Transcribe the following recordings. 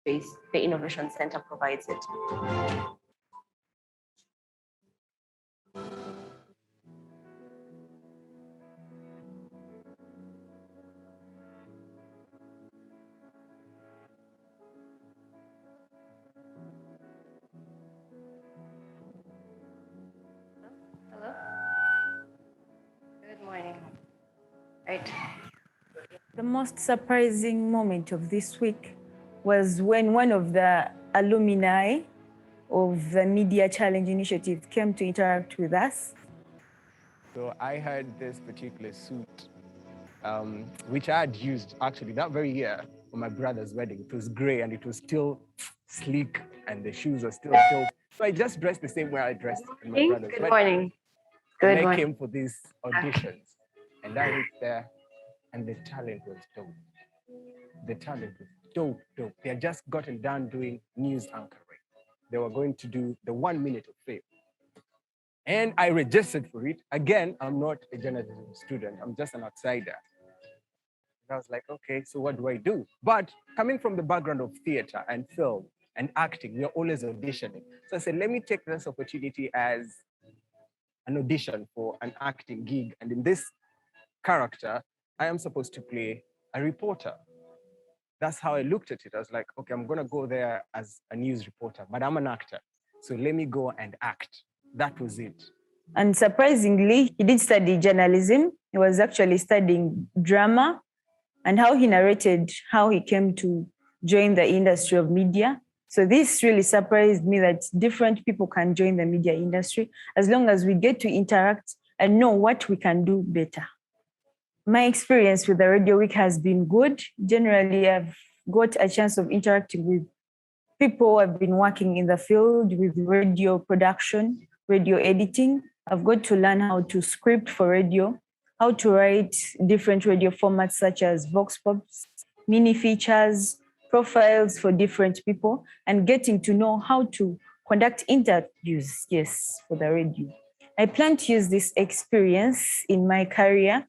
Space, the Innovation Center provides it. Hello? Good morning. Right. The most surprising moment of this week was when one of the alumni of the Media Challenge Initiative came to interact with us. So I had this particular suit, which I had used actually that very year for my brother's wedding. It was gray and it was still sleek and the shoes were still filled. So I just dressed the same way I dressed in my brother's wedding. Good morning. Good morning. I came for these auditions and I reached there and the talent was dope. The talent was dope. They had just gotten done doing news anchoring. They were going to do the 1 minute of fame. And I registered for it. Again, I'm not a journalism student. I'm just an outsider. And I was like, okay, so what do I do? But coming from the background of theater and film and acting, we're always auditioning. So I said, let me take this opportunity as an audition for an acting gig. And in this character, I am supposed to play a reporter. That's how I looked at it. I was like, okay, I'm gonna go there as a news reporter, but I'm an actor. So let me go and act. That was it. And surprisingly, he did study journalism. He was actually studying drama and how he narrated how he came to join the industry of media. So this really surprised me that different people can join the media industry as long as we get to interact and know what we can do better. My experience with the Radio Week has been good. Generally, I've got a chance of interacting with people who have been working in the field with radio production, radio editing. I've got to learn how to script for radio, how to write different radio formats such as vox pops, mini features, profiles for different people, and getting to know how to conduct interviews, for the radio. I plan to use this experience in my career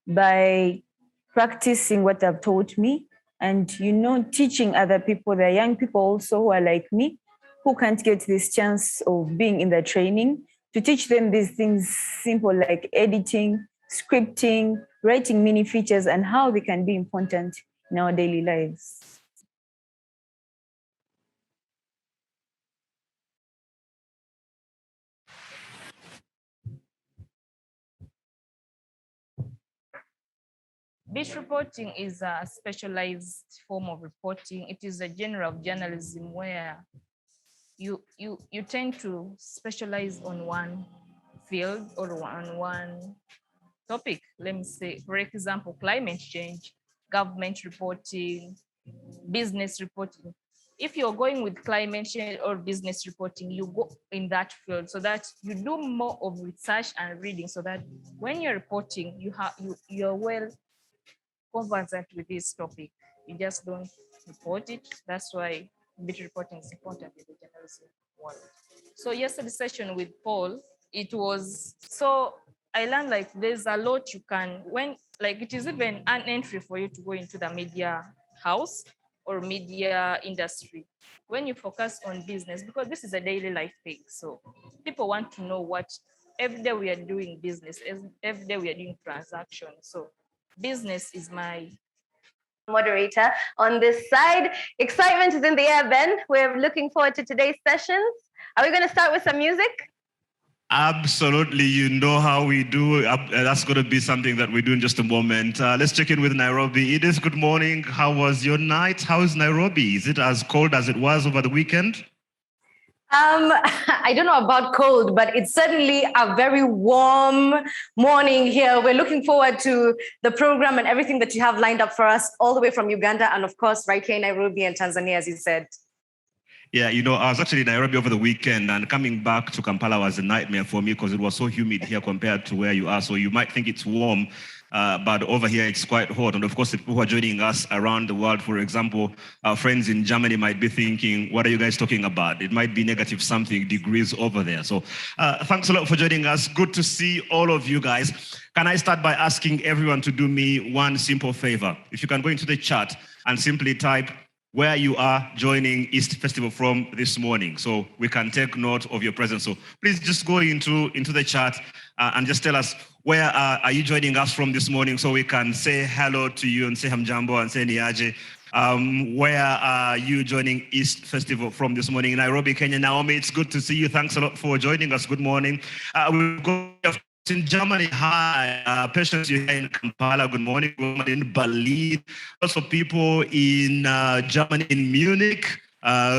by practicing what I've taught me and, teaching other people, the young people also who are like me, who can't get this chance of being in the training, to teach them these things simple like editing, scripting, writing mini features, and how they can be important in our daily lives. Beat reporting is a specialized form of reporting. It is a genre of journalism where you tend to specialize on one field or on one topic. Let me say, for example, climate change, government reporting, business reporting. If you're going with climate change or business reporting, you go in that field so that you do more of research and reading so that when you're reporting, you're well conversant with this topic. You just don't report it. That's why beat reporting is important in the journalism world. So yesterday's session with Paul, it was, so I learned like there's a lot you can, it is even an entry for you to go into the media house or media industry. When you focus on business, because this is a daily life thing. So people want to know what, every day we are doing business, every day we are doing transactions. So business is my moderator on this side. Excitement is in the air, Ben. We're looking forward to today's sessions. Are we going to start with some music? Absolutely. You know how we do. That's going to be something that we do in just a moment. Let's check in with Nairobi. Edith, good morning. How was your night? How is Nairobi? Is it as cold as it was over the weekend? I don't know about cold, but it's certainly a very warm morning here. We're looking forward to the program and everything that you have lined up for us all the way from Uganda and, of course, right here in Nairobi and Tanzania, as you said. Yeah, I was actually in Nairobi over the weekend, and coming back to Kampala was a nightmare for me because it was so humid here compared to where you are. So you might think it's warm, but over here it's quite hot. And of course, the people who are joining us around the world, for example, our friends in Germany might be thinking, what are you guys talking about? It might be negative something degrees over there. So thanks a lot for joining us. Good to see all of you guys. Can I start by asking everyone to do me one simple favor? If you can go into the chat and simply type where you are joining East Festival from this morning, so we can take note of your presence. So please just go into the chat and just tell us where are you joining us from this morning, so we can say hello to you and say hamjambo and say niaje. Where are you joining East Festival from this morning? In Nairobi, Kenya. Naomi, it's good to see you. Thanks a lot for joining us. Good morning. We've got in Germany, hi. Patients here in Kampala, good morning. Good morning in Berlin. Also people in Germany, in Munich.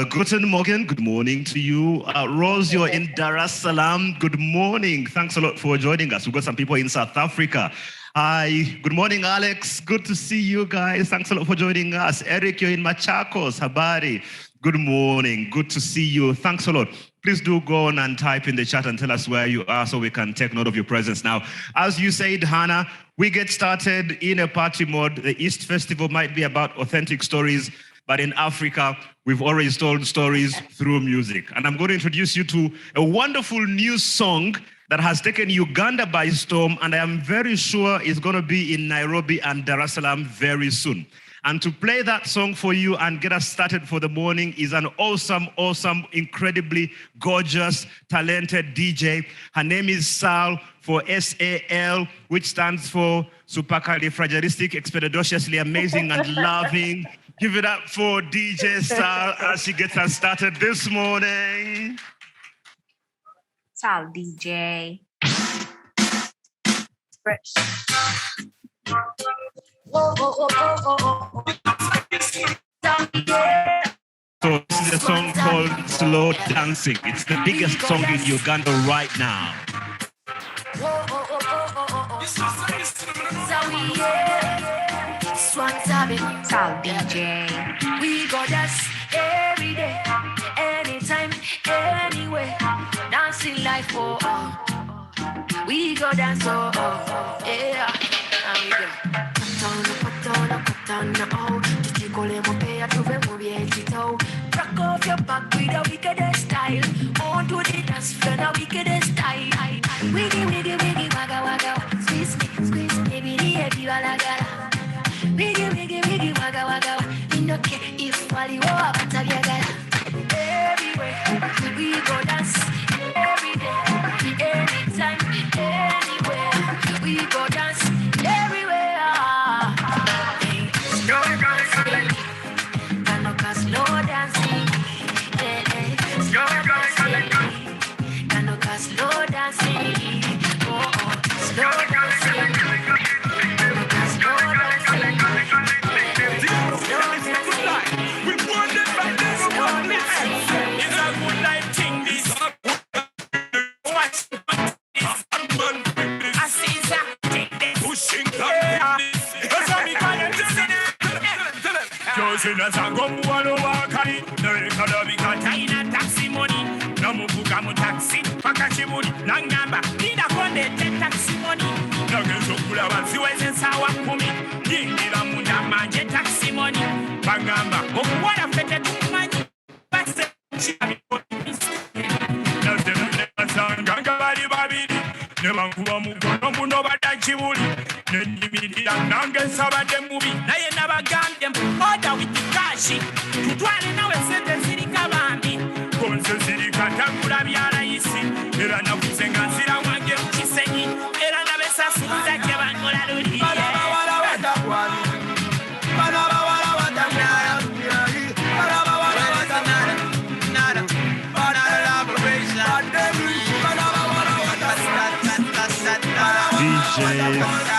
Guten Morgen, good morning to you. Rose, you're in Dar es Salaam. Good morning. Thanks a lot for joining us. We've got some people in South Africa. Hi, good morning, Alex. Good to see you guys. Thanks a lot for joining us. Eric, you're in Machakos. Habari. Good morning. Good to see you. Thanks a lot. Please do go on and type in the chat and tell us where you are so we can take note of your presence. Now, as you said, Hannah, we get started in a party mode. The East Festival might be about authentic stories, but in Africa, we've always told stories through music. And I'm going to introduce you to a wonderful new song that has taken Uganda by storm, and I am very sure is going to be in Nairobi and Dar es Salaam very soon. And to play that song for you and get us started for the morning is an awesome, incredibly gorgeous, talented DJ. Her name is Sal, for SAL, which stands for supercalifragilisticexpialidociously amazing and loving. Give it up for DJ Sal as she gets us started this morning. Sal DJ. Fresh. So this is a song called Slow Dancing. It's the biggest song in Uganda right now. Sal DJ. We go dance every day, anytime, anywhere. Dancing like we go dance yeah. And we go. Rock off your back with a wickedest style. On to the dance floor, the wickedest style. Wiggy, wiggy, wiggy, wagga, wagga. Squeeze me, baby, the heavy wagga. Wiggy, wiggy, wiggy, wagga, wagga. We don't care if Wally or Batavia. Everywhere we go dance, every day, anytime, anywhere. We go dance everywhere. Slow dancing, slow dancing, slow taxi money, no mufuka mu taxi, pakachimuni, nangamba, nina konde taxi money, no gensokula waziweze sawa kumi, yingira munda manje taxi money, bangamba, okuwala fete kumanyi, base chiabi no zemune sanganga bali babiri, ne bankuba mukono muno badachibuli, ne nimirira nange sabade mubi, naye nabagambye oda with the cash, tutwale nawe sente zirika bambi, konse zirika takula byala isi, era nakuze nga nzira wange mukisenyi, era nabesasuuza kye bangola luli. DJ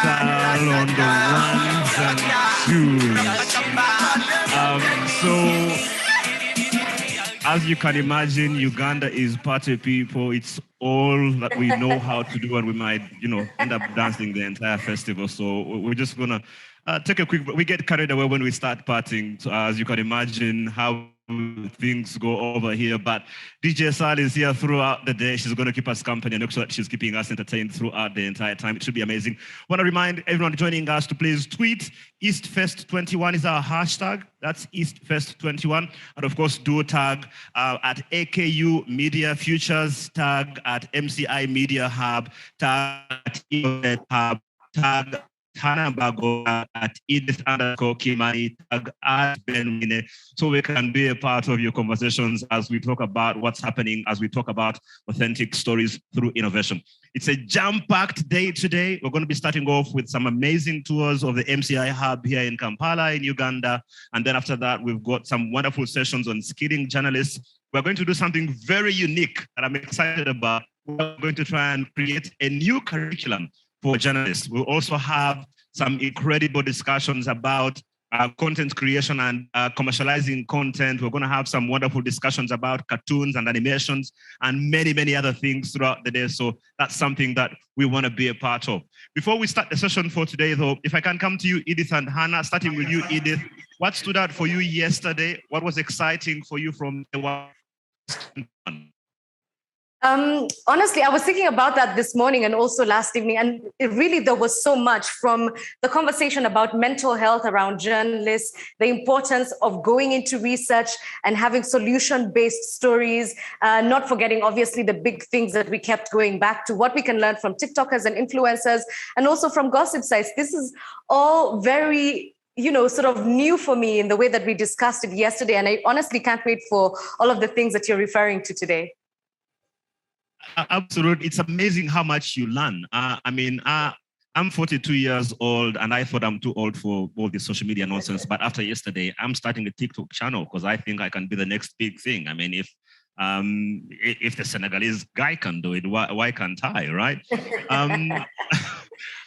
Sal on the ones and twos. So, as you can imagine, Uganda is party people. It's all that we know how to do, and we might, end up dancing the entire festival. So we're just gonna take a quick. We get carried away when we start partying. So as you can imagine, how things go over here. But DJ Sal is here throughout the day. She's going to keep us company and make sure that she's keeping us entertained throughout the entire time. It should be amazing. I want to remind everyone joining us to please tweet EastFest21 is our hashtag. That's EastFest21. And of course, do tag at AKU Media Futures, tag at MCI Media Hub, tag at Innovator Hub, tag Hannah Bago at Edith_Kimani, tag at Ben Wine, so we can be a part of your conversations as we talk about what's happening, as we talk about authentic stories through innovation. It's a jam-packed day today. We're going to be starting off with some amazing tours of the MCI Hub here in Kampala in Uganda. And then after that, we've got some wonderful sessions on skilling journalists. We're going to do something very unique that I'm excited about. We're going to try and create a new curriculum for journalists. We'll also have some incredible discussions about content creation and commercializing content. We're going to have some wonderful discussions about cartoons and animations and many, many other things throughout the day. So that's something that we want to be a part of. Before we start the session for today, though, if I can come to you, Edith and Hannah, starting with you, Edith, what stood out for you yesterday? What was exciting for you from the one? Honestly, I was thinking about that this morning and also last evening, and there was so much from the conversation about mental health around journalists, the importance of going into research and having solution-based stories, not forgetting, obviously, the big things that we kept going back to, what we can learn from TikTokers and influencers, and also from gossip sites. This is all very sort of new for me in the way that we discussed it yesterday, and I honestly can't wait for all of the things that you're referring to today. Absolutely. It's amazing how much you learn. I'm 42 years old and I thought I'm too old for all this social media nonsense. But after yesterday, I'm starting a TikTok channel because I think I can be the next big thing. I mean, if the Senegalese guy can do it, why can't I, right?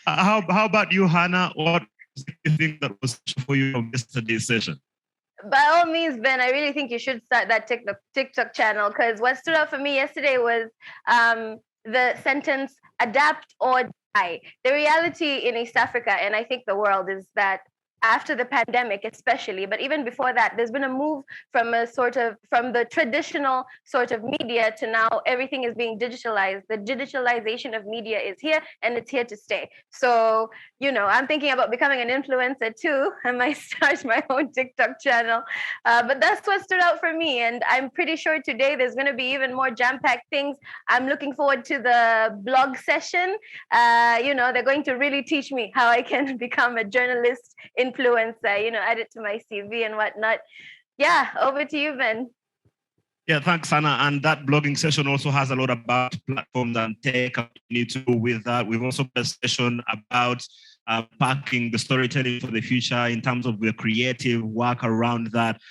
How about you, Hannah? What do you think that was for you from yesterday's session? By all means, Ben, I really think you should start that TikTok channel, because what stood out for me yesterday was the sentence, adapt or die. The reality in East Africa, and I think the world, is that after the pandemic especially, but even before that, there's been a move from the traditional sort of media to now everything is being digitalized. The digitalization of media is here and it's here to stay. So, I'm thinking about becoming an influencer too. I might start my own TikTok channel. But that's what stood out for me. And I'm pretty sure today there's going to be even more jam-packed things. I'm looking forward to the blog session. They're going to really teach me how I can become a journalist influencer, add it to my CV and whatnot. Yeah, over to you, Ben. Yeah, thanks, Hannah. And that blogging session also has a lot about platforms and tech you need to do with that. We've also got a session about packing the storytelling for the future in terms of the creative work around that.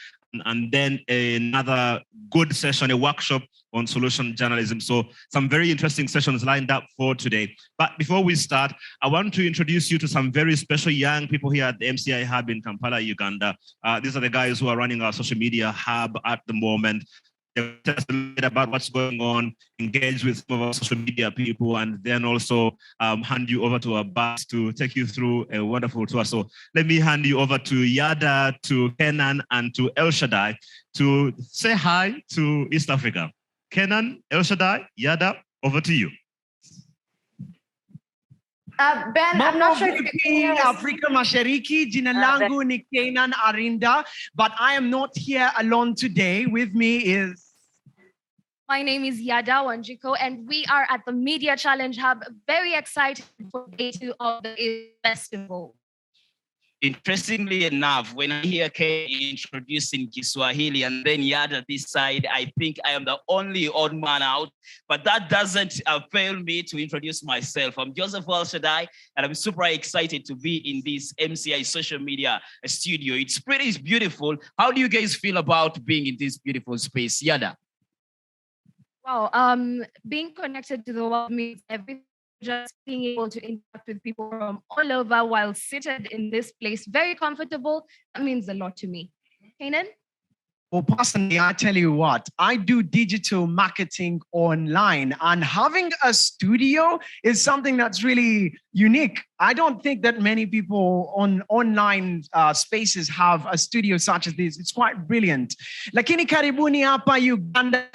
And then another good session, a workshop on solution journalism. So some very interesting sessions lined up for today. But before we start, I want to introduce you to some very special young people here at the MCI Hub in Kampala, Uganda. These are the guys who are running our social media hub at the moment. They'll tell us a little bit about what's going on, engage with some of our social media people, and then also hand you over to our boss to take you through a wonderful tour. So let me hand you over to Yada, to Kenan, and to El Shaddai to say hi to East Africa. Kenan, El Shaddai, Yada, over to you. Ben, I'm not sure if you can hear us. Afrika Mashariki, jina langu ni Kenan Arinda, but I am not here alone today. With me is... My name is Yada Wanjiko, and we are at the Media Challenge Hub. Very excited for day 2 of the festival. Interestingly enough, when I hear Kay introducing Kiswahili and then Yada this side, I think I am the only odd man out, but that doesn't fail me to introduce myself. I'm Joseph El Shaddai, and I'm super excited to be in this MCI social media studio. It's pretty beautiful. How do you guys feel about being in this beautiful space? Yada? Wow, being connected to the world means everything. Just being able to interact with people from all over while seated in this place, very comfortable, that means a lot to me. Kenan? Well, personally, I tell you what, I do digital marketing online, and having a studio is something that's really unique. I don't think that many people on online spaces have a studio such as this. It's quite brilliant. Lakini karibuni hapa Uganda,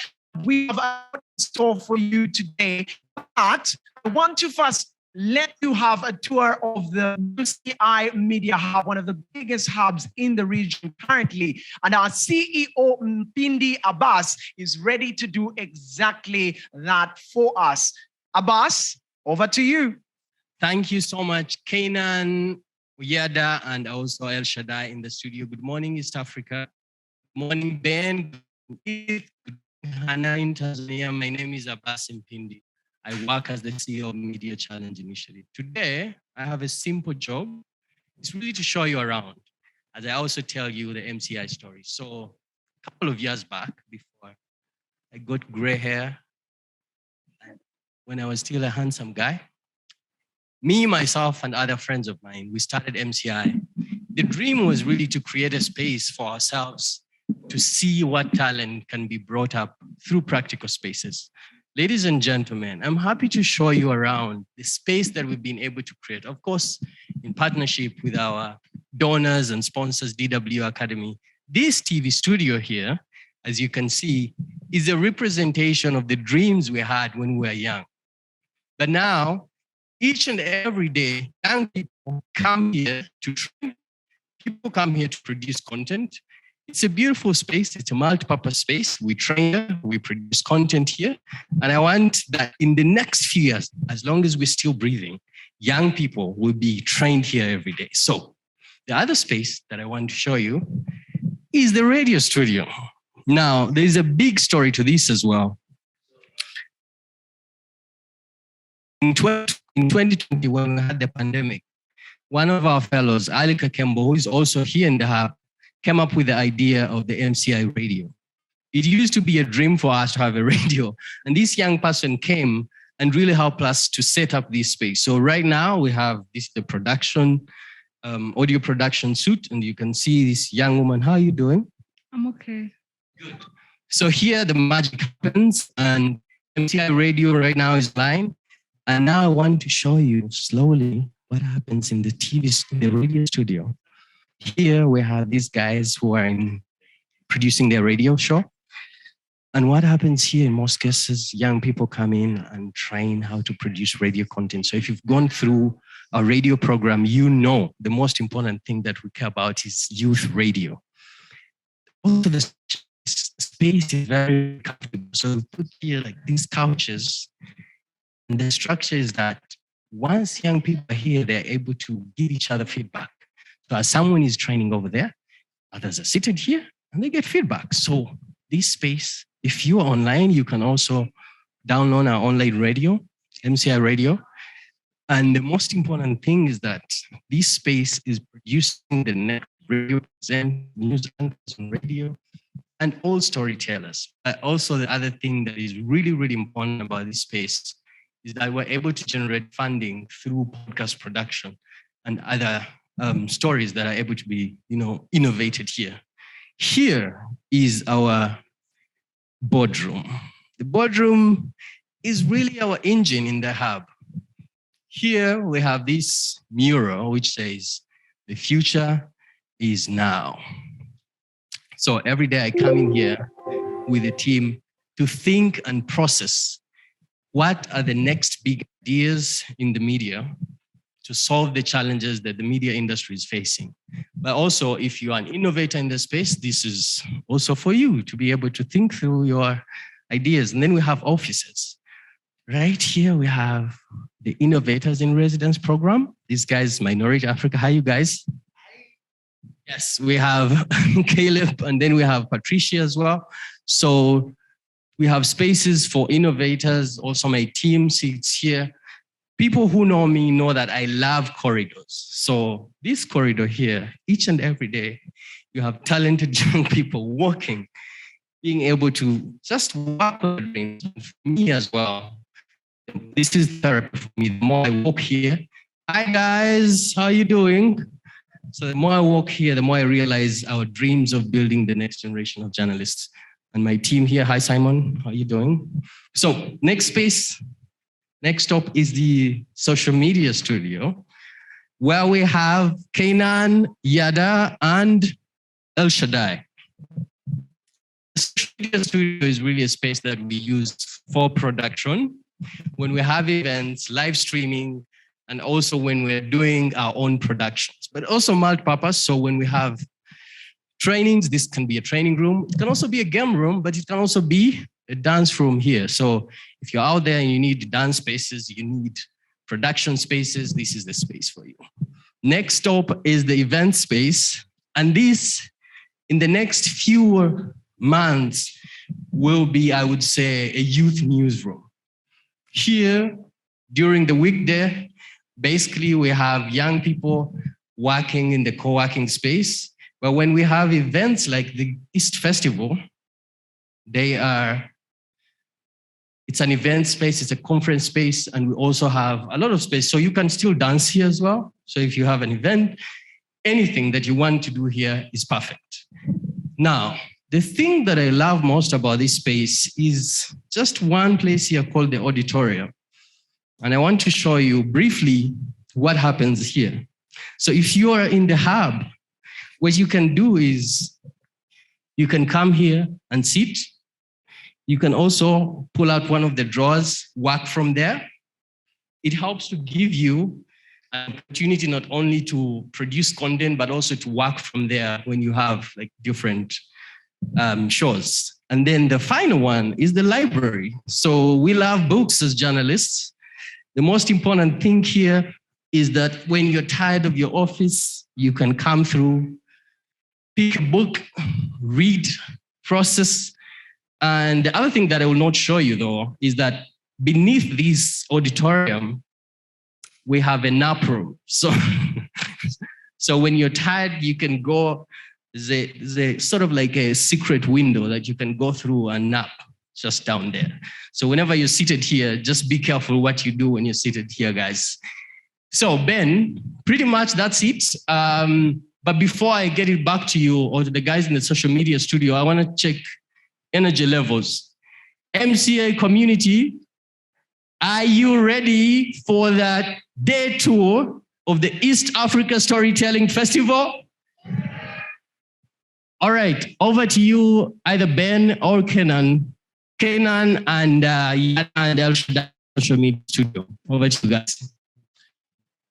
we have a store for you today, but I want to first let you have a tour of the UCI Media Hub, one of the biggest hubs in the region currently. And our CEO, Mpindi Abbas, is ready to do exactly that for us. Abbas, over to you. Thank you so much, Kanan, Uyada, and also El Shaddai in the studio. Good morning, East Africa. Good morning, Ben. Good Hannah in Tanzania. My name is Abbas Mpindi. I work as the CEO of Media Challenge Initiative. Today, I have a simple job. It's really to show you around, as I also tell you the MCI story. So a couple of years back, before I got gray hair, and when I was still a handsome guy, me, myself, and other friends of mine, we started MCI. The dream was really to create a space for ourselves to see what talent can be brought up through practical spaces. Ladies and gentlemen, I'm happy to show you around the space that we've been able to create, of course, in partnership with our donors and sponsors, DW Academy. This TV studio here, as you can see, is a representation of the dreams we had when we were young. But now, each and every day, young people come here to train. People come here to produce content. It's a beautiful space. It's a multi-purpose space. We train, we produce content here. And I want that in the next few years, as long as we're still breathing, young people will be trained here every day. So the other space that I want to show you is the radio studio. Now, there's a big story to this as well. In 2020, when we had the pandemic, one of our fellows, Ali Kakembo, who is also here in the hub, came up with the idea of the MCI radio. It used to be a dream for us to have a radio. And this young person came and really helped us to set up this space. So right now we have this, the production, audio production suite, and you can see this young woman. How are you doing? I'm okay. Good. So here the magic happens, and MCI radio right now is live. And now I want to show you slowly what happens in the the radio studio. Here we have these guys who are producing their radio show. And what happens here in most cases, young people come in and train how to produce radio content. So if you've gone through a radio program, you know the most important thing that we care about is youth radio. Also, the space is very comfortable. So we put here like these couches. And the structure is that once young people are here, they're able to give each other feedback. So as someone is training over there, others are seated here and they get feedback. So this space, if you are online, you can also download our online radio, MCI radio. And the most important thing is that this space is producing the next radio present, news anchors on radio, and all storytellers. But also the other thing that is really, really important about this space is that we're able to generate funding through podcast production and other stories that are able to be, innovated here. Here is our boardroom. The boardroom is really our engine in the hub. Here we have this mural which says, "The future is now." So every day I come in here with a team to think and process what are the next big ideas in the media to solve the challenges that the media industry is facing. But also, if you are an innovator in the space, this is also for you to be able to think through your ideas. And then we have offices. Right here, we have the Innovators in Residence program. These guys, Minority Africa. Hi, you guys. Yes, we have Caleb, and then we have Patricia as well. So we have spaces for innovators. Also, my team sits here. People who know me know that I love corridors. So this corridor here, each and every day, you have talented young people walking, being able to just walk with dreams. For me as well, this is therapy for me. The more I walk here, hi guys, how are you doing? So the more I walk here, the more I realize our dreams of building the next generation of journalists. And my team here, hi Simon, how are you doing? So next stop is the social media studio, where we have Kenan, Yada, and El Shaddai. The social media studio is really a space that we use for production, when we have events, live streaming, and also when we're doing our own productions, but also multi-purpose. So when we have trainings, this can be a training room. It can also be a game room, but it can also be a dance room here. So if you're out there and you need dance spaces, you need production spaces, this is the space for you. Next stop is the event space. And this, in the next few months, will be, I would say, a youth newsroom. Here, during the weekday, basically we have young people working in the co-working space. But when we have events like the East Festival, it's an event space, it's a conference space, and we also have a lot of space. So you can still dance here as well. So if you have an event, anything that you want to do here is perfect. Now, the thing that I love most about this space is just one place here called the auditorium. And I want to show you briefly what happens here. So if you are in the hub, what you can do is you can come here and sit. You can also pull out one of the drawers, work from there. It helps to give you an opportunity not only to produce content, but also to work from there when you have like different shows. And then the final one is the library. So we love books as journalists. The most important thing here is that when you're tired of your office, you can come through, pick a book, read, process. And the other thing that I will not show you though, is that beneath this auditorium, we have a nap room. So, so when you're tired, you can go, there's sort of like a secret window that you can go through and nap just down there. So whenever you're seated here, just be careful what you do when you're seated here, guys. So Ben, pretty much that's it. But before I get it back to you or to the guys in the social media studio, I want to check energy levels. MCA community, are you ready for that day tour of the East Africa Storytelling Festival? All right, over to you, either Ben or Kenan. Kenan and El Shaddai social media studio. Over to you guys.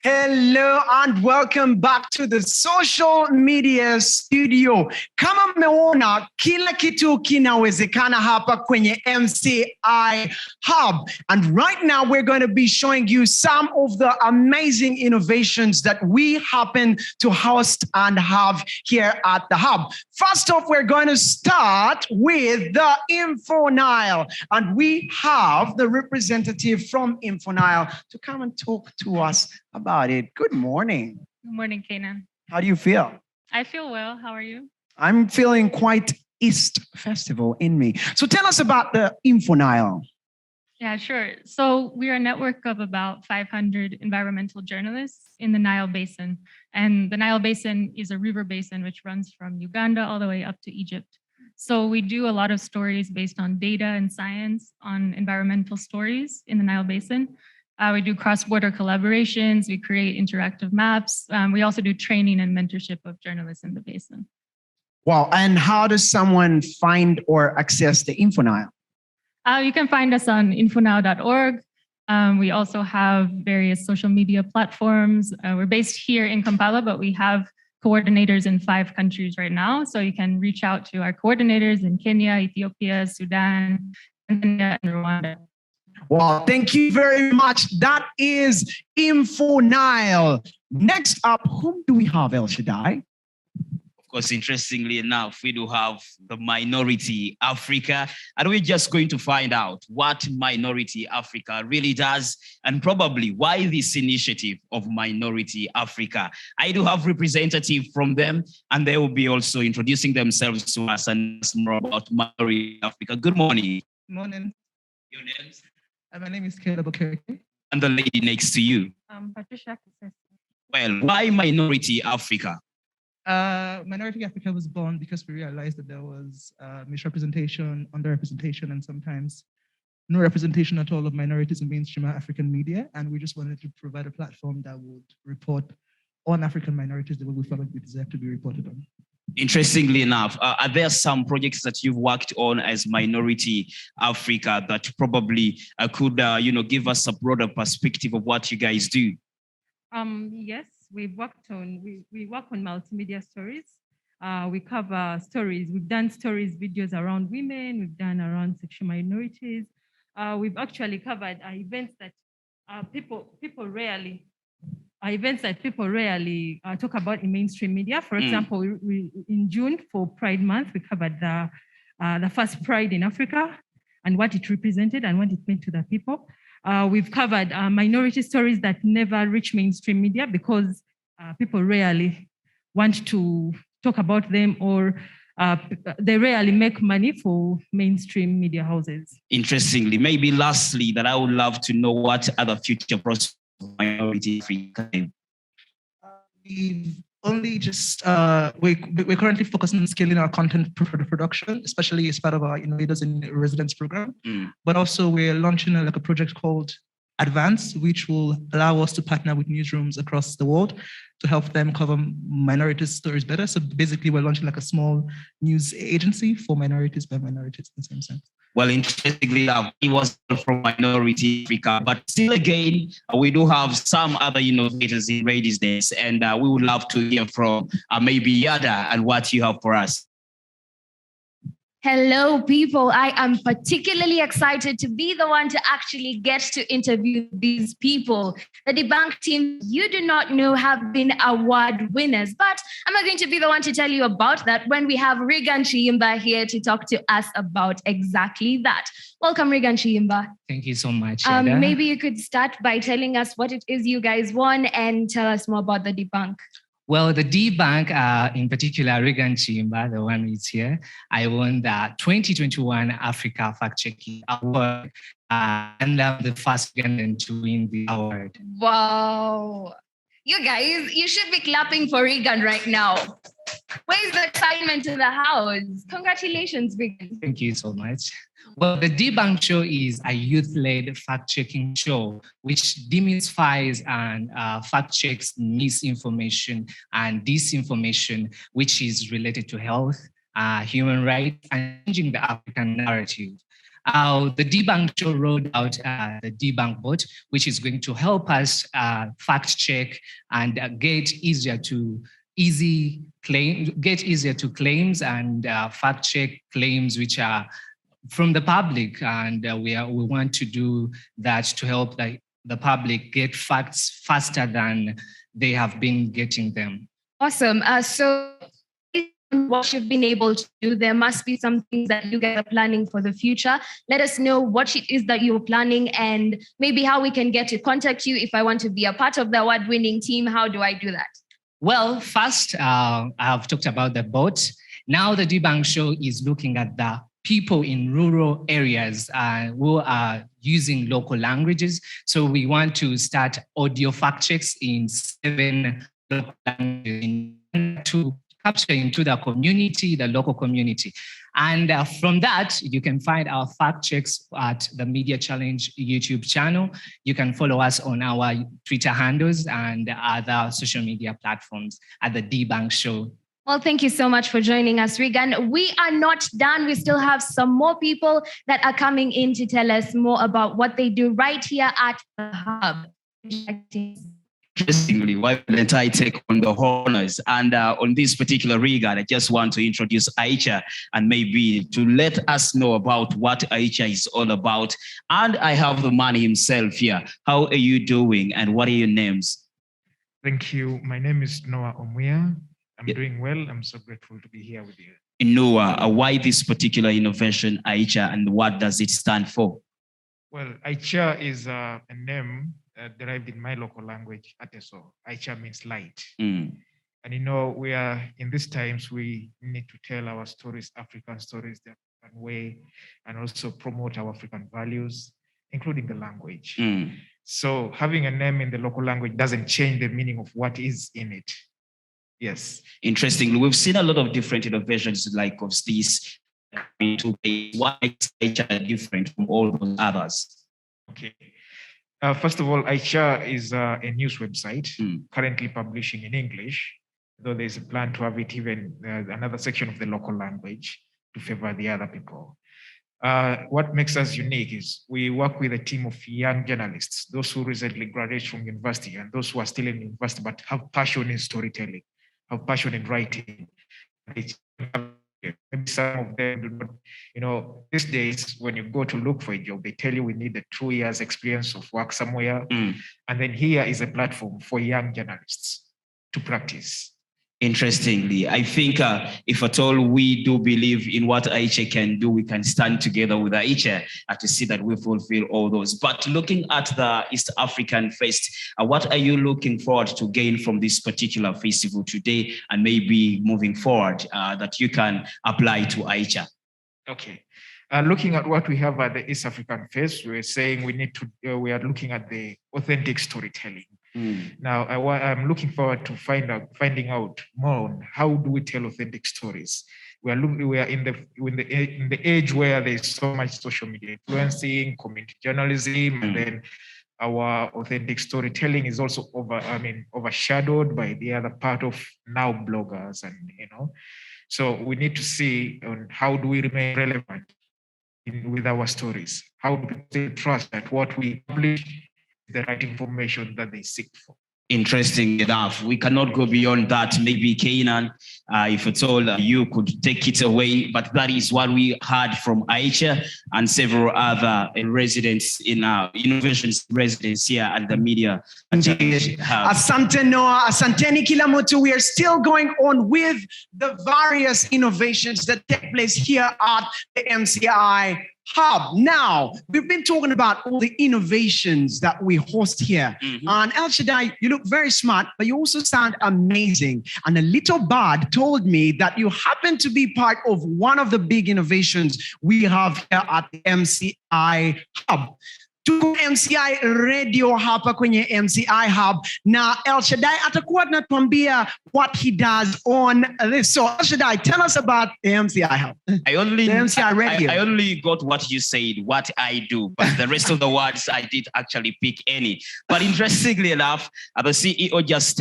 Hello and welcome back to the social media studio. Kama mmeona kila kitu kinawezekana hapa kwenye MCI Hub. And right now we're going to be showing you some of the amazing innovations that we happen to host and have here at the Hub. First off, we're going to start with the InfoNile. And we have the representative from InfoNile to come and talk to us about it. Good morning. Good morning, Kenan. How do you feel? I feel well. How are you? I'm feeling quite East Festival in me. So tell us about the InfoNile. Yeah, sure. So we're a network of about 500 environmental journalists in the Nile Basin. And the Nile Basin is a river basin which runs from Uganda all the way up to Egypt. So we do a lot of stories based on data and science on environmental stories in the Nile Basin. We do cross-border collaborations, we create interactive maps. We also do training and mentorship of journalists in the basin. Wow, and how does someone find or access the InfoNile? You can find us on infonile.org. We also have various social media platforms. We're based here in Kampala, but we have coordinators in 5 countries right now. So you can reach out to our coordinators in Kenya, Ethiopia, Sudan, Tanzania, and Rwanda. Well, thank you very much. That is InfoNile. Next up, whom do we have, El Shaddai? Of course, interestingly enough, we do have the Minority Africa, and we're just going to find out what Minority Africa really does and probably why this initiative of Minority Africa. I do have representative from them, and they will be also introducing themselves to us and more about Minority Africa. Good morning. Good morning. Your names? My name is Caleb Okereke. And the lady next to you. Patricia. Well, why Minority Africa? Minority Africa was born because we realized that there was misrepresentation, underrepresentation, and sometimes no representation at all of minorities in mainstream African media. And we just wanted to provide a platform that would report on African minorities the way we felt like we deserve to be reported on. Interestingly enough, are there some projects that you've worked on as Minority Africa that probably could, give us a broader perspective of what you guys do? Yes, we work on multimedia stories. We cover stories. We've done stories, videos around women. We've done around sexual minorities. We've actually covered events that people rarely talk about in mainstream media. For example, we in June for Pride Month, we covered the first Pride in Africa and what it represented and what it meant to the people. We've covered minority stories that never reach mainstream media because people rarely want to talk about them, or they rarely make money for mainstream media houses. Interestingly, maybe lastly, that I would love to know what other future prospects of Minority Africa. We've only just, we're currently focusing on scaling our content production, especially as part of our Innovators in Residence program. But also we're launching a project called Advance, which will allow us to partner with newsrooms across the world to help them cover minority stories better. So basically we're launching like a small news agency for minorities by minorities in some sense. Well, interestingly enough, he was from Minority Africa, but still again, we do have some other innovators in Radies Days, and we would love to hear from maybe Yada and what you have for us. Hello, people. I am particularly excited to be the one to actually get to interview these people. The Debunk team, you do not know, have been award winners, but I'm not going to be the one to tell you about that when we have Regan Chiimba here to talk to us about exactly that. Welcome, Regan Chiimba. Thank you so much. Maybe you could start by telling us what it is you guys won and tell us more about the Debunk. Well, the Debunk, in particular, Regan Chiimba, the one who's here, I won the 2021 Africa Fact Checking Award, and I'm the first Ugandan to win the award. Wow. You guys, you should be clapping for Regan right now. Where's the excitement in the house? Congratulations, Regan. Thank you so much. Well, the Debunk Show is a youth-led fact-checking show which demystifies and fact-checks misinformation and disinformation, which is related to health, human rights, and changing the African narrative. The Debunk Show rolled out the Debunk bot, which is going to help us fact-check and get easier to claims and fact-check claims which are from the public, and we want to do that to help the public get facts faster than they have been getting them. Awesome. So what you've been able to do, there must be some things that you guys are planning for the future. Let us know what it is that you're planning and maybe how we can get to contact you. If I want to be a part of the award-winning team, how do I do that? Well, first, I've talked about the bot. Now the Debunk Show is looking at the people in rural areas who are using local languages. So we want to start audio fact checks in 7 local languages to capture into the community, the local community. And from that, you can find our fact checks at the Media Challenge YouTube channel. You can follow us on our Twitter handles and other social media platforms at the Debunk Show. Well, thank you so much for joining us, Regan. We are not done. We still have some more people that are coming in to tell us more about what they do right here at the Hub. Interestingly, why don't I take on the honors? And on this particular regard, I just want to introduce Aisha and maybe to let us know about what Aisha is all about. And I have the man himself here. How are you doing and what are your names? Thank you. My name is Noah Omuya. I'm doing well. I'm so grateful to be here with you. Noah, why this particular innovation, Aisha, and what does it stand for? Well, Aisha is a name derived in my local language, Ateso. Aisha means light. And we are in these times, we need to tell our stories, African stories, the African way, and also promote our African values, including the language. So having a name in the local language doesn't change the meaning of what is in it. Yes. Interestingly, we've seen a lot of different innovations like of these. Why is HR different from all those others? Okay. First of all, Aicha is a news website currently publishing in English, though there's a plan to have it even another section of the local language to favor the other people. What makes us unique is we work with a team of young journalists, those who recently graduated from university and those who are still in university but have passion in storytelling, have passion in writing. Maybe some of them do not, these days when you go to look for a job, they tell you we need a 2 years experience of work somewhere. And then here is a platform for young journalists to practice. Interestingly, I think if at all we do believe in what Aicha can do, we can stand together with Aicha to see that we fulfill all those. But looking at the East African Fest, what are you looking forward to gain from this particular festival today and maybe moving forward that you can apply to Aicha? Okay. Looking at what we have at the East African Fest, we're saying we are looking at the authentic storytelling. Now, I'm looking forward to finding out more on how do we tell authentic stories. We are in the age where there's so much social media influencing, community journalism, and then our authentic storytelling is also overshadowed by the other part of now bloggers, and so we need to see on how do we remain relevant with our stories. How do they trust that what we publish the right information that they seek for? Interesting enough. We cannot go beyond that. Maybe Kainan, if at all you could take it away, but that is what we heard from Aicha and several other residents in innovations residents here at the Media. Asante Noah, asanteni kila mtu. We are still going on with the various innovations that take place here at the MCI Hub. Now, we've been talking about all the innovations that we host here. And El Shaddai, you look very smart, but you also sound amazing. And a little bird told me that you happen to be part of one of the big innovations we have here at the MCI Hub. Tuko MCI radio hapa kwenye MCI Hub na El Shaddai atakuwa anatuambia what he does on this. So El Shaddai, tell us about the MCI Hub. The MCI radio. I only got what you said, what I do, but the rest of the words I did actually pick any. But interestingly enough, the CEO just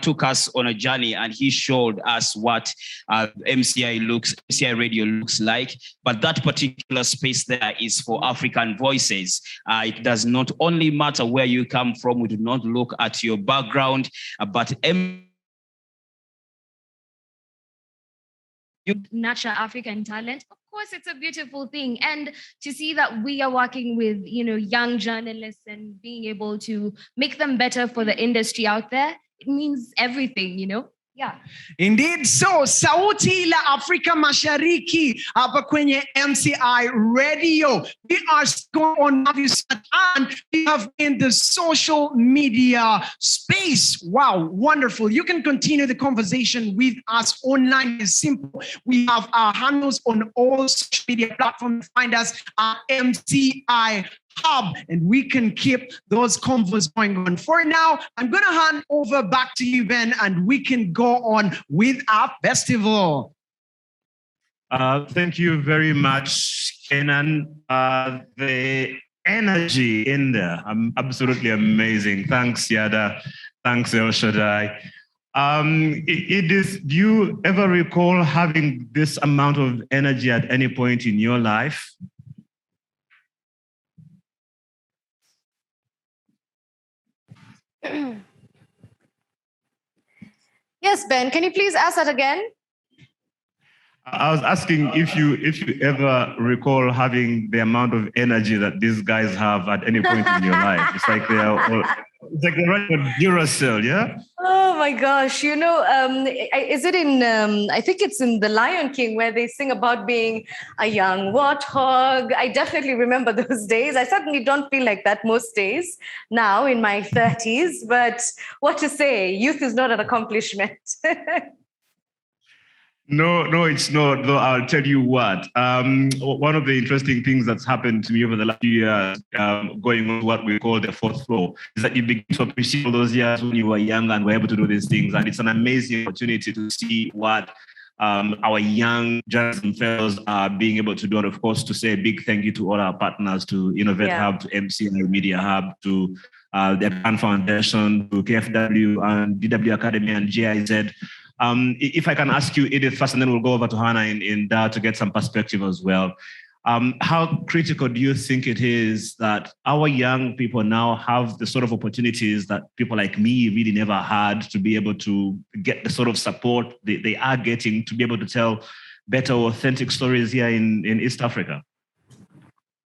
took us on a journey and he showed us what MCI radio looks like. But that particular space there is for African voices. It does not only matter where you come from. We do not look at your background, but nurture African talent. Of course, it's a beautiful thing. And to see that we are working with, young journalists and being able to make them better for the industry out there, it means everything, Yeah. Indeed. So, Sauti la Afrika Mashariki hapa kwenye MCI Radio. We are going on and we have in the social media space. Wow, wonderful. You can continue the conversation with us online. It's simple. We have our handles on all social media platforms. Find us at MCI Hub, and we can keep those convos going on. For now, I'm going to hand over back to you, Ben, and we can go on with our festival. Thank you very much, Kenan. The energy in there, absolutely amazing. Thanks, Yada. Thanks, El Shaddai. Do you ever recall having this amount of energy at any point in your life? Yes, Ben, can you please ask that again? I was asking if you ever recall having the amount of energy that these guys have at any point in your life. It's like they're running a Duracell, yeah? Oh my gosh, is it in, I think it's in The Lion King where they sing about being a young warthog. I definitely remember those days. I certainly don't feel like that most days now in my 30s, but what to say, youth is not an accomplishment. No, it's not. Though I'll tell you what. One of the interesting things that's happened to me over the last few years, going on what we call the fourth floor, is that you begin to appreciate all those years when you were young and were able to do these things, and it's an amazing opportunity to see what our young journalism fellows are being able to do, and of course, to say a big thank you to all our partners, to Innovate Hub, to MCI Media Hub, to the Pan Foundation, to KFW and DW Academy and GIZ. If I can ask you, Edith, first, and then we'll go over to Hannah in Dar to get some perspective as well. How critical do you think it is that our young people now have the sort of opportunities that people like me really never had, to be able to get the sort of support they are getting to be able to tell better, authentic stories here in East Africa?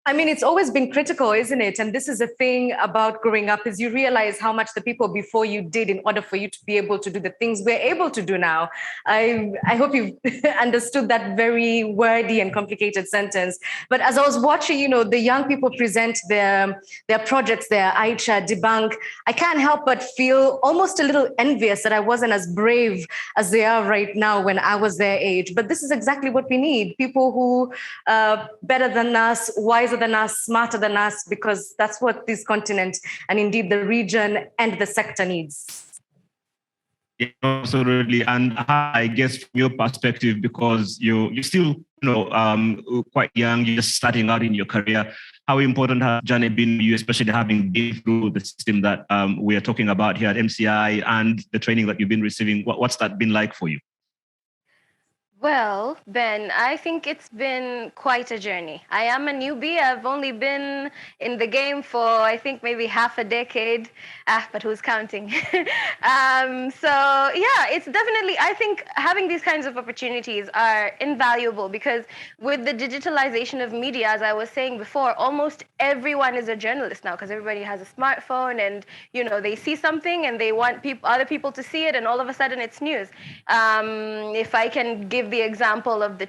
I mean, it's always been critical, isn't it? And this is the thing about growing up, is you realize how much the people before you did in order for you to be able to do the things we're able to do now. I hope you've understood that very wordy and complicated sentence. But as I was watching, the young people present their projects, their Aicha, Debunk, I can't help but feel almost a little envious that I wasn't as brave as they are right now when I was their age. But this is exactly what we need. People who are better than us, wiser than us, smarter than us, because that's what this continent and indeed the region and the sector needs. Yeah, absolutely. And I guess from your perspective, because you're still quite young, you're just starting out in your career, how important has journey been for you, especially having been through the system that we are talking about here at MCI and the training that you've been receiving? What's that been like for you? Well, Ben, I think it's been quite a journey. I am a newbie. I've only been in the game for, I think, maybe half a decade. But who's counting? So, yeah, it's definitely, I think having these kinds of opportunities are invaluable, because with the digitalization of media, as I was saying before, almost everyone is a journalist now, because everybody has a smartphone and, they see something and they want other people to see it, and all of a sudden it's news. If I can give the example of the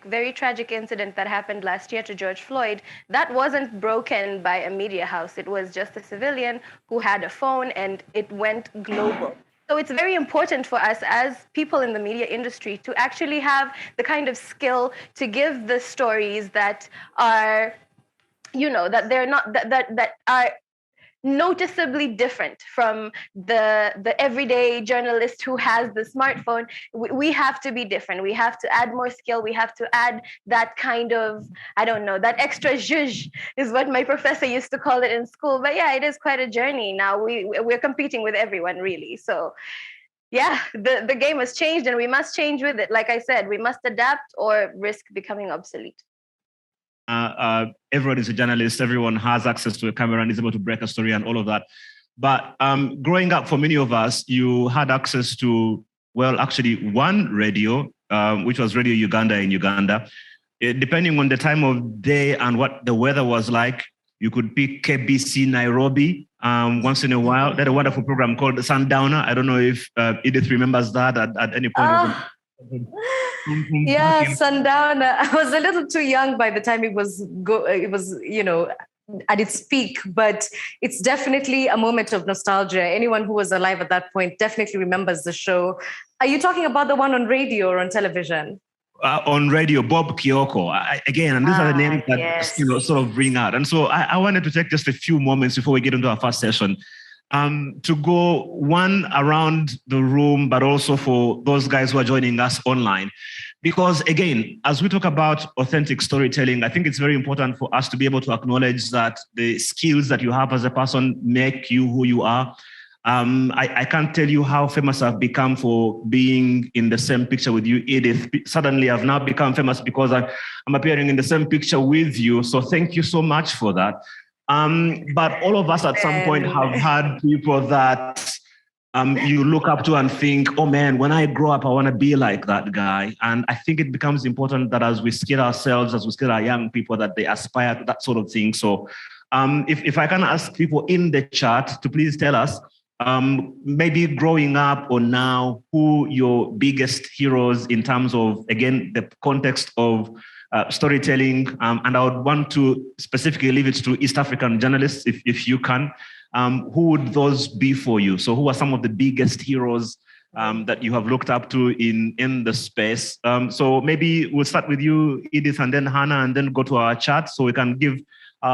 very tragic incident that happened last year to George Floyd, that wasn't broken by a media house. It was just a civilian who had a phone, and it went global. So it's very important for us as people in the media industry to actually have the kind of skill to give the stories that are, that they're not, that are noticeably different from the everyday journalist who has the smartphone. We have to be different. We have to add more skill. We have to add that kind of, that extra zhuzh is what my professor used to call it in school. But yeah, it is quite a journey now. We're competing with everyone, really. So yeah, the game has changed, and we must change with it. Like I said, we must adapt or risk becoming obsolete. Everyone is a journalist, everyone has access to a camera and is able to break a story and all of that. But growing up, for many of us, you had access to, well, actually one radio, which was Radio Uganda in Uganda. Depending on the time of day and what the weather was like, you could pick KBC Nairobi once in a while. They had a wonderful program called Sundowner. I don't know if Edith remembers that at any point. Yeah, Sundowner. I was a little too young by the time it was at its peak, but it's definitely a moment of nostalgia. Anyone who was alive at that point definitely remembers the show. Are you talking about the one on radio or on television? On radio, Bob Kioko. And these are the names that sort of bring out. And so I wanted to take just a few moments before we get into our first session to go one around the room, but also for those guys who are joining us online. Because again, as we talk about authentic storytelling, I think it's very important for us to be able to acknowledge that the skills that you have as a person make you who you are. I can't tell you how famous I've become for being in the same picture with you, Edith. Suddenly, I've now become famous because I'm appearing in the same picture with you. So thank you so much for that. But all of us at some point have had people that you look up to and think, oh man, when I grow up, I want to be like that guy. And I think it becomes important that as we skill ourselves, as we skill our young people, that they aspire to that sort of thing. So if I can ask people in the chat to please tell us, maybe growing up or now, who your biggest heroes in terms of, again, the context of storytelling. And I would want to specifically leave it to East African journalists, if you can. Who would those be for you? So who are some of the biggest heroes that you have looked up to in the space. So maybe we'll start with you, Edith, and then Hannah, and then go to our chat so we can give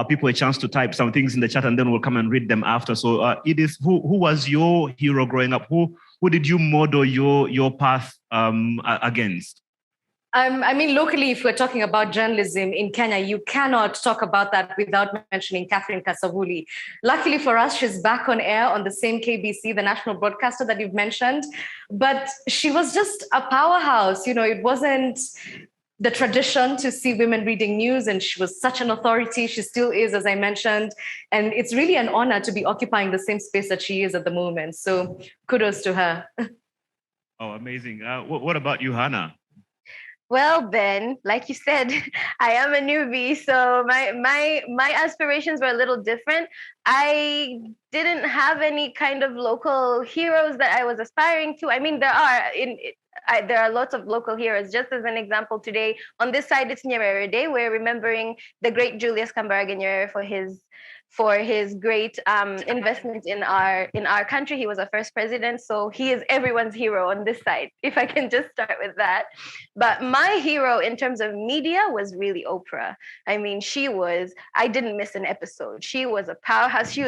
people a chance to type some things in the chat, and then we'll come and read them after. So Edith, who was your hero growing up? Who did you model your path against? I mean, locally, if we're talking about journalism in Kenya, you cannot talk about that without mentioning Catherine Kasavuli. Luckily for us, she's back on air on the same KBC, the national broadcaster that you've mentioned. But she was just a powerhouse. You know, it wasn't the tradition to see women reading news, and she was such an authority. She still is, as I mentioned. And it's really an honor to be occupying the same space that she is at the moment. So kudos to her. Oh, amazing. What about you, Hannah? Well, Ben, like you said, I am a newbie, so my aspirations were a little different. I didn't have any kind of local heroes that I was aspiring to. I mean, there are lots of local heroes. Just as an example, today on this side it's Nyerere Day. We're remembering the great Julius Kambarage Nyerere for his great investment in our country. He was our first president, so he is everyone's hero on this side, if I can just start with that. But my hero in terms of media was really Oprah. I mean, I didn't miss an episode. She was a powerhouse. She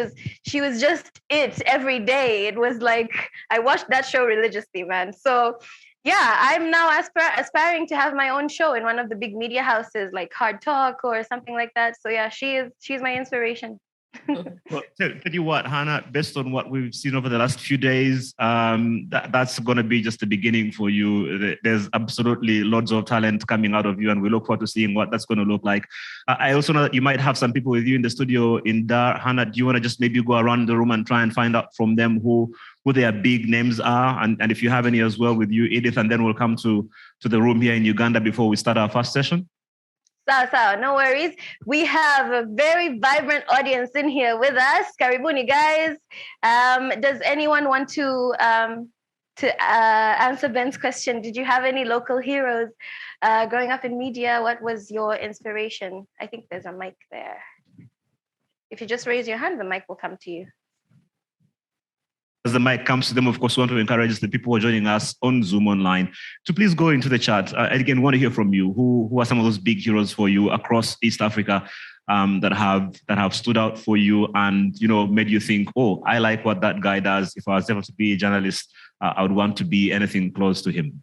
was just it every day. It was like, I watched that show religiously, man. So yeah, I'm now aspiring to have my own show in one of the big media houses like Hard Talk or something like that. So yeah, she's my inspiration. Well, tell you what, Hannah, based on what we've seen over the last few days, that's going to be just the beginning for you. There's absolutely lots of talent coming out of you, and we look forward to seeing what that's going to look like. I also know that you might have some people with you in the studio in Dar. Hannah, do you want to just maybe go around the room and try and find out from them who their big names are? And if you have any as well with you, Edith, and then we'll come to the room here in Uganda before we start our first session. So, no worries. We have a very vibrant audience in here with us. Karibuni, guys. Does anyone want to answer Ben's question? Did you have any local heroes growing up in media? What was your inspiration? I think there's a mic there. If you just raise your hand, the mic will come to you. As the mic comes to them, of course, we want to encourage the people who are joining us on Zoom online to please go into the chat. Again, want to hear from you. Who are some of those big heroes for you across East Africa that have stood out for you and made you think, oh, I like what that guy does. If I was able to be a journalist, I would want to be anything close to him.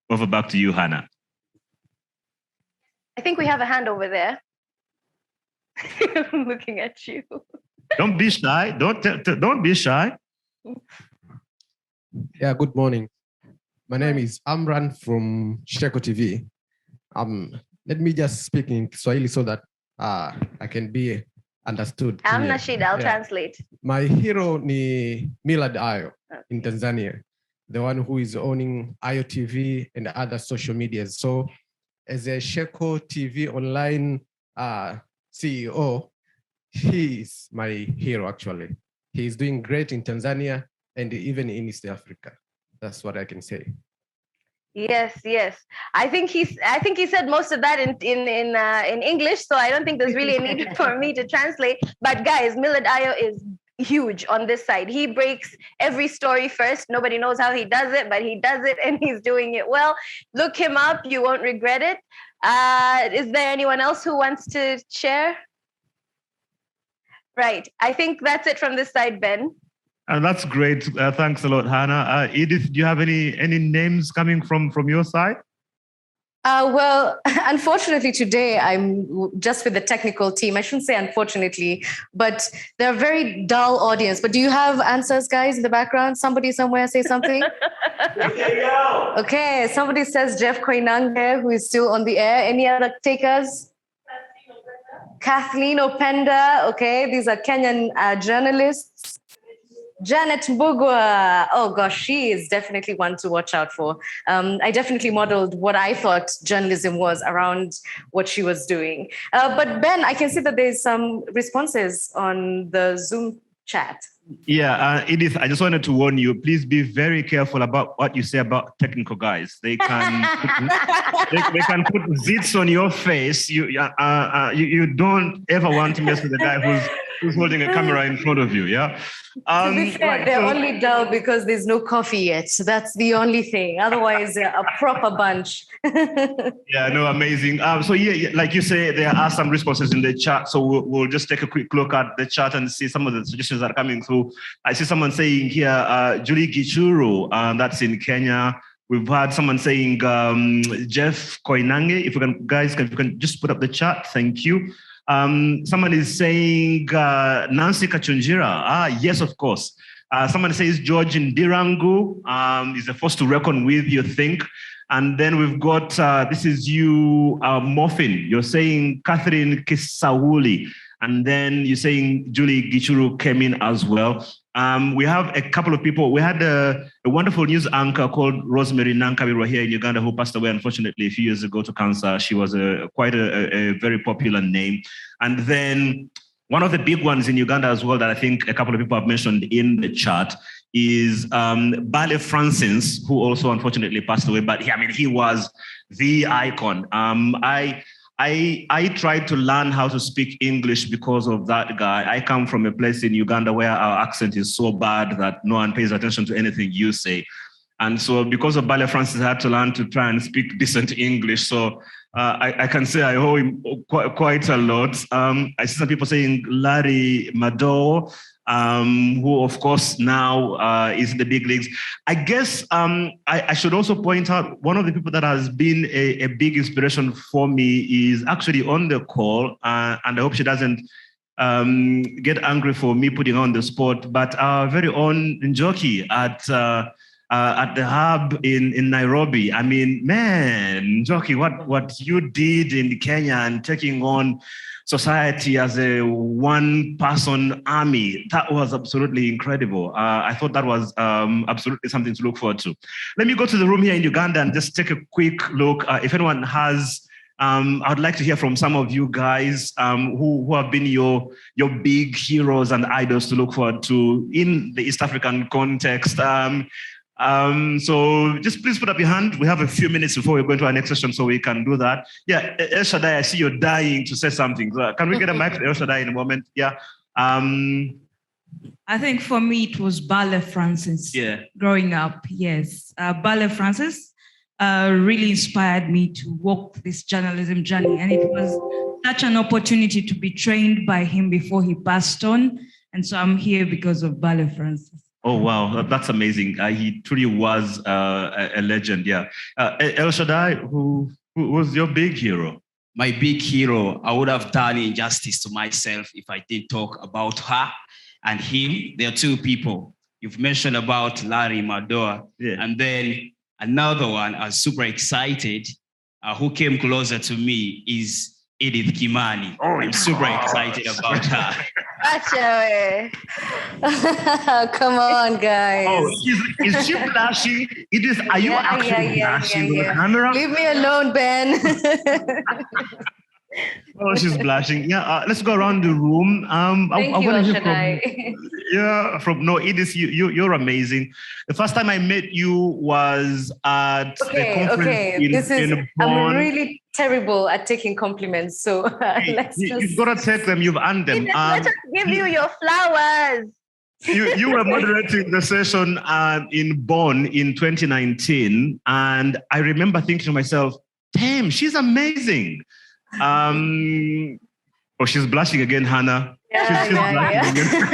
Over back to you, Hannah. I think we have a hand over there. I'm looking at you. Don't be shy. Don't be shy. Yeah, good morning. My name is Amran from Sheko TV. Let me just speak in Swahili so that I can be understood. I'm Nashid, I'll translate. My hero ni Millard Ayo in Tanzania, the one who is owning Ayo TV and other social medias. So as a Sheko TV online CEO, he is my hero, actually. He is doing great in Tanzania and even in East Africa. That's what I can say. Yes. I think he said most of that in English, so I don't think there's really a need for me to translate. But guys, Millard Ayo is huge on this side. He breaks every story first. Nobody knows how he does it, but he does it and he's doing it well. Look him up. You won't regret it. Is there anyone else who wants to share? Right. I think that's it from this side, Ben. That's great. Thanks a lot, Hannah. Edith, do you have any names coming from your side? Well, unfortunately, today I'm just with the technical team. I shouldn't say unfortunately, but they're a very dull audience. But do you have answers, guys, in the background? Somebody somewhere say something? Okay, somebody says Jeff Koinange, who is still on the air. Any other takers? Kathleen Openda, okay, these are Kenyan journalists. Janet Mbugua, oh gosh, she is definitely one to watch out for. I definitely modeled what I thought journalism was around what she was doing. But Ben, I can see that there's some responses on the Zoom chat. Yeah, Edith, I just wanted to warn you, please be very careful about what you say about technical guys. They can they can put zits on your face. You don't ever want to mess with a guy who's holding a camera in front of you. Yeah. To be fair, they're only dull because there's no coffee yet. So that's the only thing. Otherwise, they're a proper bunch. Yeah, no, amazing. So yeah, like you say, there are some responses in the chat. So we'll just take a quick look at the chat and see some of the suggestions that are coming through. I see someone saying here, Julie Gichuru, that's in Kenya. We've had someone saying Jeff Koinange. If you can, guys, if you can just put up the chat, thank you. Someone is saying Nancy Kachunjira. Yes, of course. Someone says George Ndirangu is a force to reckon with, you think. And then we've got, this is you, Morphin. You're saying Catherine Kisauli. And then you're saying Julie Gichuru came in as well. We have a couple of people. We had a wonderful news anchor called Rosemary Nankabirwa here in Uganda who passed away, unfortunately, a few years ago to cancer. She was quite a very popular name. And then one of the big ones in Uganda as well that I think a couple of people have mentioned in the chat is Bale Francis, who also unfortunately passed away. But I mean, he was the icon. I tried to learn how to speak English because of that guy. I come from a place in Uganda where our accent is so bad that no one pays attention to anything you say. And so because of Bale Francis, I had to learn to try and speak decent English. So I can say I owe him quite a lot. I see some people saying Larry Mado, who of course now is in the big leagues. I guess I should also point out one of the people that has been a big inspiration for me is actually on the call, and I hope she doesn't get angry for me putting her on the spot, but our very own Njoki at the hub in Nairobi. I mean, man, Njoki, what you did in Kenya and taking on society as a one-person army, that was absolutely incredible. I thought that was absolutely something to look forward to. Let me go to the room here in Uganda and just take a quick look. If anyone has, I'd like to hear from some of you guys who have been your big heroes and idols to look forward to in the East African context. So just please put up your hand. We have a few minutes before we go into our next session, so we can do that. Yeah, El Shaddai, I see you're dying to say something. So can we get a mic to El Shaddai in a moment? Yeah. I think for me, it was Bale Francis. Yeah. Growing up, yes. Bale Francis really inspired me to walk this journalism journey. And it was such an opportunity to be trained by him before he passed on. And so I'm here because of Bale Francis. Oh, wow. That's amazing. He truly was a legend. Yeah. El Shaddai, who was your big hero? My big hero, I would have done injustice to myself if I did talk about her and him. There are two people. You've mentioned about Larry Madoa. Yeah. And then another one, I was super excited, who came closer to me is Edith Kimani. Oh, I'm super excited about her. Gotcha. Come on, guys. Oh, is she flashing? Edith, are you actually flashing with the camera? Leave me alone, Ben. Oh, she's blushing. Yeah, let's go around the room. Thank you, wanna hear Edith, you're amazing. The first time I met you was at the conference in Bonn. I'm really terrible at taking compliments, so you've got to take them. You've earned them. Let us give you your flowers. You were moderating the session in Bonn in 2019, and I remember thinking to myself, damn, she's amazing. She's blushing again, Hannah. She's blushing again.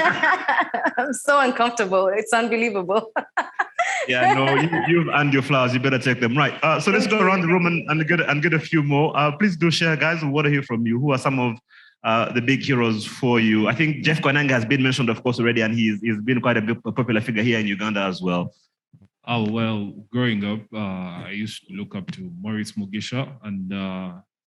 I'm so uncomfortable. It's unbelievable. Yeah, no, you've earned your flowers. You better take them. Right. So let's go around the room and get a few more. Please do share, guys. We want to hear from you. Who are some of the big heroes for you? I think Jeff Koinange has been mentioned, of course, already, and he's been quite a popular figure here in Uganda as well. Oh, well, growing up, I used to look up to Maurice Mugisha and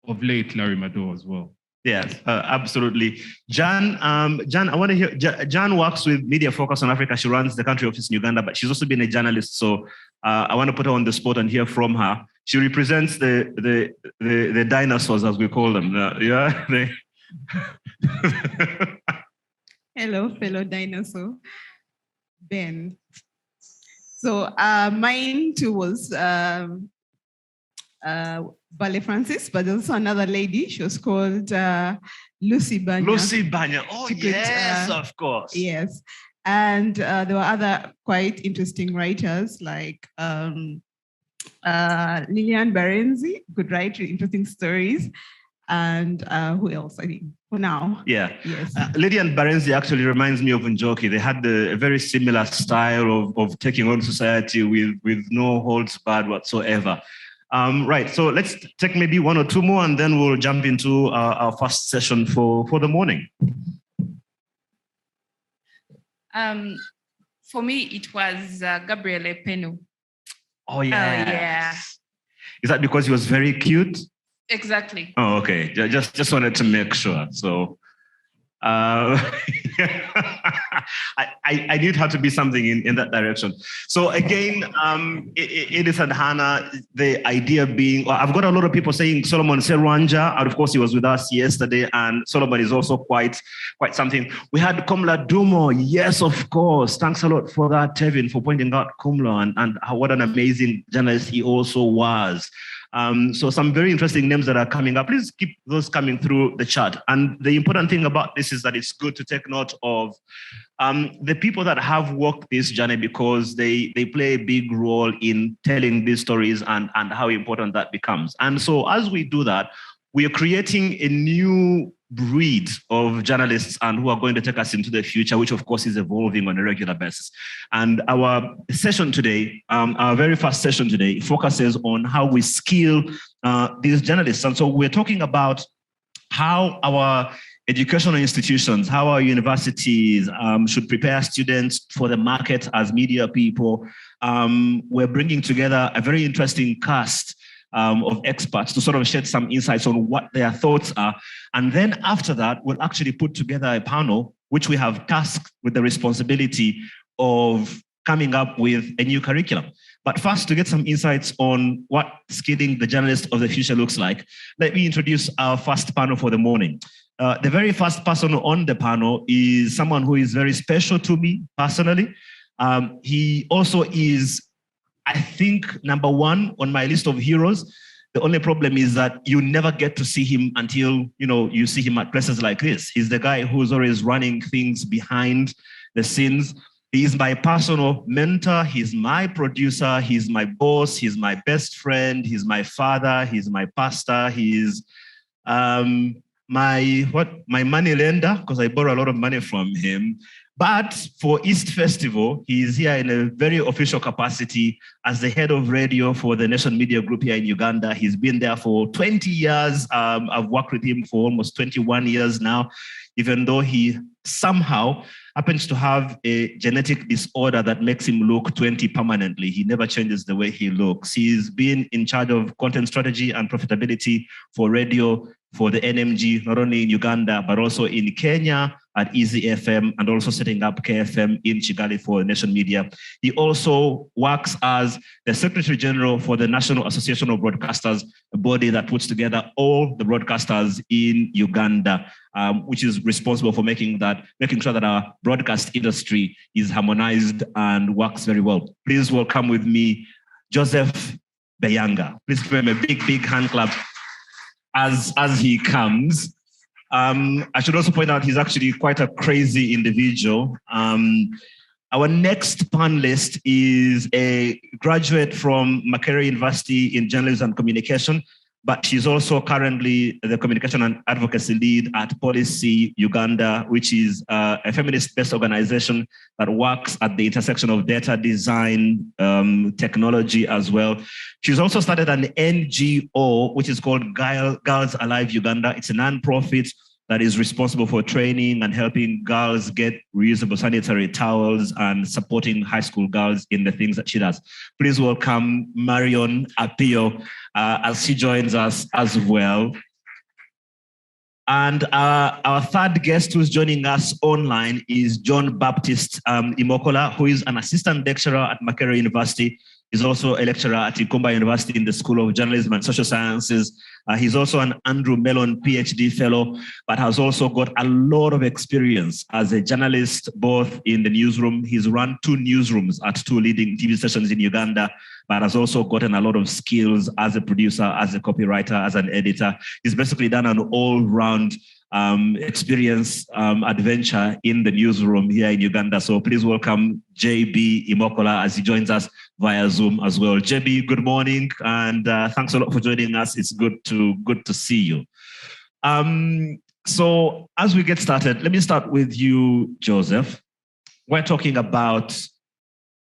of late, Larry Mado as well. Yes, absolutely. Jan, I want to hear, Jan works with Media Focus on Africa. She runs the country office in Uganda, but she's also been a journalist. So I want to put her on the spot and hear from her. She represents the dinosaurs, as we call them. Hello, fellow dinosaur. Ben. So mine too was Bale Francis, but there's also another lady. She was called Lucy Banya. Lucy Banya. Oh, yes, of course. Yes. And there were other quite interesting writers like Lilian Barenzi, could write interesting stories. And who else, I think, for now? Yeah. Yes. Lilian Barenzi actually reminds me of Njoki. They had a very similar style of taking on society with no holds barred whatsoever. Right, so let's take maybe one or two more and then we'll jump into our first session for the morning. For me, it was Gabriele Penu. Oh, yeah. Yeah. Is that because he was very cute? Exactly. Oh, okay. Just wanted to make sure. So I knew it had to be something in that direction. So again, Edith and Hannah, the idea being, I've got a lot of people saying Solomon Serwanja, and of course he was with us yesterday, and Solomon is also quite something. We had Kumla Dumo, yes, of course. Thanks a lot for that, Tevin, for pointing out Kumla and what an amazing journalist he also was. So some very interesting names that are coming up. Please keep those coming through the chat. And the important thing about this is that it's good to take note of the people that have walked this journey, because they play a big role in telling these stories and how important that becomes. And so as we do that, we are creating a new breed of journalists and who are going to take us into the future, which of course is evolving on a regular basis. And our session today, our very first session today, focuses on how we skill these journalists. And so we're talking about how our educational institutions, how our universities should prepare students for the market as media people. We're bringing together a very interesting cast of experts to sort of shed some insights on what their thoughts are. And then after that, we'll actually put together a panel, which we have tasked with the responsibility of coming up with a new curriculum. But first, to get some insights on what skilling the journalist of the future looks like, let me introduce our first panel for the morning. The very first person on the panel is someone who is very special to me personally. He also is, I think, number one on my list of heroes. The only problem is that you never get to see him until you see him at places like this. He's the guy who's always running things behind the scenes. He's my personal mentor. He's my producer. He's my boss. He's my best friend. He's my father. He's my pastor. He's my money lender, because I borrow a lot of money from him. But for East Festival, he is here in a very official capacity as the head of radio for the Nation Media Group here in Uganda. He's been there for 20 years. I've worked with him for almost 21 years now, even though he somehow happens to have a genetic disorder that makes him look 20 permanently. He never changes the way he looks. He's been in charge of content strategy and profitability for radio, for the NMG, not only in Uganda, but also in Kenya at Easy FM, and also setting up KFM in Kigali for Nation Media. He also works as the Secretary General for the National Association of Broadcasters, a body that puts together all the broadcasters in Uganda, which is responsible for making sure that our broadcast industry is harmonized and works very well. Please welcome with me, Joseph Beyanga. Please give him a big, big hand clap as he comes. I should also point out he's actually quite a crazy individual. Our next panelist is a graduate from Makerere University in Journalism and Communication, but she's also currently the communication and advocacy lead at Policy Uganda, which is a feminist-based organization that works at the intersection of data design, technology as well. She's also started an NGO, which is called Girls Alive Uganda. It's a non-profit that is responsible for training and helping girls get reusable sanitary towels and supporting high school girls in the things that she does. Please welcome Marion Apio as she joins us as well. And our third guest who's joining us online is John Baptist Imokola, who is an assistant lecturer at Makerere University. He's also a lecturer at Ikumba University in the School of Journalism and Social Sciences. He's also an Andrew Mellon PhD fellow, but has also got a lot of experience as a journalist, both in the newsroom. He's run 2 newsrooms at 2 leading TV stations in Uganda, but has also gotten a lot of skills as a producer, as a copywriter, as an editor. He's basically done an all-round experience, adventure in the newsroom here in Uganda. So please welcome JB Imokola as he joins us via Zoom as well. JB, good morning, and thanks a lot for joining us. It's good to see you. So as we get started, let me start with you, Joseph. We're talking about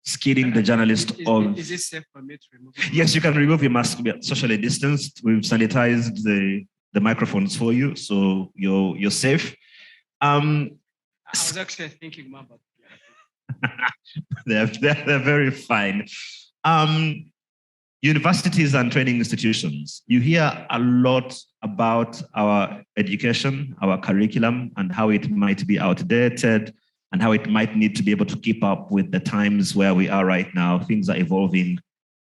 skilling the journalist of... Is it safe for me to remove? Yes, you can remove your mask. We are socially distanced. We've sanitized the microphones for you, so you're safe. I was actually thinking more about they're very fine. Universities and training institutions, you hear a lot about our education, our curriculum, and how it might be outdated and how it might need to be able to keep up with the times where we are right now. Things are evolving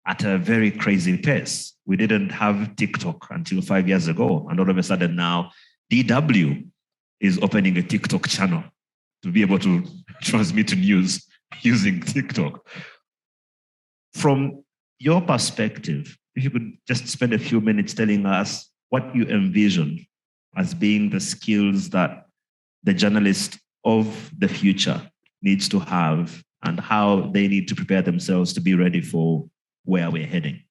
at a very crazy pace. We didn't have TikTok until 5 years ago, and all of a sudden now DW is opening a TikTok channel to be able to transmit news using TikTok. From your perspective, if you could just spend a few minutes telling us what you envision as being the skills that the journalist of the future needs to have and how they need to prepare themselves to be ready for where we're heading.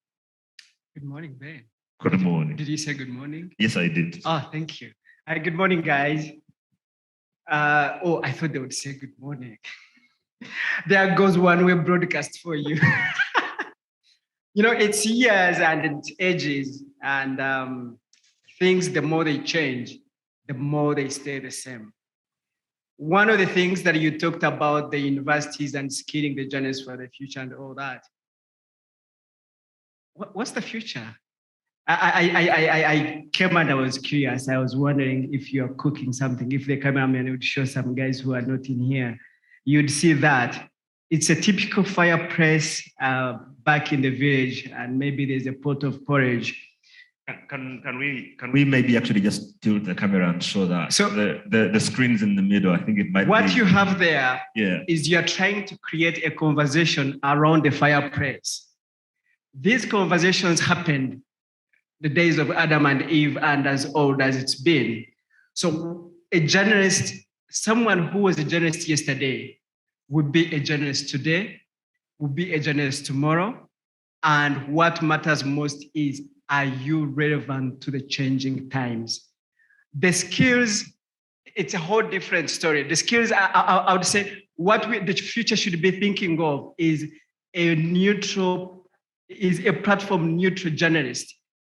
Good morning, Ben. Good morning. Did you say good morning? Yes, I did. Oh, thank you. Good morning, guys. I thought they would say good morning. There goes one-way broadcast for you. It's years and it's ages, and things, the more they change, the more they stay the same. One of the things that you talked about, the universities and skilling the journalists for the future and all that. What's the future? I came and I was curious. I was wondering if you're cooking something, if the cameraman would show some guys who are not in here, you'd see that it's a typical fireplace back in the village, and maybe there's a pot of porridge. Can we maybe actually just tilt the camera and show that? So the screen's in the middle. I think it might what be... you have there Yeah. is you're trying to create a conversation around the fireplace. These conversations happened the days of Adam and Eve and as old as it's been. So a journalist, someone who was a journalist yesterday would be a journalist today, would be a journalist tomorrow. And what matters most is, are you relevant to the changing times? The skills, it's a whole different story. The skills, I would say, the future should be thinking of is a platform neutral journalist,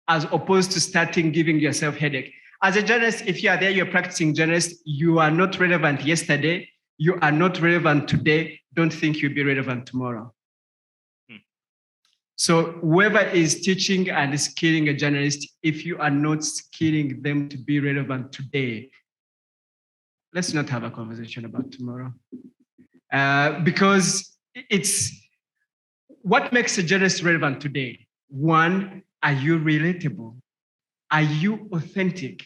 as opposed to starting giving yourself headache. As a journalist, if you are there, you're practicing journalist, you are not relevant yesterday, you are not relevant today, don't think you'll be relevant tomorrow. So whoever is teaching and skilling a journalist, if you are not skilling them to be relevant today, let's not have a conversation about tomorrow. Because it's what makes a journalist relevant today. One, are you relatable? Are you authentic?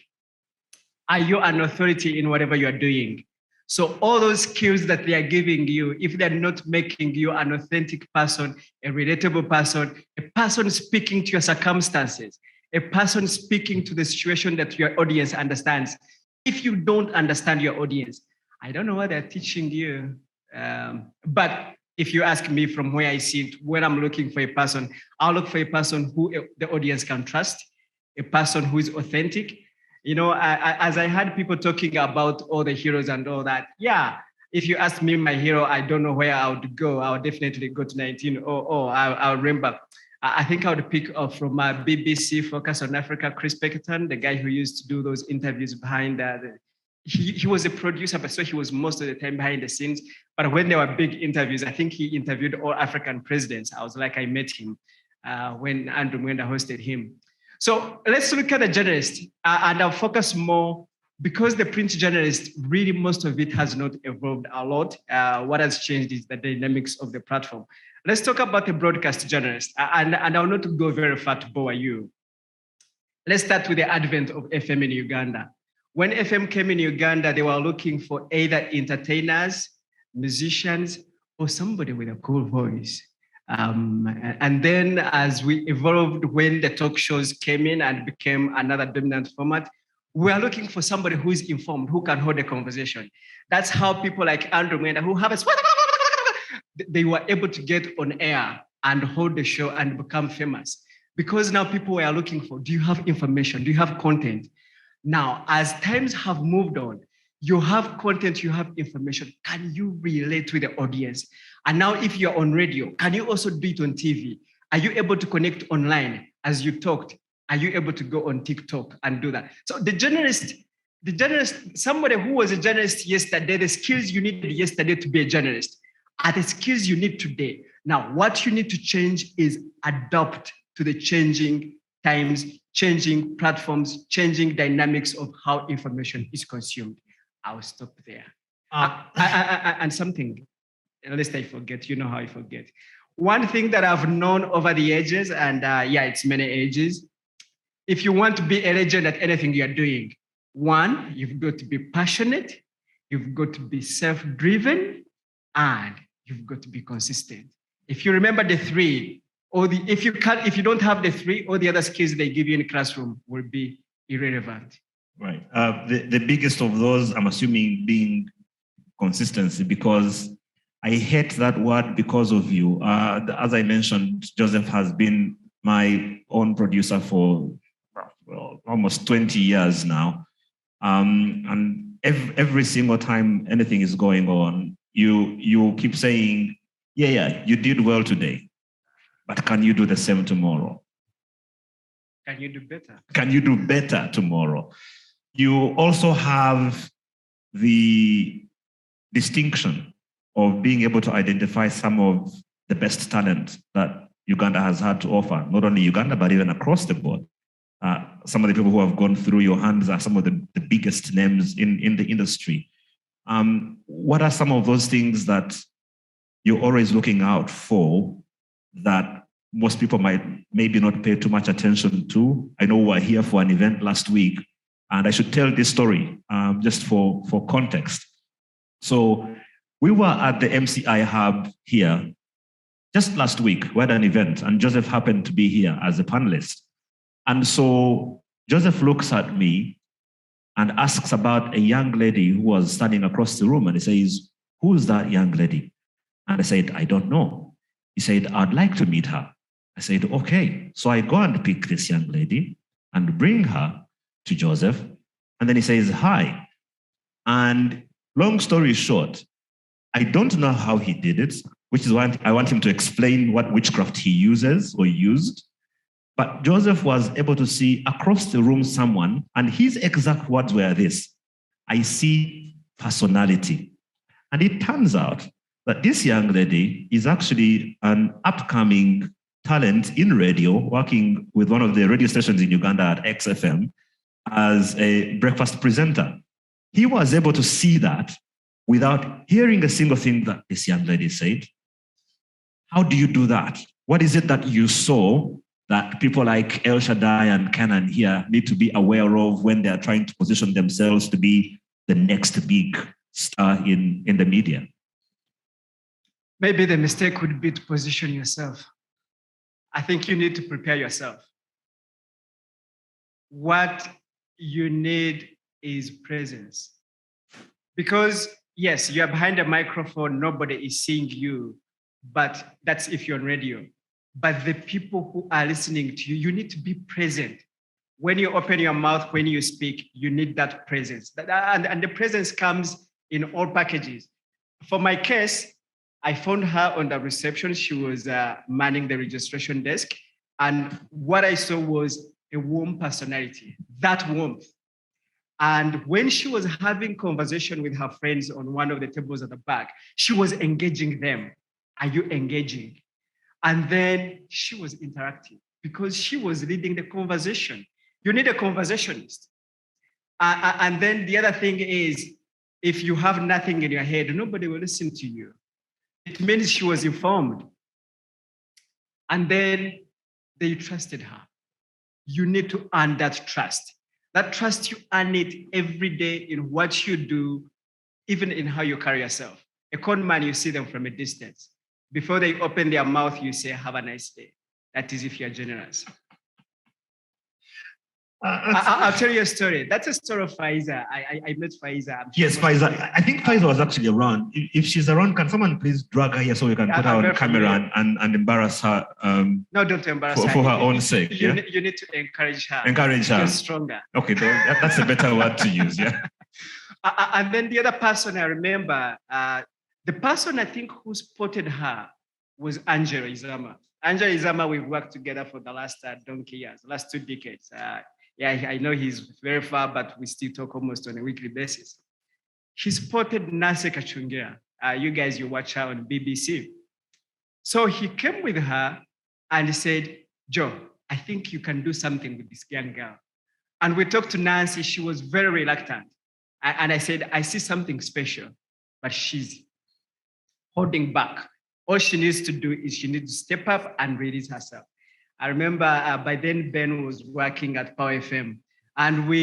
Are you an authority in whatever you're doing? So all those skills that they are giving you, if they're not making you an authentic person, a relatable person, a person speaking to your circumstances, a person speaking to the situation that your audience understands. If you don't understand your audience, I don't know what they're teaching you. But if you ask me from where I see it, when I'm looking for a person, I'll look for a person who the audience can trust, a person who is authentic. As I had people talking about all the heroes and all that, yeah, if you ask me my hero, I don't know where I would go. I would definitely go to 1900. I remember. I think I would pick up from my BBC Focus on Africa, Chris Peckerton, the guy who used to do those interviews behind he was a producer, but so he was most of the time behind the scenes. But when there were big interviews, I think he interviewed all African presidents. I was like, I met him when Andrew Mwenda hosted him. So let's look at the journalist, and I'll focus more, because the print journalist, really most of it has not evolved a lot. What has changed is the dynamics of the platform. Let's talk about the broadcast journalist, and I'll not go very far to bore you. Let's start with the advent of FM in Uganda. When FM came in Uganda, they were looking for either entertainers, musicians, or somebody with a cool voice. And then as we evolved, when the talk shows came in and became another dominant format, we are looking for somebody who is informed, who can hold a conversation. That's how people like Andrew Menda, who have a, they were able to get on air and hold the show and become famous. Because now people were looking for, do you have information? Do you have content? Now, as times have moved on, you have content, you have information. Can you relate with the audience? And now if you're on radio, can you also do it on TV? Are you able to connect online as you talked? Are you able to go on TikTok and do that? So the journalist, somebody who was a journalist yesterday, the skills you needed yesterday to be a journalist are the skills you need today. Now, what you need to change is adapt to the changing times, changing platforms, changing dynamics of how information is consumed. I'll stop there. And something, lest I forget, you know how I forget. One thing that I've known over the ages, and yeah, it's many ages, if you want to be a legend at anything you're doing, one, you've got to be passionate, you've got to be self-driven, and you've got to be consistent. If you remember the three, if you don't have the three, all the other skills they give you in the classroom will be irrelevant. Right. The biggest of those, I'm assuming, being consistency, because I hate that word because of you. As I mentioned, Joseph has been my own producer for almost 20 years now. And every single time anything is going on, you keep saying, yeah, you did well today, but can you do the same tomorrow? Can you do better? Can you do better tomorrow? You also have the distinction of being able to identify some of the best talent that Uganda has had to offer, not only Uganda, but even across the board. Some of the people who have gone through your hands are some of the biggest names in the industry. What are some of those things that you're always looking out for that most people might maybe not pay too much attention to? I know we were here for an event last week, and I should tell this story just for context. So we were at the MCI Hub here just last week. We had an event, and Joseph happened to be here as a panelist. And so Joseph looks at me and asks about a young lady who was standing across the room, and he says, "Who's that young lady?" And I said, "I don't know." He said, "I'd like to meet her." I said, "Okay." So I go and pick this young lady and bring her to Joseph. And then he says, "Hi." And long story short, I don't know how he did it, which is why I want him to explain what witchcraft he uses or used. But Joseph was able to see across the room someone, and his exact words were this: "I see personality." And it turns out that this young lady is actually an upcoming talent in radio, working with one of the radio stations in Uganda at XFM as a breakfast presenter. He was able to see that without hearing a single thing that this young lady said. How do you do that? What is it that you saw that people like El Shaddai and Canon here need to be aware of when they're trying to position themselves to be the next big star in the media? Maybe the mistake would be to position yourself. I think you need to prepare yourself. What you need is presence. Because yes, you're behind a microphone, nobody is seeing you, but that's if you're on radio. But the people who are listening to you, you need to be present. When you open your mouth, when you speak, you need that presence. And the presence comes in all packages. For my case, I found her on the reception. She was manning the registration desk. And what I saw was a warm personality, that warmth. And when she was having conversation with her friends on one of the tables at the back, she was engaging them. Are you engaging? And then she was interacting because she was leading the conversation. You need a conversationist. And then the other thing is, if you have nothing in your head, nobody will listen to you. It means she was informed. And then they trusted her. you need to earn that trust. That trust, you earn it every day in what you do, even in how you carry yourself. A con man, you see them from a distance. Before they open their mouth, you say, have a nice day. That is if you're generous. I'll tell you a story. That's a story of Faiza. I met Faiza. Yes, Faiza. I think Faiza was actually around. If she's around, can someone please drag her here so we can put her on camera and embarrass her? No, don't embarrass her. For her own sake. You need to encourage her. Encourage her. Get stronger. Okay, that's a better word to use, yeah. And then the other person I remember, the person I think who spotted her was Angela Izama. Angela Izama, we've worked together for the last donkey years, last 2 decades. Yeah, I know he's very far, but we still talk almost on a weekly basis. He spotted Nancy Kachungira. You guys, you watch her on BBC. So he came with her and he said, Joe, I think you can do something with this young girl. And we talked to Nancy. She was very reluctant. And I said, I see something special, but she's holding back. All she needs to do is she needs to step up and release herself. I remember by then Ben was working at Power FM, and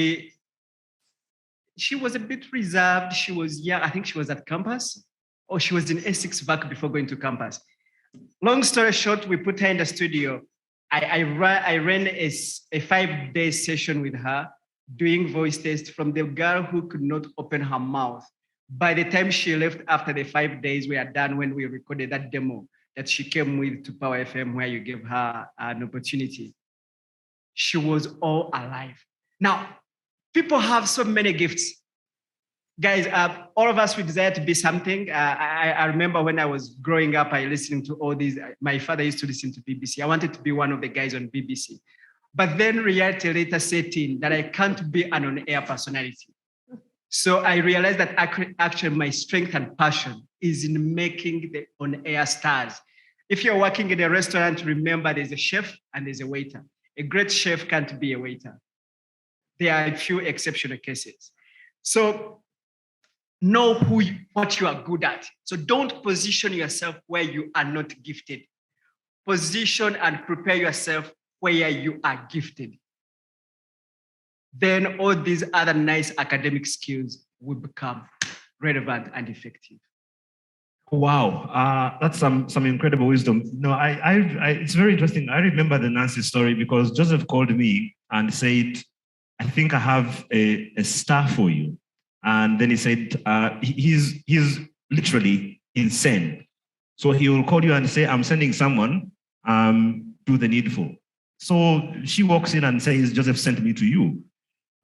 she was a bit reserved. She was young. I think she was at campus, or she was in Essex back before going to campus. Long story short, we put her in the studio. I ran a 5-day session with her, doing voice tests from the girl who could not open her mouth. By the time she left after the 5 days, we are done when we recorded that demo that she came with to Power FM, where you gave her an opportunity. She was all alive. Now, people have so many gifts. Guys, all of us, we desire to be something. I remember when I was growing up, I listened to all these. My father used to listen to BBC. I wanted to be one of the guys on BBC. But then reality later set in that I can't be an on-air personality. So I realized that actually my strength and passion is in making the on-air stars. If you're working in a restaurant, remember there's a chef and there's a waiter. A great chef can't be a waiter. There are a few exceptional cases. So know what you are good at. So don't position yourself where you are not gifted. Position and prepare yourself where you are gifted. Then all these other nice academic skills will become relevant and effective. Wow, that's some incredible wisdom. No, it's very interesting. I remember the Nancy story because Joseph called me and said, I think I have a star for you. And then he said, he's literally insane. So he will call you and say, I'm sending someone, do the needful. So she walks in and says, Joseph sent me to you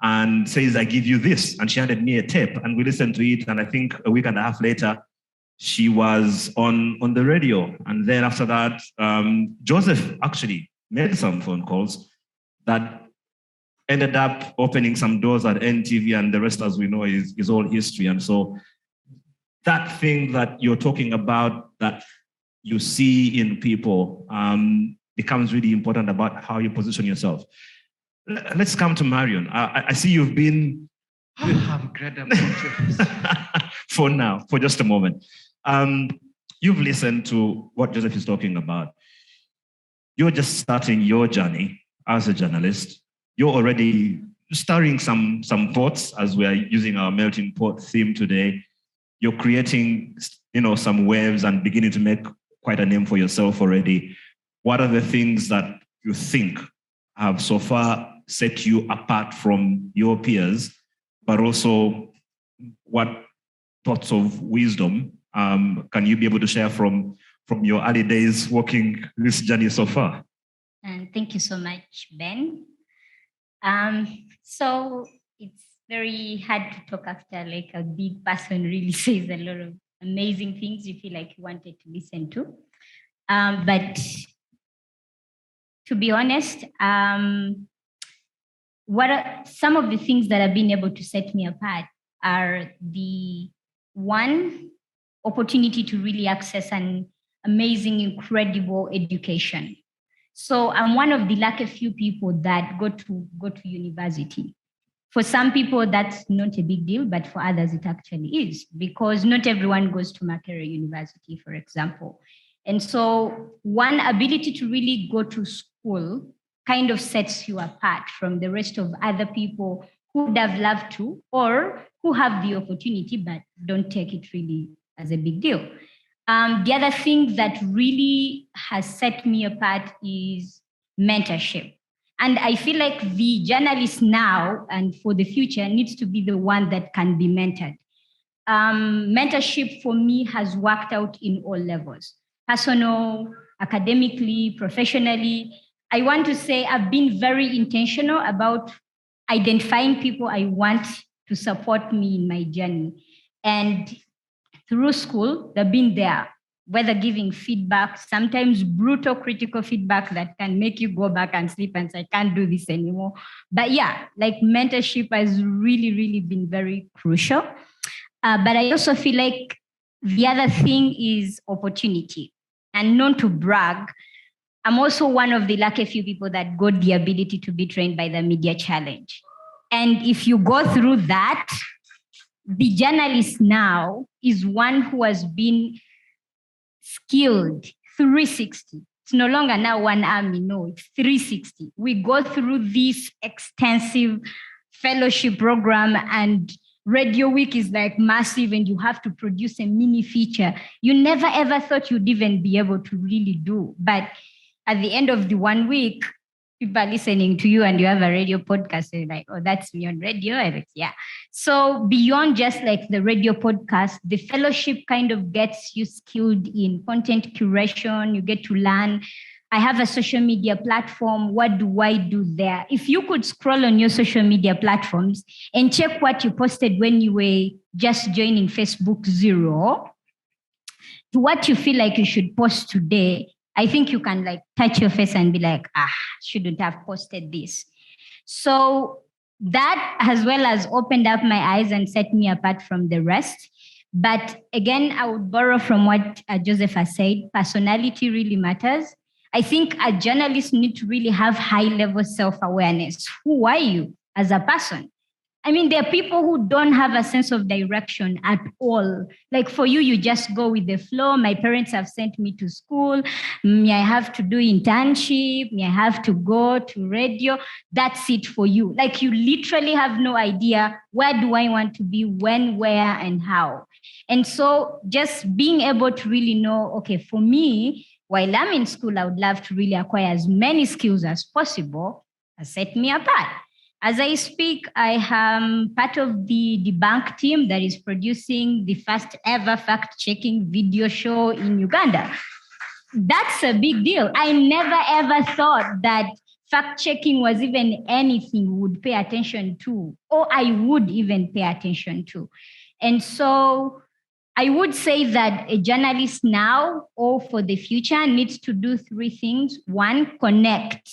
and says, I give you this. And she handed me a tape and we listened to it. And I think a week and a half later, she was on the radio. And then after that, Joseph actually made some phone calls that ended up opening some doors at NTV, and the rest, as we know, is all history. And so that thing that you're talking about that you see in people becomes really important about how you position yourself. Let's come to Marion. I see you've been... I'm glad I'm for now, for just a moment. You've listened to what Joseph is talking about. You're just starting your journey as a journalist. You're already stirring some thoughts as we are using our melting pot theme today. You're creating, some waves and beginning to make quite a name for yourself already. What are the things that you think have so far set you apart from your peers, but also what thoughts of wisdom can you be able to share from your early days walking this journey so far? And thank you so much, Ben. So it's very hard to talk after like a big person really says a lot of amazing things you feel like you wanted to listen to. But to be honest, what are some of the things that have been able to set me apart are the one opportunity to really access an amazing, incredible education. So I'm one of the lucky few people that go to university. For some people, that's not a big deal, but for others, it actually is, because not everyone goes to Makerere University, for example. And so one ability to really go to school kind of sets you apart from the rest of other people who would have loved to or who have the opportunity but don't take it really as a big deal. The other thing that really has set me apart is mentorship. And I feel like the journalist now and for the future needs to be the one that can be mentored. Mentorship for me has worked out in all levels, personal, academically, professionally. I want to say I've been very intentional about identifying people I want to support me in my journey. And through school, they've been there, whether giving feedback, sometimes brutal critical feedback that can make you go back and sleep and say, I can't do this anymore. But yeah, like mentorship has really, really been very crucial. But I also feel like the other thing is opportunity. And not to brag, I'm also one of the lucky few people that got the ability to be trained by the Media Challenge. And if you go through that, the journalist now is one who has been skilled 360. It's no longer now one army, no, it's 360. We go through this extensive fellowship program, and Radio Week is like massive, and you have to produce a mini feature you never ever thought you'd even be able to really do. But at the end of the 1 week, people are listening to you and you have a radio podcast. So you're like, oh, that's me on radio. I'm like, yeah. So beyond just like the radio podcast, the fellowship kind of gets you skilled in content curation. You get to learn. I have a social media platform. What do I do there? If you could scroll on your social media platforms and check what you posted when you were just joining Facebook 0 to what you feel like you should post today, I think you can like touch your face and be like, shouldn't have posted this. So that as well as opened up my eyes and set me apart from the rest. But again, I would borrow from what Joseph has said. Personality really matters. I think a journalist needs to really have high-level self-awareness. Who are you as a person? I mean, there are people who don't have a sense of direction at all. Like for you, you just go with the flow. My parents have sent me to school. I have to do internship. I have to go to radio. That's it for you. Like you literally have no idea, where do I want to be, when, where, and how. And so just being able to really know, okay, for me, while I'm in school, I would love to really acquire as many skills as possible has set me apart. As I speak, I am part of the debunk team that is producing the first ever fact-checking video show in Uganda. That's a big deal. I never ever thought that fact-checking was even anything we would pay attention to, or I would even pay attention to. And so I would say that a journalist now or for the future needs to do 3 things. 1, connect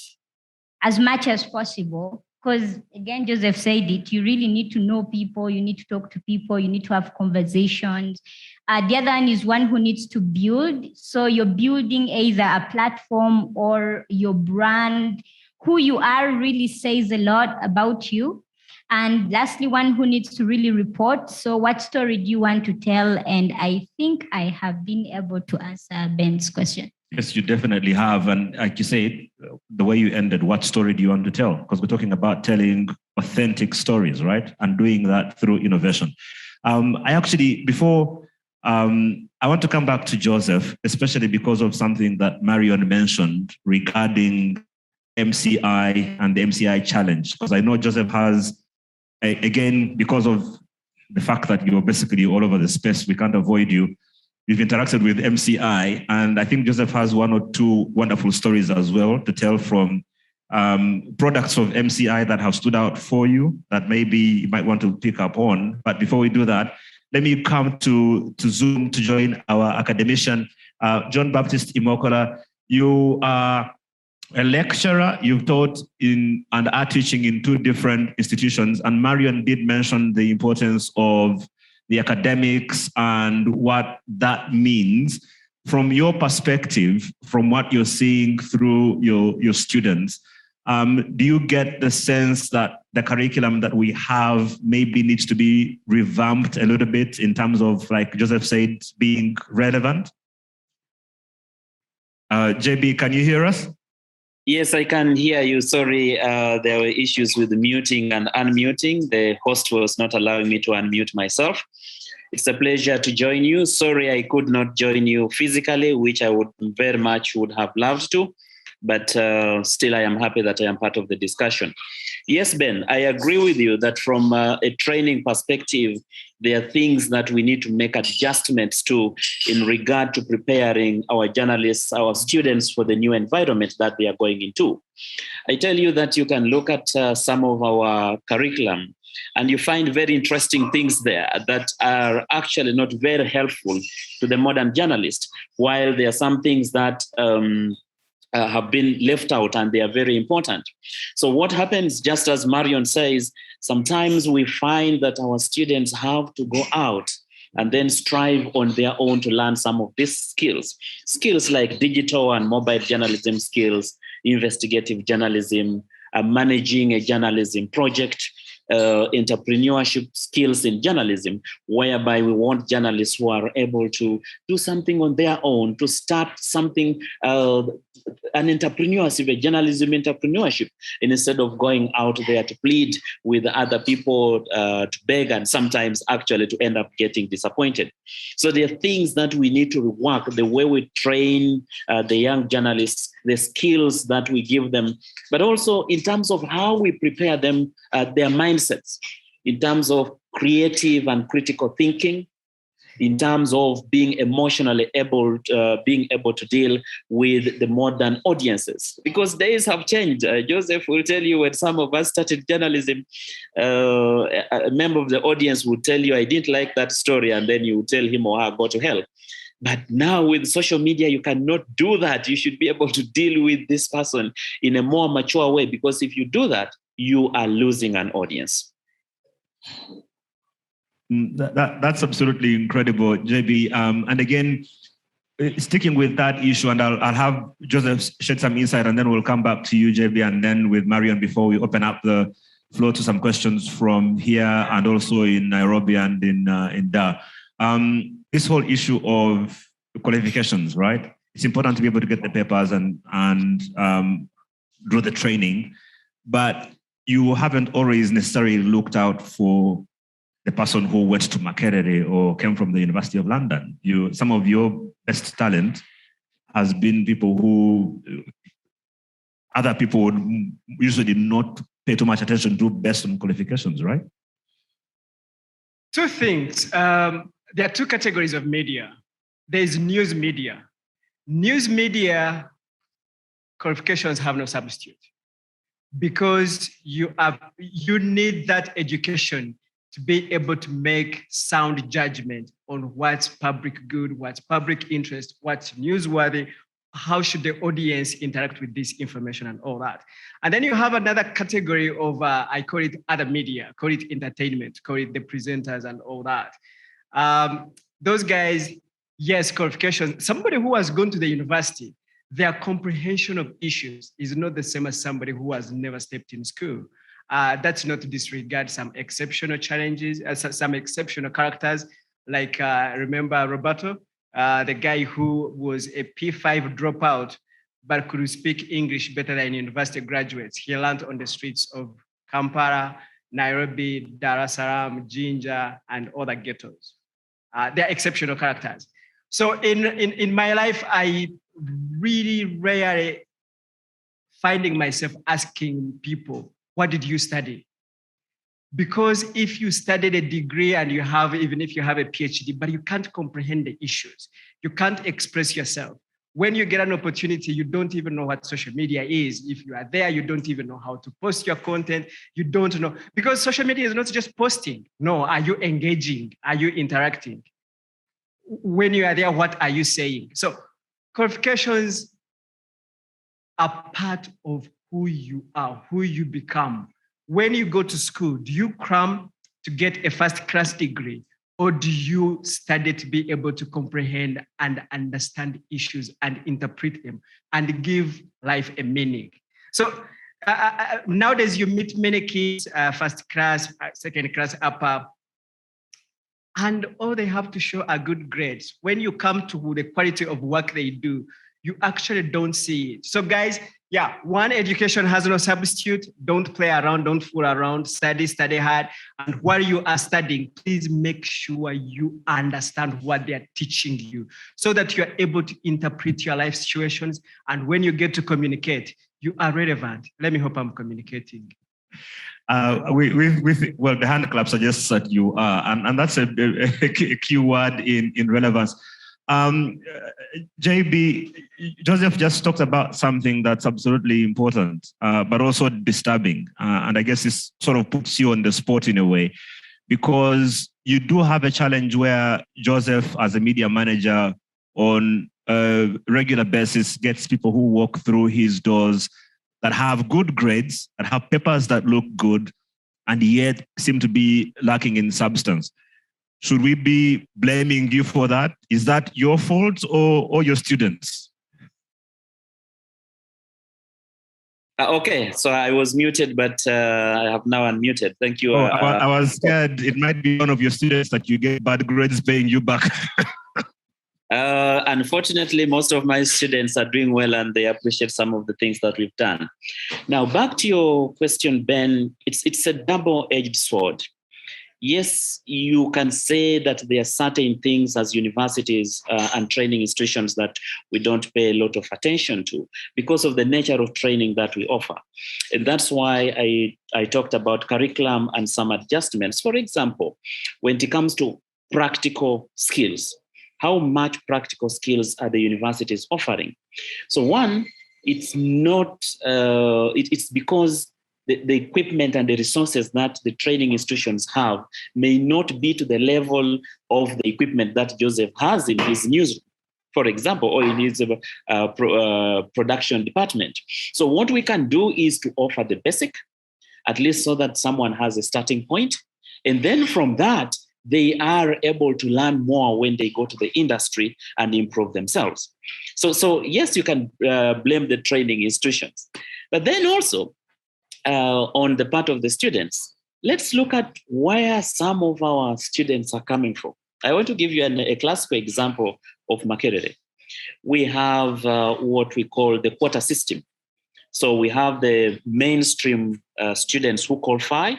as much as possible. Because again, Joseph said it, you really need to know people, you need to talk to people, you need to have conversations. The other one is one who needs to build. So you're building either a platform or your brand. Who you are really says a lot about you. And lastly, one who needs to really report. So what story do you want to tell? And I think I have been able to answer Ben's question. Yes, you definitely have. And like you said, the way you ended, what story do you want to tell? Because we're talking about telling authentic stories, right? And doing that through innovation. I actually, before, I want to come back to Joseph, especially because of something that Marion mentioned regarding MCI and the MCI challenge. Because I know Joseph has, again, because of the fact that you're basically all over the space, we can't avoid you. You've interacted with MCI, and I think Joseph has 1 or 2 wonderful stories as well to tell from products of MCI that have stood out for you that maybe you might want to pick up on. But before we do that, let me come to Zoom to join our academician, John Baptist Imokola. You are a lecturer. You've taught in and are teaching in 2 different institutions, and Marion did mention the importance of the academics and what that means. From your perspective, from what you're seeing through your students, do you get the sense that the curriculum that we have maybe needs to be revamped a little bit in terms of, like Joseph said, being relevant? JB, can you hear us? Yes, I can hear you. Sorry, there were issues with muting and unmuting. The host was not allowing me to unmute myself. It's a pleasure to join you. Sorry, I could not join you physically, which I would very much would have loved to, but still I am happy that I am part of the discussion. Yes, Ben, I agree with you that from a training perspective, there are things that we need to make adjustments to in regard to preparing our journalists, our students for the new environment that they are going into. I tell you that you can look at some of our curriculum and you find very interesting things there that are actually not very helpful to the modern journalist, while there are some things that have been left out and they are very important. So what happens, just as Marion says, sometimes we find that our students have to go out and then strive on their own to learn some of these skills. Skills like digital and mobile journalism skills, investigative journalism, managing a journalism project, entrepreneurship skills in journalism, whereby we want journalists who are able to do something on their own, to start something, an entrepreneurship, a journalism entrepreneurship, instead of going out there to plead with other people, to beg, and sometimes actually to end up getting disappointed. So there are things that we need to rework, the way we train the young journalists, the skills that we give them, but also in terms of how we prepare them, their mindsets, in terms of creative and critical thinking, in terms of being emotionally able, being able to deal with the modern audiences. Because days have changed. Joseph will tell you, when some of us started journalism, a member of the audience would tell you, I didn't like that story, and then you would tell him or her, go to hell. But now with social media, you cannot do that. You should be able to deal with this person in a more mature way, because if you do that, you are losing an audience. That's absolutely incredible, JB. And again, sticking with that issue, and I'll have Joseph shed some insight, and then we'll come back to you, JB, and then with Marion before we open up the floor to some questions from here and also in Nairobi and in Dar. This whole issue of qualifications, right? It's important to be able to get the papers and do the training, but you haven't always necessarily looked out for the person who went to Makerere or came from the University of London. Some of your best talent has been people who other people would usually not pay too much attention to based on qualifications, right? Two things. There are two categories of media. There's news media. News media qualifications have no substitute, because you need that education to be able to make sound judgment on what's public good, what's public interest, what's newsworthy, how should the audience interact with this information and all that. And then you have another category of, I call it other media, call it entertainment, call it the presenters and all that. Those guys, yes, qualifications. Somebody who has gone to the university, their comprehension of issues is not the same as somebody who has never stepped in school. That's not to disregard some exceptional challenges, some exceptional characters, like remember Roberto, the guy who was a P5 dropout, but could speak English better than university graduates. He learned on the streets of Kampala, Nairobi, Dar es Salaam, Jinja, and other ghettos. They're exceptional characters. So in my life, I really rarely finding myself asking people, what did you study? Because if you studied a degree and you have, even if you have a PhD, but you can't comprehend the issues, you can't express yourself. When you get an opportunity, you don't even know what social media is. If you are there, you don't even know how to post your content. You don't know, because social media is not just posting. No, are you engaging? Are you interacting? When you are there, what are you saying? So qualifications are part of who you are, who you become. When you go to school, do you cram to get a first-class degree, or do you study to be able to comprehend and understand issues and interpret them and give life a meaning? So nowadays you meet many kids, first class, second class, upper, and all they have to show are good grades. When you come to the quality of work they do, you actually don't see it. So guys, yeah, one, education has no substitute. Don't play around, don't fool around, study hard. And while you are studying, please make sure you understand what they are teaching you so that you are able to interpret your life situations. And when you get to communicate, you are relevant. Let me hope I'm communicating. Well, the hand clap suggests that you are, and that's a key word in relevance. JB, Joseph just talked about something that's absolutely important, but also disturbing. And I guess this sort of puts you on the spot in a way, because you do have a challenge where Joseph, as a media manager, on a regular basis, gets people who walk through his doors that have good grades, that have papers that look good, and yet seem to be lacking in substance. Should we be blaming you for that? Is that your fault or your students? Okay, so I was muted, but I have now unmuted. Thank you. I was scared it might be one of your students that you get bad grades paying you back. Unfortunately, most of my students are doing well and they appreciate some of the things that we've done. Now, back to your question, Ben, it's a double-edged sword. Yes, you can say that there are certain things as universities and training institutions that we don't pay a lot of attention to because of the nature of training that we offer. And that's why I talked about curriculum and some adjustments. For example, when it comes to practical skills, how much practical skills are the universities offering? So one, it's not, it's because the equipment and the resources that the training institutions have may not be to the level of the equipment that Joseph has in his newsroom, for example, or in his production department. So what we can do is to offer the basic, at least so that someone has a starting point. And then from that, they are able to learn more when they go to the industry and improve themselves. So yes, you can blame the training institutions. But then also, on the part of the students, let's look at where some of our students are coming from. I want to give you a classical example of Makerere. We have what we call the quota system. So we have the mainstream students who qualify,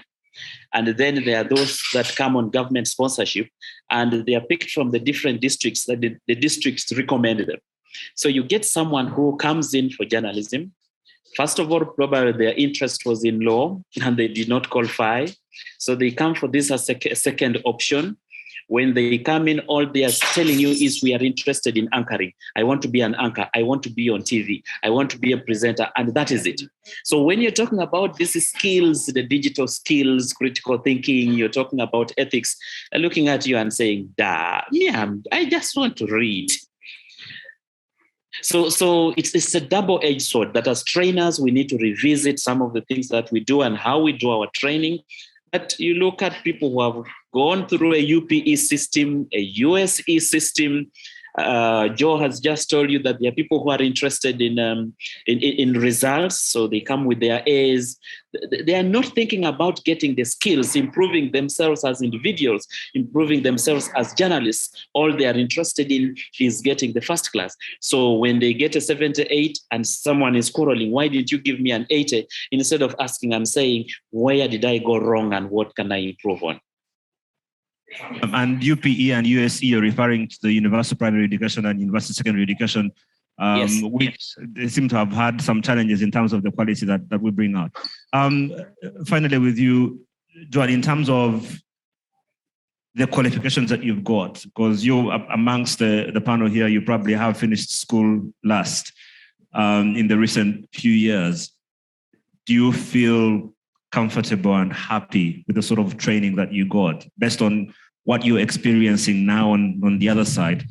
and then there are those that come on government sponsorship, and they are picked from the different districts that the districts recommend them. So you get someone who comes in for journalism. First of all, probably their interest was in law and they did not qualify. So they come for this as a second option. When they come in, all they are telling you is, we are interested in anchoring. I want to be an anchor. I want to be on TV. I want to be a presenter. And that is it. So when you're talking about these skills, the digital skills, critical thinking, you're talking about ethics, they're looking at you and saying, I just want to read. So it's a double-edged sword that as trainers, we need to revisit some of the things that we do and how we do our training. But you look at people who have gone through a UPE system, a USE system. Joe has just told you that there are people who are interested in results, so they come with their A's. They are not thinking about getting the skills, improving themselves as individuals, improving themselves as journalists. All they are interested in is getting the first class. So when they get a 78 and someone is quarreling, why did you give me an 80? Instead of asking, I'm saying, where did I go wrong and what can I improve on? And UPE and USE are referring to the Universal Primary Education and Universal Secondary Education, yes. Which they seem to have had some challenges in terms of the quality that we bring out. Finally, with you, Joan, in terms of the qualifications that you've got, because you, amongst the panel here, you probably have finished school last in the recent few years. Do you feel comfortable and happy with the sort of training that you got based on what you're experiencing now on the other side?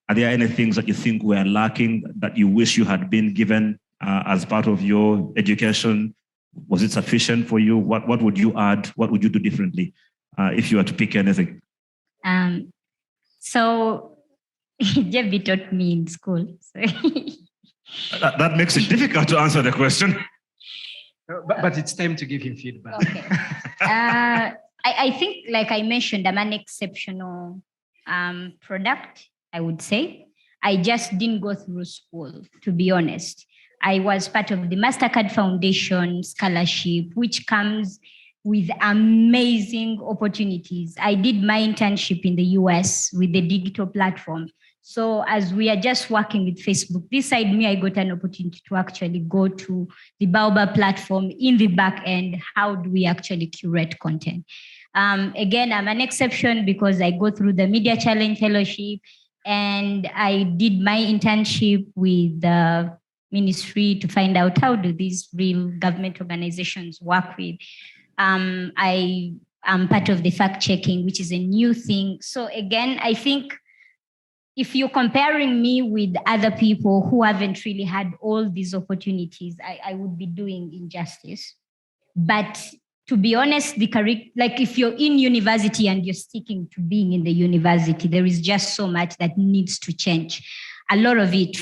Are there any things that you think were lacking that you wish you had been given as part of your education? Was it sufficient for you? What would you add? What would you do differently if you were to pick anything? So JB taught me in school. So that makes it difficult to answer the question. But it's time to give him feedback. Okay. I think, like I mentioned, I'm an exceptional product, I would say. I just didn't go through school, to be honest. I was part of the MasterCard Foundation scholarship, which comes with amazing opportunities. I did my internship in the US with the digital platform. So as we are just working with Facebook, this side me, I got an opportunity to actually go to the Baobab platform in the back end. How do we actually curate content? Again, I'm an exception because I go through the Media Challenge Fellowship, and I did my internship with the ministry to find out how do these real government organizations work with. I am part of the fact checking, which is a new thing. So again, I think if you're comparing me with other people who haven't really had all these opportunities, I would be doing injustice. But to be honest, like if you're in university and you're sticking to being in the university, there is just so much that needs to change. A lot of it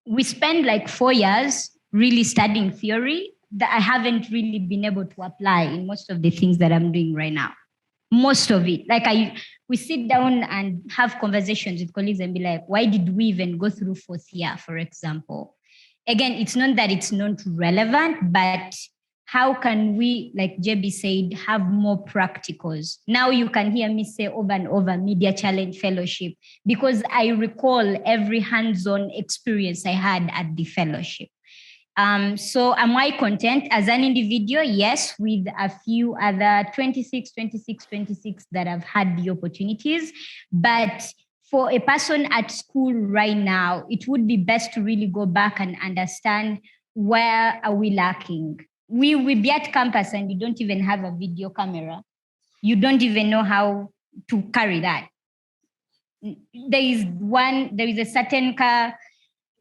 we spend like 4 years really studying theory that I haven't really been able to apply in most of the things that I'm doing right now. Most of it. Like we sit down and have conversations with colleagues and be like, why did we even go through 4th year, for example? Again, it's not that it's not relevant, but how can we, like JB said, have more practicals? Now you can hear me say over and over Media Challenge Fellowship, because I recall every hands-on experience I had at the fellowship. So am I content as an individual? Yes, with a few other 26 that have had the opportunities. But for a person at school right now, it would be best to really go back and understand where are we lacking. We will be at campus and you don't even have a video camera. You don't even know how to carry that. There is a certain car,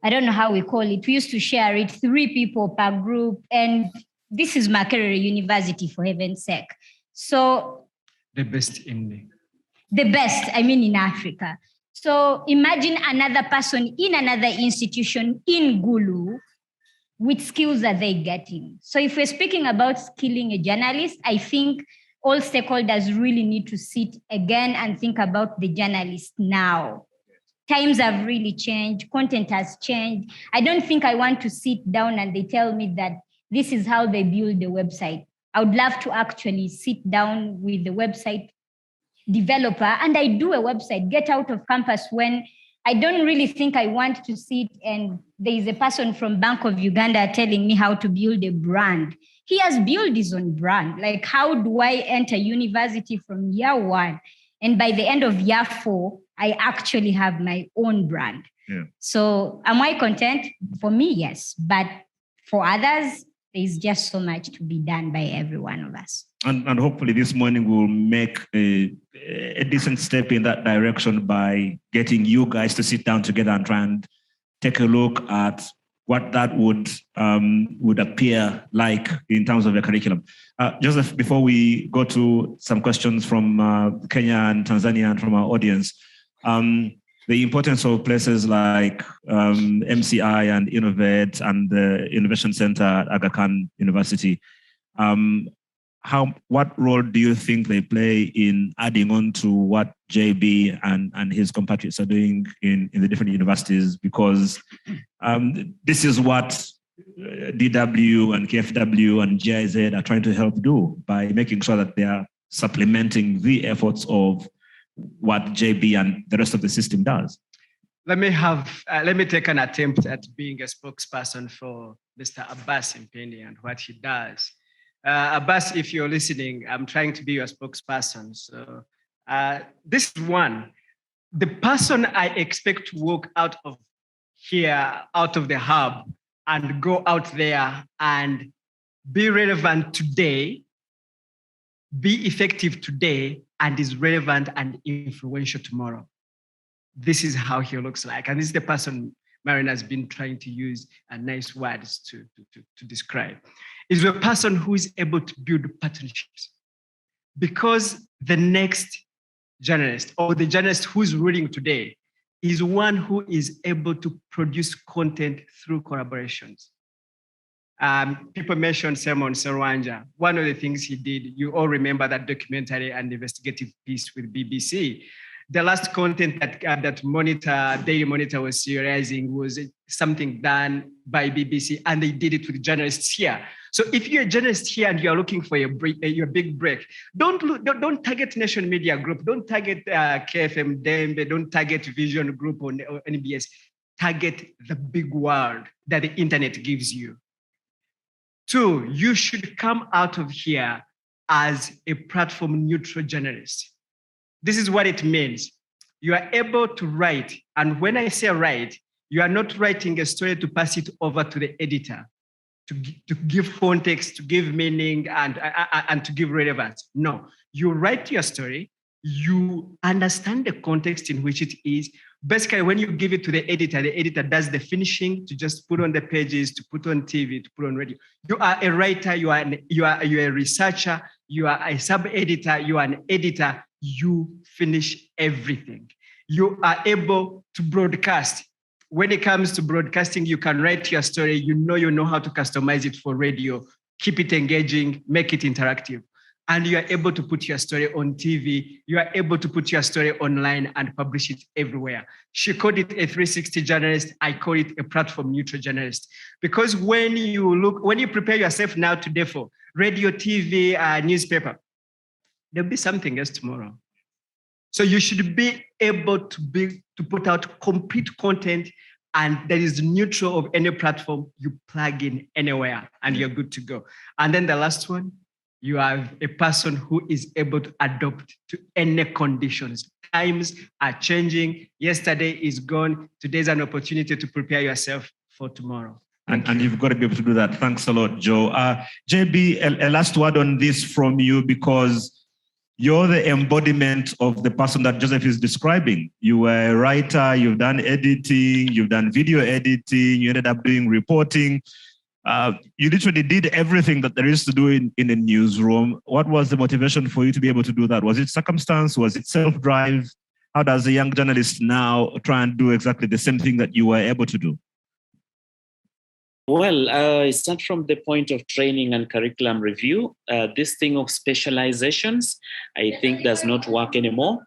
I don't know how we call it. We used to share it, 3 people per group. And this is Makerere University, for heaven's sake. So the best in Africa. So imagine another person in another institution in Gulu, with skills that they're getting. So if we're speaking about skilling a journalist, I think all stakeholders really need to sit again and think about the journalist now. Times have really changed. Content has changed. I don't think I want to sit down and they tell me that this is how they build the website. I would love to actually sit down with the website developer and I do a website, get out of campus when I don't really think I want to sit and there is a person from Bank of Uganda telling me how to build a brand. He has built his own brand. Like, how do I enter university from year 1? And by the end of year 4, I actually have my own brand. Yeah. So am I content? For me, yes. But for others, there's just so much to be done by every one of us. And hopefully this morning we'll make a decent step in that direction by getting you guys to sit down together and try and take a look at what that would appear like in terms of the curriculum. Joseph, before we go to some questions from Kenya and Tanzania and from our audience, the importance of places like MCI and Innovate and the Innovation Center at Aga Khan University, what role do you think they play in adding on to what JB and his compatriots are doing in the different universities? Because this is what DW and KFW and GIZ are trying to help do by making sure that they are supplementing the efforts of what JB and the rest of the system does. Let me take an attempt at being a spokesperson for Mr. Abbas Mpeni and what he does. Abbas, if you're listening, I'm trying to be your spokesperson. So this is one. The person I expect to walk out of here, out of the hub, and go out there and be relevant today, be effective today, and is relevant and influential tomorrow. This is how he looks like. And this is the person Marion has been trying to use nice words to describe. Is a person who is able to build partnerships. Because the next journalist or the journalist who's reading today is one who is able to produce content through collaborations. People mentioned Simon Serwanja. One of the things he did, you all remember that documentary and investigative piece with BBC. The last content that Daily Monitor was serializing was something done by BBC, and they did it with journalists here. So if you're a journalist here and you're looking for your big break, don't target Nation Media Group, don't target KFM Dembe, don't target Vision Group or NBS. Target the big world that the internet gives you. 2, you should come out of here as a platform neutral journalist. This is what it means. You are able to write, and when I say write, you are not writing a story to pass it over to the editor, to give context, to give meaning, and to give relevance. No, you write your story, you understand the context in which it is. Basically, when you give it to the editor does the finishing to just put on the pages, to put on TV, to put on radio. You are a writer, you are a researcher, you are a sub-editor, you are an editor. You finish everything. You are able to broadcast. When it comes to broadcasting, you can write your story. You know how to customize it for radio, keep it engaging, make it interactive. And you are able to put your story on TV. You are able to put your story online and publish it everywhere. She called it a 360 journalist. I call it a platform neutral journalist. Because when you prepare yourself now today for radio, TV, newspaper, there'll be something else tomorrow. So you should be able to put out complete content, and that is neutral of any platform. You plug in anywhere and you're good to go. And then the last one, you have a person who is able to adapt to any conditions. Times are changing. Yesterday is gone. Today's an opportunity to prepare yourself for tomorrow. And you've got to be able to do that. Thanks a lot, Joe. JB, a last word on this from you, because you're the embodiment of the person that Joseph is describing. You were a writer, you've done editing, you've done video editing, you ended up doing reporting. You literally did everything that there is to do in a newsroom. What was the motivation for you to be able to do that? Was it circumstance? Was it self-drive? How does a young journalist now try and do exactly the same thing that you were able to do? Well, I start from the point of training and curriculum review. This thing of specializations, I think does not work anymore,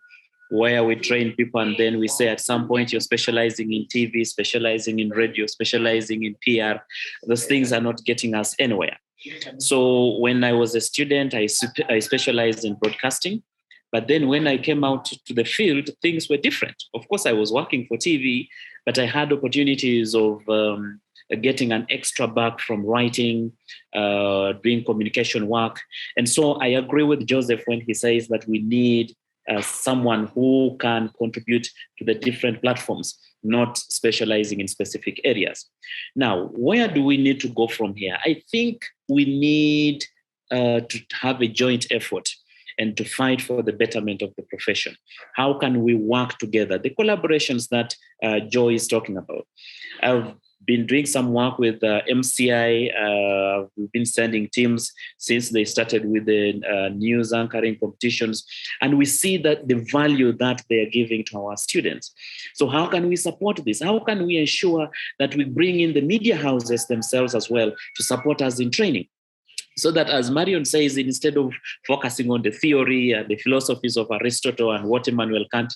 where we train people and then we say at some point you're specializing in TV, specializing in radio, specializing in PR. Those things are not getting us anywhere. So when I was a student, I specialized in broadcasting. But then when I came out to the field, things were different. Of course, I was working for TV, but I had opportunities of getting an extra buck from writing, doing communication work. And so I agree with Joseph when he says that we need someone who can contribute to the different platforms, not specializing in specific areas. Now, where do we need to go from here? I think we need to have a joint effort and to fight for the betterment of the profession. How can we work together? The collaborations that Joe is talking about. I've been doing some work with MCI. We've been sending teams since they started with the news anchoring competitions. And we see that the value that they are giving to our students. So how can we support this? How can we ensure that we bring in the media houses themselves as well to support us in training? So that, as Marion says, instead of focusing on the theory and the philosophies of Aristotle and what Immanuel Kant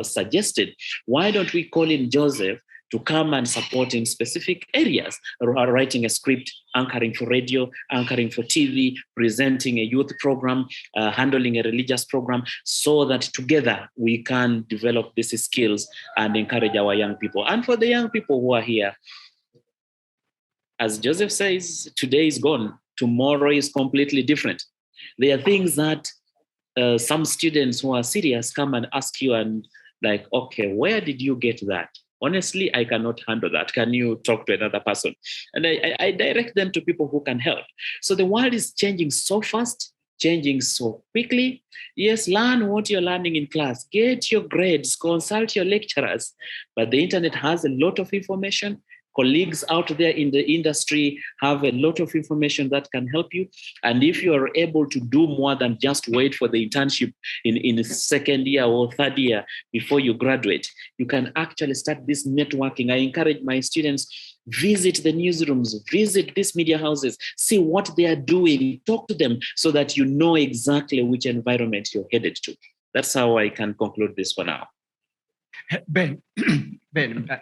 suggested, why don't we call in Joseph to come and support in specific areas, writing a script, anchoring for radio, anchoring for TV, presenting a youth program, handling a religious program, so that together we can develop these skills and encourage our young people. And for the young people who are here, as Joseph says, today is gone. Tomorrow is completely different. There are things that some students who are serious come and ask you and like, okay, where did you get that? Honestly, I cannot handle that. Can you talk to another person? And I direct them to people who can help. So the world is changing so fast, changing so quickly. Yes, learn what you're learning in class. Get your grades, consult your lecturers. But the internet has a lot of information. Colleagues out there in the industry have a lot of information that can help you. And if you are able to do more than just wait for the internship in the second year or third year before you graduate, you can actually start this networking. I encourage my students, visit the newsrooms, visit these media houses, see what they are doing, talk to them so that you know exactly which environment you're headed to. That's how I can conclude this for now. Ben,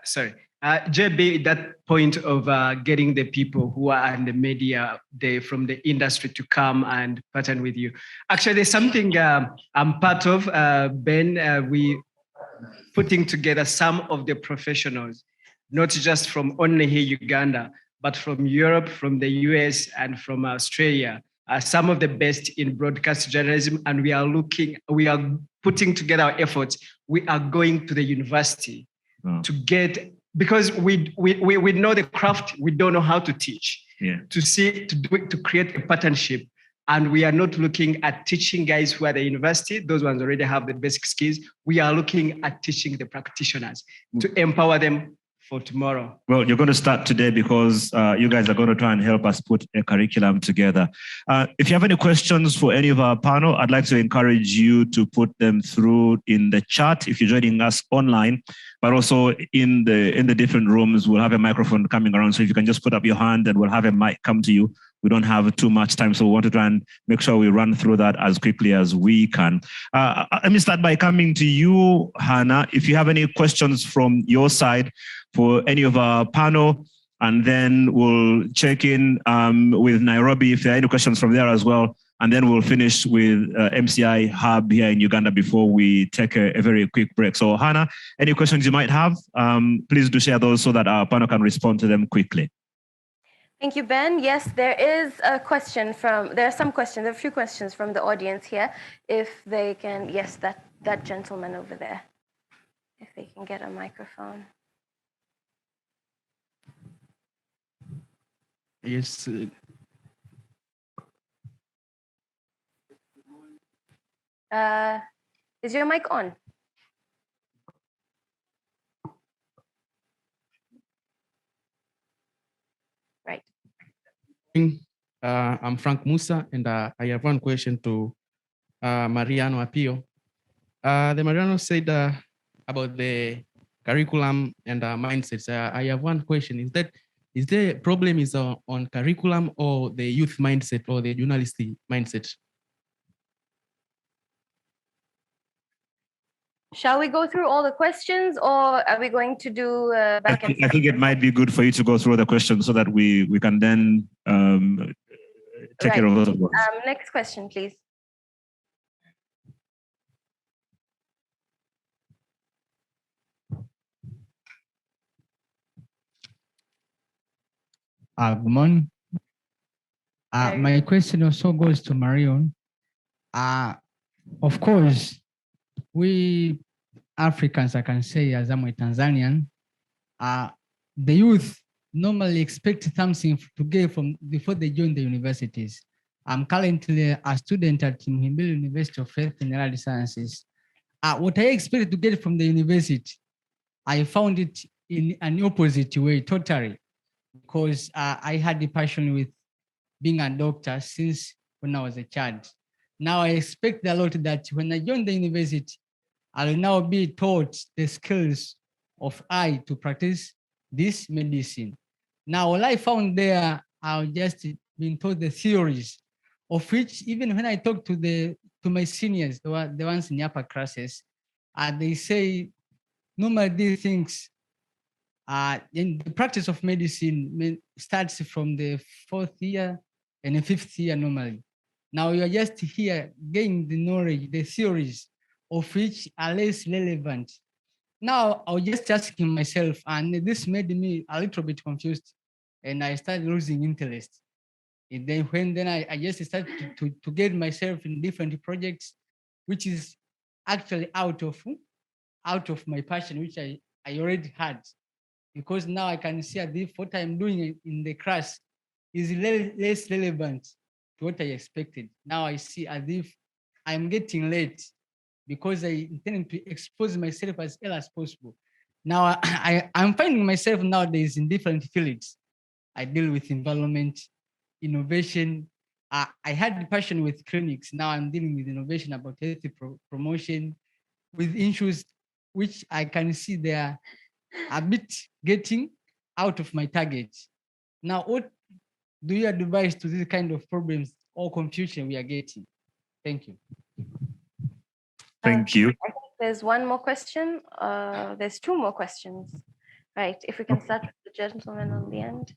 sorry. JB, that point of getting the people who are in the media, from the industry to come and partner with you. Actually, there's something I'm part of, Ben. We putting together some of the professionals, not just from only here, Uganda, but from Europe, from the US, and from Australia. Some of the best in broadcast journalism, and we are putting together our efforts. We are going to the university to get, because we know the craft, we don't know how to teach. To create a partnership. And we are not looking at teaching guys who are at the university. Those ones already have the basic skills. We are looking at teaching the practitioners to empower them for tomorrow. Well, you're going to start today because you guys are going to try and help us put a curriculum together. If you have any questions for any of our panel, I'd like to encourage you to put them through in the chat if you're joining us online, but also in the different rooms. We'll have a microphone coming around. So if you can just put up your hand and we'll have a mic come to you. We don't have too much time, so we want to try and make sure we run through that as quickly as we can. Let me start by coming to you, Hannah. If you have any questions from your side for any of our panel, and then we'll check in with Nairobi if there are any questions from there as well. And then we'll finish with MCI Hub here in Uganda before we take a very quick break. So Hannah, any questions you might have, please do share those so that our panel can respond to them quickly. Thank you, Ben. Yes, there are a few questions from the audience here. If they can, yes, that gentleman over there, if they can get a microphone. Yes. Is your mic on? Right. I'm Frank Musa, and I have one question to Mariano Apio. The Mariano said about the curriculum and mindsets. I have one question. Is the problem on curriculum or the youth mindset or the journalistic mindset? Shall we go through all the questions, or are we going to do back and forth? I think it might be good for you to go through the questions so that we can then take care of those ones. Next question, please. Good morning. My question also goes to Marion. Of course, we Africans, I can say, as I'm a Tanzanian, the youth normally expect something to get from before they join the universities. I'm currently a student at Muhimbili University of Health and Allied Sciences. What I expected to get from the university, I found it in an opposite way, totally, because I had the passion with being a doctor since when I was a child. Now I expect a lot that when I join the university, I will now be taught the skills of I to practice this medicine. Now, all I found there, I've just been taught the theories, of which even when I talk to my seniors, the ones in the upper classes, they say normally these things, in the practice of medicine starts from the 4th year and the 5th year normally. Now you're just here getting the knowledge, the theories of which are less relevant. Now I was just asking myself, and this made me a little bit confused, and I started losing interest. And then I just started to get myself in different projects, which is actually out of my passion, which I already had. Because now I can see as if what I'm doing in the class is less relevant to what I expected. Now I see as if I'm getting late because I intend to expose myself as early as possible. Now I'm finding myself nowadays in different fields. I deal with environment, innovation. I had the passion with clinics. Now I'm dealing with innovation about health promotion, with issues which I can see they are a bit getting out of my target. Now, what do you advise to this kind of problems or confusion we are getting? Thank you. Thank you. I think there's one more question. There's two more questions. Right. If we can start with the gentleman on the end.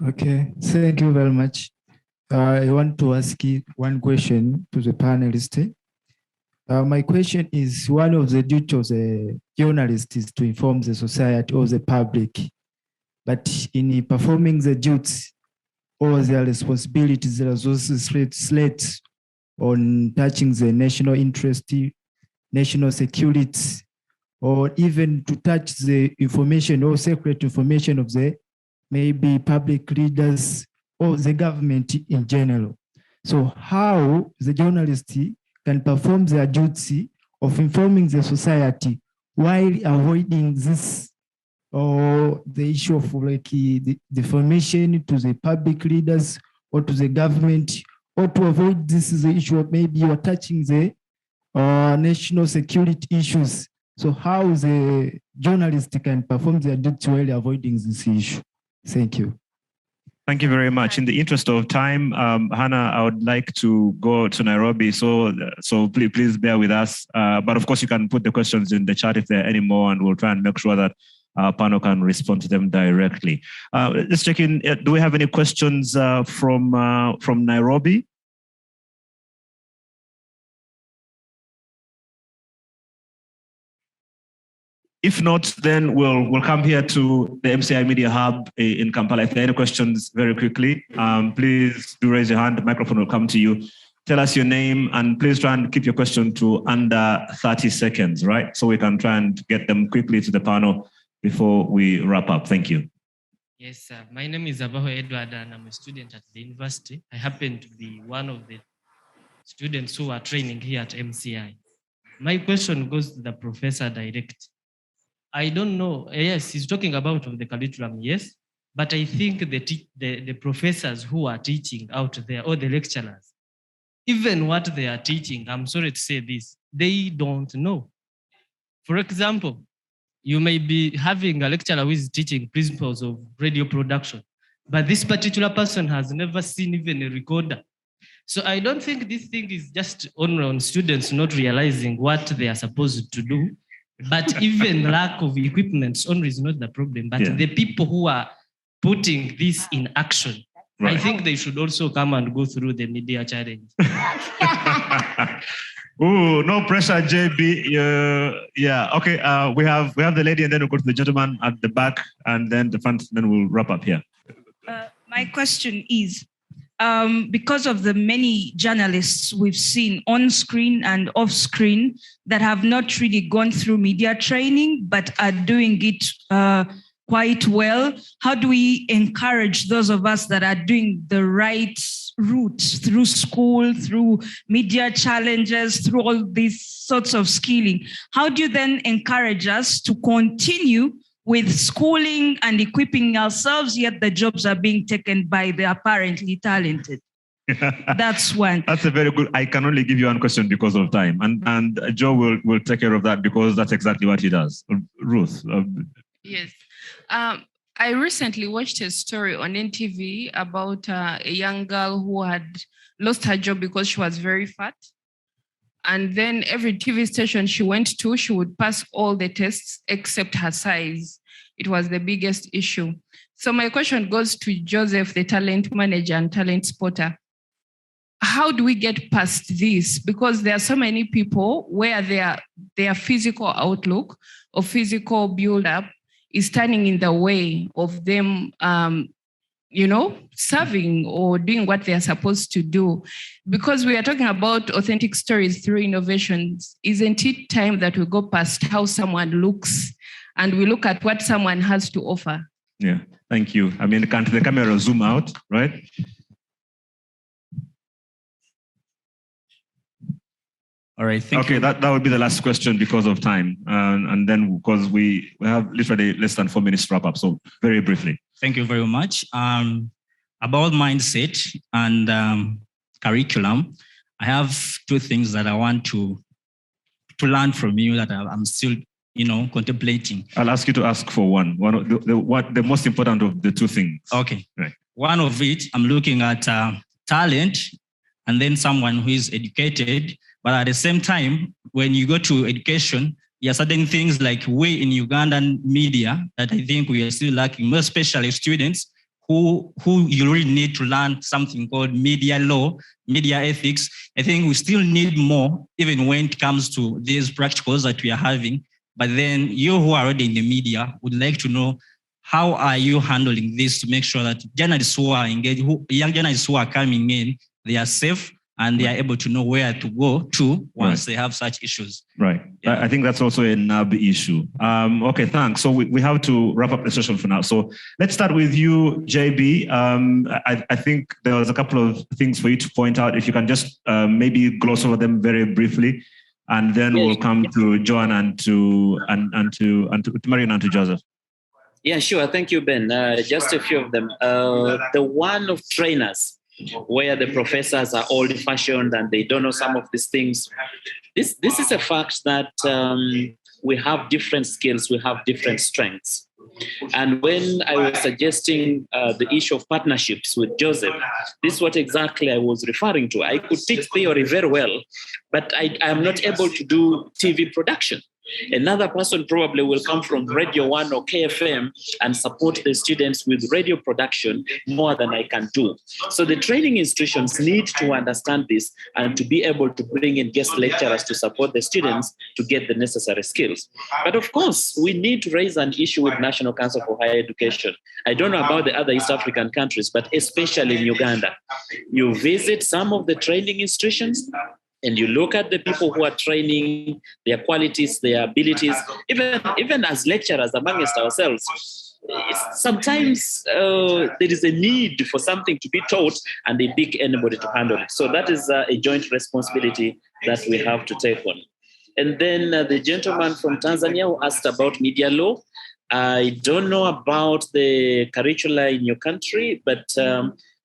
Okay, thank you very much. I want to ask you one question to the panelists. My question is, one of the duties of the journalist is to inform the society or the public, but in performing the duties or their responsibilities, there are also threats on touching the national interest, national security, or even to touch the information or secret information of the maybe public leaders or the government in general. So how the journalist can perform their duty of informing the society while avoiding this or the issue of like the information to the public leaders or to the government, or to avoid this is the issue of maybe you're touching the national security issues. So how the journalist can perform their duty while avoiding this issue? Thank you. Thank you very much. In the interest of time, Hannah, I would like to go to Nairobi, so please bear with us. But of course, you can put the questions in the chat if there are any more, and we'll try and make sure that our panel can respond to them directly. Let's check in. Do we have any questions from Nairobi? If not, then we'll come here to the MCI Media Hub in Kampala. If there are any questions, very quickly, please do raise your hand. The microphone will come to you. Tell us your name, and please try and keep your question to under 30 seconds, right? So we can try and get them quickly to the panel before we wrap up. Thank you. Yes, my name is Abaho Edward, and I'm a student at the university. I happen to be one of the students who are training here at MCI. My question goes to the professor direct. I don't know. Yes, he's talking about the curriculum, yes, but I think the professors who are teaching out there, or the lecturers, even what they are teaching, I'm sorry to say this, they don't know. For example, you may be having a lecturer who is teaching principles of radio production, but this particular person has never seen even a recorder. So I don't think this thing is just on students not realizing what they are supposed to do. But even lack of equipment only is not the problem, but the people who are putting this in action, right. I think they should also come and go through the media challenge. Ooh, no pressure, JB. Yeah, okay. We have the lady, and then we'll go to the gentleman at the back, and then the front, then we'll wrap up here. My question is, because of the many journalists we've seen on screen and off screen that have not really gone through media training, but are doing it quite well, how do we encourage those of us that are doing the right route through school, through media challenges, through all these sorts of skilling? How do you then encourage us to continue with schooling and equipping ourselves, yet the jobs are being taken by the apparently talented? That's one. That's a very good. I can only give you one question because of time, and Joe will take care of that, because that's exactly what he does. Ruth. Yes. I recently watched a story on NTV about a young girl who had lost her job because she was very fat. And then every TV station she went to, she would pass all the tests except her size. It was the biggest issue. So my question goes to Joseph, the talent manager and talent spotter. How do we get past this? Because there are so many people where their physical outlook or physical build-up is standing in the way of them serving or doing what they are supposed to do. Because we are talking about authentic stories through innovations, isn't it time that we go past how someone looks and we look at what someone has to offer? Yeah, thank you. I mean, can't the camera zoom out, right? All right, thank you. That would be the last question because of time. And then because we have literally less than 4 minutes to wrap up. So very briefly. Thank you very much. About mindset and curriculum, I have two things that I want to learn from you that I'm still, contemplating. I'll ask you to ask for one. One of the most important of the two things. Okay. Right. One of it, I'm looking at talent and then someone who is educated. But at the same time, when you go to education, there are certain things like we in Ugandan media that I think we are still lacking, more especially students who you really need to learn something called media law, media ethics. I think we still need more, even when it comes to these practicals that we are having. But then you who are already in the media would like to know, how are you handling this to make sure that journalists who are engaged, young journalists who are coming in, they are safe and they are able to know where to go to once they have such issues. Right. Yeah. I think that's also a NAB issue. Okay, thanks. So we have to wrap up the session for now. So let's start with you, JB. I think there was a couple of things for you to point out. If you can just maybe gloss over them very briefly, and then we'll come to Joan and to Marion and to Joseph. Yeah, sure. Thank you, Ben. Just a few of them. The one of trainers, where the professors are old-fashioned and they don't know some of these things. This is a fact that we have different skills, we have different strengths. And when I was suggesting the issue of partnerships with Joseph, this is what exactly I was referring to. I could teach theory very well, but I am not able to do TV production. Another person probably will come from Radio 1 or KFM and support the students with radio production more than I can do. So the training institutions need to understand this and to be able to bring in guest lecturers to support the students to get the necessary skills. But of course, we need to raise an issue with National Council for Higher Education. I don't know about the other East African countries, but especially in Uganda. You visit some of the training institutions, and you look at the people who are training, their qualities, their abilities, even as lecturers amongst ourselves, sometimes there is a need for something to be taught and they pick anybody to handle it. So that is a joint responsibility that we have to take on. And then the gentleman from Tanzania who asked about media law. I don't know about the curricula in your country, but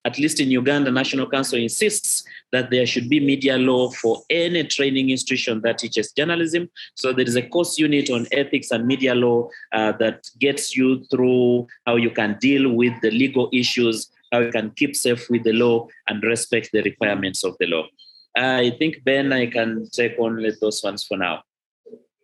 at least in Uganda, National Council insists that there should be media law for any training institution that teaches journalism. So there is a course unit on ethics and media law that gets you through how you can deal with the legal issues, how you can keep safe with the law and respect the requirements of the law. I think, Ben, I can take only those ones for now.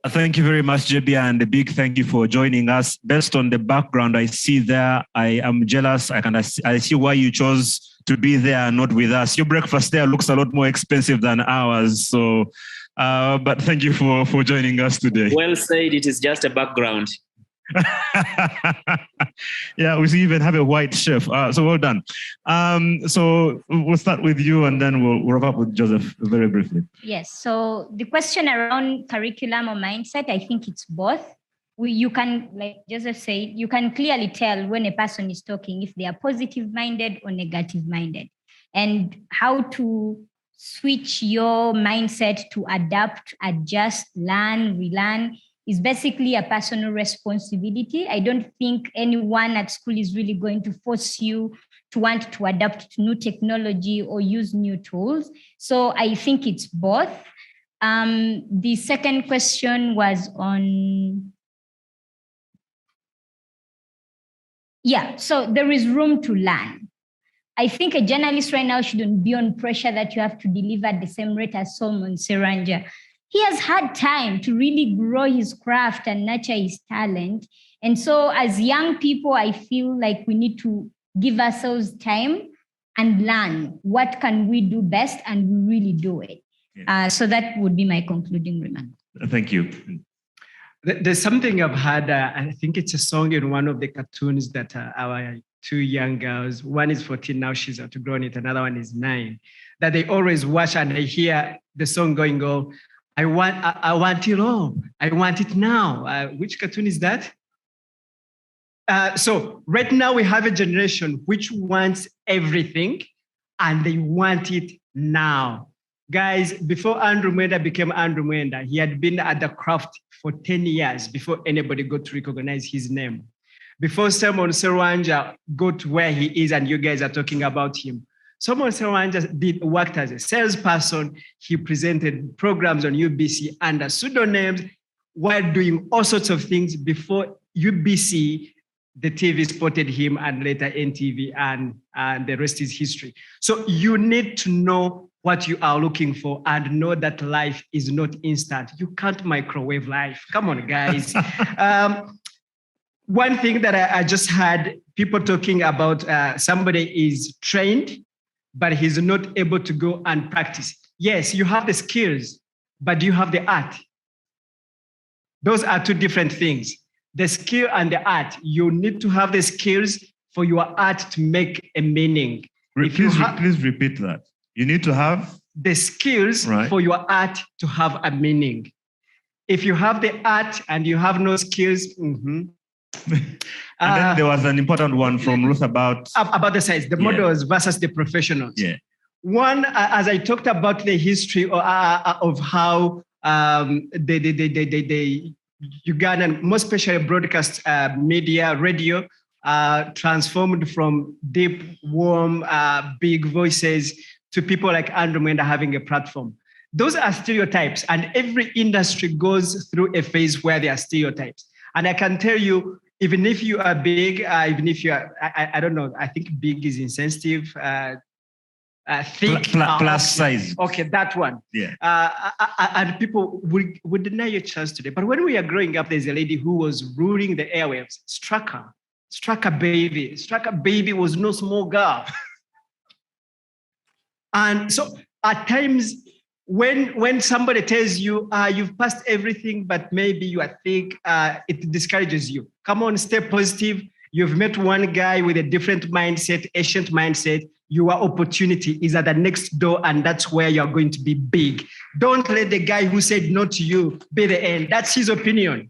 Thank you very much, JB, and a big thank you for joining us. Based on the background I see there, I am jealous. I see why you chose to be there, not with us. Your breakfast there looks a lot more expensive than ours. So, but thank you for joining us today. Well said. It is just a background. Yeah, we even have a white chef. So well done. So we'll start with you and then we'll wrap up with Joseph very briefly. Yes. So the question around curriculum or mindset, I think it's both. You can, like Joseph said, you can clearly tell when a person is talking if they are positive-minded or negative-minded, and how to switch your mindset to adapt, adjust, learn, relearn is basically a personal responsibility. I don't think anyone at school is really going to force you to want to adapt to new technology or use new tools. So I think it's both. The second question was on, so there is room to learn. I think a journalist right now shouldn't be on pressure that you have to deliver at the same rate as Solomon Seranja. He has had time to really grow his craft and nurture his talent. And so as young people, I feel like we need to give ourselves time and learn what can we do best and really do it. Yeah. So that would be my concluding remark. Thank you. There's something I've had, I think it's a song in one of the cartoons that our two young girls, one is 14 now, she's outgrown it, another one is 9, that they always watch and they hear the song going, I want it all. I want it now. Which cartoon is that? So right now we have a generation which wants everything and they want it now. Guys, before Andrew Mwenda became Andrew Mwenda, he had been at the craft for 10 years before anybody got to recognize his name. Before Solomon Seranja got where he is and you guys are talking about him, Solomon Seranja worked as a salesperson. He presented programs on UBC under pseudonyms while doing all sorts of things before UBC, the TV spotted him and later NTV and the rest is history. So you need to know what you are looking for and know that life is not instant. You can't microwave life. Come on, guys. One thing that I just had people talking about, somebody is trained, but he's not able to go and practice. Yes, you have the skills, but do you have the art? Those are two different things. The skill and the art, you need to have the skills for your art to make a meaning. Please repeat that. You need to have the skills for your art to have a meaning. If you have the art and you have no skills, and then there was an important one from Ruth about the size, the models versus the professionals. Yeah. One, as I talked about the history of how the Ugandan, most especially broadcast media, radio, transformed from deep, warm, big voices to people like Andrew Mwenda having a platform. Those are stereotypes, and every industry goes through a phase where there are stereotypes. And I can tell you, even if you are big, even if you are, I don't know, I think big is insensitive. Thick, plus size. Okay, that one. Yeah. And people would deny your chance today. But when we are growing up, there's a lady who was ruling the airwaves. Strucker baby was no small girl. And so at times, when somebody tells you you've passed everything, but maybe you are thick, it discourages you. Come on, stay positive. You've met one guy with a different mindset, ancient mindset. Your opportunity is at the next door, and that's where you're going to be big. Don't let the guy who said no to you be the end. That's his opinion.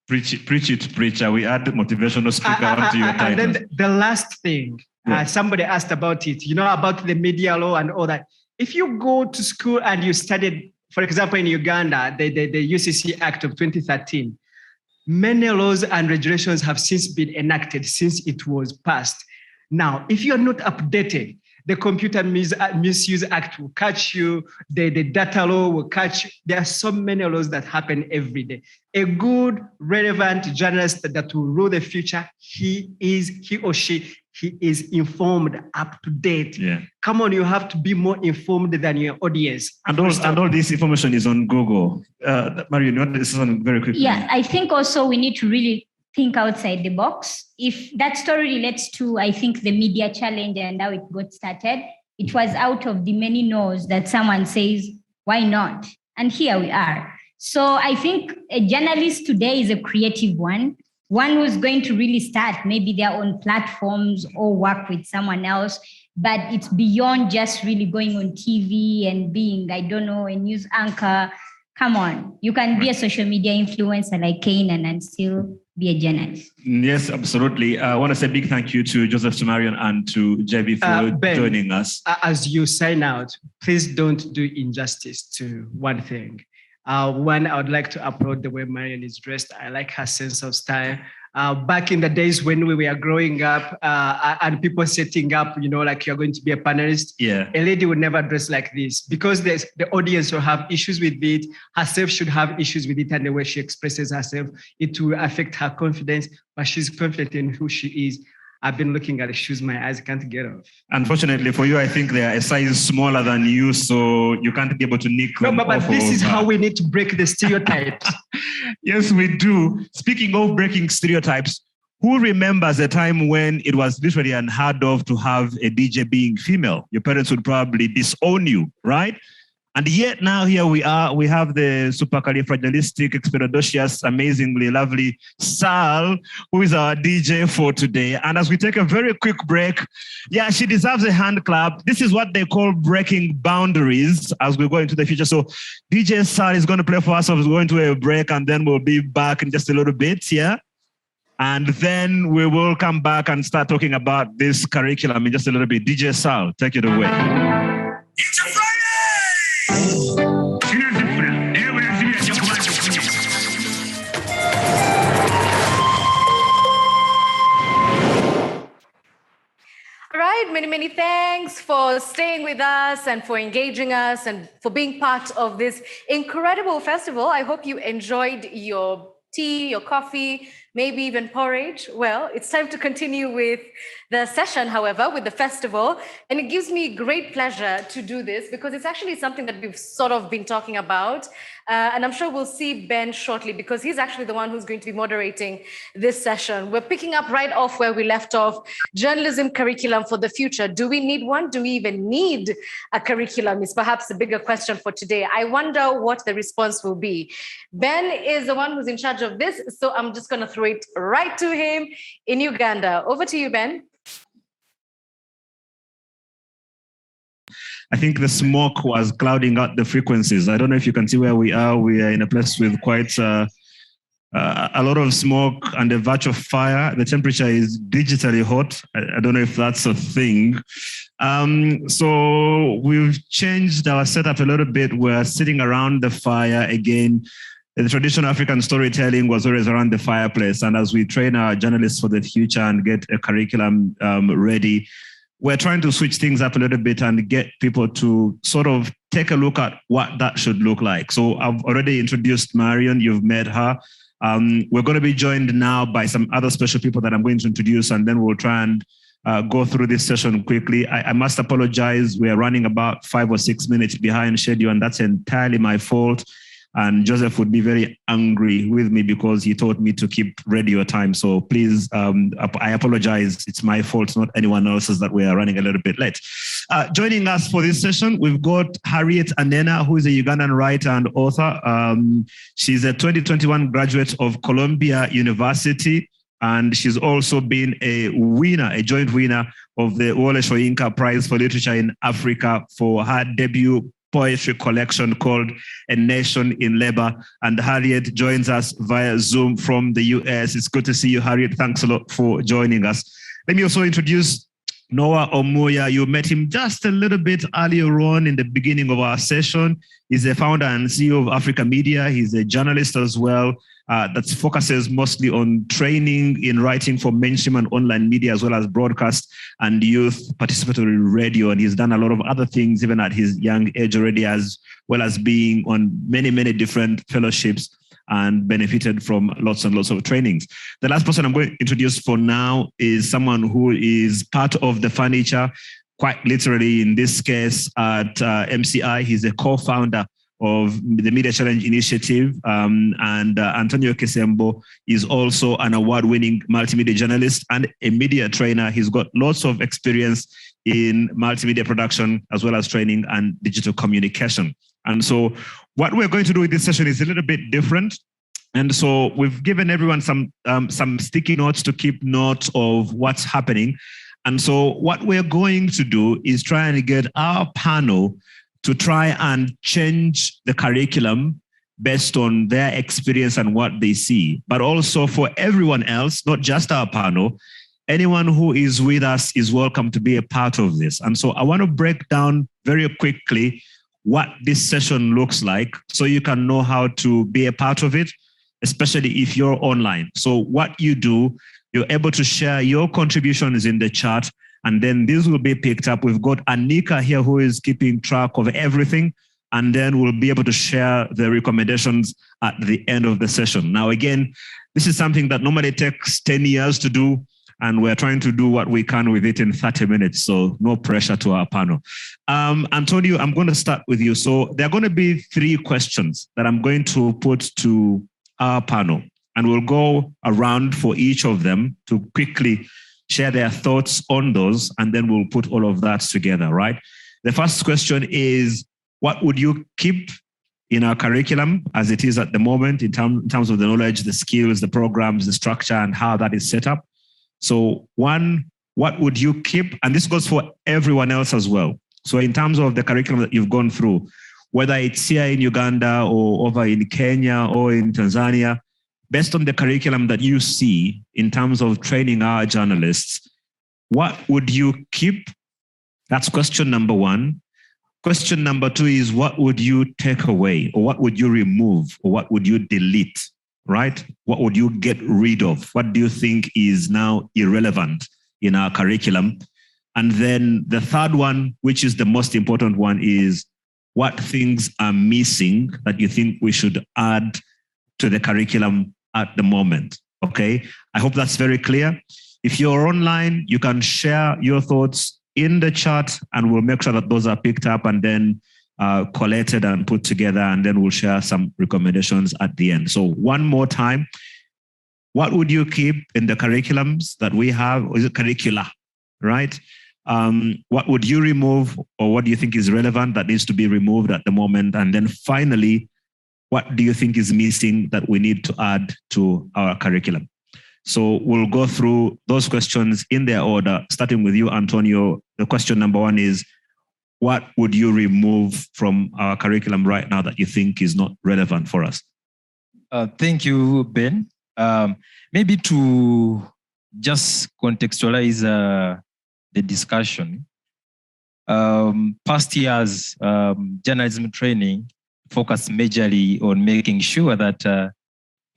Preach it, preacher. We add motivational speaker onto your title. And then the last thing, somebody asked about it, about the media law and all that. If you go to school and you studied, for example, in Uganda, the UCC Act of 2013, many laws and regulations have since been enacted since it was passed. Now, if you are not updated, the Computer Misuse Act will catch you, the data law will catch you. There are so many laws that happen every day. A good, relevant journalist that will rule the future, he or she is informed, up to date. Yeah. Come on, you have to be more informed than your audience. And all this information is on Google. Marion, you want to say something very quickly? Yeah, I think also we need to really think outside the box. If that story relates to, I think, the media challenge and how it got started, it was out of the many no's that someone says, why not? And here we are. So I think a journalist today is a creative one who's going to really start maybe their own platforms or work with someone else, but it's beyond just really going on TV and being, I don't know, a news anchor. Come on, you can be a social media influencer like Kanan and still be a journalist. Yes, absolutely. I want to say a big thank you to Joseph, to Marion, and to JB for Ben, joining us. As you sign out, please don't do injustice to one thing. One, I would like to applaud the way Marion is dressed. I like her sense of style. Back in the days when we were growing up and people setting up, like you're going to be a panelist, a lady would never dress like this because the audience will have issues with it. Herself should have issues with it, and the way she expresses herself, it will affect her confidence, but she's confident in who she is. I've been looking at the shoes, my eyes can't get off. Unfortunately for you, I think they are a size smaller than you, so you can't be able to nick them off. But this is how we need to break the stereotypes. Yes, we do. Speaking of breaking stereotypes, who remembers a time when it was literally unheard of to have a DJ being female? Your parents would probably disown you, right? And yet now here we are, we have the supercalifragilisticexpialidocious, amazingly lovely Sal, who is our DJ for today. And as we take a very quick break, she deserves a hand clap. This is what they call breaking boundaries as we go into the future. So DJ Sal is going to play for us. So we're going to a break and then we'll be back in just a little bit, And then we will come back and start talking about this curriculum in just a little bit. DJ Sal, take it away. All right, many thanks for staying with us and for engaging us and for being part of this incredible festival. I hope you enjoyed your tea, your coffee, maybe even porridge. Well, it's time to continue with the session, however, with the festival. And it gives me great pleasure to do this because it's actually something that we've sort of been talking about. And I'm sure we'll see Ben shortly because he's actually the one who's going to be moderating this session. We're picking up right off where we left off. Journalism curriculum for the future. Do we need one? Do we even need a curriculum? Is perhaps the bigger question for today. I wonder what the response will be. Ben is the one who's in charge of this, so I'm just going to throw it right to him in Uganda. Over to you, Ben. I think the smoke was clouding out the frequencies. I don't know if you can see where we are. We are in a place with quite a lot of smoke and a verge of fire. The temperature is digitally hot. I don't know if that's a thing. So we've changed our setup a little bit. We're sitting around the fire again. The traditional African storytelling was always around the fireplace. And as we train our journalists for the future and get a curriculum ready, we're trying to switch things up a little bit and get people to sort of take a look at what that should look like. So I've already introduced Marion, you've met her. We're going to be joined now by some other special people that I'm going to introduce, and then we'll try and go through this session quickly. I must apologize. We are running about 5 or 6 minutes behind schedule, and that's entirely my fault. And Joseph would be very angry with me because he told me to keep radio time. So please, I apologize. It's my fault, not anyone else's, that we are running a little bit late. Joining us for this session, we've got Harriet Anena, who is a Ugandan writer and author. She's a 2021 graduate of Columbia University. And she's also been a winner, a joint winner of the Wole Soyinka Prize for Literature in Africa for her debut poetry collection called A Nation in Labor. And Harriet joins us via Zoom from the US. It's good to see you, Harriet. Thanks a lot for joining us. Let me also introduce Noah Omuya. You met him just a little bit earlier on in the beginning of our session. He's the founder and CEO of Africa Media. He's a journalist as well. That focuses mostly on training in writing for mainstream and online media, as well as broadcast and youth participatory radio. And he's done a lot of other things, even at his young age already, as well as being on many, many different fellowships and benefited from lots and lots of trainings. The last person I'm going to introduce for now is someone who is part of the furniture, quite literally in this case at MCI. He's a co-founder of the Media Challenge Initiative. And Antonio Kesembo is also an award-winning multimedia journalist and a media trainer. He's got lots of experience in multimedia production, as well as training and digital communication. And so what we're going to do with this session is a little bit different. And so we've given everyone some sticky notes to keep notes of what's happening. And so what we're going to do is try and get our panel to try and change the curriculum based on their experience and what they see. But also for everyone else, not just our panel, anyone who is with us is welcome to be a part of this. And so I want to break down very quickly what this session looks like so you can know how to be a part of it, especially if you're online. So what you do, you're able to share your contributions in the chat, and then this will be picked up. We've got Anika here who is keeping track of everything, and then we'll be able to share the recommendations at the end of the session. Now, again, this is something that normally takes 10 years to do, and we're trying to do what we can with it in 30 minutes, so no pressure to our panel. Antonio, I'm going to start with you. So there are going to be 3 questions that I'm going to put to our panel, and we'll go around for each of them to quickly share their thoughts on those, and then we'll put all of that together, right? The first question is, what would you keep in our curriculum as it is at the moment in terms of the knowledge, the skills, the programs, the structure, and how that is set up? So one, what would you keep? And this goes for everyone else as well. So in terms of the curriculum that you've gone through, whether it's here in Uganda or over in Kenya or in Tanzania, based on the curriculum that you see in terms of training our journalists, what would you keep? That's question number 1. Question number 2 is, what would you take away, or what would you remove, or what would you delete, right? What would you get rid of? What do you think is now irrelevant in our curriculum? And then the third one, which is the most important one, is what things are missing that you think we should add to the curriculum at the moment. Okay, I hope that's very clear. If you're online, you can share your thoughts in the chat and we'll make sure that those are picked up and then collated and put together, and then we'll share some recommendations at the end. So one more time, what would you keep in the curriculums that we have? Or is it curricula, right? What would you remove, or what do you think is relevant that needs to be removed at the moment? And then finally, what do you think is missing that we need to add to our curriculum? So we'll go through those questions in their order, starting with you, Antonio. The question number one is, what would you remove from our curriculum right now that you think is not relevant for us? Thank you, Ben. Maybe to just contextualize the discussion, past years journalism training focused majorly on making sure that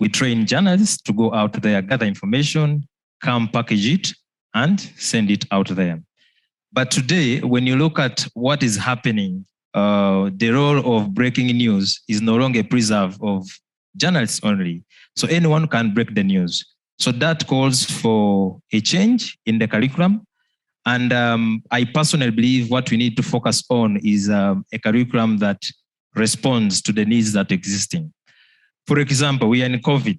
we train journalists to go out there, gather information, come package it, and send it out there. But today, when you look at what is happening, the role of breaking news is no longer preserved of journalists only. So anyone can break the news. So that calls for a change in the curriculum. And I personally believe what we need to focus on is a curriculum that responds to the needs that are existing. For example, we are in COVID.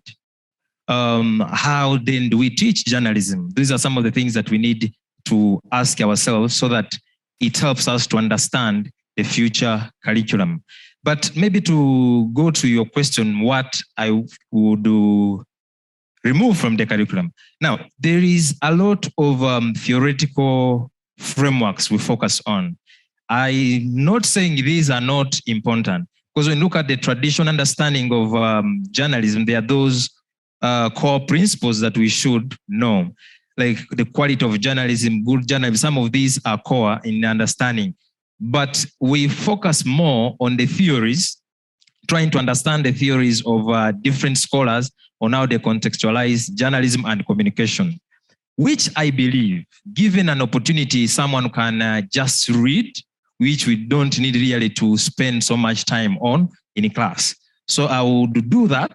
How then do we teach journalism? These are some of the things that we need to ask ourselves so that it helps us to understand the future curriculum. But maybe to go to your question, what I would remove from the curriculum. Now, there is a lot of theoretical frameworks we focus on. I'm not saying these are not important, because when you look at the traditional understanding of journalism, there are those core principles that we should know, like the quality of journalism, good journalism. Some of these are core in understanding, but we focus more on the theories, trying to understand the theories of different scholars on how they contextualize journalism and communication, which I believe, given an opportunity, someone can just read, which we don't need really to spend so much time on in class. So I would do that,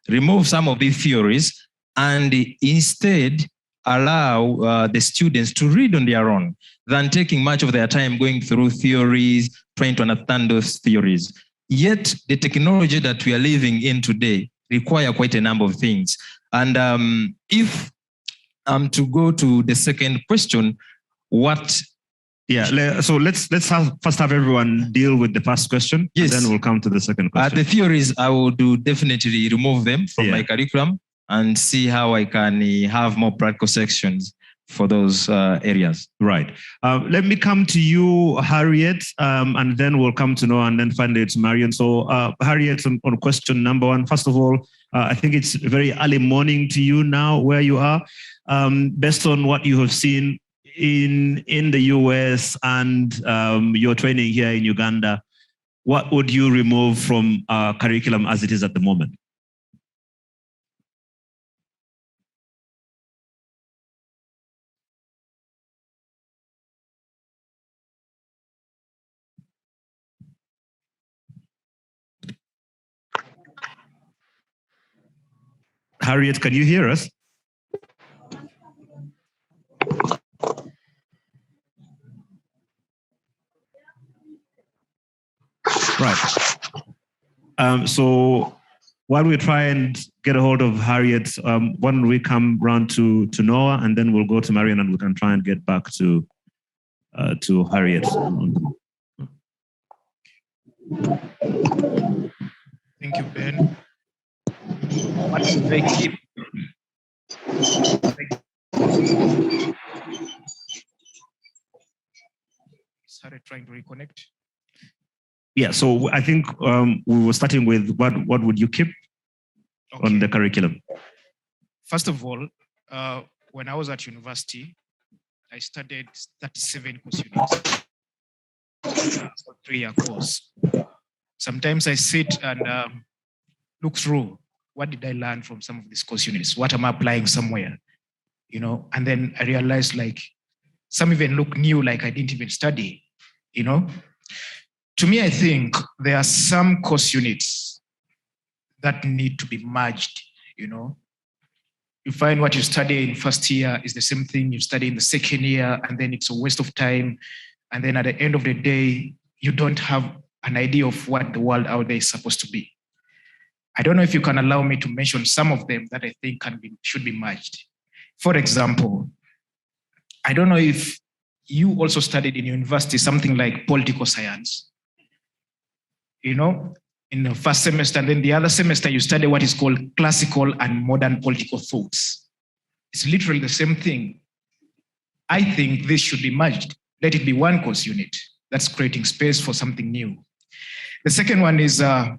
remove some of these theories, and instead allow the students to read on their own than taking much of their time going through theories, trying to understand those theories. Yet the technology that we are living in today require quite a number of things. And if I'm to go to the second question, what? Yeah, so let's first have everyone deal with the first question, yes, and then we'll come to the second question. The theories, I will definitely remove them from my curriculum and see how I can have more practical sections for those areas. Right. Let me come to you, Harriet, and then we'll come to Noah, and then finally it's Marion. So Harriet, on question number one, first of all, I think it's very early morning to you now where you are. Based on what you have seen in the US and your training here in Uganda, what would you remove from our curriculum as it is at the moment? Harriet, can you hear us? Right. So while we try and get a hold of Harriet, why don't we come round to Noah, and then we'll go to Marion, and we can try and get back to Harriet. Thank you, Ben. What should I keep? Started trying to reconnect. Yeah, so I think we were starting with what would you keep on the curriculum? First of all, when I was at university, I studied 37 course units for 3-year course. Sometimes I sit and look through what did I learn from some of these course units? What am I applying somewhere? You know, and then I realized like some even look new, like I didn't even study, you know. To me, I think there are some course units that need to be merged, you know. you find what you study in first year is the same thing you study in the second year, and then it's a waste of time. And then at the end of the day, you don't have an idea of what the world out there is supposed to be. I don't know if you can allow me to mention some of them that I think should be merged. For example, I don't know if you also studied in university something like political science. You know, in the first semester, and then the other semester you study what is called classical and modern political thoughts. It's literally the same thing. I think this should be merged. Let it be one course unit. That's creating space for something new. The second one is, I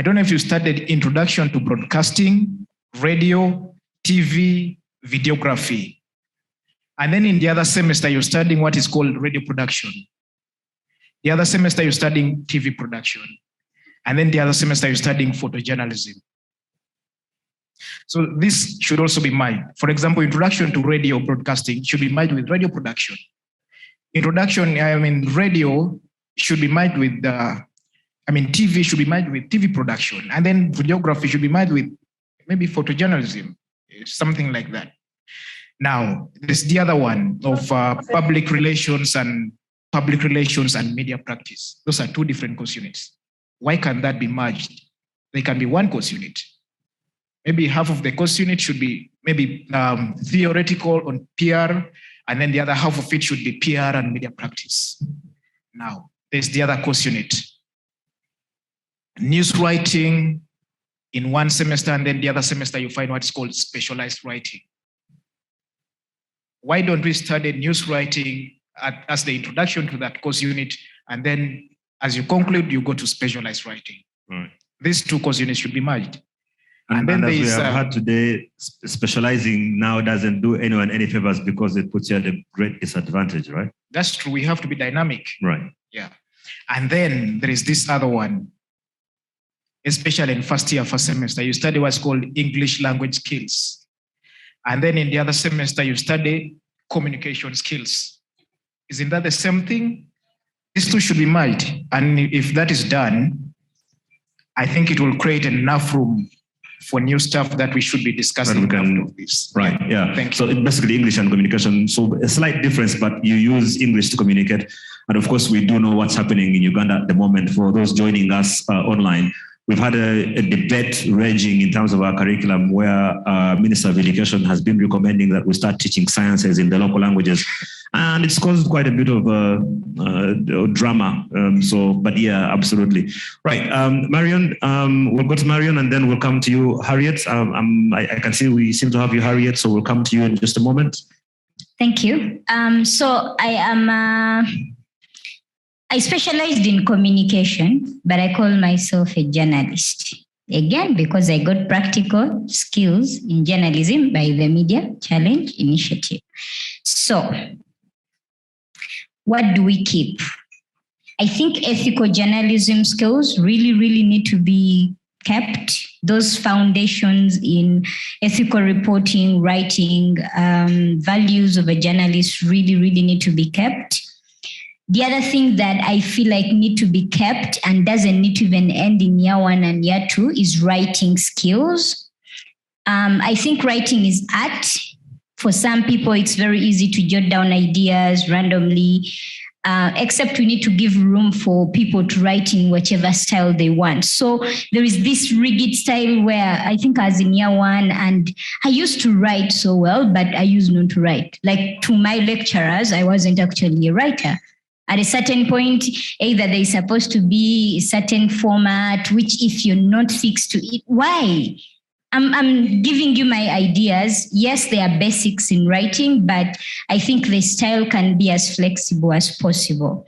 don't know if you studied introduction to broadcasting, radio, TV, videography. And then in the other semester, you're studying what is called radio production. The other semester, you're studying TV production. And then the other semester, you're studying photojournalism. So this should also be merged. For example, introduction to radio broadcasting should be merged with radio production. Radio should be merged with, TV should be merged with TV production. And then videography should be merged with maybe photojournalism, something like that. Now, there's the other one of public relations and media practice. Those are two different course units. Why can't that be merged? They can be one course unit. Maybe half of the course unit should be maybe theoretical on PR, and then the other half of it should be PR and media practice. Now, there's the other course unit. News writing in one semester, and then the other semester you find what's called specialized writing. Why don't we study news writing as the introduction to that course unit, and then as you conclude, you go to specialized writing. Right. These two course units should be merged. And then as we have heard today, specializing now doesn't do anyone any favors because it puts you at a great disadvantage, right? That's true. We have to be dynamic. Right. Yeah. And then there is this other one, especially in first year, first semester, you study what's called English language skills. And then in the other semester, you study communication skills. Isn't that the same thing? These two should be merged. And if that is done, I think it will create enough room for new stuff that we should be discussing after this. Right, yeah. Thank you. So it's basically English and communication. So a slight difference, but you use English to communicate. And of course, we do know what's happening in Uganda at the moment. For those joining us online, we've had a debate raging in terms of our curriculum where Minister of Education has been recommending that we start teaching sciences in the local languages. And it's caused quite a bit of drama. But yeah, absolutely. Right, Marion, we'll go to Marion and then we'll come to you, Harriet. I can see we seem to have you, Harriet, so we'll come to you in just a moment. Thank you. So I specialized in communication, but I call myself a journalist. Again, because I got practical skills in journalism by the Media Challenge Initiative. So, what do we keep? I think ethical journalism skills really need to be kept. Those foundations in ethical reporting, writing, values of a journalist really need to be kept. The other thing that I feel like need to be kept and doesn't need to even end in year 1 and year 2 is writing skills. I think writing is art. For some people, it's very easy to jot down ideas randomly, except we need to give room for people to write in whichever style they want. So there is this rigid style where I think I was in year 1 and I used to write so well, but I used not to write. Like to my lecturers, I wasn't actually a writer. At a certain point, either there's supposed to be a certain format, which if you're not fixed to it, why? I'm giving you my ideas. Yes, there are basics in writing, but I think the style can be as flexible as possible.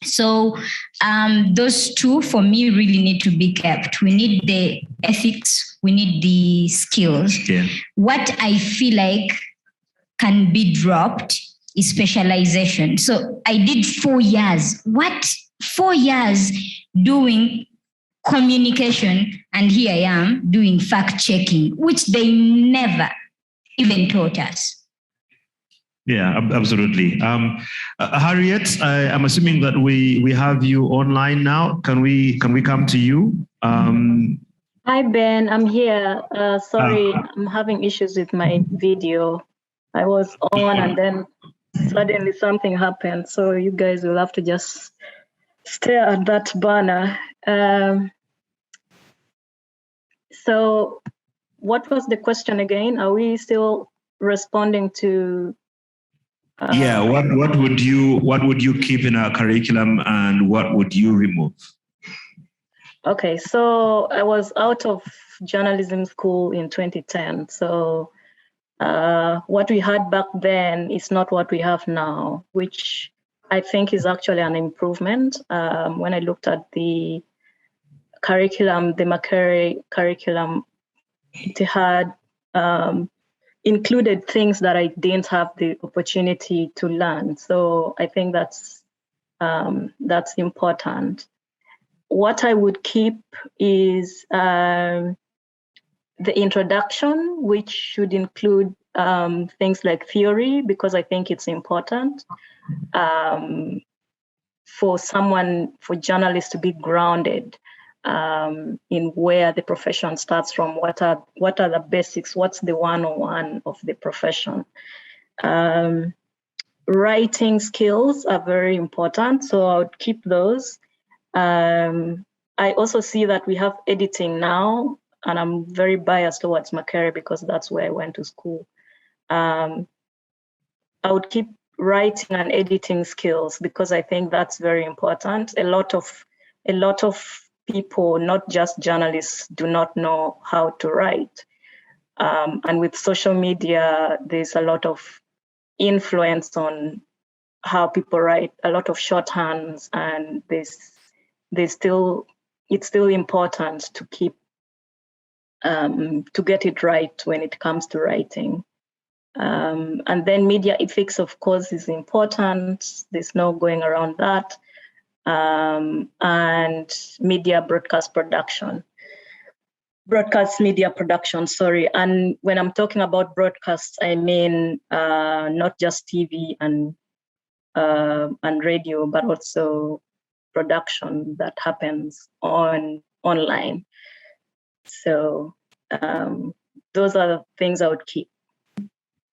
So those two for me really need to be kept. We need the ethics, we need the skills. Yeah. What I feel like can be dropped is specialization. So I did 4 years. What? 4 years doing communication, and here I am doing fact checking, which they never even taught us. Yeah, absolutely. Harriet, I'm assuming that we have you online now. Can we come to you? Hi, Ben. I'm here. Sorry, I'm having issues with my video. I was on and then suddenly something happened. So you guys will have to just stare at that banner. So what was the question again? Are we still responding to? Yeah, what would you keep in our curriculum and what would you remove? Okay, so I was out of journalism school in 2010. So what we had back then is not what we have now, which I think is actually an improvement. When I looked at the curriculum, the Makere curriculum, it had included things that I didn't have the opportunity to learn. So I think that's important. What I would keep is the introduction, which should include things like theory, because I think it's important for journalists to be grounded in where the profession starts from. What are the basics? What's the 101 of the profession? Writing skills are very important, so I would keep those. I also see that we have editing now, and I'm very biased towards Makere because that's where I went to school. I would keep writing and editing skills because I think that's very important. A lot of people, not just journalists, do not know how to write. And with social media, there's a lot of influence on how people write, a lot of shorthands, and it's still important to keep to get it right when it comes to writing. And then media ethics, of course, is important. There's no going around that. And broadcast media production, sorry. And when I'm talking about broadcasts, I mean not just TV and radio, but also production that happens online. So those are the things I would keep.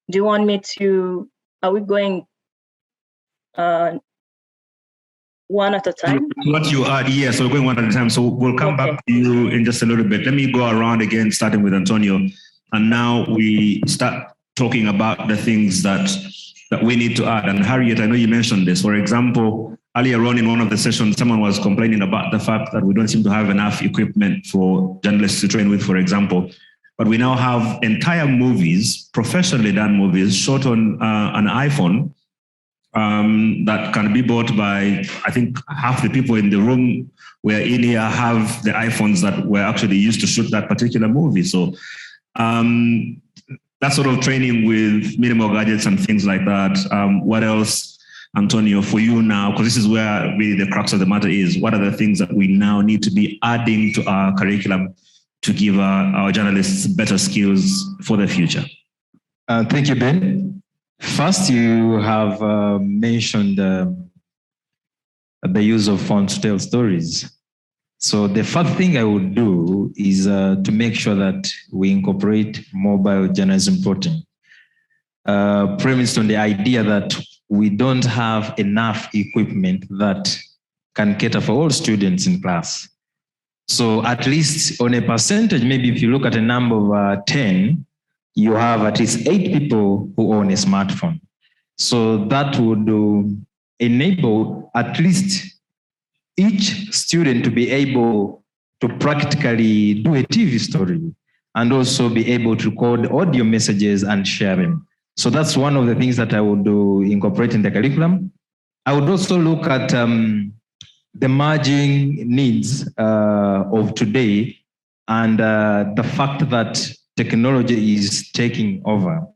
Do you want me to, are we going one at a time? What you add, yes, we're going one at a time. So we'll come back to you in just a little bit. Let me go around again, starting with Antonio. And now we start talking about the things that we need to add. And Harriet, I know you mentioned this. For example, earlier on in one of the sessions, someone was complaining about the fact that we don't seem to have enough equipment for journalists to train with, for example. But we now have entire movies, professionally done movies, shot on an iPhone that can be bought by, I think, half the people in the room where in here have the iPhones that were actually used to shoot that particular movie. So that sort of training with minimal gadgets and things like that. What else, Antonio, for you now, because this is where really the crux of the matter is, what are the things that we now need to be adding to our curriculum to give our journalists better skills for the future? Thank you, Ben. First, you have mentioned the use of phone to tell stories. So the first thing I would do is to make sure that we incorporate mobile journalism reporting, premised on the idea that we don't have enough equipment that can cater for all students in class. So at least on a percentage, maybe if you look at a number of 10, you have at least 8 people who own a smartphone. So that would enable at least each student to be able to practically do a TV story and also be able to record audio messages and share them. So that's one of the things that I would incorporate in the curriculum. I would also look at the merging needs of today and the fact that technology is taking over.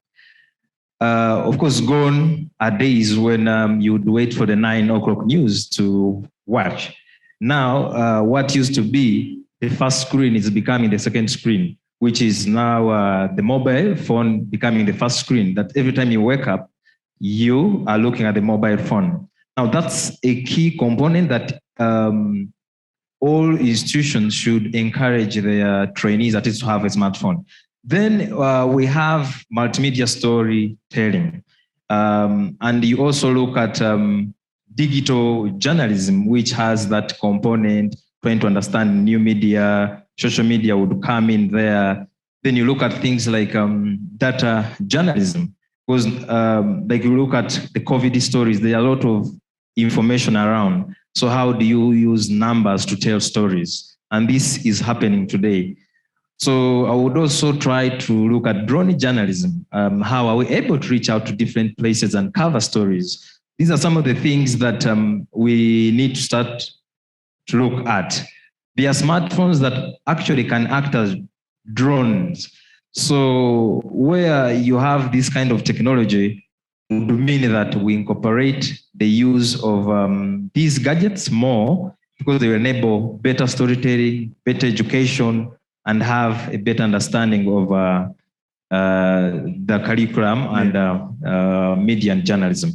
Of course, gone are days when you would wait for the 9 o'clock news to watch. Now, what used to be the first screen is becoming the second screen, which is now the mobile phone becoming the first screen, that every time you wake up, you are looking at the mobile phone. Now, that's a key component that all institutions should encourage their trainees at least to have a smartphone. Then we have multimedia storytelling. And you also look at digital journalism, which has that component, trying to understand new media, social media would come in there. Then you look at things like data journalism, because like you look at the COVID stories, there are a lot of information around. So how do you use numbers to tell stories? And this is happening today. So I would also try to look at drone journalism. How are we able to reach out to different places and cover stories? These are some of the things that we need to start to look at. There are smartphones that actually can act as drones. So where you have this kind of technology would mean that we incorporate the use of these gadgets more, because they enable better storytelling, better education, and have a better understanding of the curriculum and media and journalism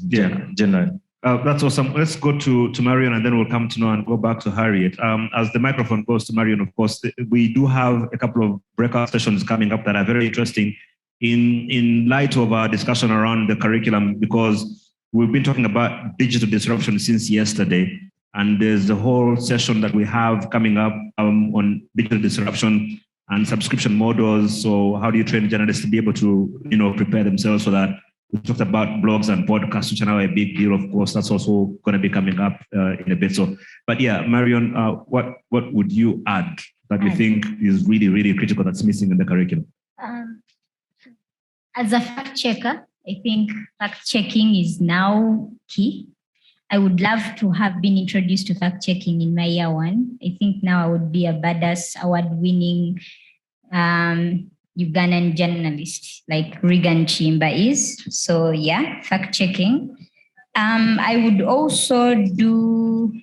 generally. That's awesome. Let's go to Marion, and then we'll come to Noah and go back to Harriet. As the microphone goes to Marion, of course, we do have a couple of breakout sessions coming up that are very interesting in light of our discussion around the curriculum, because we've been talking about digital disruption since yesterday. And there's a whole session that we have coming up on digital disruption and subscription models. So how do you train journalists to be able to, prepare themselves for that? We talked about blogs and podcasts, which are now a big deal. Of course, that's also going to be coming up in a bit. So, but yeah, Marion, what would you add that you think is really, really critical that's missing in the curriculum? As a fact checker, I think fact checking is now key. I would love to have been introduced to fact checking in my year one. I think now I would be a badass award-winning Ugandan journalist like Regan Chimba is. So yeah, fact checking. I would also do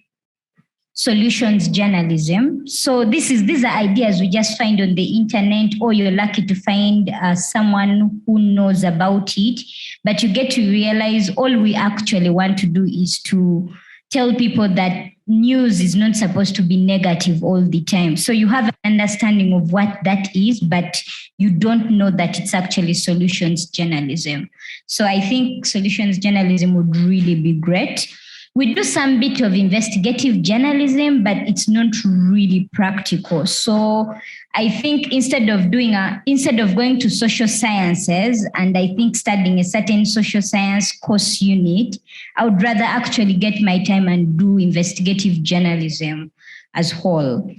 solutions journalism. So these are ideas we just find on the internet, or you're lucky to find someone who knows about it, but you get to realize all we actually want to do is to tell people that news is not supposed to be negative all the time. So you have an understanding of what that is, but you don't know that it's actually solutions journalism. So I think solutions journalism would really be great. We do some bit of investigative journalism, but it's not really practical. So I think instead of going to social sciences and I think studying a certain social science course unit, I would rather actually get my time and do investigative journalism as whole.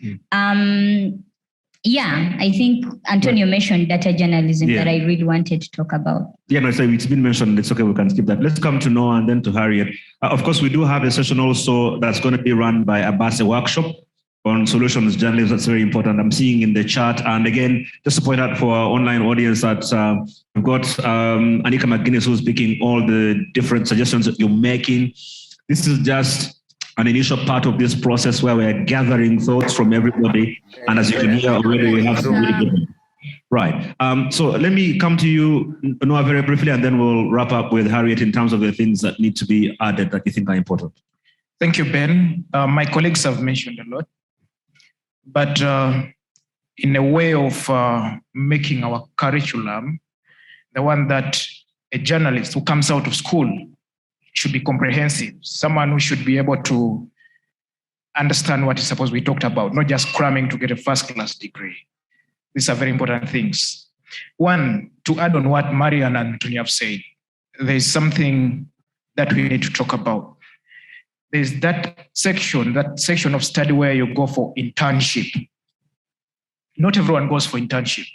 Yeah, I think Antonio mentioned data journalism that I really wanted to talk about. Yeah, no, so it's been mentioned. It's okay, we can skip that. Let's come to Noah and then to Harriet. Of course, we do have a session also that's going to be run by Abbas, a workshop on solutions journalism. That's very important. I'm seeing in the chat. And again, just to point out for our online audience that we've got Anika McGuinness who's picking all the different suggestions that you're making. This is just an initial part of this process where we're gathering thoughts from everybody. And as you can hear already, we have some really good ones. Right. So let me come to you, Noah, very briefly, and then we'll wrap up with Harriet in terms of the things that need to be added that you think are important. Thank you, Ben. My colleagues have mentioned a lot, but in a way of making our curriculum, the one that a journalist who comes out of school should be comprehensive, someone who should be able to understand what is supposed to be talked about, not just cramming to get a first-class degree. These are very important things. One, to add on what Marian and Antonio have said, there's something that we need to talk about. There's that section of study where you go for internship. Not everyone goes for internship.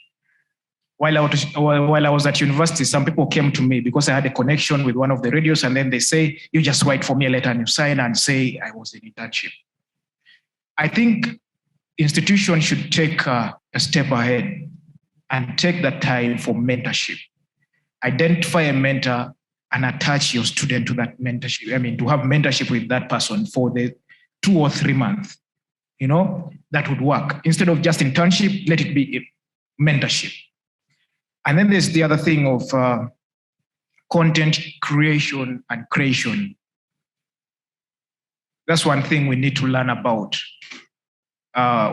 While I was at university, some people came to me because I had a connection with one of the radios, and then they say, you just write for me a letter and you sign and say, I was in internship. I think institutions should take a step ahead and take that time for mentorship. Identify a mentor and attach your student to that mentorship. I mean, to have mentorship with that person for the 2 or 3 months, that would work. Instead of just internship, let it be a mentorship. And then there's the other thing of content creation and creation. That's one thing we need to learn about.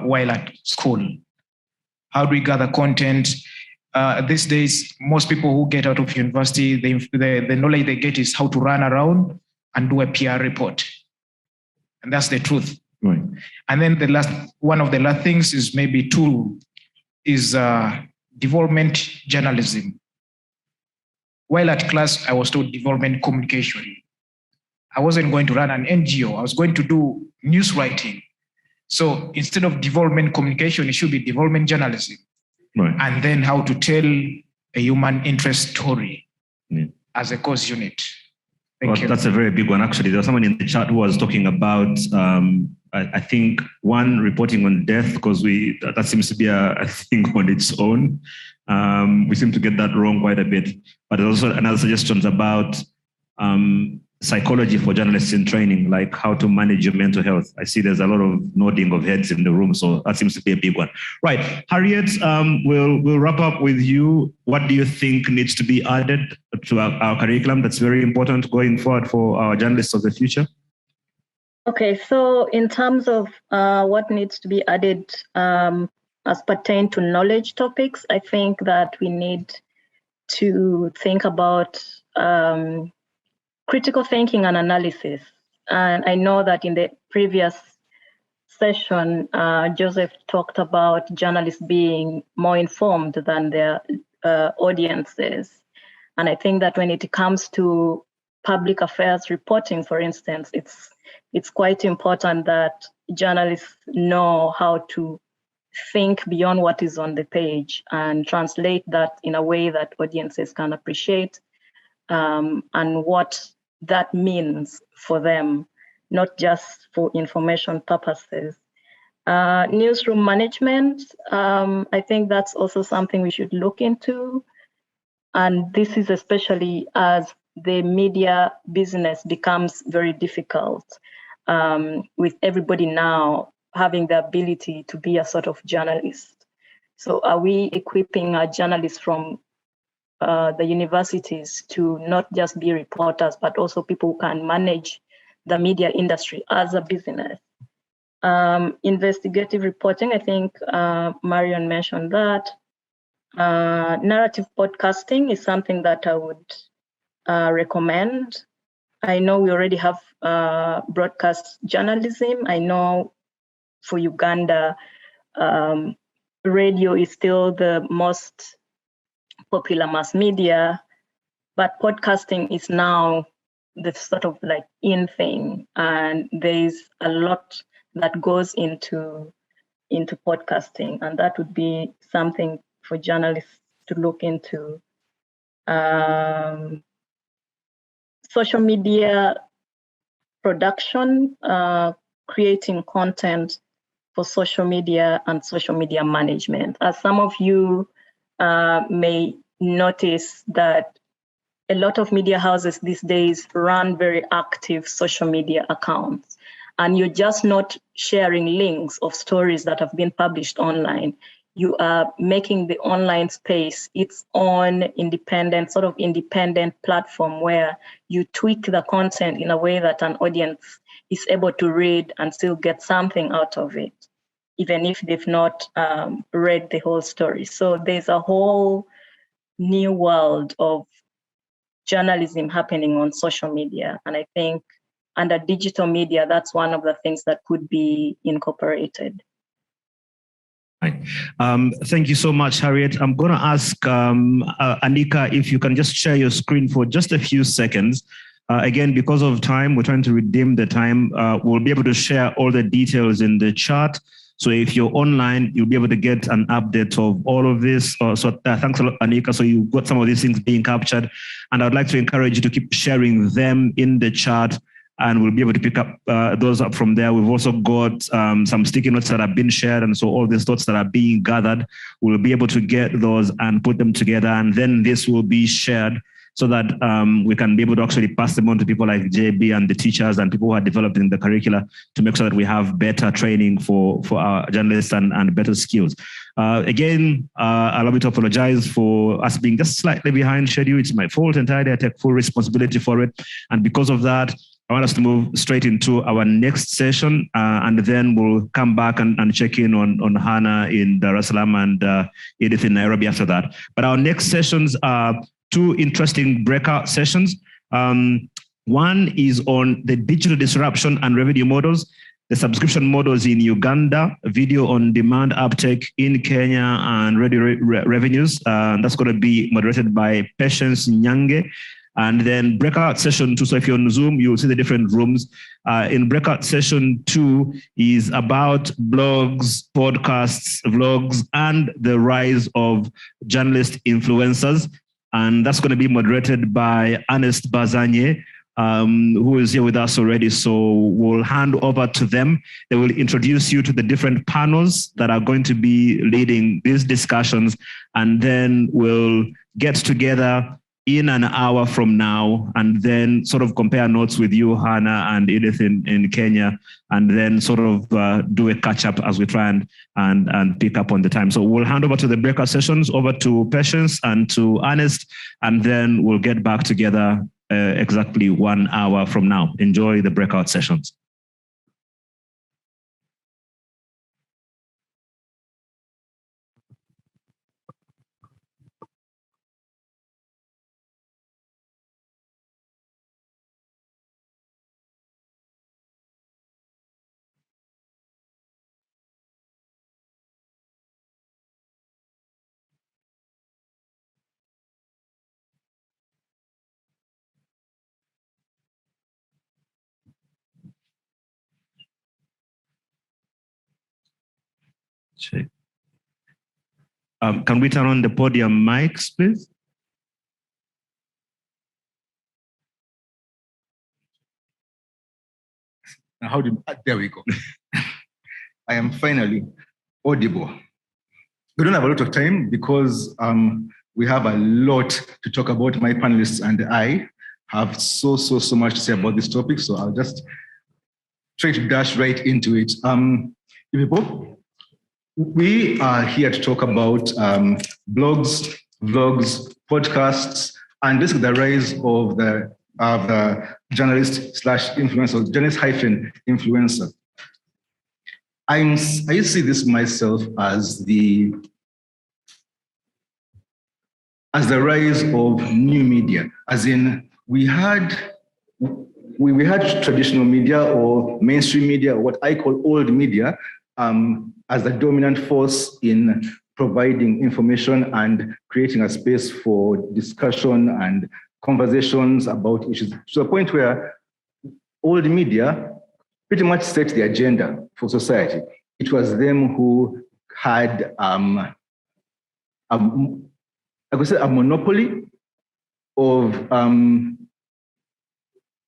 while at school? How do we gather content? These days, most people who get out of university, the knowledge they get is how to run around and do a PR report. And that's the truth. Right. And then one of the last things is maybe development journalism. While at class, I was taught development communication. I wasn't going to run an NGO. I was going to do news writing. So instead of development communication, it should be development journalism. Right. And then how to tell a human interest story as a course unit. Thank you. That's a very big one. Actually, there was someone in the chat who was talking about, I think, one, reporting on death, because that seems to be a thing on its own. We seem to get that wrong quite a bit. But there's also another suggestions about psychology for journalists in training, like how to manage your mental health. I see there's a lot of nodding of heads in the room, so that seems to be a big one. Right, Harriet, we'll wrap up with you. What do you think needs to be added to our curriculum that's very important going forward for our journalists of the future? Okay, so in terms of what needs to be added as pertain to knowledge topics, I think that we need to think about critical thinking and analysis. And I know that in the previous session, Joseph talked about journalists being more informed than their audiences. And I think that when it comes to public affairs reporting, for instance, it's quite important that journalists know how to think beyond what is on the page and translate that in a way that audiences can appreciate, and what that means for them, not just for information purposes. Newsroom management, I think that's also something we should look into. And this is especially as the media business becomes very difficult, with everybody now having the ability to be a sort of journalist. So are we equipping our journalists from the universities to not just be reporters, but also people who can manage the media industry as a business? Investigative reporting, I think Marion mentioned that. Narrative podcasting is something that I would recommend. I know we already have broadcast journalism. I know for Uganda, radio is still the most popular mass media, but podcasting is now the sort of like in thing, and there's a lot that goes into podcasting, and that would be something for journalists to look into. Social media production, creating content for social media and social media management. As some of you may notice that a lot of media houses these days run very active social media accounts, and you're just not sharing links of stories that have been published online. You are making the online space its own independent platform where you tweak the content in a way that an audience is able to read and still get something out of it, even if they've not read the whole story. So there's a whole new world of journalism happening on social media. And I think under digital media, that's one of the things that could be incorporated. Right. Thank you so much, Harriet. I'm going to ask Anika if you can just share your screen for just a few seconds. Again, because of time, we're trying to redeem the time. We'll be able to share all the details in the chat. So if you're online, you'll be able to get an update of all of this. Thanks a lot, Anika. So you've got some of these things being captured. And I'd like to encourage you to keep sharing them in the chat, and we'll be able to pick up those up from there. We've also got some sticky notes that have been shared. And so all these thoughts that are being gathered, we'll be able to get those and put them together. And then this will be shared so that we can be able to actually pass them on to people like JB and the teachers and people who are developing the curricula to make sure that we have better training for our journalists and better skills. Again, allow me to apologize for us being just slightly behind schedule. It's my fault entirely. I take full responsibility for it. And because of that, I want us to move straight into our next session, and then we'll come back and check in on Hannah in Dar es Salaam and Edith in Nairobi after that. But our next sessions are two interesting breakout sessions. One is on the digital disruption and revenue models, the subscription models in Uganda, video on demand uptake in Kenya, and radio revenues. That's going to be moderated by Patience Nyange. And then breakout session 2, so if you're on Zoom, you'll see the different rooms. In breakout session 2 is about blogs, podcasts, vlogs, and the rise of journalist influencers. And that's going to be moderated by Ernest Bazanye, who is here with us already. So we'll hand over to them. They will introduce you to the different panels that are going to be leading these discussions. And then we'll get together in an hour from now, and then sort of compare notes with you, Hannah and Edith in Kenya, and then sort of do a catch up as we try and pick up on the time. So we'll hand over to the breakout sessions, over to Patience and to Ernest, and then we'll get back together exactly 1 hour from now. Enjoy the breakout sessions. Check. Can we turn on the podium mics, please? There we go. I am finally audible. We don't have a lot of time because we have a lot to talk about. My panelists and I have so much to say about this topic. So I'll just try to dash right into it. People, we are here to talk about blogs, vlogs, podcasts, and basically the rise of the journalist/influencer, journalist-influencer. I see this myself as the rise of new media, as in we had traditional media or mainstream media, or what I call old media, as the dominant force in providing information and creating a space for discussion and conversations about issues, to the point where old media pretty much set the agenda for society. It was them who had, I could say, a monopoly of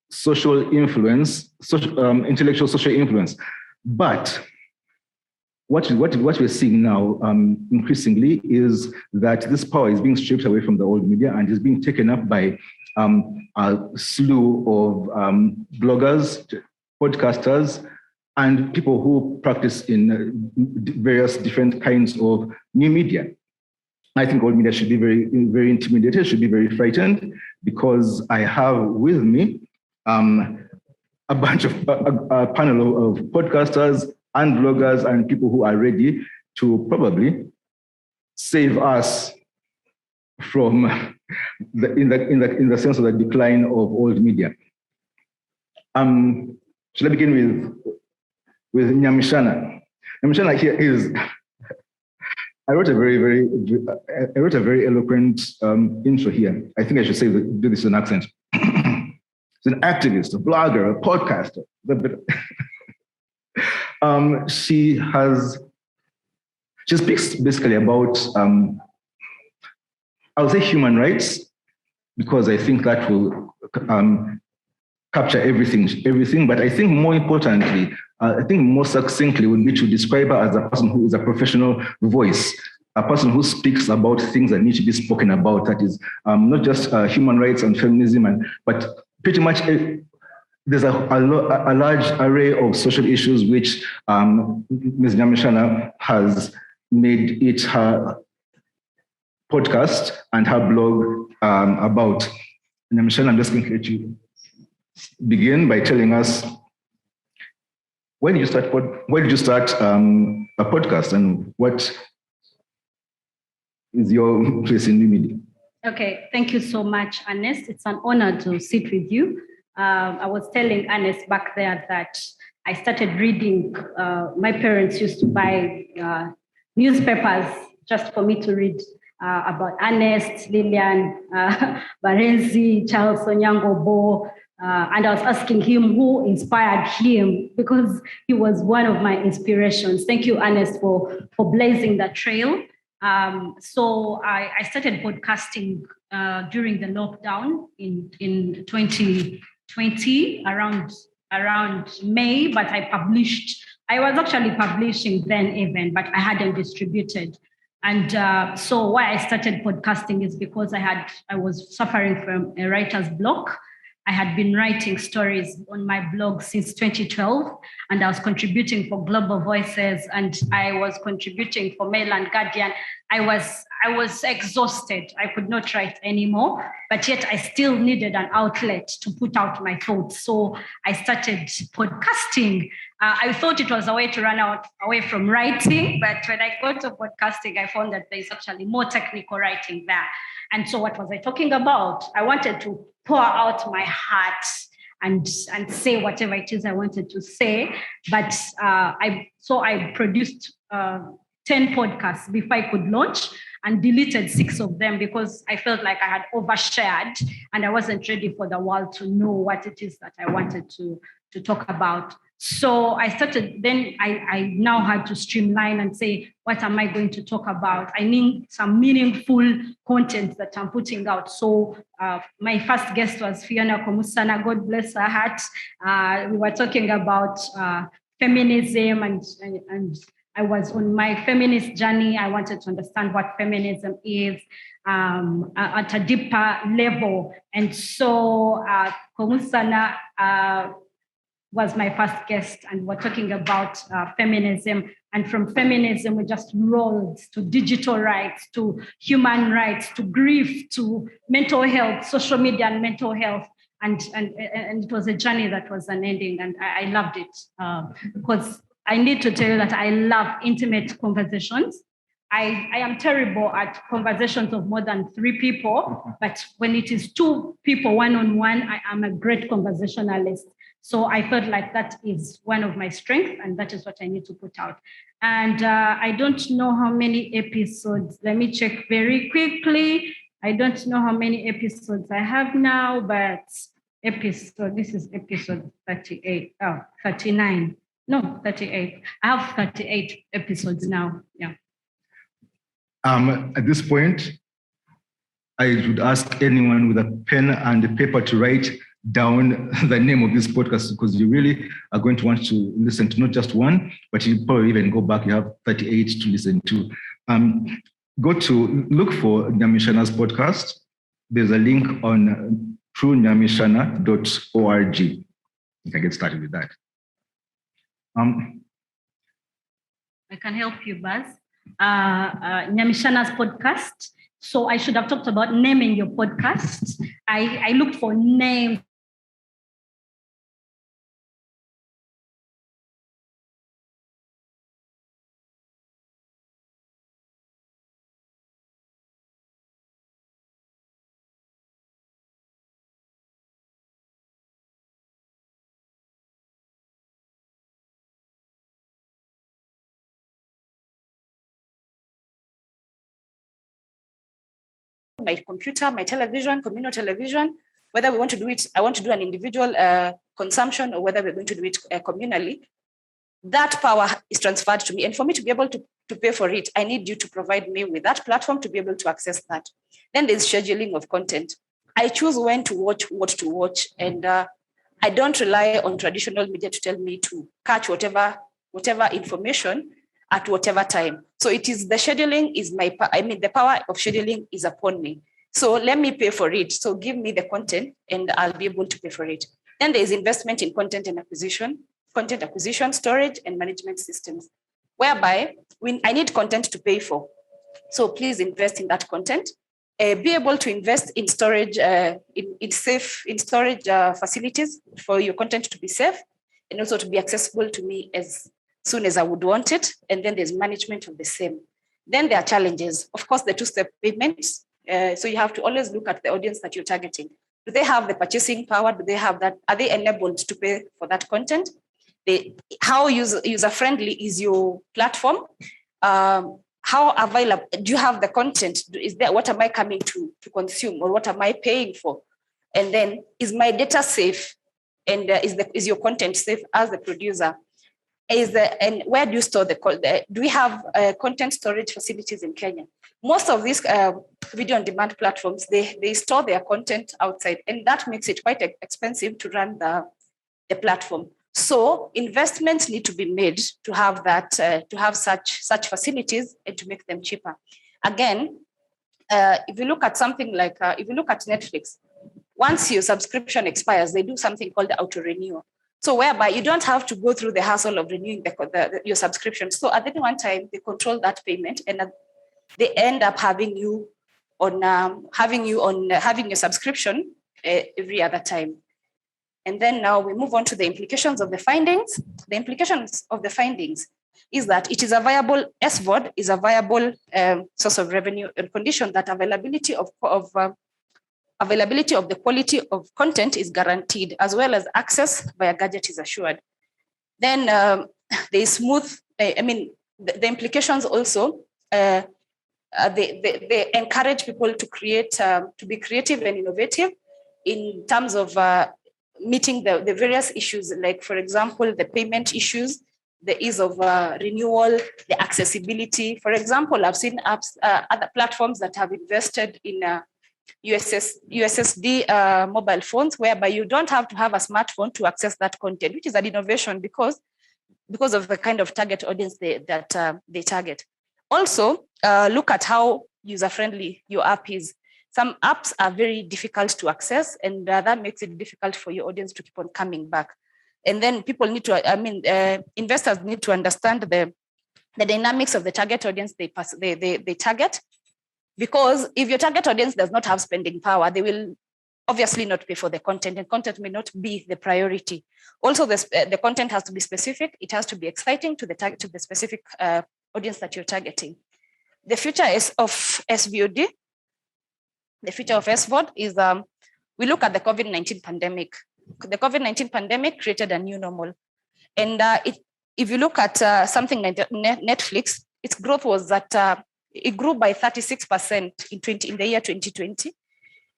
social influence, intellectual social influence. But what we're seeing now increasingly is that this power is being stripped away from the old media and is being taken up by a slew of bloggers, podcasters, and people who practice in various different kinds of new media. I think old media should be very intimidated, should be very frightened, because I have with me a panel of podcasters and bloggers and people who are ready to probably save us from in the sense of the decline of old media. Should I begin with Nyamishana? Nyamishana here is. I wrote a very eloquent intro here. I think I should say do this in an accent. She's an activist, a blogger, a podcaster. She speaks basically about, I would say human rights, because I think that will capture everything. But I think more importantly, I think more succinctly would be to describe her as a person who is a professional voice, a person who speaks about things that need to be spoken about. That is not just human rights and feminism, but pretty much there's a large array of social issues which Ms. Nyamishana has made it her podcast and her blog about. Nyamishana, I'm just going to let you begin by telling us when did you start a podcast, and what is your place in new media? Okay, thank you so much, Ernest. It's an honor to sit with you. I was telling Ernest back there that I started reading. My parents used to buy newspapers just for me to read about Ernest, Lillian, Barenzi, Charles Onyango-Bo, and I was asking him who inspired him, because he was one of my inspirations. Thank you, Ernest, for blazing the trail. So I started podcasting during the lockdown in 2020, around May, but I was actually publishing then even, but I hadn't distributed. And so why I started podcasting is because I was suffering from a writer's block. I had been writing stories on my blog since 2012, and I was contributing for Global Voices, and I was contributing for Mail and Guardian. I was exhausted. I could not write anymore, but yet I still needed an outlet to put out my thoughts. So I started podcasting. I thought it was a way to run away from writing, but when I got to podcasting, I found that there's actually more technical writing there. And so what was I talking about? I wanted to pour out my heart and say whatever it is I wanted to say. But I produced 10 podcasts before I could launch, and deleted 6 of them because I felt like I had overshared and I wasn't ready for the world to know what it is that I wanted to talk about. So I started, then I now had to streamline and say, what am I going to talk about? I need some meaningful content that I'm putting out. So my first guest was Fiona Komusana, God bless her heart. We were talking about feminism, and I was on my feminist journey. I wanted to understand what feminism is at a deeper level. And so Komusana was my first guest, and we're talking about feminism. And from feminism, we just rolled to digital rights, to human rights, to grief, to mental health, social media and mental health. And it was a journey that was unending, and I loved it because I need to tell you that I love intimate conversations. I am terrible at conversations of more than 3 people, but when it is 2 people one-on-one, I am a great conversationalist. So I felt like that is one of my strengths, and that is what I need to put out. And I don't know how many episodes. Let me check very quickly. I don't know how many episodes I have now, but this is episode 38. Oh, 39. No, 38. I have 38 episodes now. Yeah. At this point, I would ask anyone with a pen and a paper to write down the name of this podcast, because you really are going to want to listen to not just one, but you probably even go back. You have 38 to listen to. Look for Nyamishana's podcast. There's a link on truenyamishana.org. You can get started with that. I can help you, Baz. Nyamishana's podcast. So I should have talked about naming your podcast. I looked for names. My computer, my television, communal television, whether we want to do it, I want to do an individual consumption, or whether we're going to do it communally, that power is transferred to me. And for me to be able to pay for it, I need you to provide me with that platform to be able to access that. Then there's scheduling of content. I choose when to watch, what to watch, and I don't rely on traditional media to tell me to catch whatever information at whatever time. So it is the scheduling is the power of scheduling is upon me. So let me pay for it. So give me the content and I'll be able to pay for it. Then there's investment in content acquisition, storage, and management systems, whereby I need content to pay for. So please invest in that content. be able to invest in storage, in storage facilities for your content to be safe and also to be accessible to me as soon as I would want it. And then there's management of the same. Then there are challenges. Of course, the two-step payments. So you have to always look at the audience that you're targeting. Do they have the purchasing power? Do they have that? Are they enabled to pay for that content? How user-friendly is your platform? How available, do you have the content? Is there, what am I coming to consume, or what am I paying for? And then, is my data safe? And is your content safe as the producer? And where do you store do we have content storage facilities in Kenya? Most of these video on demand platforms, they store their content outside, and that makes it quite expensive to run the platform. So investments need to be made to have that, to have such facilities and to make them cheaper. Again, if you look at something like, if you look at Netflix, once your subscription expires, they do something called auto renewal. So whereby you don't have to go through the hassle of renewing your subscription. So at any one time, they control that payment, and they end up having you on having your subscription every other time. And then now we move on to the implications of the findings. The implications of the findings is that it is a viable, SVOD is a viable source of revenue on condition that availability of the quality of content is guaranteed, as well as access via gadget is assured. Then they smooth, the implications also, they encourage people to create, to be creative and innovative in terms of meeting the various issues, like, for example, the payment issues, the ease of renewal, the accessibility. For example, I've seen apps, other platforms that have invested in USSD mobile phones, whereby you don't have to have a smartphone to access that content, which is an innovation because of the kind of target audience they target. Also, look at how user-friendly your app is. Some apps are very difficult to access, and that makes it difficult for your audience to keep on coming back. And then people need to, investors need to understand the dynamics of the target audience they target. Because if your target audience does not have spending power, they will obviously not pay for the content, and content may not be the priority. Also, the content has to be specific. It has to be exciting to the specific audience that you're targeting. The future is of SVOD. The future of SVOD is, we look at the COVID-19 pandemic. The COVID-19 pandemic created a new normal. And if you look at something like Netflix, its growth was that it grew by 36% in the year 2020.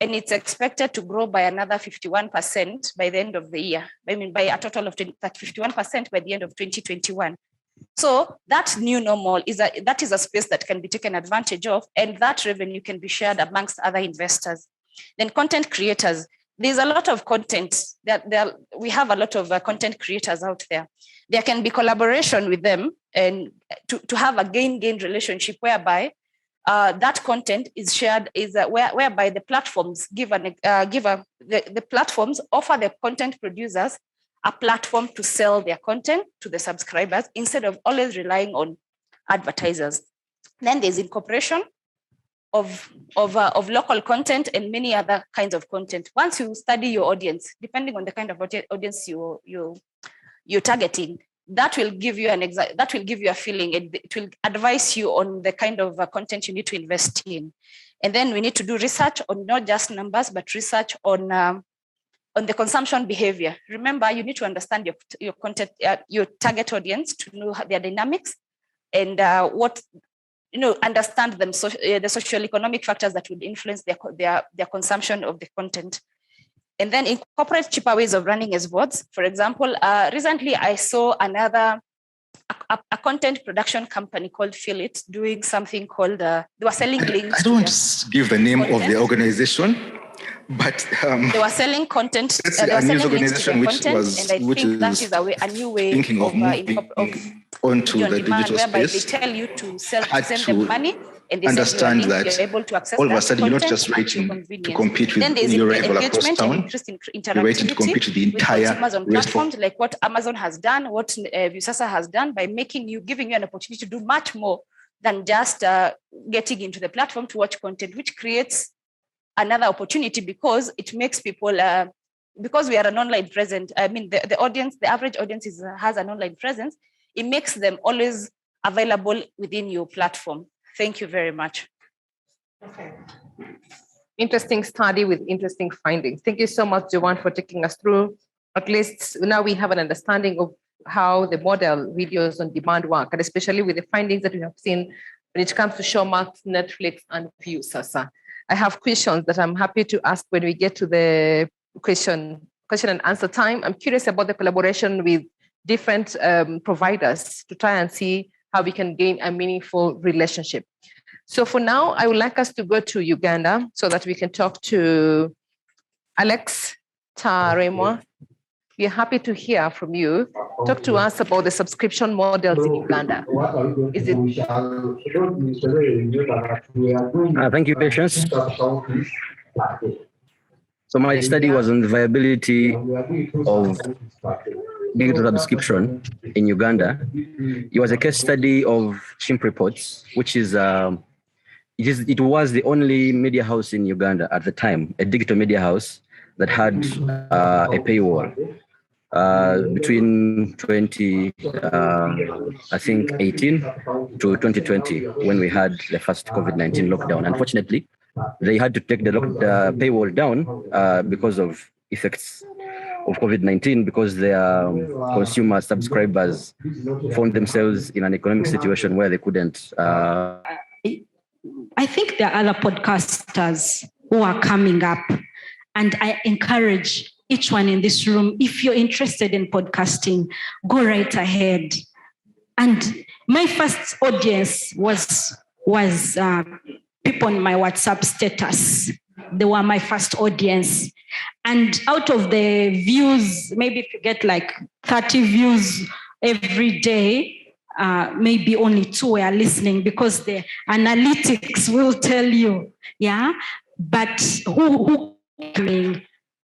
And it's expected to grow by another 51% by the end of the year. By a total of 51% by the end of 2021. So that new normal is a space that can be taken advantage of, and that revenue can be shared amongst other investors. Then content creators, there's a lot of content we have a lot of content creators out there. There can be collaboration with them, and to have a gain-gain relationship whereby that content is shared, whereby the platforms the platforms offer the content producers a platform to sell their content to the subscribers instead of always relying on advertisers. Then there's incorporation of local content and many other kinds of content. Once you study your audience, depending on the kind of audience you're targeting, that will give you a feeling, and it will advise you on the kind of content you need to invest in. And then we need to do research on not just numbers, but research on the consumption behavior. Remember, you need to understand your content, your target audience, to know their dynamics and understand them, the social economic factors that would influence their consumption of the content. And then incorporate cheaper ways of running SVODs. For example, recently I saw a content production company called Feel It doing something called, they were selling links. I don't want to give the name of the organization, but they were selling content. It's a news organization which is a new way thinking of moving onto the digital space. They tell you to send them money, and they understand send you a link, that you're able to access all of a that sudden you're not content just waiting to compete Then with there's your rival across engagement and town. increased You're waiting to compete with the entire consumers on rest of platforms, like what Amazon has done, what Visasa has done, by giving you an opportunity to do much more than just getting into the platform to watch content, which creates another opportunity because it makes people, because we are an online presence, I mean, the audience, the average audience has an online presence, it makes them always available within your platform. Thank you very much. Okay. Interesting study with interesting findings. Thank you so much, Joanne, for taking us through. At least now we have an understanding of how the model videos on demand work, and especially with the findings that we have seen when it comes to Showmax, Netflix, and View Sasa. I have questions that I'm happy to ask when we get to the question and answer time. I'm curious about the collaboration with different providers to try and see how we can gain a meaningful relationship. So for now, I would like us to go to Uganda so that we can talk to Alex Taremwa. We're happy to hear from you. Talk to us about the subscription models in Uganda. Is it? Thank you, Patience. So my study was on the viability of digital subscription in Uganda. It was a case study of Chimp Reports, which is it was the only media house in Uganda at the time, a digital media house that had a paywall. Between 2018 to 2020, when we had the first COVID-19 lockdown. Unfortunately, they had to take the paywall down because of effects of COVID-19, because their consumer subscribers found themselves in an economic situation where they couldn't. I think there are other podcasters who are coming up, and I encourage each one in this room, if you're interested in podcasting, go right ahead. And my first audience was people on my WhatsApp status. They were my first audience. And out of the views, maybe if you get like 30 views every day, maybe only 2 are listening, because the analytics will tell you, yeah. But who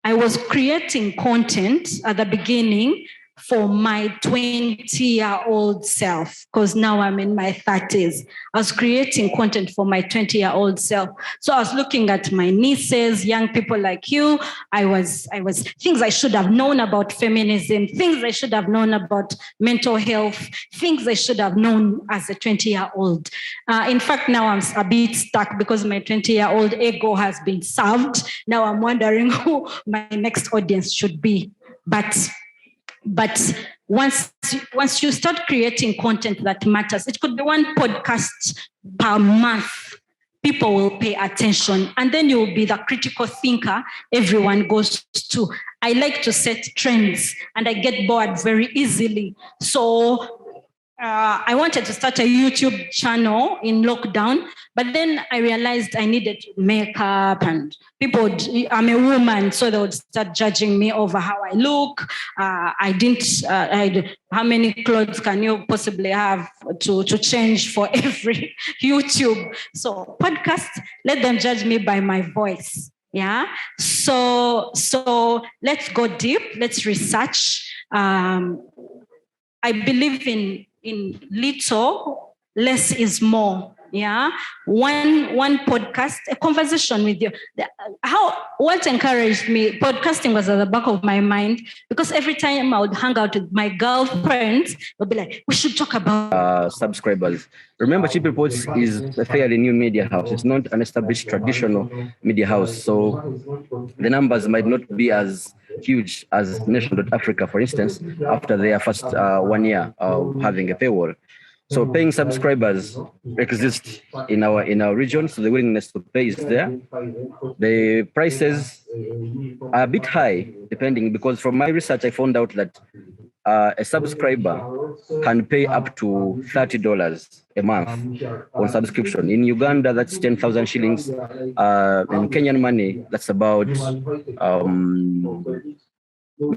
I was creating content at the beginning for my 20-year-old self, because now I'm in my 30s. I was creating content for my 20-year-old self. So I was looking at my nieces, young people like you. I was things I should have known about feminism, things I should have known about mental health, things I should have known as a 20-year-old. In fact, now I'm a bit stuck because my 20-year-old ego has been served. Now I'm wondering who my next audience should be. But once you start creating content that matters, it could be one podcast per month, people will pay attention, and then you will be the critical thinker everyone goes to. I like to set trends, and I get bored very easily. So I wanted to start a YouTube channel in lockdown, but then I realized I needed makeup, and I'm a woman, so they would start judging me over how I look. How many clothes can you possibly have to change for every YouTube? So podcast, let them judge me by my voice. Yeah. So let's go deep. Let's research. I believe in little, less is more. Yeah, one podcast, a conversation with you. What encouraged me, podcasting was at the back of my mind, because every time I would hang out with my girlfriends, they'd be like, we should talk about subscribers. Remember, Chimp Reports is a fairly new media house. It's not an established traditional media house. So the numbers might not be as huge as Nation.Africa, for instance, after their first 1 year of having a paywall. So paying subscribers exist in our region, so the willingness to pay is there. The prices are a bit high, depending, because from my research, I found out that a subscriber can pay up to $30 a month on subscription. In Uganda, that's 10,000 shillings. In Kenyan money, that's about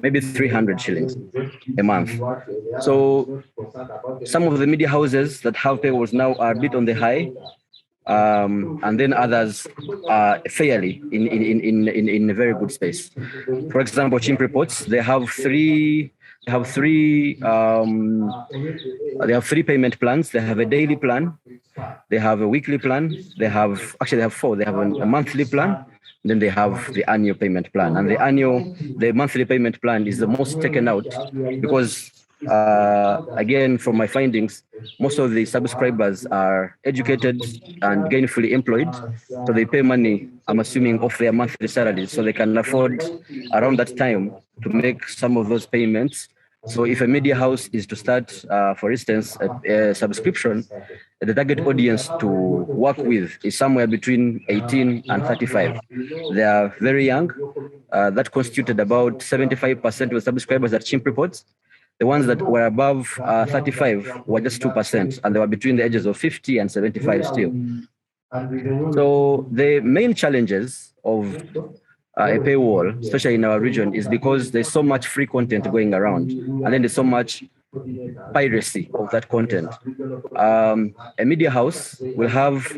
maybe 300 shillings a month. So some of the media houses that have paywalls now are a bit on the high, and then others are fairly in a very good space. For example, Chimp Reports, they have three they have three payment plans. They have a daily plan, they have a weekly plan, they have four. They have a monthly plan, then they have the annual payment plan. And the monthly payment plan is the most taken out because again, from my findings, most of the subscribers are educated and gainfully employed. So they pay money, I'm assuming, off their monthly salaries. So they can afford around that time to make some of those payments. So if a media house is to start, for instance, a subscription, the target audience to work with is somewhere between 18 and 35. They are very young. That constituted about 75% of the subscribers at Chimp Reports. The ones that were above 35 were just 2%, and they were between the ages of 50 and 75 still. So the main challenges of a paywall, especially in our region, is because there's so much free content going around, and then there's so much piracy of that content. A media house will have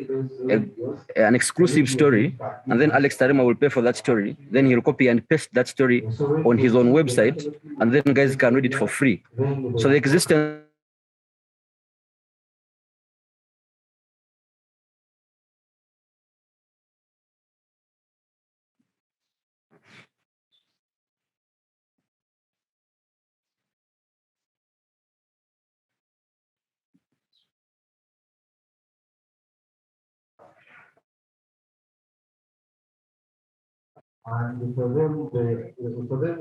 an exclusive story, and then Alex Tarema will pay for that story. Then he'll copy and paste that story on his own website, and then guys can read it for free. So the existence And for them,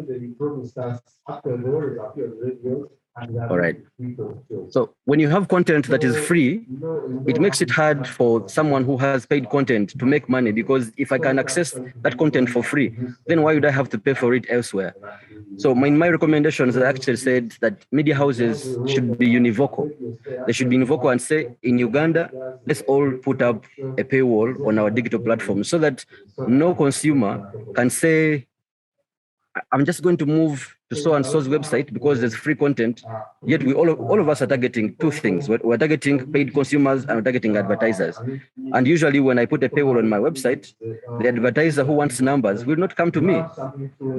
the improvement starts after the always appear videos. All right. So when you have content that is free, it makes it hard for someone who has paid content to make money, because if I can access that content for free, then why would I have to pay for it elsewhere? So in my recommendations, I actually said that media houses should be univocal. They should be univocal and say, in Uganda, let's all put up a paywall on our digital platform so that no consumer can say, I'm just going to move to so-and-so's website because there's free content, yet all of us are targeting two things. We're targeting paid consumers and we're targeting advertisers. And usually when I put a paywall on my website, the advertiser who wants numbers will not come to me.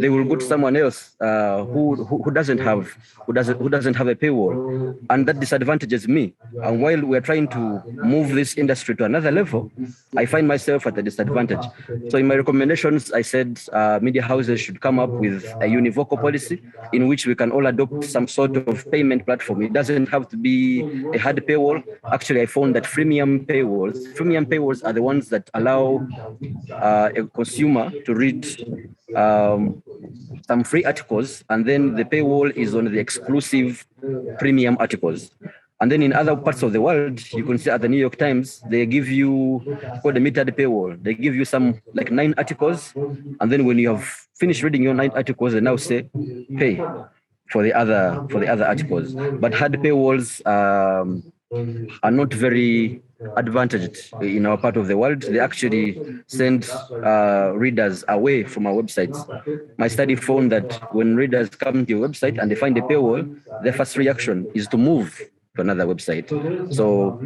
They will go to someone else who doesn't have a paywall, and that disadvantages me. And while we're trying to move this industry to another level, I find myself at a disadvantage. So in my recommendations, I said media houses should come up with a univocal policy in which we can all adopt some sort of payment platform. It doesn't have to be a hard paywall. Actually, I found that freemium paywalls are the ones that allow a consumer to read some free articles, and then the paywall is on the exclusive premium articles. And then in other parts of the world, you can see at the New York Times, they give you called a metered paywall. They give you some like 9 articles, and then when you have finished reading your 9 articles, they now say, pay for the other articles. But hard paywalls are not very advantaged in our part of the world. They actually send readers away from our websites. My study found that when readers come to your website and they find a paywall, their first reaction is to move to another website. So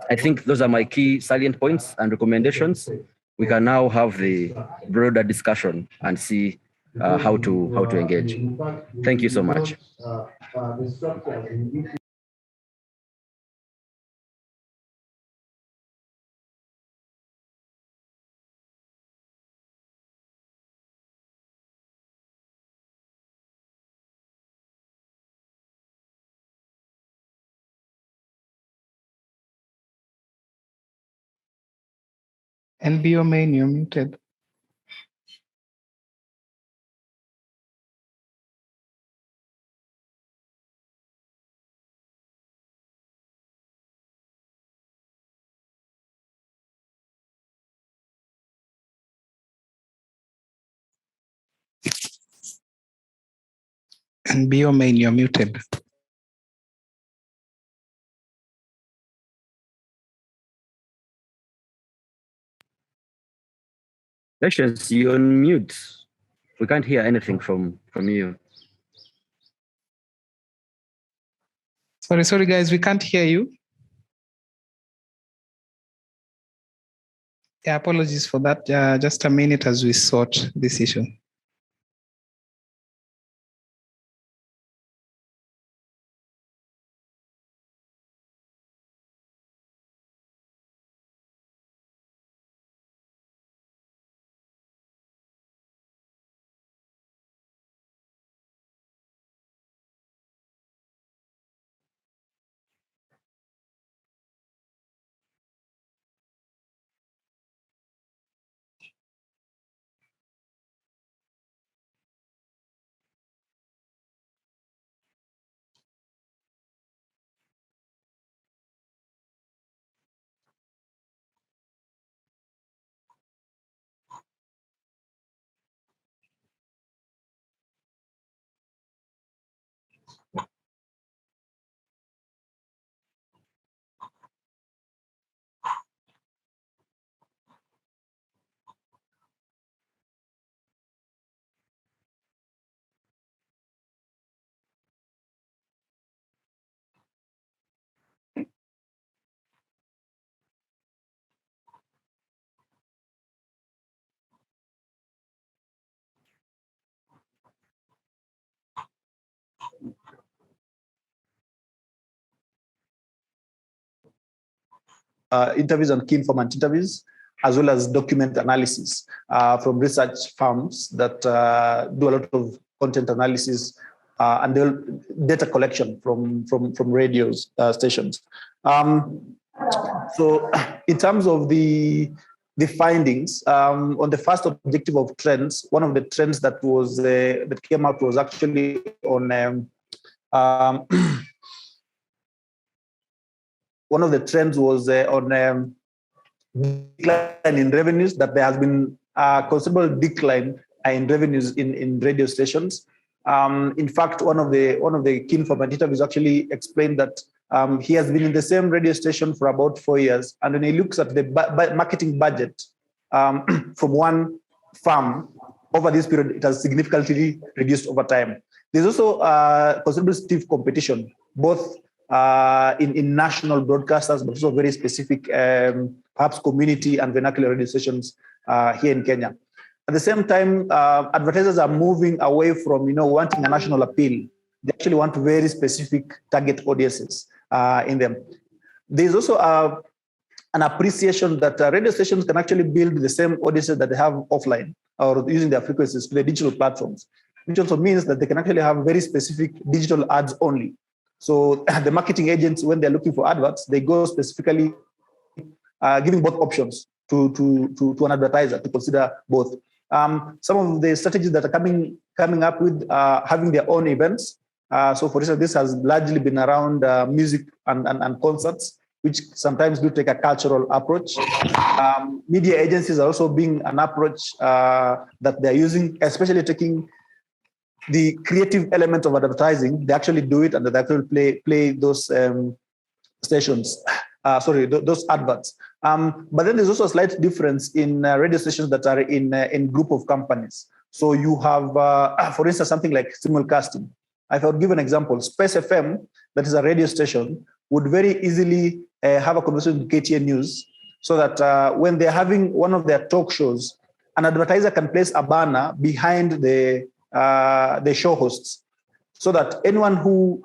I think those are my key salient points and recommendations. We can now have the broader discussion and see how to engage. Thank you so much. NBO main, you're muted. NBO main, you're muted. Patience, you're on mute. We can't hear anything from you. Sorry, guys, we can't hear you. Yeah, apologies for that. Just a minute as we sort this issue. Interviews and key informant interviews, as well as document analysis from research firms that do a lot of content analysis and data collection from radio stations. So in terms of the findings, on the first objective of trends, one of the trends that was that came out was actually on one of the trends was on decline in revenues, that there has been a considerable decline in revenues in radio stations. In fact, one of the key informant interviews actually explained that he has been in the same radio station for about 4 years, and when he looks at the marketing budget from one firm over this period, it has significantly reduced over time. There's also considerable stiff competition, both in national broadcasters, but also very specific, perhaps community and vernacular radio stations here in Kenya. At the same time, advertisers are moving away from wanting a national appeal. They actually want very specific target audiences in them. There's also an appreciation that radio stations can actually build the same audiences that they have offline or using their frequencies to the digital platforms, which also means that they can actually have very specific digital ads only. So the marketing agents, when they're looking for adverts, they go specifically giving both options to an advertiser to consider both. Some of the strategies that are coming up with having their own events. So for instance, this has largely been around music and concerts, which sometimes do take a cultural approach. Media agencies are also being an approach that they're using, especially taking the creative element of advertising. They actually do it, and they actually play those stations. Those adverts. But then there's also a slight difference in radio stations that are in group of companies. So you have, for instance, something like simulcasting. If I would give an example, Space FM, that is a radio station, would very easily have a conversation with KTN News, so that when they're having one of their talk shows, an advertiser can place a banner behind the show hosts, so that anyone who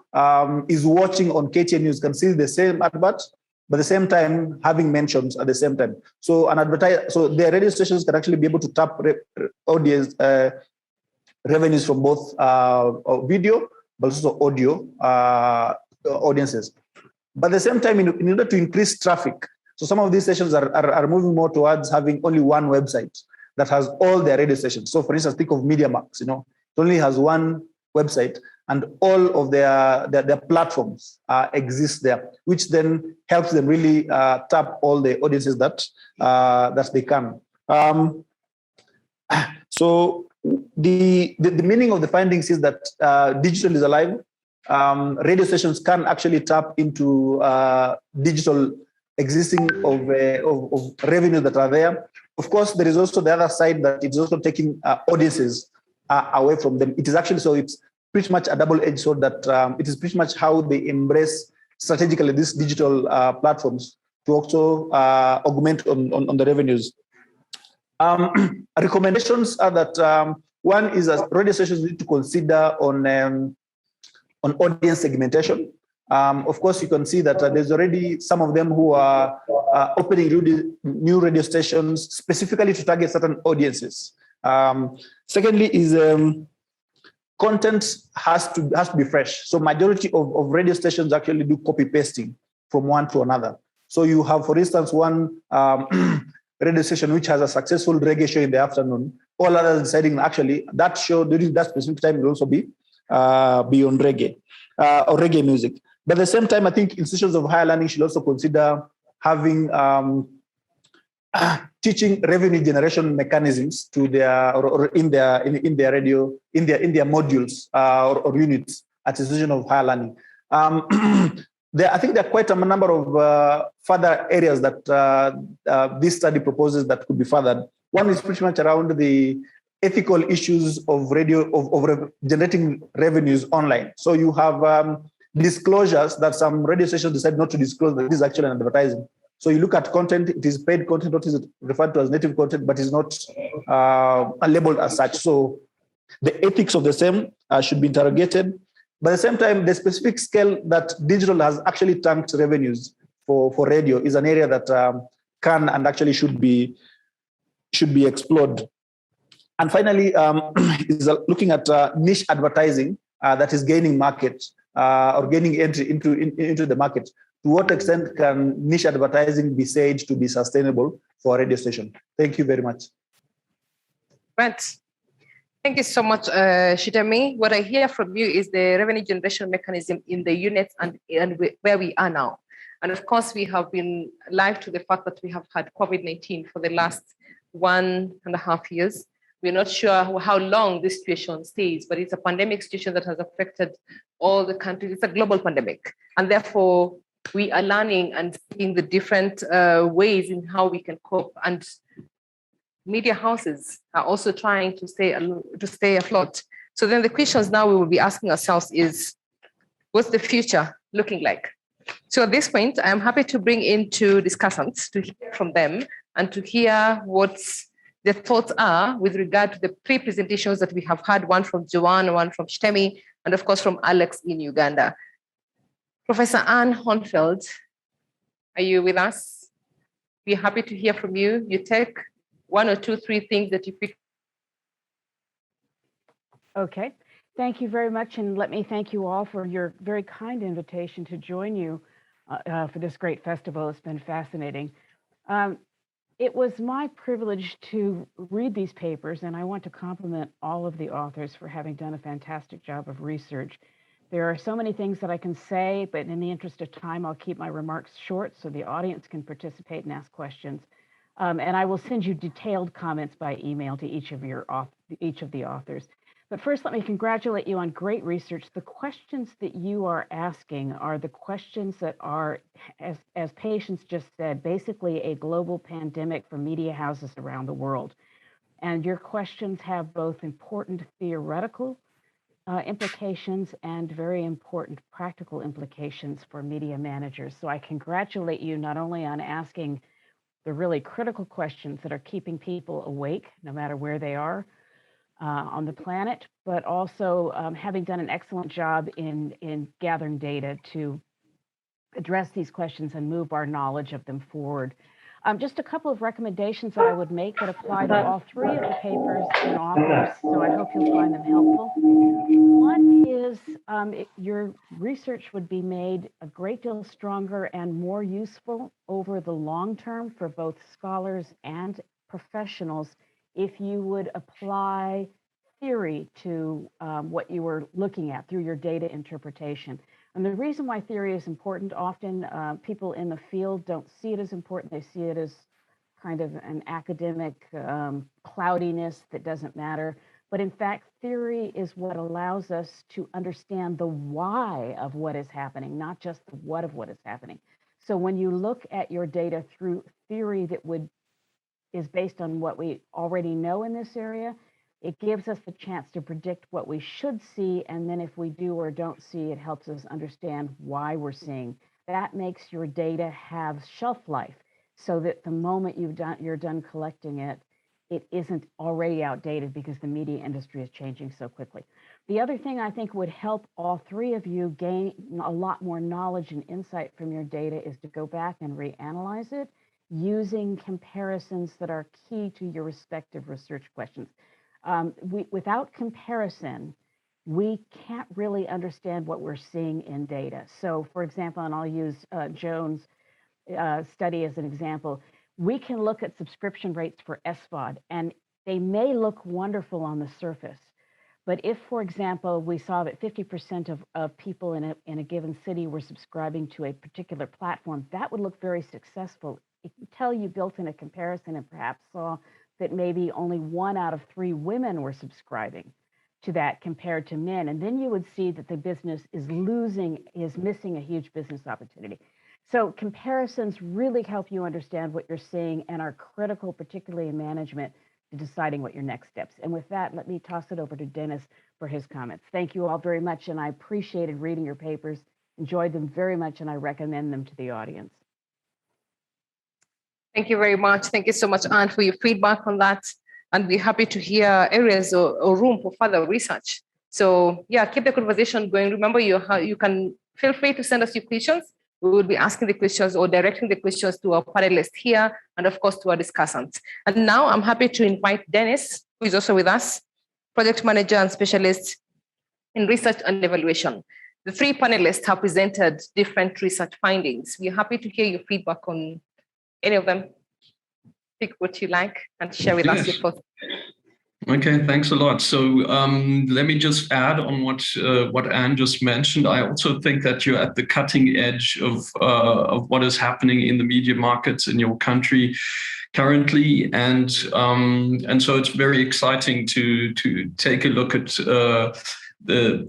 is watching on KTN News can see the same advert, but at the same time having mentions at the same time. So their radio stations can actually be able to tap audience revenues from both video, but also audio audiences. But at the same time, in order to increase traffic, so some of these stations are moving more towards having only one website that has all their radio stations. So for instance, think of MediaMax, it only has one website, and all of their platforms exist there, which then helps them really tap all the audiences that they can. So the meaning of the findings is that digital is alive. Radio stations can actually tap into digital existing of revenue that are there. Of course, there is also the other side, that it's also taking audiences away from them. It is actually, so it's pretty much a double-edged sword, that it is pretty much how they embrace strategically these digital platforms to also augment on the revenues. Recommendations are that one is that radio stations need to consider on audience segmentation. Of course, you can see that there's already some of them who are opening new radio stations specifically to target certain audiences. Secondly is content has to be fresh. So majority of radio stations actually do copy pasting from one to another. So you have, for instance, one radio station which has a successful reggae show in the afternoon. All others deciding actually that show during that specific time will also be on reggae or reggae music. But at the same time, I think institutions of higher learning should also consider having teaching revenue generation mechanisms to their or in their radio in their modules or units, at institution of higher learning. I think there are quite a number of further areas that this study proposes that could be furthered. One is pretty much around the ethical issues of generating revenues online. So you have disclosures that some radio stations decide not to disclose that this is actually an advertising. So you look at content, it is paid content, what is referred to as native content, but is not labeled as such. So the ethics of the same should be interrogated. But at the same time, the specific scale that digital has actually tanked revenues for radio is an area that can and actually should be explored. And finally, is looking at niche advertising that is gaining market or gaining entry into the market. To what extent can niche advertising be said to be sustainable for a radio station? Thank you very much. Right. Thank you so much, Shitami. What I hear from you is the revenue generation mechanism in the units and where we are now. And of course, we have been alive to the fact that we have had COVID-19 for the last 1.5 years. We're not sure how long this situation stays, but it's a pandemic situation that has affected all the countries. It's a global pandemic. And therefore, we are learning and seeing the different ways in how we can cope. And media houses are also trying to stay afloat. So then the questions now we will be asking ourselves is, what's the future looking like? So at this point, I'm happy to bring in two discussants to hear from them and to hear what their thoughts are with regard to the three presentations that we have had, one from Joanne, one from Shtemi, and of course from Alex in Uganda. Professor Anne Hornfeld, are you with us? We're happy to hear from you. You take 1 or 2, 3 things that you pick. Okay, thank you very much. And let me thank you all for your very kind invitation to join you for this great festival. It's been fascinating. It was my privilege to read these papers, and I want to compliment all of the authors for having done a fantastic job of research. There are so many things that I can say, but in the interest of time, I'll keep my remarks short so the audience can participate and ask questions. And I will send you detailed comments by email to each of the authors. But first, let me congratulate you on great research. The questions that you are asking are the questions that are, as Patience just said, basically a global pandemic for media houses around the world. And your questions have both important theoretical implications and very important practical implications for media managers. So I congratulate you not only on asking the really critical questions that are keeping people awake, no matter where they are on the planet, but also having done an excellent job in gathering data to address these questions and move our knowledge of them forward. Just a couple of recommendations that I would make that apply to all three of the papers and authors, so I hope you'll find them helpful. One is your research would be made a great deal stronger and more useful over the long term for both scholars and professionals if you would apply theory to what you were looking at through your data interpretation. And the reason why theory is important, often people in the field don't see it as important. They see it as kind of an academic cloudiness that doesn't matter. But in fact, theory is what allows us to understand the why of what is happening, not just the what of what is happening. So when you look at your data through theory that is based on what we already know in this area, it gives us the chance to predict what we should see, and then if we do or don't see, it helps us understand why we're seeing. That makes your data have shelf life, so that the moment you're done collecting it, it isn't already outdated because the media industry is changing so quickly. The other thing I think would help all three of you gain a lot more knowledge and insight from your data is to go back and reanalyze it using comparisons that are key to your respective research questions. Without comparison, we can't really understand what we're seeing in data. So for example, and I'll use Joan's study as an example, we can look at subscription rates for SVOD, and they may look wonderful on the surface. But if, for example, we saw that 50% of people in a given city were subscribing to a particular platform, that would look very successful until you built in a comparison and perhaps saw that maybe only 1 out of 3 women were subscribing. to that compared to men. And then you would see that the business is missing a huge business opportunity. So comparisons really help you understand what you're seeing and are critical, particularly in management, to deciding what your next steps. And with that, let me toss it over to Dennis for his comments. Thank you all very much, and I appreciated reading your papers, enjoyed them very much, and I recommend them to the audience. Thank you very much. Thank you so much, Anne, for your feedback on that. And we're happy to hear areas or room for further research. So yeah, keep the conversation going. Remember, you can feel free to send us your questions. We will be asking the questions or directing the questions to our panelists here and of course to our discussants. And now I'm happy to invite Dennis, who is also with us, project manager and specialist in research and evaluation. The three panelists have presented different research findings. We're happy to hear your feedback on any of them. Pick what you like and share with us your thoughts. Okay, thanks a lot. So let me just add on what Anne just mentioned. I also think that you're at the cutting edge of what is happening in the media markets in your country currently, and so it's very exciting to take a look at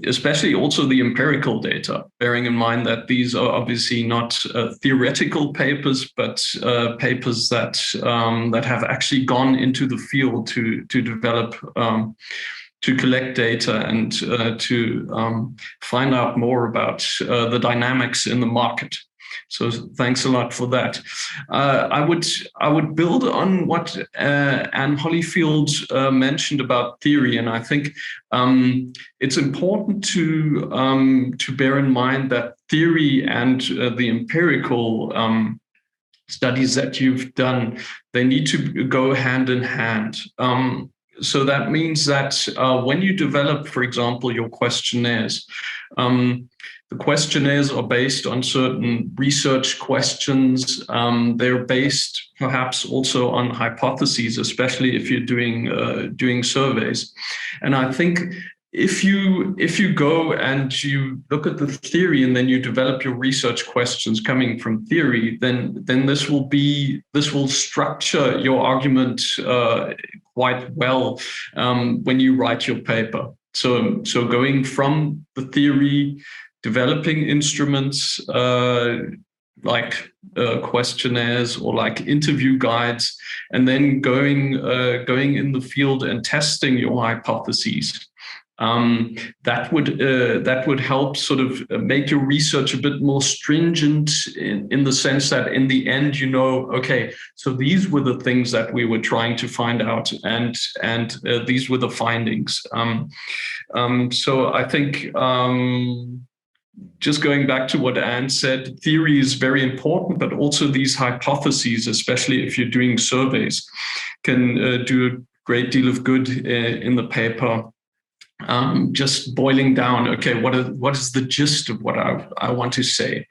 especially also the empirical data, bearing in mind that these are obviously not theoretical papers, but papers that have actually gone into the field to develop, to collect data and to find out more about the dynamics in the market. So thanks a lot for that. I would build on what Anne Holyfield mentioned about theory, and I think it's important to bear in mind that theory and the empirical studies that you've done, they need to go hand in hand. So that means that when you develop, for example, your questionnaires, the questionnaires are based on certain research questions. They're based perhaps also on hypotheses, especially if you're doing surveys. And I think if you go and you look at the theory and then you develop your research questions coming from theory, then this will structure your argument quite well when you write your paper. So going from the theory, developing instruments like questionnaires or like interview guides, and then going in the field and testing your hypotheses. That would help sort of make your research a bit more stringent in the sense that in the end, okay, so these were the things that we were trying to find out, and these were the findings. So I think just going back to what Anne said, theory is very important, but also these hypotheses, especially if you're doing surveys, can do a great deal of good in the paper. Just boiling down, okay, what is the gist of what I want to say?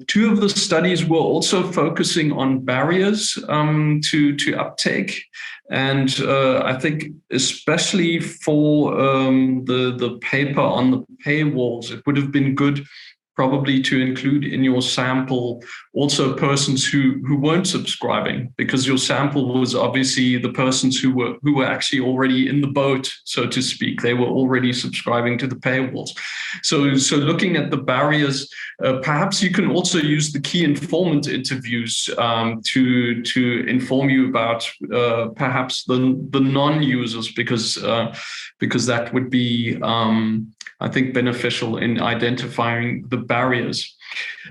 Two of the studies were also focusing on barriers to uptake. And I think especially for the paper on the paywalls, it would have been good probably to include in your sample also persons who weren't subscribing, because your sample was obviously the persons who were actually already in the boat, so to speak. They were already subscribing to the paywalls. So looking at the barriers, perhaps you can also use the key informant interviews to inform you about perhaps the non-users, because that would be I think beneficial in identifying the barriers.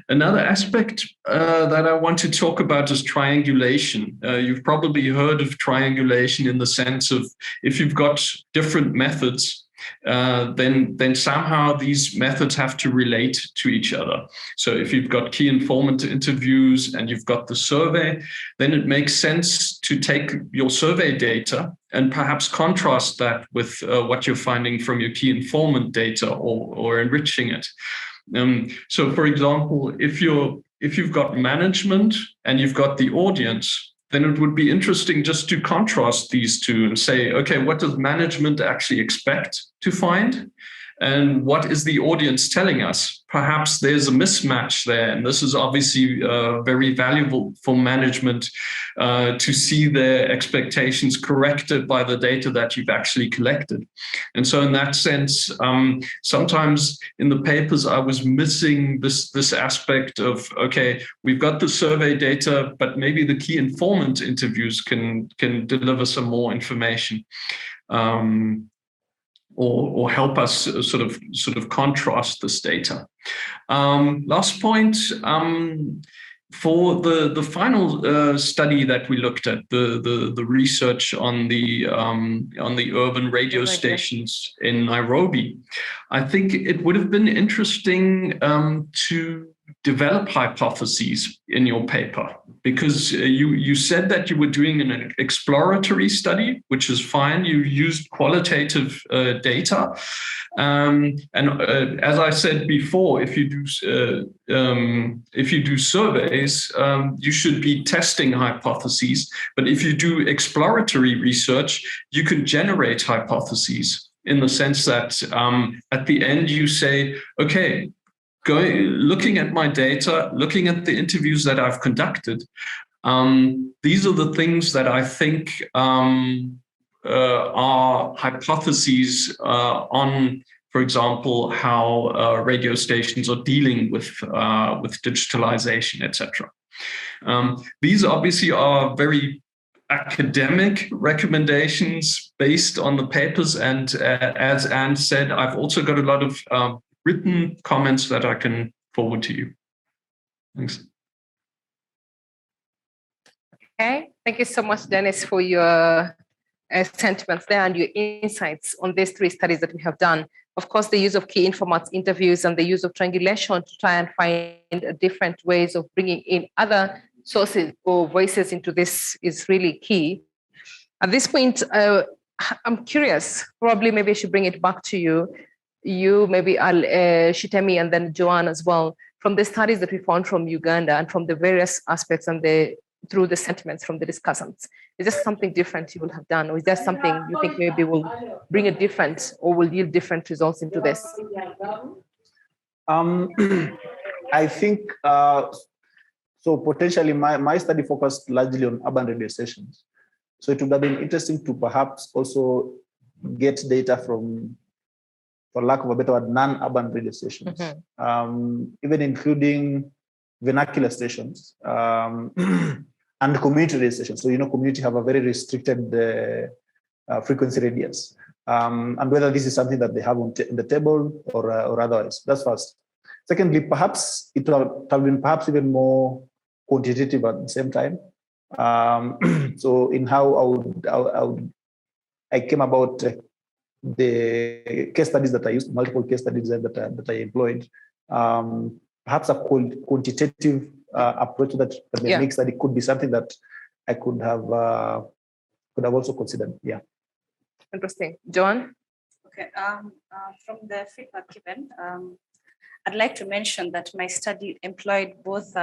Another aspect that I want to talk about is triangulation. You've probably heard of triangulation in the sense of if you've got different methods, then somehow these methods have to relate to each other. So if you've got key informant interviews and you've got the survey, then it makes sense to take your survey data and perhaps contrast that with what you're finding from your key informant data, or enriching it. So for example, if you've got management and you've got the audience, then it would be interesting just to contrast these two and say, okay, what does management actually expect to find? and what is the audience telling us? Perhaps there's a mismatch there, and this is obviously very valuable for management to see their expectations corrected by the data that you've actually collected. And so in that sense, sometimes in the papers, I was missing this aspect of, okay, we've got the survey data, but maybe the key informant interviews can deliver some more information. Or help us sort of contrast this data. Last point, for the final study that we looked at, the research on the urban radio stations in Nairobi, I think it would have been interesting to develop hypotheses in your paper, because you said that you were doing an exploratory study, which is fine. You used qualitative data. And as I said before, if you do surveys, you should be testing hypotheses. But if you do exploratory research, you can generate hypotheses in the sense that at the end you say, okay, looking at my data, looking at the interviews that I've conducted, these are the things that I think are hypotheses on, for example, how radio stations are dealing with digitalization, etc. These obviously are very academic recommendations based on the papers, and as Anne said, I've also got a lot of written comments that I can forward to you. Thanks. Okay, thank you so much, Dennis, for your sentiments there and your insights on these 3 studies that we have done. Of course, the use of key informant interviews and the use of triangulation to try and find different ways of bringing in other sources or voices into this is really key. At this point, I'm curious, probably maybe I should bring it back to you. Maybe Shitemi, and then Joanne as well, from the studies that we found from Uganda and from the various aspects and through the sentiments from the discussants. Is there something different you will have done, or is there something you think maybe will bring a different or will yield different results into this? I think, so potentially my study focused largely on urban radio stations. So it would have been interesting to perhaps also get data from, for lack of a better word, non-urban radio stations, even including vernacular stations and community radio stations. So, community have a very restricted frequency radius, and whether this is something that they have on the table or otherwise. That's first. Secondly, perhaps it would have been perhaps even more quantitative at the same time. So in how I came about the case studies that I used, multiple case studies that I employed, perhaps a quantitative approach to that the mix study could be something that I could have also considered. Yeah. Interesting. John? Okay. From the feedback given, I'd like to mention that my study employed both,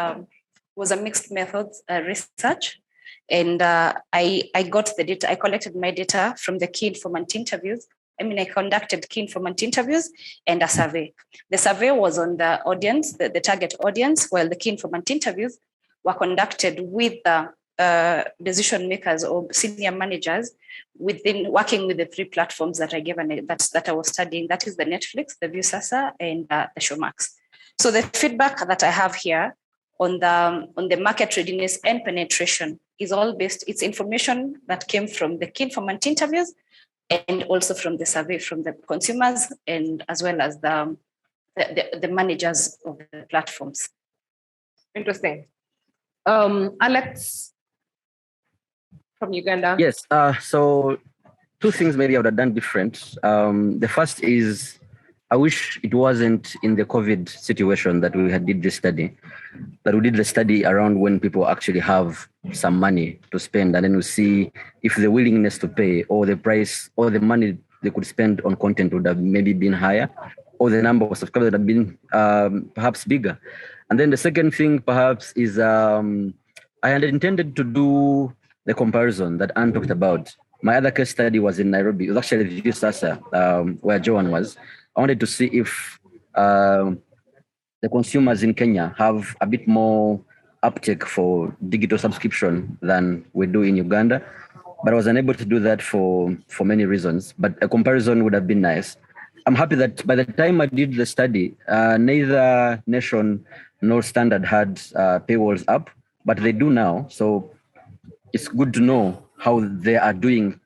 was a mixed methods research, and I got the data, I collected my data from the key informant interviews. I conducted key informant interviews and a survey. The survey was on the audience, the target audience, while the key informant interviews were conducted with the decision makers or senior managers working with the 3 platforms that I gave that I was studying. That is the Netflix, the Viusasa, and the Showmax. So the feedback that I have here on the market readiness and penetration is all based, it's information that came from the key informant interviews and also from the survey from the consumers and as well as the managers of the platforms. Interesting. Alex from Uganda. Yes, so 2 things maybe I would have done different. The first is, I wish it wasn't in the COVID situation that we did this study, that we did the study around when people actually have some money to spend, and then we see if the willingness to pay or the price or the money they could spend on content would have maybe been higher, or the number of subscribers would have been perhaps bigger. And then the second thing perhaps is I had intended to do the comparison that Anne talked about My other case study was in Nairobi. It was actually the Viusasa, where Joan was. I wanted to see if the consumers in Kenya have a bit more uptake for digital subscription than we do in Uganda. But I was unable to do that for many reasons. But a comparison would have been nice. I'm happy that by the time I did the study, neither Nation nor Standard had paywalls up, but they do now. So it's good to know how they are doing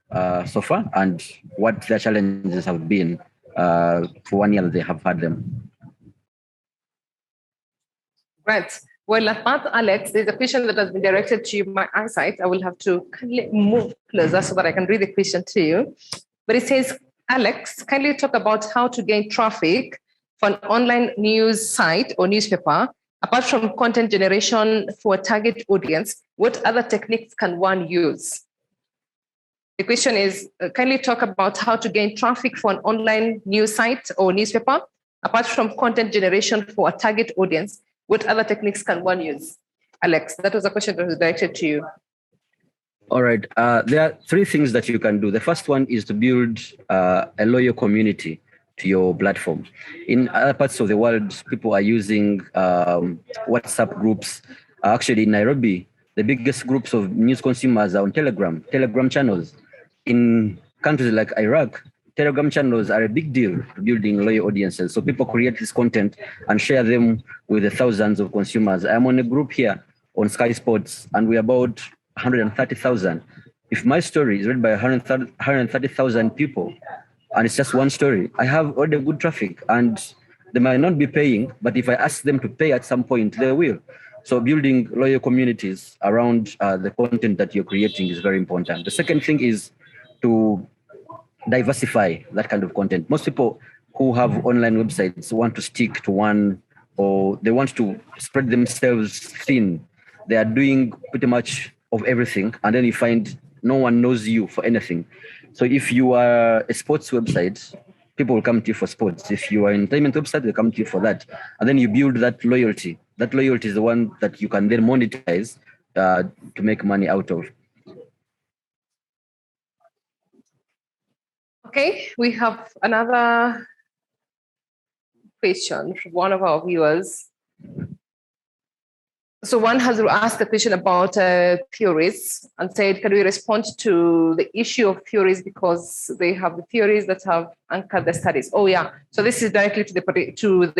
so far and what their challenges have been for 1 year that they have had them. Right. Well, at that, Alex, there's a question that has been directed to you. My eyesight, I will have to kindly move closer so that I can read the question to you. But it says, Alex, kindly talk about how to gain traffic for an online news site or newspaper. Apart from content generation for a target audience, what other techniques can one use? The question is, kindly talk about how to gain traffic for an online news site or newspaper. Apart from content generation for a target audience, what other techniques can one use? Alex, that was a question that was directed to you. All right. There are three things that you can do. The first one is to build a loyal community to your platform. In other parts of the world, people are using WhatsApp groups. Actually, in Nairobi, the biggest groups of news consumers are on Telegram channels. In countries like Iraq, Telegram channels are a big deal to building loyal audiences. So people create this content and share them with the thousands of consumers. I'm on a group here on Sky Sports, and we're about 130,000. If my story is read by 130,000 people, and it's just one story, I have already good traffic, and they might not be paying, but if I ask them to pay at some point, they will. So building loyal communities around the content that you're creating is very important. The second thing is to diversify that kind of content. Most people who have online websites want to stick to one, or they want to spread themselves thin. They are doing pretty much of everything, and then you find no one knows you for anything. So if you are a sports website, people will come to you for sports. If you are an entertainment website, they'll come to you for that. And then you build that loyalty. That loyalty is the one that you can then monetize to make money out of. Okay, we have another question from one of our viewers. So one has asked a question about theories and said, can we respond to the issue of theories because they have the theories that have anchored the studies? Oh yeah, so this is directly to the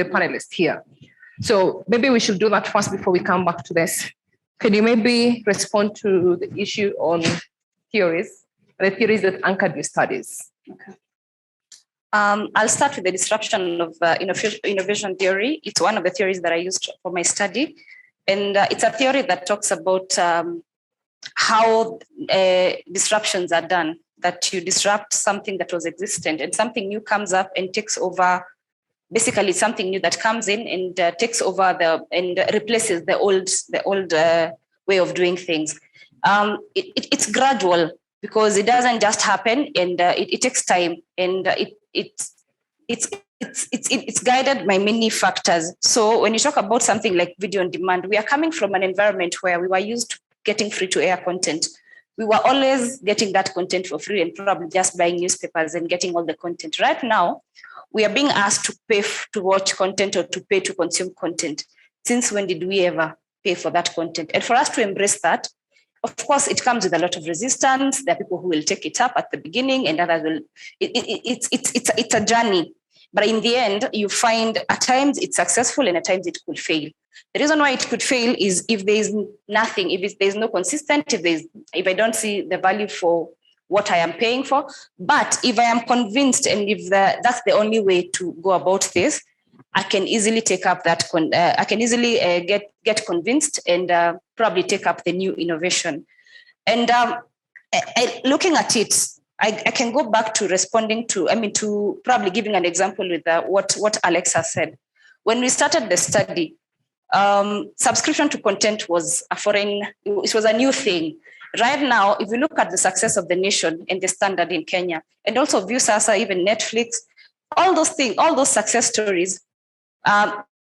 panelists here. So maybe we should do that first before we come back to this. Can you maybe respond to the issue on theories, the theories that anchored your studies? Okay. I'll start with the disruption of innovation theory. It's one of the theories that I used for my study. And it's a theory that talks about how disruptions are done, that you disrupt something that was existent and something new comes up and takes over. Basically, something new that comes in and takes over and replaces the old way of doing things. It's gradual because it doesn't just happen, and it takes time, and it's guided by many factors. So when you talk about something like video on demand, we are coming from an environment where we were used to getting free to air content. We were always getting that content for free and probably just buying newspapers and getting all the content. Right now, we are being asked to pay to watch content or to pay to consume content. Since when did we ever pay for that content? And for us to embrace that, of course, it comes with a lot of resistance. There are people who will take it up at the beginning and others will. It's a journey. But in the end, you find at times it's successful and at times it could fail. The reason why it could fail is if there's nothing, if there's no consistency, if I don't see the value for what I am paying for. But if I am convinced and if that's the only way to go about this, I can easily take up that. I can easily get convinced and probably take up the new innovation. And looking at it, I can go back to responding to probably giving an example with what Alexa said. When we started the study, subscription to content was it was a new thing. Right now, if you look at the success of the Nation and the Standard in Kenya, and also Viusasa, even Netflix, all those things, all those success stories,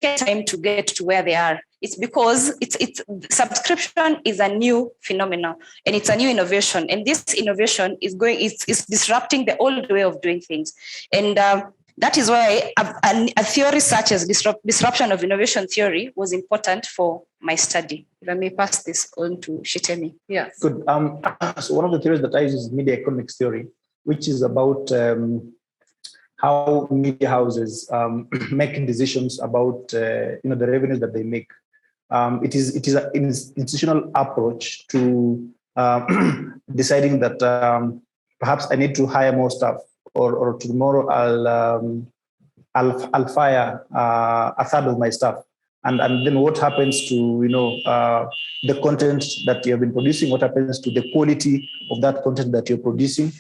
take time to get to where they are. It's because it's subscription is a new phenomenon and it's a new innovation. And this innovation is disrupting the old way of doing things. And that is why a theory such as disruption of innovation theory was important for my study. If I may pass this on to Shitemi. Yes. Good. So one of the theories that I use is media economics theory, which is about how media houses make decisions about the revenues that they make. It is an institutional approach to deciding that perhaps I need to hire more staff, or tomorrow I'll fire a third of my staff, and then what happens to the content that you have been producing? What happens to the quality of that content that you're producing?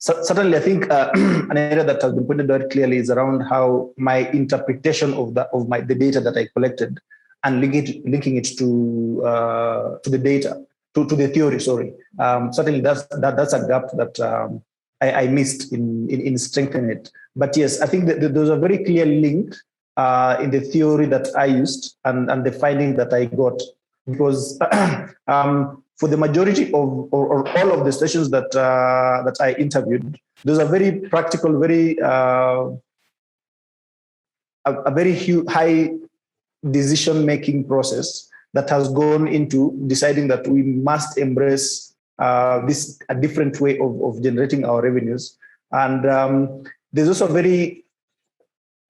Certainly, I think an area that has been pointed out clearly is around how my interpretation of the data that I collected and linking it to the data, to the theory. Sorry, certainly that's a gap that I missed in strengthening it. But yes, I think that there's a very clear link in the theory that I used and the finding that I got, because for the majority of or all of the stations that I interviewed, there's a very practical, very a very high decision-making process that has gone into deciding that we must embrace a different way of generating our revenues. And there's also a very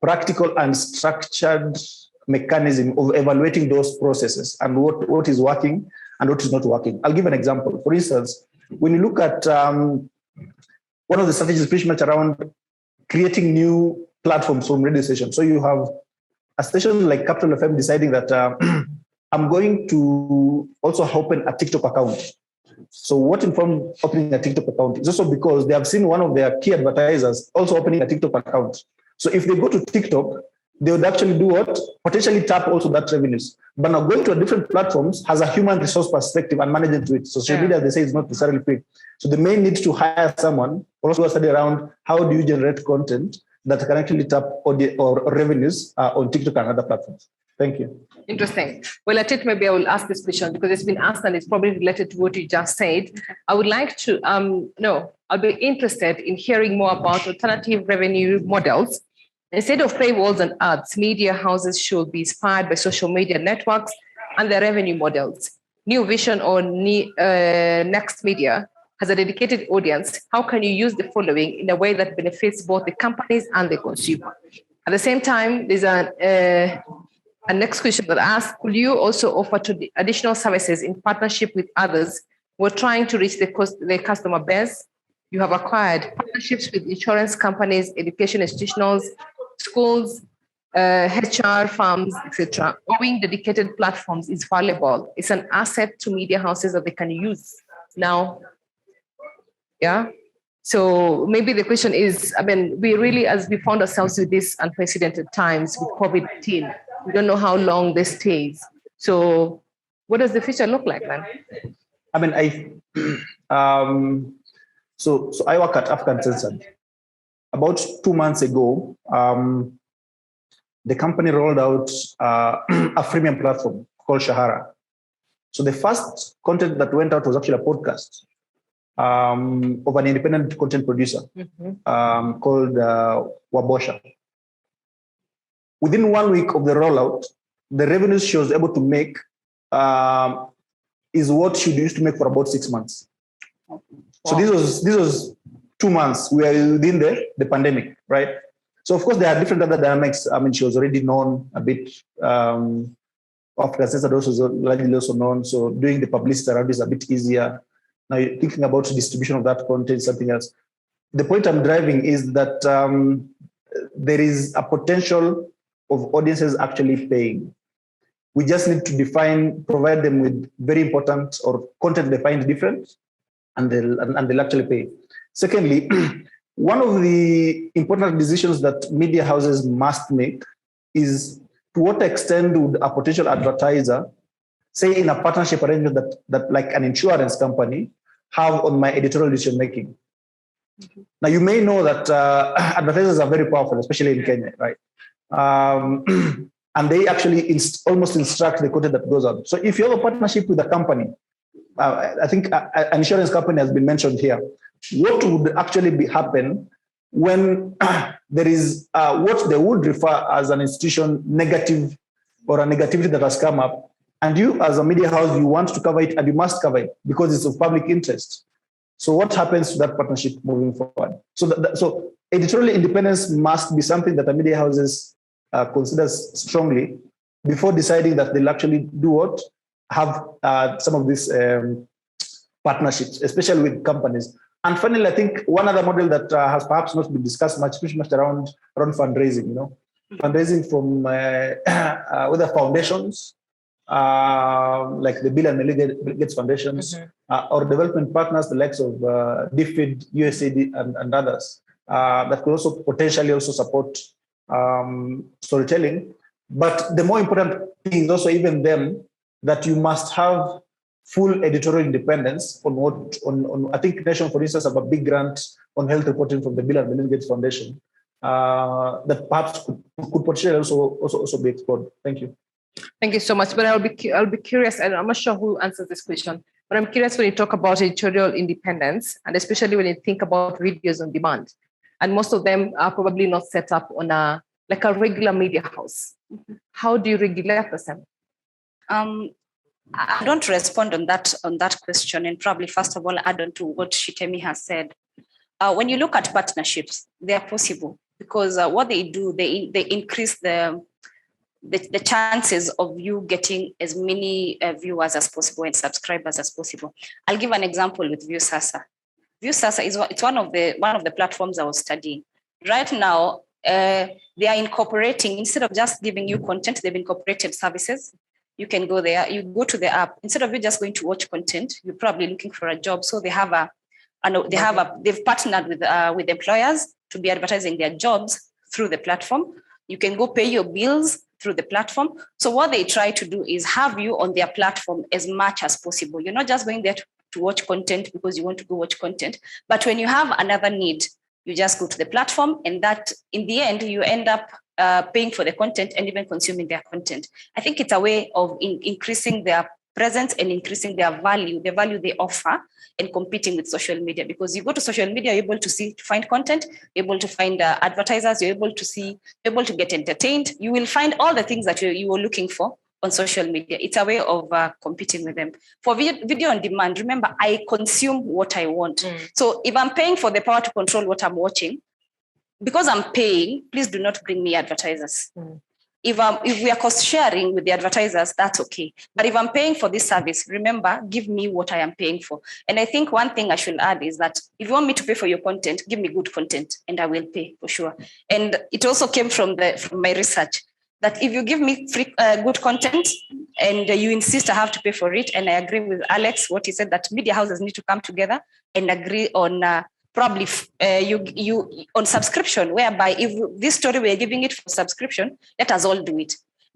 practical and structured mechanism of evaluating those processes and what is working and what is not working. I'll give an example. For instance, when you look at one of the strategies pretty much around creating new platforms from radio stations. So you have a station like Capital FM deciding that I'm going to also open a TikTok account. So what informed opening a TikTok account is also because they have seen one of their key advertisers also opening a TikTok account. So if they go to TikTok, they would actually do what? Potentially tap also that revenues. But now going to a different platforms has a human resource perspective and manage into it. So social media, they say, is not necessarily free. So they may need to hire someone or also study around how do you generate content that can actually tap audio or revenues on TikTok and other platforms. Thank you. Interesting. Well, I think maybe I will ask this question because it's been asked and it's probably related to what you just said. I would like to, I'll be interested in hearing more about alternative revenue models. Instead of paywalls and ads, media houses should be inspired by social media networks and their revenue models. New Vision or Next Media has a dedicated audience. How can you use the following in a way that benefits both the companies and the consumer? At the same time, there's a next question that asks, could you also offer the additional services in partnership with others who are trying to reach the customer base? You have acquired partnerships with insurance companies, education institutions, schools, HR firms, etc. Owning dedicated platforms is valuable. It's an asset to media houses that they can use now. Yeah. So maybe the question is, we really, as we found ourselves with these unprecedented times with COVID-19, we don't know how long this stays. So what does the future look like then? So I work at African Censored. About 2 months ago, the company rolled out a freemium platform called Shahara. So the first content that went out was actually a podcast of an independent content producer called Wabosha. Within 1 week of the rollout, the revenues she was able to make is what she used to make for about 6 months. So this was 2 months. We are within the pandemic, right? So of course there are different other dynamics. She was already known a bit. African Censored was largely also known. So doing the publicity around is a bit easier. Now you're thinking about distribution of that content, something else. The point I'm driving is that there is a potential of audiences actually paying. We just need to provide them with very important or content they find different, and they'll actually pay. Secondly, one of the important decisions that media houses must make is to what extent would a potential advertiser, say in a partnership arrangement that like an insurance company, have on my editorial decision making. Now you may know that advertisers are very powerful, especially in Kenya, right? and they actually almost instruct the content that goes out. So if you have a partnership with a company, I think an insurance company has been mentioned here. What would actually happen when there is what they would refer as an institution negative or a negativity that has come up, and you as a media house, you want to cover it and you must cover it because it's of public interest. So what happens to that partnership moving forward? So editorial independence must be something that the media houses considers strongly before deciding that they'll actually do what? Have some of these partnerships, especially with companies. And finally, I think one other model that has perhaps not been discussed much, pretty much around fundraising, fundraising from whether foundations, like the Bill and Melinda Gates Foundations, or development partners, the likes of DFID, USAID, and others, that could also potentially also support storytelling. But the more important thing is also even them that you must have full editorial independence on what I think Nation, for instance, have a big grant on health reporting from the Bill and Melinda Gates Foundation that perhaps could potentially also be explored. Thank you. Thank you so much. But I'll be curious, and I'm not sure who answers this question, but I'm curious when you talk about editorial independence, and especially when you think about videos on demand, and most of them are probably not set up on a regular media house. How do you regulate them? I don't respond on that question, and probably first of all add on to what Shitemi has said. When you look at partnerships, they are possible because what they do, they increase the chances of you getting as many viewers as possible and subscribers as possible. I'll give an example with ViewSasa. ViewSasa it's one of the platforms I was studying. Right now, they are incorporating, instead of just giving you content, they've incorporated services. You can go there, you go to the app. Instead of you just going to watch content, you're probably looking for a job. So they've partnered with employers to be advertising their jobs through the platform. You can go pay your bills through the platform. So what they try to do is have you on their platform as much as possible. You're not just going there to watch content because you want to go watch content, but when you have another need, you just go to the platform, and that in the end, you end up paying for the content and even consuming their content. I think it's a way of increasing their presence and increasing their value, the value they offer, and competing with social media. Because you go to social media, you're able to find content, you're able to find advertisers, you're able to get entertained. You will find all the things that you were looking for on social media. It's a way of competing with them. For video on demand, remember, I consume what I want. So if I'm paying for the power to control what I'm watching, because I'm paying, please do not bring me advertisers. If we are cost sharing with the advertisers, that's okay. But if I'm paying for this service, remember, give me what I am paying for. And I think one thing I should add is that if you want me to pay for your content, give me good content and I will pay for sure. And it also came from my research that if you give me free good content and you insist I have to pay for it, and I agree with Alex, what he said, that media houses need to come together and agree on probably you on subscription, whereby if this story we're giving it for subscription, let us all do it.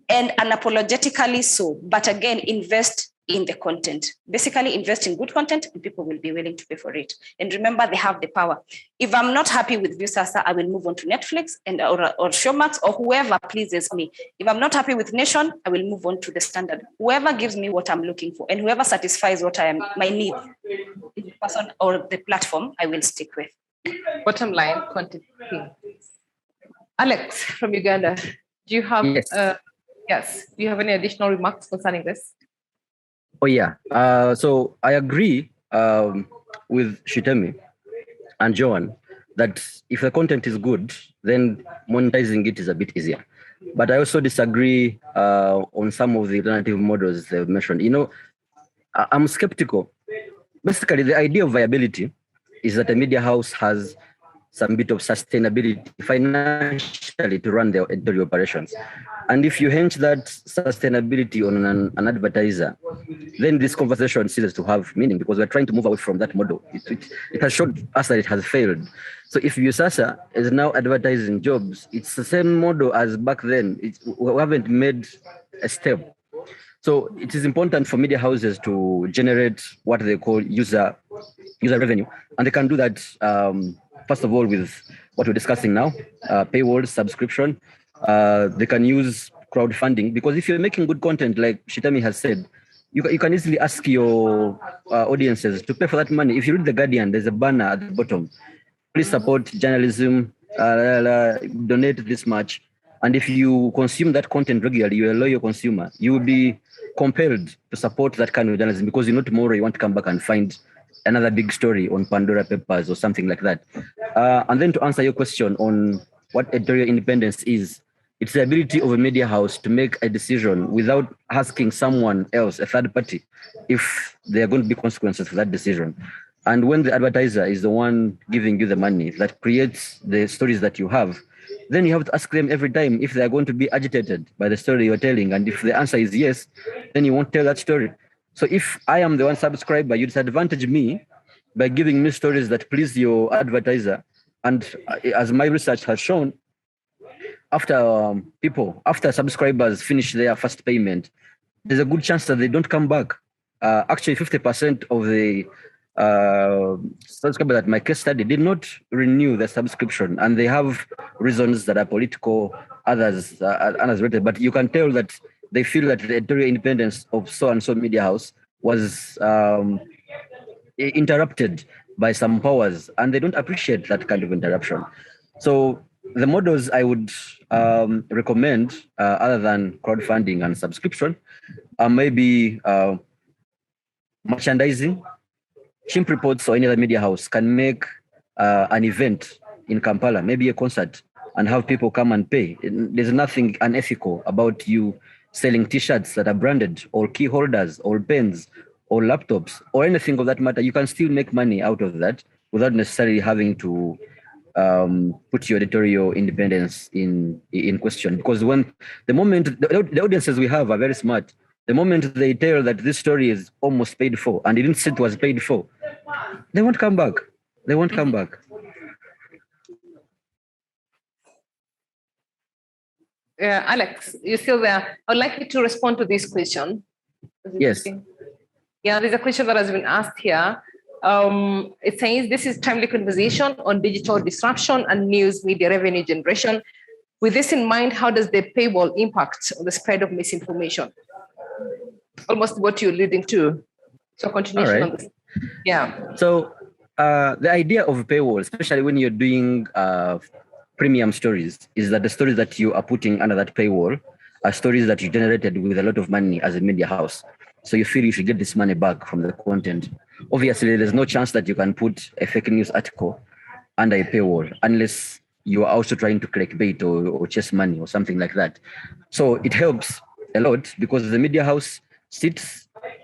And unapologetically so, but again, invest in the content. Basically invest in good content and people will be willing to pay for it. And remember, they have the power. If I'm not happy with ViewSasa, I will move on to Netflix or Showmax or whoever pleases me. If I'm not happy with Nation, I will move on to the Standard. Whoever gives me what I'm looking for and whoever satisfies my needs, the person or the platform, I will stick with. Bottom line, content. Alex from Uganda, do you have yes. Do you have any additional remarks concerning this? Oh yeah. So I agree with Shitemi and Joan that if the content is good, then monetizing it is a bit easier. But I also disagree on some of the alternative models they've mentioned. I'm skeptical. Basically, the idea of viability is that a media house has some bit of sustainability financially to run their editorial operations. And if you hinge that sustainability on an advertiser, then this conversation ceases to have meaning because we're trying to move away from that model. It has shown us that it has failed. So if ViewSasa is now advertising jobs, it's the same model as back then. We haven't made a step. So it is important for media houses to generate what they call user revenue. And they can do that, first of all, with what we're discussing now, paywall, subscription. They can use crowdfunding, because if you're making good content, like Shitami has said, you can easily ask your audiences to pay for that money. If you read The Guardian, there's a banner at the bottom. Please support journalism, donate this much. And if you consume that content regularly, you're a loyal consumer, you will be compelled to support that kind of journalism, because you know tomorrow you want to come back and find another big story on Pandora Papers or something like that. And then to answer your question on what editorial independence is, it's the ability of a media house to make a decision without asking someone else, a third party, if there are going to be consequences for that decision. And when the advertiser is the one giving you the money that creates the stories that you have, then you have to ask them every time if they are going to be agitated by the story you're telling. And if the answer is yes, then you won't tell that story. So if I am the one subscriber, you disadvantage me by giving me stories that please your advertiser. And as my research has shown, after subscribers finish their first payment, there's a good chance that they don't come back. Actually, 50% of the subscribers at my case study did not renew their subscription, and they have reasons that are political, others rated. But you can tell that they feel that the editorial independence of so-and-so media house was interrupted by some powers, and they don't appreciate that kind of interruption. So the models I would recommend, other than crowdfunding and subscription, are maybe merchandising. Chimp Reports or any other media house can make an event in Kampala, maybe a concert, and have people come and pay. There's nothing unethical about you selling T-shirts that are branded, or key holders, or pens, or laptops, or anything of that matter. You can still make money out of that without necessarily having to put your editorial independence in question. Because the moment the audiences we have are very smart, the moment they tell that this story is almost paid for and it didn't say it was paid for, they won't come back. They won't come back. Alex, you're still there. I would like you to respond to this question. Yes. Yeah, there's a question that has been asked here. It says, this is timely conversation on digital disruption and news media revenue generation. With this in mind, how does the paywall impact on the spread of misinformation? Almost what you're leading to. So continuation on this. Yeah. So the idea of a paywall, especially when you're doing premium stories, is that the stories that you are putting under that paywall are stories that you generated with a lot of money as a media house. So you feel you should get this money back from the content. Obviously, there's no chance that you can put a fake news article under a paywall unless you are also trying to clickbait or chase money or something like that. So it helps a lot because the media house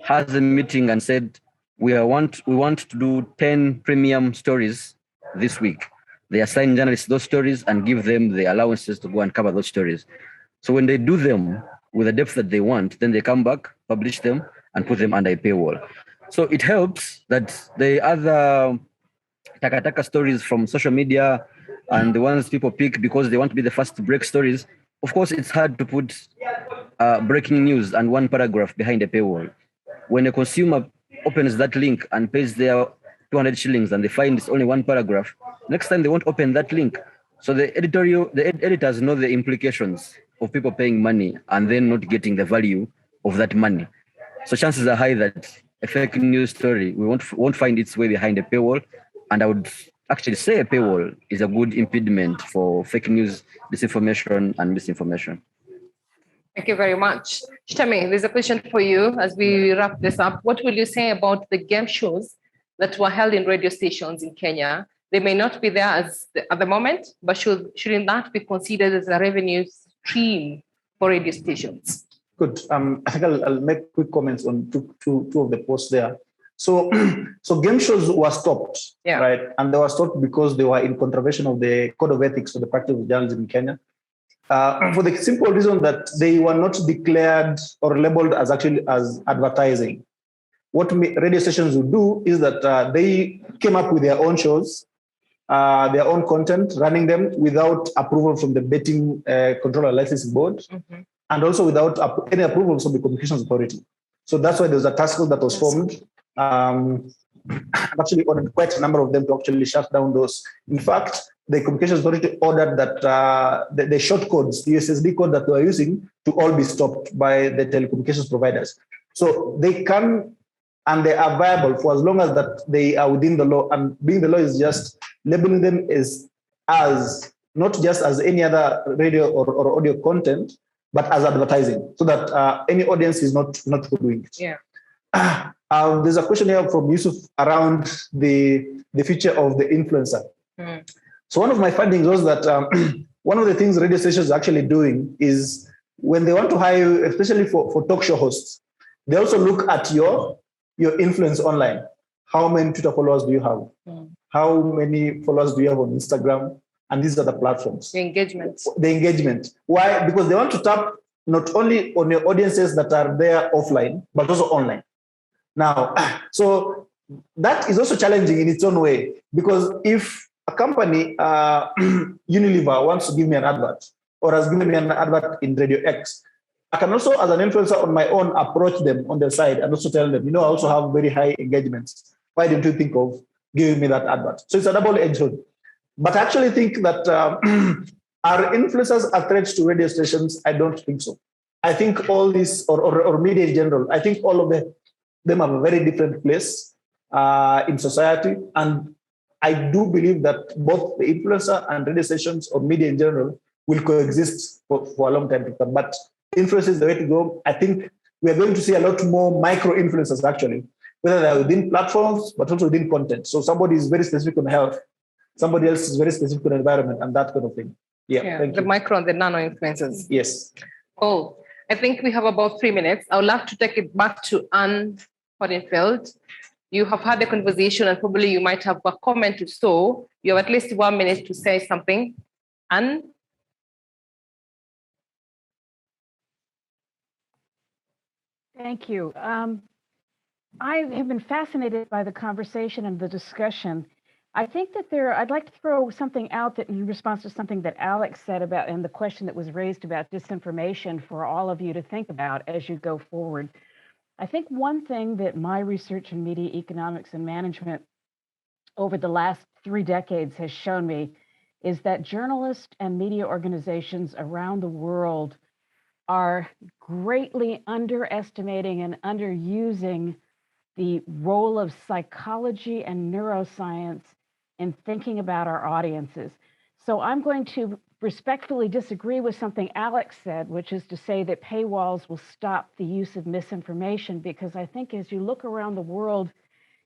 has a meeting and said, we want to do 10 premium stories this week. They assign journalists those stories and give them the allowances to go and cover those stories. So when they do them with the depth that they want, then they come back, publish them, and put them under a paywall. So it helps that the other taka stories from social media and the ones people pick because they want to be the first to break stories, of course, it's hard to put breaking news and one paragraph behind a paywall. When a consumer opens that link and pays their 200 shillings and they find it's only one paragraph, next time they won't open that link. So the editors know the implications of people paying money and then not getting the value of that money. So chances are high that a fake news story won't find its way behind a paywall. And I would actually say a paywall is a good impediment for fake news, disinformation, and misinformation. Thank you very much. Shitami, there's a question for you as we wrap this up. What will you say about the game shows that were held in radio stations in Kenya? They may not be there at the moment, but shouldn't that be considered as a revenue stream for radio stations? Good. I think I'll make quick comments on two of the posts there. So game shows were stopped, right? And they were stopped because they were in contravention of the code of ethics for the practice of journalism in Kenya. For the simple reason that they were not declared or labeled as advertising. What radio stations would do is that they came up with their own shows, their own content, running them without approval from the Betting Control and Licensing Board, and also without any approval from the Communications Authority. So that's why there was a task force that was formed. Actually ordered quite a number of them to actually shut down those. In fact, the communications authority ordered that the short codes, the USSD code that they were using, to all be stopped by the telecommunications providers. So they can, and they are viable for as long as that they are within the law. And being the law is just labeling them as not just as any other radio or audio content, but as advertising, so that any audience is not doing it. Yeah. There's a question here from Yusuf around the future of the influencer. Mm. So one of my findings was that one of the things radio stations are actually doing is when they want to hire you, especially for talk show hosts, they also look at your influence online. How many Twitter followers do you have? Mm. How many followers do you have on Instagram? And these are the platforms. The engagement. The engagement. Why? Because they want to tap not only on your audiences that are there offline, but also online. Now, so that is also challenging in its own way, because if a company, Unilever, wants to give me an advert or has given me an advert in Radio X, I can also, as an influencer on my own, approach them on their side and also tell them, I also have very high engagements. Why don't you think of giving me that advert? So it's a double-edged sword. But I actually think that are influencers a threat to radio stations? I don't think so. I think all this, or media in general, I think all of them have a very different place in society. And I do believe that both the influencer and radio stations or media in general will coexist for a long time to come. But influence is the way to go. I think we are going to see a lot more micro influencers actually, whether they're within platforms, but also within content. So somebody is very specific on health, somebody else is very specific on environment and that kind of thing. Yeah, thank the you. micro and the nano influencers. Yes. Oh, I think we have about 3 minutes. I would love to take it back to Anne Hodenfeld. You have had a conversation and probably you might have a comment to so. You have at least 1 minute to say something. Anne? Thank you. I have been fascinated by the conversation and the discussion. I think that I'd like to throw something out that in response to something that Alex said about, and the question that was raised about disinformation for all of you to think about as you go forward. I think one thing that my research in media economics and management over the last 3 decades has shown me is that journalists and media organizations around the world are greatly underestimating and underusing the role of psychology and neuroscience in thinking about our audiences. So I'm going to respectfully disagree with something Alex said, which is to say that paywalls will stop the use of misinformation, because I think as you look around the world,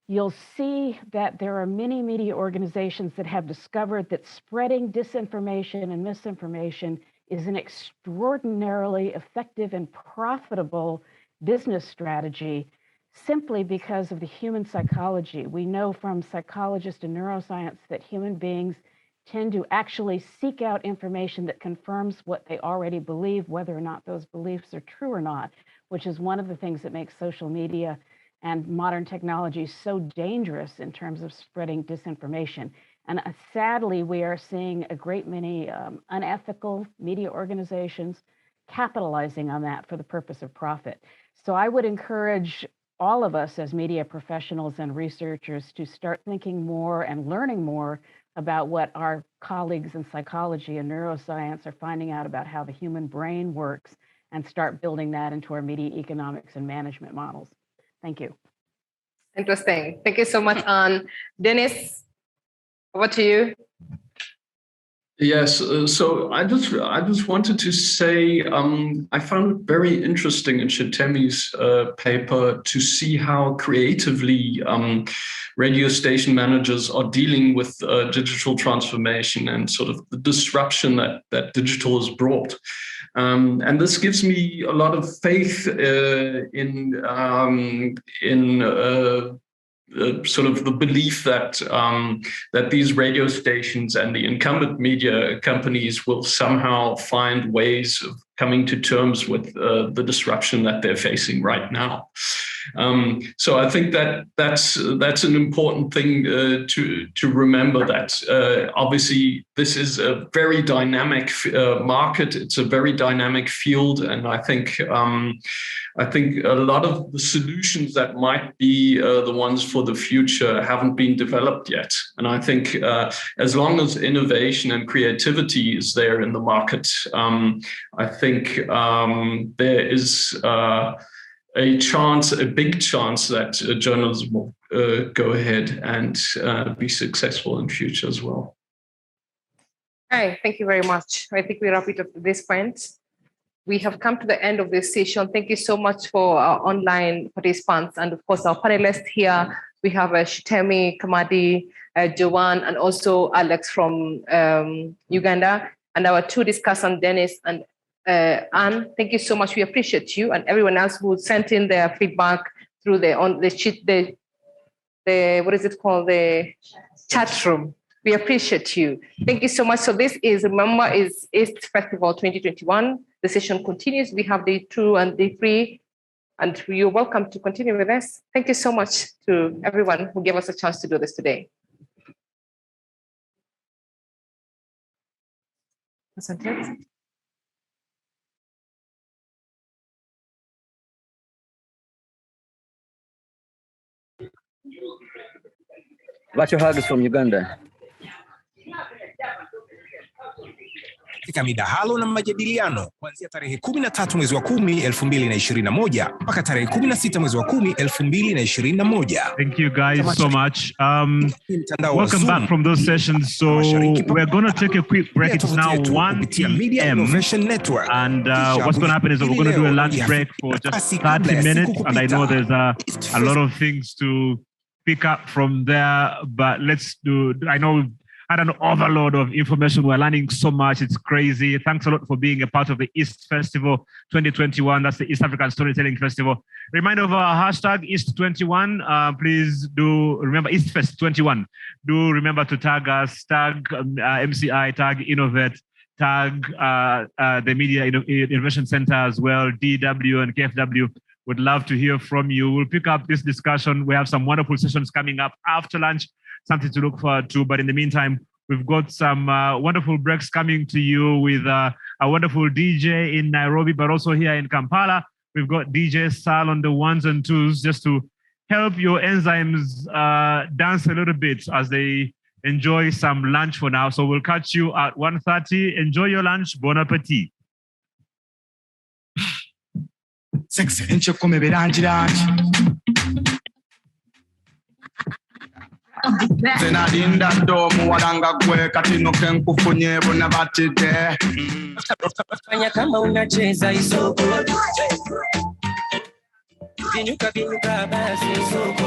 you'll see that there are many media organizations that have discovered that spreading disinformation and misinformation is an extraordinarily effective and profitable business strategy, simply because of the human psychology. We know from psychologists and neuroscience that human beings tend to actually seek out information that confirms what they already believe, whether or not those beliefs are true or not, which is one of the things that makes social media and modern technology so dangerous in terms of spreading disinformation. And sadly, we are seeing a great many unethical media organizations capitalizing on that for the purpose of profit. So I would encourage all of us as media professionals and researchers to start thinking more and learning more about what our colleagues in psychology and neuroscience are finding out about how the human brain works, and start building that into our media economics and management models. Thank you. Interesting. Thank you so much, Anne. Dennis, over to you. Yes, so I just wanted to say I found it very interesting in Chetemi's paper to see how creatively radio station managers are dealing with digital transformation and sort of the disruption that digital has brought. And this gives me a lot of faith in sort of the belief that that these radio stations and the incumbent media companies will somehow find ways of coming to terms with the disruption that they're facing right now. So I think that's an important thing to remember, that obviously this is a very dynamic market. It's a very dynamic field, and I think a lot of the solutions that might be the ones for the future haven't been developed yet. And I think as long as innovation and creativity is there in the market, I think there is a big chance that journalism will go ahead and be successful in future as well. Hi, thank you very much. I think we wrap it up at this point. We have come to the end of this session. Thank you so much for our online participants, and of course our panelists here. We have Shitemi, Kamadi, Joanne, and also Alex from Uganda, and our two discussants, Dennis and Anne. Thank you so much. We appreciate you, and everyone else who sent in their feedback through the what is it called, the chat room. We appreciate you. Thank you so much. So this is, remember, is East Festival 2021. The session continues. We have day 2 and day 3, and you're welcome to continue with us. Thank you so much to everyone who gave us a chance to do this today. Virtual hugs from Uganda. Katika midahalo na majadiliano kuanzia tarehe 13 mwezi wa 10 2021 mpaka tarehe 16 mwezi wa 10 2021. Thank you guys so much. Welcome back from those sessions. So we're going to take a quick break. It's now 1 p.m. And what's going to happen is we're going to do a lunch break for just 30 minutes. And I know there's a lot of things to pick up from there, but let's do, I know we've had an overload of information. We're learning so much. It's crazy. Thanks a lot for being a part of the East Festival 2021. That's the East African Storytelling Festival. Reminder of our hashtag East21. Please do remember EastFest21. Do remember to tag us, tag MCI, tag Innovate, tag the Media Innovation Center as well, DW and KFW. Would love to hear from you. We'll pick up this discussion. We have some wonderful sessions coming up after lunch, something to look forward to. But in the meantime, we've got some wonderful breaks coming to you with a wonderful DJ in Nairobi, but also here in Kampala. We've got DJ Sal on the 1s and 2s just to help your enzymes dance a little bit as they enjoy some lunch for now. So we'll catch you at 1:30. Enjoy your lunch. Bon appetit. Excellent. Come berangirangi. Zenadinda domu wadanga kwe katino kenkufunye bona batite. Fanya kama unacheza isoko. Binyuka basi isoko.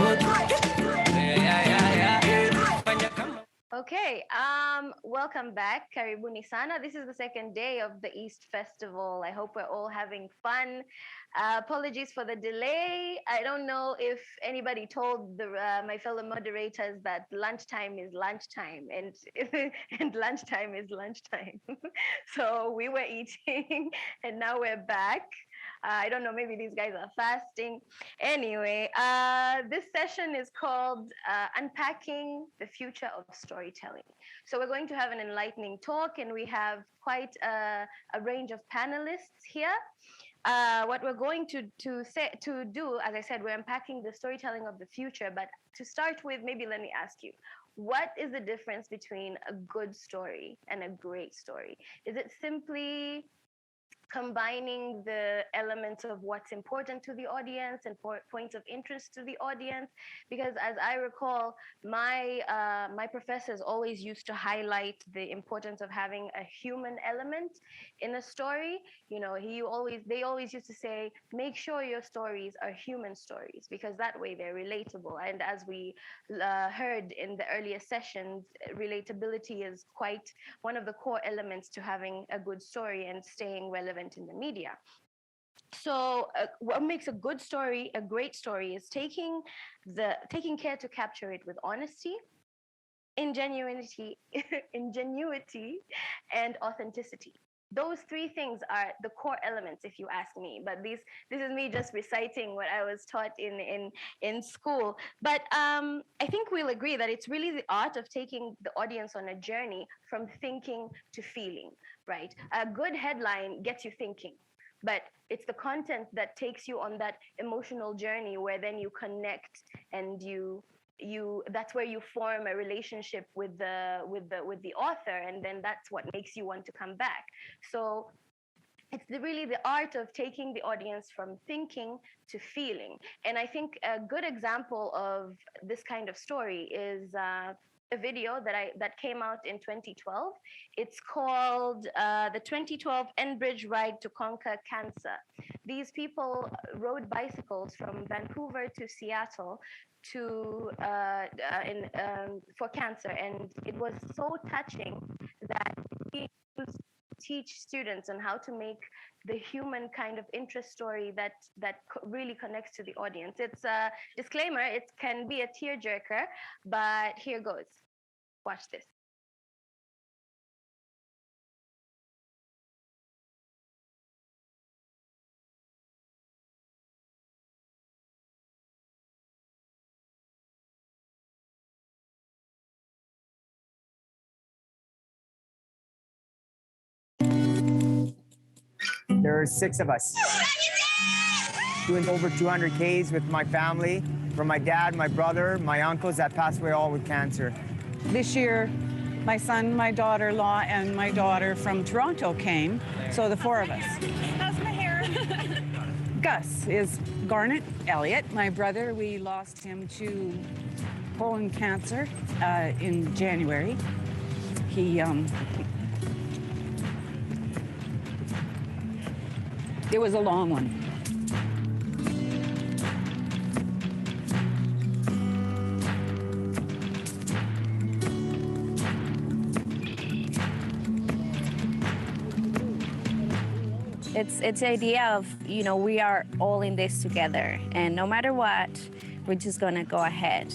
Okay, welcome back. Karibuni sana. This is the second day of the East Festival. I hope we're all having fun. Apologies for the delay. I don't know if anybody told my fellow moderators that lunchtime is lunchtime and lunchtime is lunchtime. So we were eating and now we're back. I don't know, maybe these guys are fasting. Anyway, this session is called Unpacking the Future of Storytelling. So we're going to have an enlightening talk, and we have quite a range of panelists here. What we're going to do, as I said, we're unpacking the storytelling of the future. But to start with, maybe let me ask you, what is the difference between a good story and a great story? Is it simply combining the elements of what's important to the audience and points of interest to the audience? Because as I recall, my professors always used to highlight the importance of having a human element in a story. You know, they always used to say, make sure your stories are human stories, because that way they're relatable. And as we heard in the earlier sessions, relatability is quite one of the core elements to having a good story and staying relevant in the media. So what makes a good story a great story is taking care to capture it with honesty, ingenuity and authenticity. those three things are the core elements, if you ask me. But this is me just reciting what I was taught in school. But I think we'll agree that it's really the art of taking the audience on a journey from thinking to feeling, right? A good headline gets you thinking, but it's the content that takes you on that emotional journey where then you connect and that's where you form a relationship with the author, and then that's what makes you want to come back. So it's really the art of taking the audience from thinking to feeling. And I think a good example of this kind of story is a video that came out in 2012. It's called the 2012 Enbridge Ride to Conquer Cancer. These people rode bicycles from Vancouver to Seattle for cancer, and it was so touching that we teach students on how to make the human kind of interest story that really connects to the audience. It's a disclaimer, it can be a tearjerker, but here goes. Watch this. There are 6 of us doing over 200 Ks with my family, from my dad, my brother, my uncles that passed away all with cancer. This year, my son, my daughter-in-law, and my daughter from Toronto came, so the 4 of us. How's my hair? Gus is Garnet Elliott. My brother, we lost him to colon cancer in January. It was a long one. It's the idea of, we are all in this together, and no matter what, we're just gonna go ahead.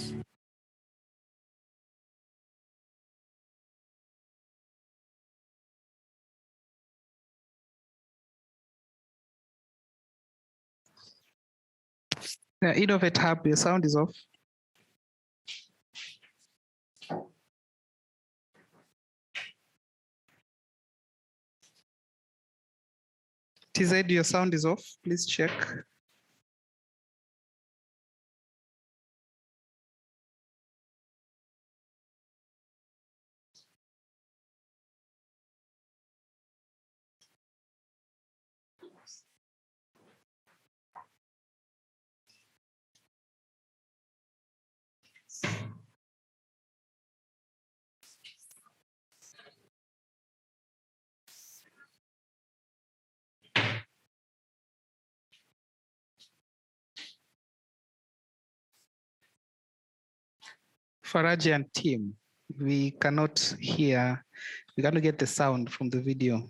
Yeah, Innovate Hub, your sound is off. TZ, your sound is off. Please check. Faraji and team, we cannot hear, we cannot get the sound from the video.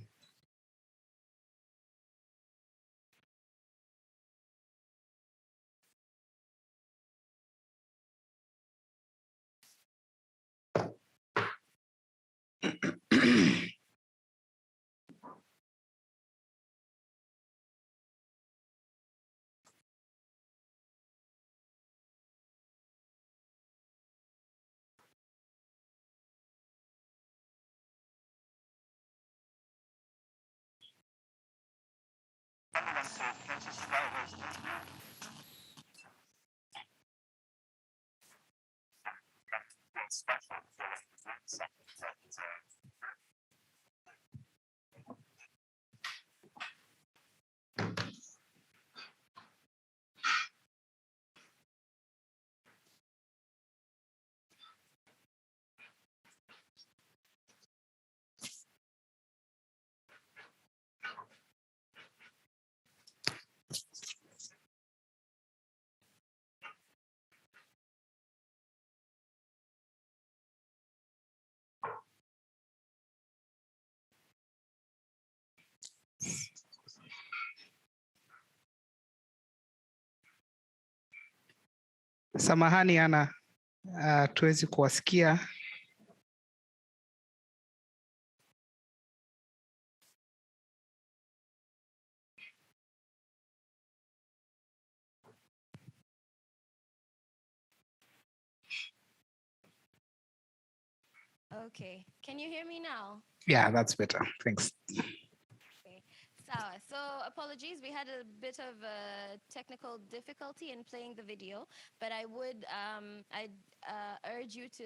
Samahani Ana, tuwezi kuwasikia. Okay. Can you hear me now? Yeah, that's better. Thanks. Okay. So apologies, we had a bit of a technical difficulty in playing the video, but I'd urge you to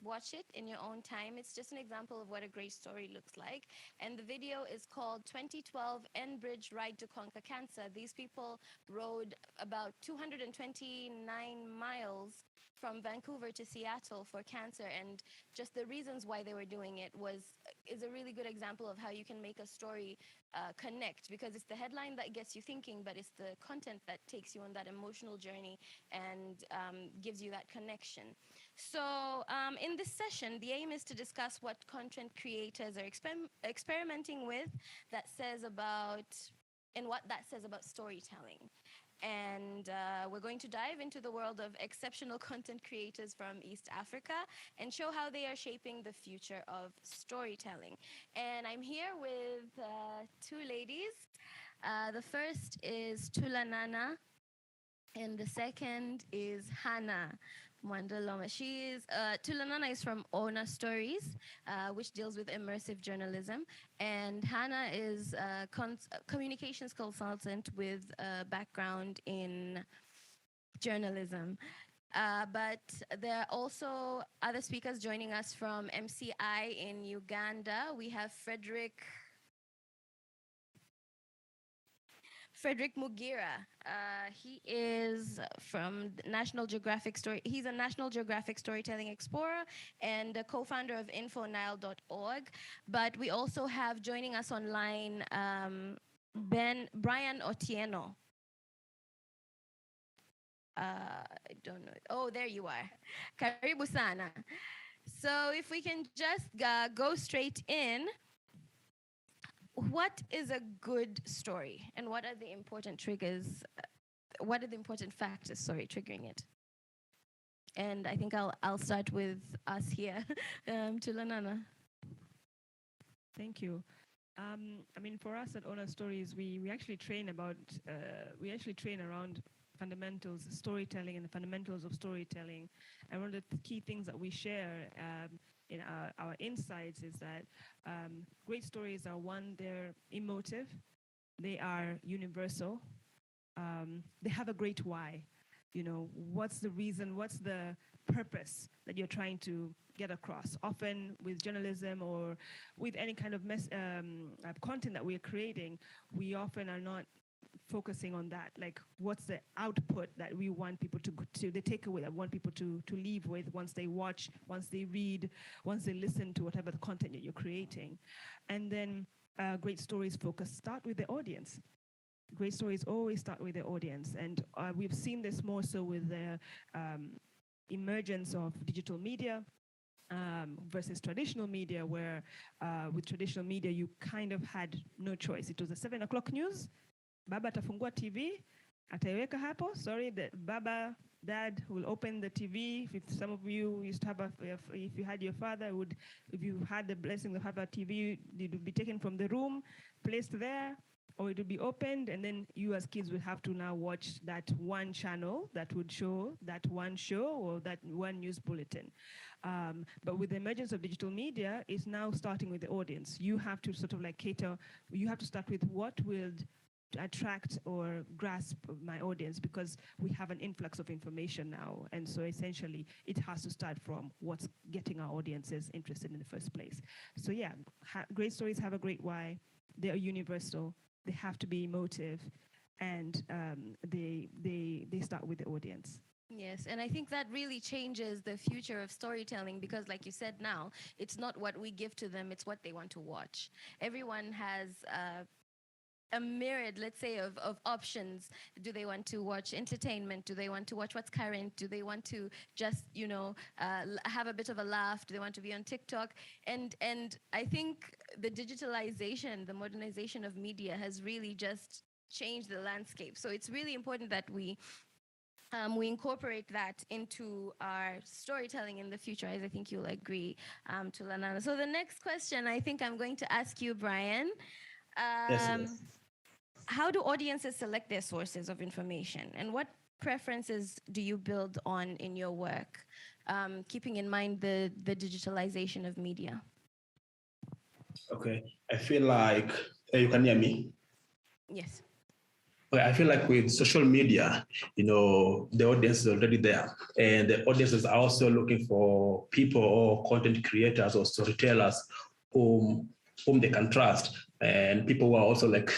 watch it in your own time. It's just an example of what a great story looks like. And the video is called 2012 Enbridge Ride to Conquer Cancer. These people rode about 229 miles from Vancouver to Seattle for cancer, and just the reasons why they were doing it is a really good example of how you can make a story connect, because it's the headline that gets you thinking, but it's the content that takes you on that emotional journey and gives you that connection. So in this session, the aim is to discuss what content creators are experimenting with that says about, and what that says about storytelling. And we're going to dive into the world of exceptional content creators from East Africa and show how they are shaping the future of storytelling. And I'm here with two ladies. The first is Tulanana, and the second is Hannah Mwandaloma. Tulanana is from Ona Stories, which deals with immersive journalism, and Hannah is a communications consultant with a background in journalism. But there are also other speakers joining us from MCI in Uganda. We have Frederick Mugira. He is from National Geographic He's a National Geographic Storytelling Explorer and a co-founder of infonile.org. But we also have joining us online Brian Otieno. I don't know. Oh, there you are. Karibu sana. So if we can just go straight in. What is a good story, and what are the important triggers? What are the important factors, triggering it? And I think I'll start with us here, Tulanana. Thank you. I mean, for us at Honor Stories, we actually train around fundamentals, storytelling, and the fundamentals of storytelling. And one of the key things that we share in our insights is that great stories are, one, they're emotive, they are universal, they have a great why. You know, what's the reason, what's the purpose that you're trying to get across? Often with journalism or with any kind of content that we're creating, we often are not focusing on that, like what's the output that we want people to the takeaway that we want people to leave with once they watch, once they read, once they listen to whatever the content that you're creating. And then great stories start with the audience. Great stories always start with the audience, and we've seen this more so with the emergence of digital media versus traditional media, where with traditional media you kind of had no choice. It was the 7 o'clock news. Baba atafungua TV, ataiweka hapo. Baba, dad will open the TV. If some of you used to have if you had your father, if you had the blessing of having a TV, it would be taken from the room, placed there, or it would be opened, and then you as kids would have to now watch that one channel that would show that one show or that one news bulletin. But with the emergence of digital media, it's now starting with the audience. You have to sort of like cater, you have to start with what will attract or grasp my audience, because we have an influx of information now. And so essentially it has to start from what's getting our audiences interested in the first place. So yeah, great stories have a great why. They are universal. They have to be emotive, and they start with the audience. Yes, and I think that really changes the future of storytelling, because like you said now, it's not what we give to them, it's what they want to watch. Everyone has a myriad, let's say, of options. Do they want to watch entertainment? Do they want to watch what's current? Do they want to just, have a bit of a laugh? Do they want to be on TikTok? And I think the digitalization, the modernization of media has really just changed the landscape. So it's really important that we incorporate that into our storytelling in the future, as I think you'll agree, Tulanana. So the next question I think I'm going to ask you, Brian. Yes. How do audiences select their sources of information, and what preferences do you build on in your work? keeping in mind the digitalization of media? Okay, I feel like you can hear me. Yes. Okay, I feel like with social media, the audience is already there, and the audience is also looking for people or content creators or storytellers whom they can trust, and people who are also like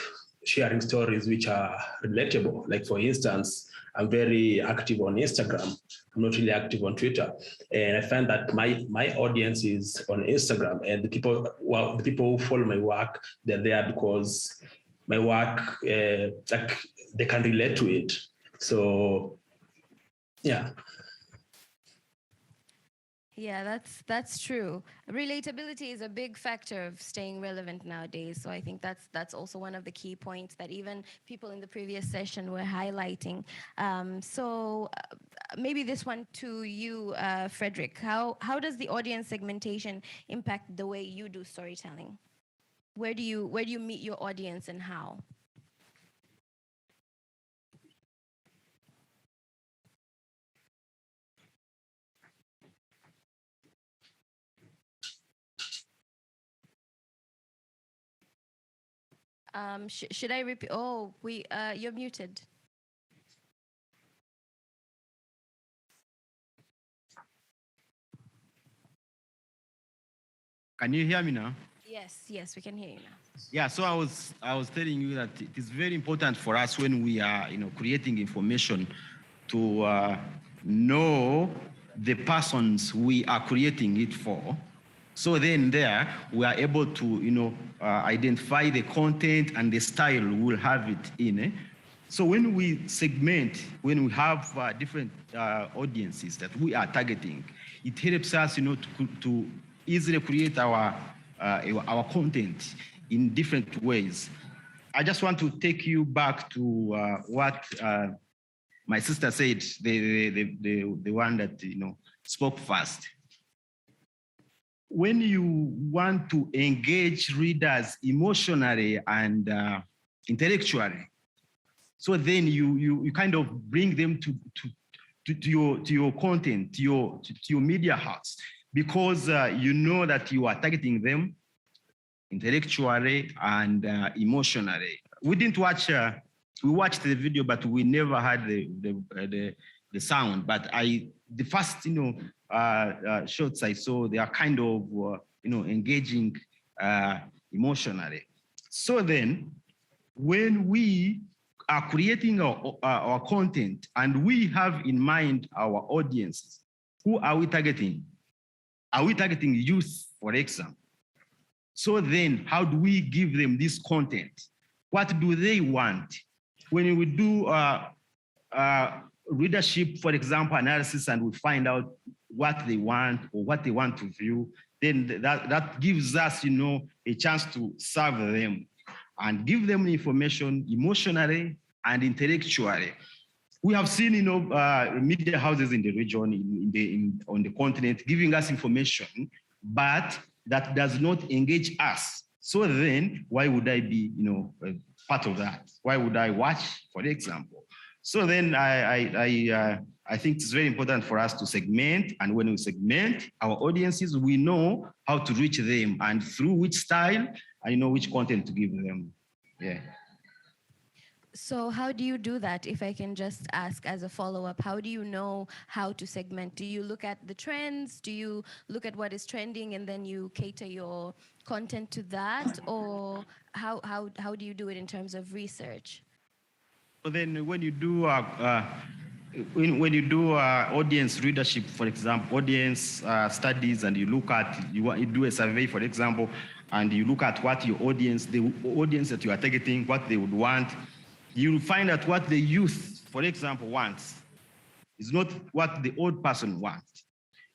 sharing stories which are relatable. Like for instance, I'm very active on Instagram. I'm not really active on Twitter, and I find that my audience is on Instagram, and the people who follow my work, they're there because my work, like they can relate to it. So, yeah. Yeah, that's true. Relatability is a big factor of staying relevant nowadays. So I think that's also one of the key points that even people in the previous session were highlighting. Maybe this one to you, Frederick. How does the audience segmentation impact the way you do storytelling? Where do you meet your audience and how? Should I repeat? Oh, you're muted. Can you hear me now? Yes, we can hear you now. Yeah, so I was telling you that it is very important for us when we are, creating information to know the persons we are creating it for. So then there, we are able to, identify the content and the style we'll have it in. So when we segment, when we have different audiences that we are targeting, it helps us, to easily create our content in different ways. I just want to take you back to what my sister said, the one that spoke first. When you want to engage readers emotionally and intellectually, so then you kind of bring them to your content, to your media house, because you know that you are targeting them intellectually and emotionally. We didn't watch. We watched the video, but we never had the sound. But the first shots I saw, they are kind of engaging emotionally. So then, when we are creating our content and we have in mind our audiences, who are we targeting? Are we targeting youth, for example? So then, how do we give them this content? What do they want? When we do readership, for example, analysis, and we find out what they want or what they want to view, then that gives us, a chance to serve them and give them information emotionally and intellectually. We have seen, media houses in the region, on the continent, giving us information, but that does not engage us. So then, why would I be, part of that? Why would I watch, for example? So then, I think it's very important for us to segment, and when we segment our audiences, we know how to reach them and through which style, I know which content to give them. Yeah. So how do you do that? If I can just ask as a follow-up, how do you know how to segment? Do you look at the trends? Do you look at what is trending and then you cater your content to that? Or how do you do it in terms of research? So then when you do audience readership, for example, audience studies, and you look at, you do a survey, for example, and you look at what your audience, the audience that you are targeting, what they would want, you'll find out what the youth, for example, wants is not what the old person wants.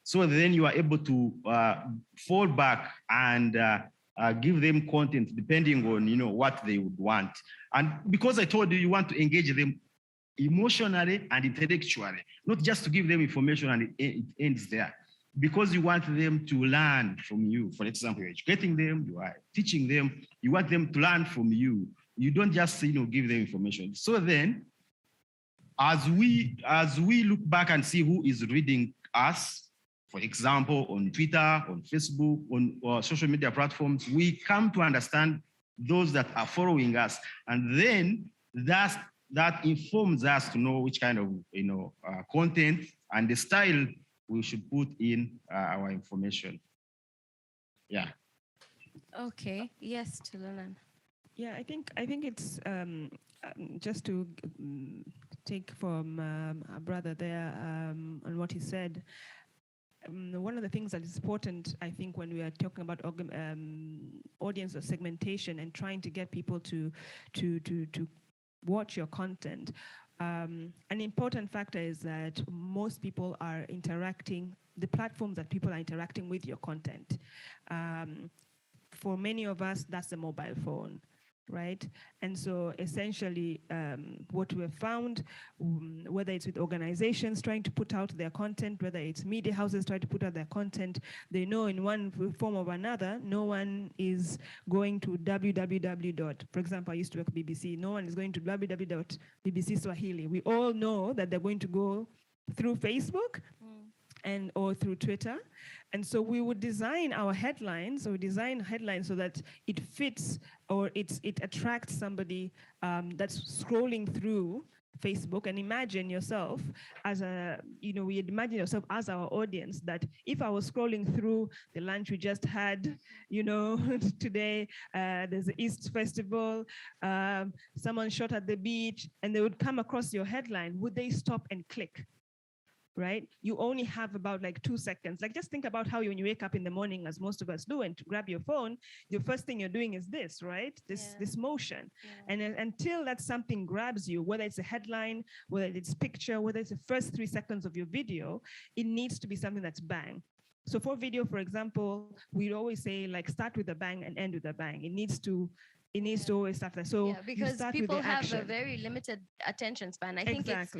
So then you are able to fall back and give them content depending on what they would want. And because I told you, you want to engage them emotionally and intellectually, not just to give them information and it ends there. Because you want them to learn from you. For example, you're educating them, you are teaching them, you want them to learn from you. You don't just give them information. So then, as we look back and see who is reading us, For example, on Twitter, on Facebook, on social media platforms, we come to understand those that are following us, and then that informs us to know which kind of content and the style we should put in our information. Yeah. Okay. Yes, Tulunan. Yeah, I think it's just to take from our brother there on what he said. One of the things that is important, I think, when we are talking about audience or segmentation and trying to get people to watch your content, an important factor is that most people are interacting, the platforms that people are interacting with your content. For many of us, that's the mobile phone, right? And so essentially what we have found, whether it's with organizations trying to put out their content, whether it's media houses trying to put out their content, they know in one form or another, no one is going to www. For example, I used to work at BBC, no one is going to www.BBC Swahili. We all know that they're going to go through Facebook and or through Twitter. And so we would design our headlines, or design headlines so that it fits or it attracts somebody that's scrolling through Facebook. And imagine yourself as we imagine yourself as our audience, that if I was scrolling through the lunch we just had, today, there's the East Festival, someone shot at the beach, and they would come across your headline, would they stop and click? Right? You only have about like 2 seconds. Like just think about how when you wake up in the morning, as most of us do, and to grab your phone, the first thing you're doing is this, right? This motion. And until that something grabs you, whether it's a headline, whether it's picture, whether it's the first 3 seconds of your video, it needs to be something that's bang. So for video, for example, we'd always say like start with a bang and end with a bang. It needs to always start there. So because people have a very limited attention span. I think it's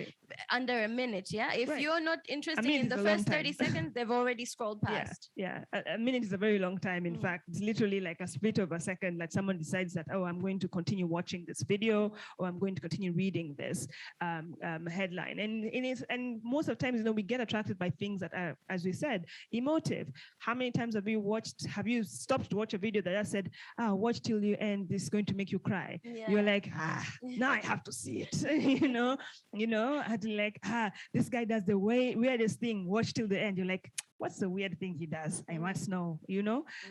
under a minute. Yeah. If you're not interested in the first 30 seconds, they've already scrolled past. Yeah. A minute is a very long time. In fact, it's literally like a split of a second that someone decides that, oh, I'm going to continue watching this video, or I'm going to continue reading this headline. And most of the times, we get attracted by things that are, as we said, emotive. How many times have you stopped to watch a video that just said, watch till you end, this is going to make you cry? You're like, now I have to see it. This guy does the weirdest thing, watch till the end. You're like, what's the weird thing he does? I must know,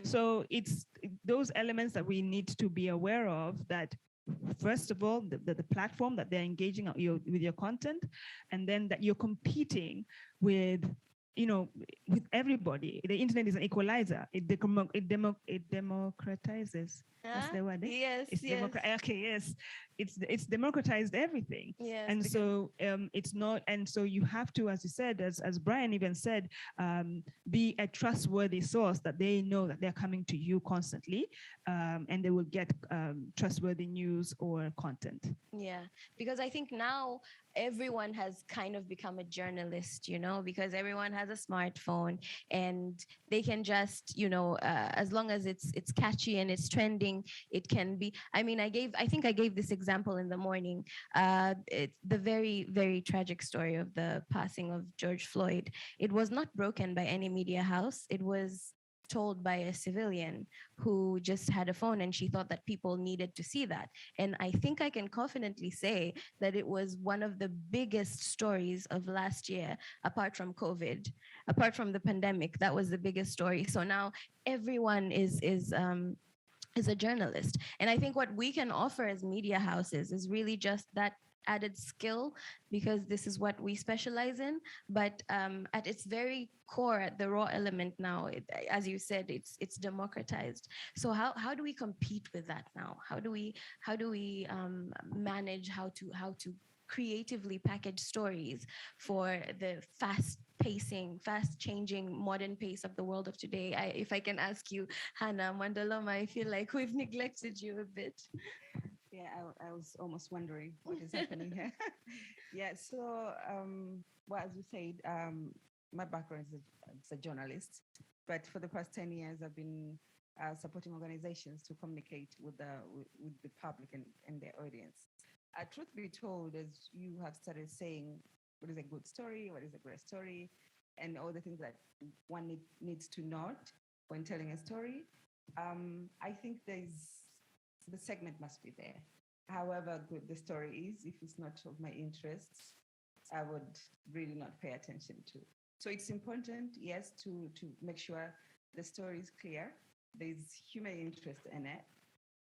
So it's those elements that we need to be aware of, that first of all, the platform that they're engaging with your content, and then that you're competing with with everybody. The internet is an equalizer. It democratizes. That's the word. Yes. It's democratized everything. Yes, and so it's not. And so you have to, as you said, as Brian even said, be a trustworthy source, that they know that they're coming to you constantly, and they will get trustworthy news or content. Yeah, because I think now everyone has kind of become a journalist, because everyone has a smartphone, and they can just, as long as it's catchy and it's trending, it can be. I mean, I think I gave this example in the morning. It's the very, very tragic story of the passing of George Floyd. It was not broken by any media house. It was told by a civilian who just had a phone, and she thought that people needed to see that. And I think I can confidently say that it was one of the biggest stories of last year, apart from COVID, apart from the pandemic. That was the biggest story. So now everyone is a journalist. And I think what we can offer as media houses is really just that added skill, because this is what we specialize in. But at its very core, at the raw element now, as you said, it's democratized. So how do we compete with that now? How do we manage how to creatively package stories for the fast-pacing, fast-changing, modern pace of the world of today? If I can ask you, Hannah Mandaloma, I feel like we've neglected you a bit. Yeah, I was almost wondering what is happening here. Yeah, so, well, as you said, my background is a journalist, but for the past 10 years, I've been supporting organizations to communicate with the public and their audience. Truth be told, as you have started saying, what is a good story? What is a great story? and all the things that one needs to note when telling a story. I think the segment must be there. However good the story is, if it's not of my interests, I would really not pay attention to. So it's important, yes, to make sure the story is clear. There's human interest in it.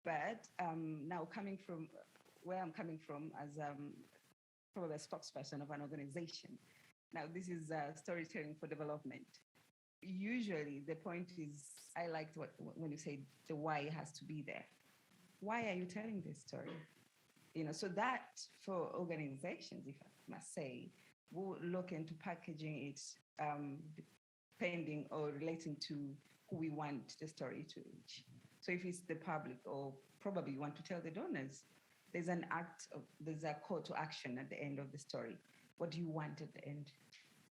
But now coming from where I'm coming from as probably a spokesperson of an organization, now this is storytelling for development. Usually the point is, I liked when you say the why has to be there. Why are you telling this story? So that for organizations, if I must say, we'll look into packaging it depending or relating to who we want the story to reach. So if it's the public, or probably you want to tell the donors, there's a call to action at the end of the story. What do you want at the end?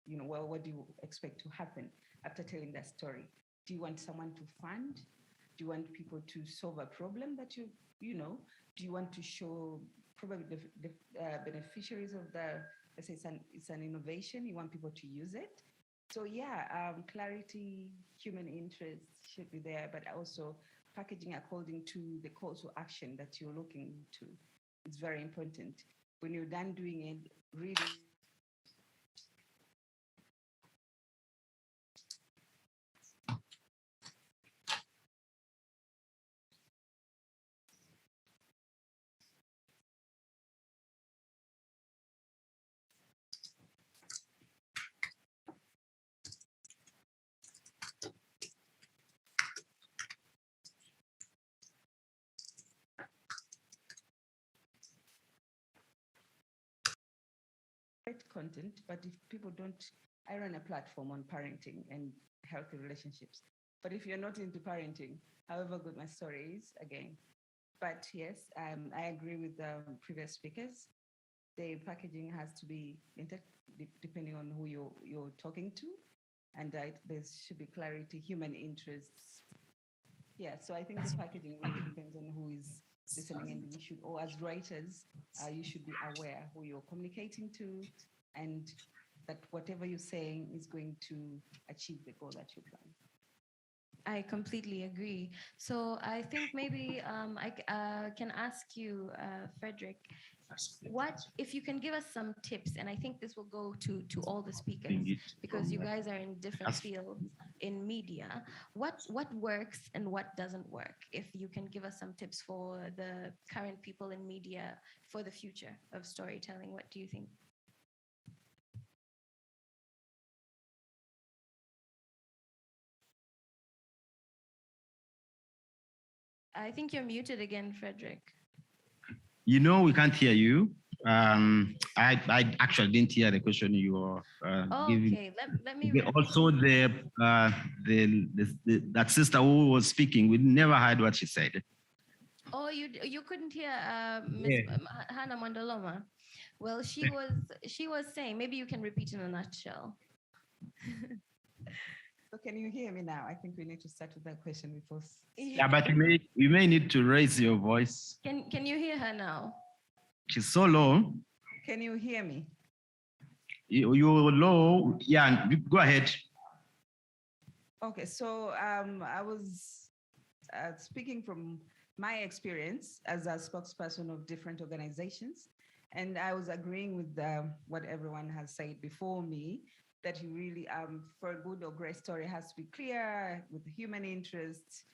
What do you expect to happen after telling that story? Do you want someone to fund? Do you want people to solve a problem that do you want to show probably the beneficiaries of let's say it's an innovation, you want people to use it? So yeah, clarity, human interest should be there, but also packaging according to the call to action that you're looking to. It's very important. When you're done doing it, really content, but if people don't, I run a platform on parenting and healthy relationships. But if you're not into parenting, however good my story is, again. But yes, I agree with the previous speakers. The packaging has to be depending on who you're talking to, and there should be clarity, human interests. Yeah, so I think the packaging really depends on who is listening, and you should, or as writers, you should be aware who you're communicating to, and that whatever you're saying is going to achieve the goal that you plan. I completely agree. So I think maybe I can ask you, Frederick, what if you can give us some tips, and I think this will go to all the speakers because you guys are in different fields in media. What works and what doesn't work? If you can give us some tips for the current people in media for the future of storytelling, what do you think? I think you're muted again, Frederick. We can't hear you. I actually didn't hear the question you were giving. Okay, let me repeat. Also, that sister who was speaking, we never heard what she said. Oh, you couldn't hear Ms. Hannah Mandaloma. Well, she was saying, maybe you can repeat in a nutshell. So can you hear me now? I think we need to start with that question before. Yeah, but you may need to raise your voice. Can you hear her now? She's so low. Can you hear me? You're low. Yeah, go ahead. Okay, so I was speaking from my experience as a spokesperson of different organizations, and I was agreeing with what everyone has said before me, that you really, for a good or great story, has to be clear with human interests.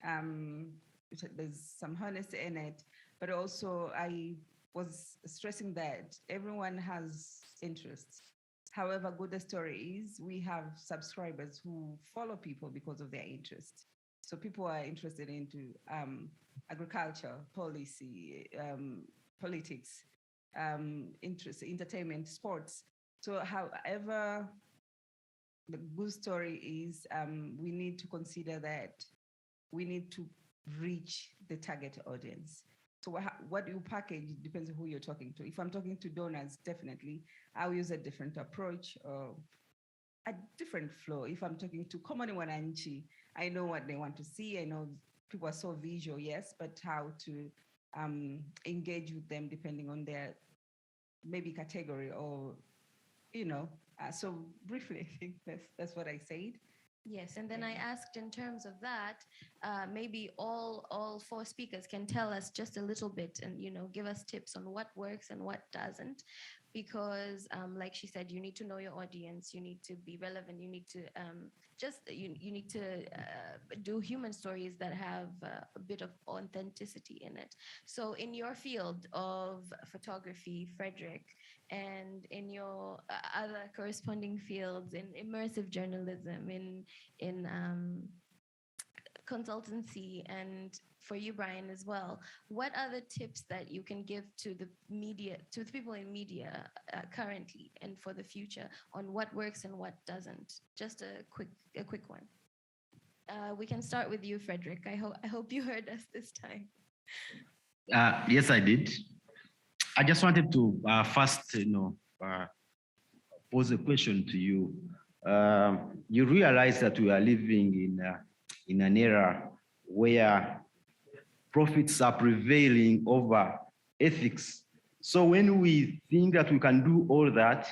There's some honesty in it, but also I was stressing that everyone has interests. However good the story is, we have subscribers who follow people because of their interests. So people are interested into agriculture, policy, politics, interest, entertainment, sports. So however the good story is, we need to consider that we need to reach the target audience. So what you package depends on who you're talking to. If I'm talking to donors, definitely, I'll use a different approach or a different flow. If I'm talking to common wananchi, I know what they want to see. I know people are so visual, yes, but how to engage with them depending on their maybe category or, So briefly, I think that's what I said. Yes, and then I asked in terms of that, maybe all four speakers can tell us just a little bit and, give us tips on what works and what doesn't. Because like she said, you need to know your audience, you need to be relevant, you need to you need to do human stories that have a bit of authenticity in it. So in your field of photography, Frederick, and in your other corresponding fields, in immersive journalism, in consultancy, and for you, Brian, as well, what are the tips that you can give to the media, to the people in media currently and for the future on what works and what doesn't? Just a quick one. We can start with you, Frederick. I hope you heard us this time. Yes, I did. I just wanted to first, pose a question to you. You realize that we are living in an era where profits are prevailing over ethics. So when we think that we can do all that,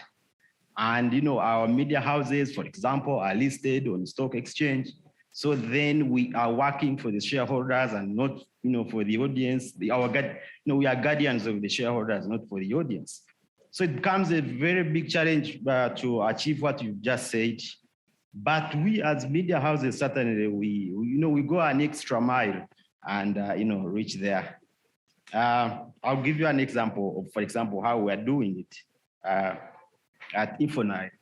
and our media houses, for example, are listed on stock exchange, so then we are working for the shareholders and not, for the audience. We are guardians of the shareholders, not for the audience. So it becomes a very big challenge to achieve what you've just said. But we as media houses, certainly, we go an extra mile and, reach there. I'll give you an example of, for example, how we're doing it at Infonite.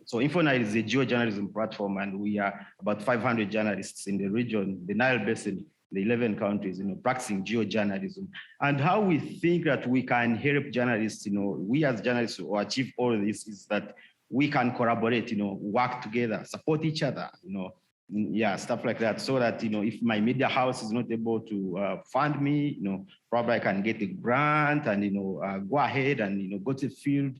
So Infonite is a geojournalism platform, and we are about 500 journalists in the region, the Nile Basin, the 11 countries, practicing geojournalism. And how we think that we can help journalists, we as journalists to achieve all of this is that we can collaborate, work together, support each other, stuff like that. So that, if my media house is not able to fund me, probably I can get a grant and, go ahead and, go to the field,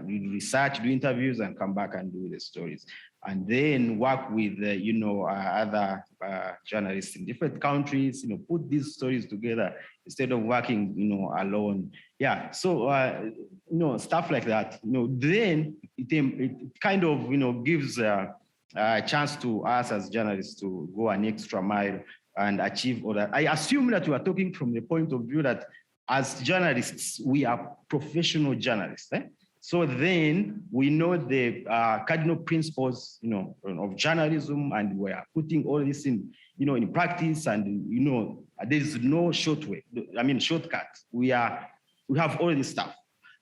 research, do interviews, and come back and do the stories. And then work with, other journalists in different countries, put these stories together instead of working, alone. Yeah, so, stuff like that, then it kind of, gives a chance to us as journalists to go an extra mile and achieve all that. I assume that you are talking from the point of view that as journalists, we are professional journalists. So then we know the cardinal principles, of journalism, and we are putting all this in, in practice, and there's no shortcut. We have all this stuff,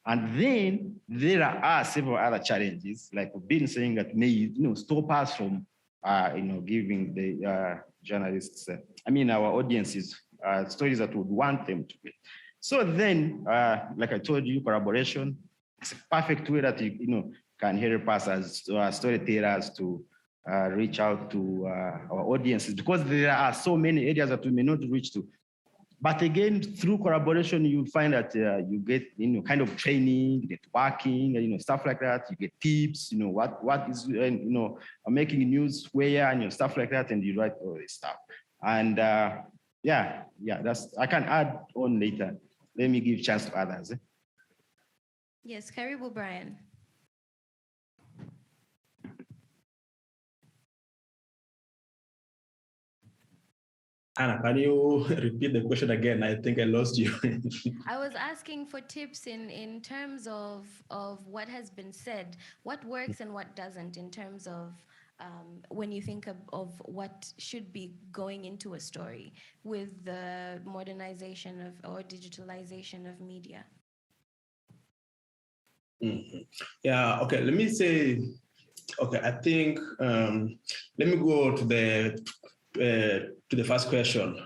and then there are several other challenges, like we've been saying, that may stop us from, giving the journalists, our audiences, stories that would want them to get. So then, like I told you, collaboration. It's a perfect way that you can help us as storytellers to reach out to our audiences, because there are so many areas that we may not reach to. But again, through collaboration, you find that you get kind of training, networking, stuff like that. You get tips, what is making news where, and stuff like that, and you write all this stuff. And that's, I can add on later. Let me give chance to others. Yes, Karibu, Brian. Anna, can you repeat the question again? I think I lost you. I was asking for tips in terms of what has been said, what works and what doesn't, in terms of when you think of what should be going into a story with the modernization or digitalization of media. Mm-hmm. Yeah, okay, let me say, okay, I think, let me go to the first question,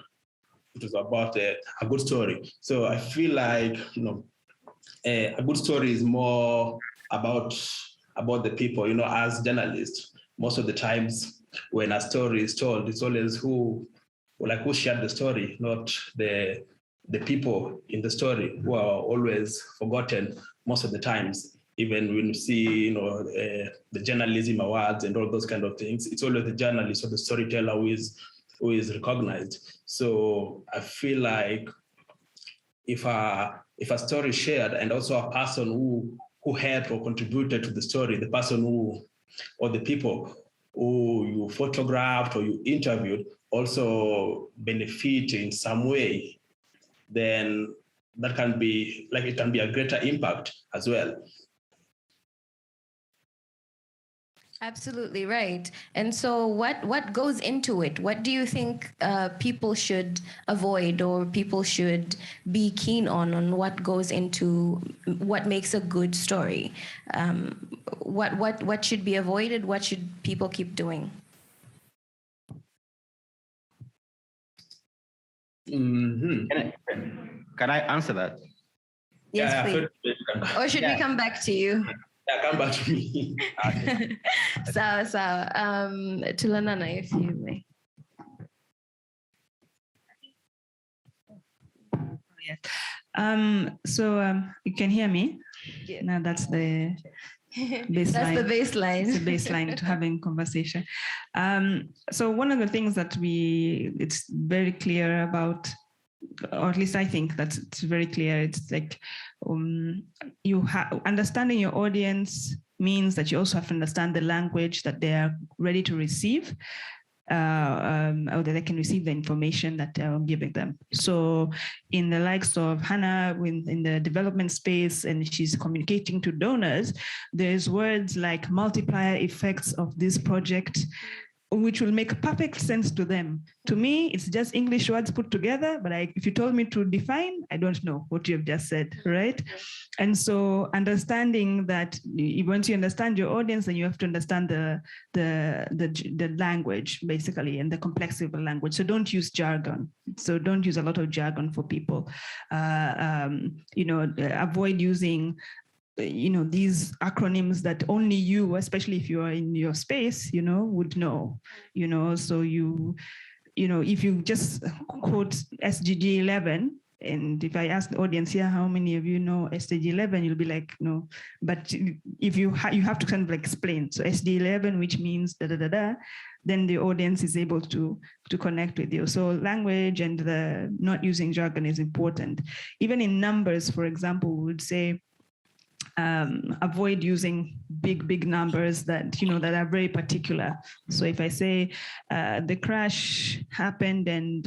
which is about a good story. So I feel like, a good story is more about the people, as journalists. Most of the times when a story is told, it's always who shared the story, not the people in the story, who are always forgotten most of the times. Even when you see, the journalism awards and all those kind of things, it's always the journalist or the storyteller who is recognized. So I feel like if a story is shared, and also a person who who helped or contributed to the story, the person who, or the people who you photographed or you interviewed also benefit in some way, then that can be, like, it can be a greater impact as well. Absolutely right. And so what goes into it? What do you think people should avoid, or people should be keen on what goes into what makes a good story? What should be avoided? What should people keep doing? Can I answer that? Yes, please. Or should we come back to you? Yeah, come back to me. Sawa. Tulanana, if you may. Yes. You can hear me? Yes. Now that's the baseline. That's the baseline. It's the baseline to having conversation. So one of the things that it's very clear about, or at least I think that it's very clear. It's like understanding your audience means that you also have to understand the language that they are ready to receive, or that they can receive the information that I'm giving them. So in the likes of Hannah, in the development space, and she's communicating to donors, there's words like multiplier effects of this project, which will make perfect sense to them. To me, it's just English words put together, but if you told me to define, I don't know what you have just said, right? And so understanding that once you understand your audience, then you have to understand the language, basically, and the complexity of the language. So don't use jargon. So don't use a lot of jargon for people. Avoid using these acronyms that only you, especially if you are in your space, would know, so if you just quote SDG 11, and if I ask the audience here, how many of you know SDG 11, you'll be like, no, but if you have to kind of explain. So SDG 11, which means then the audience is able to connect with you. So language and the not using jargon is important. Even in numbers, for example, we would say, avoid using big numbers that that are very particular. So if I say the crash happened and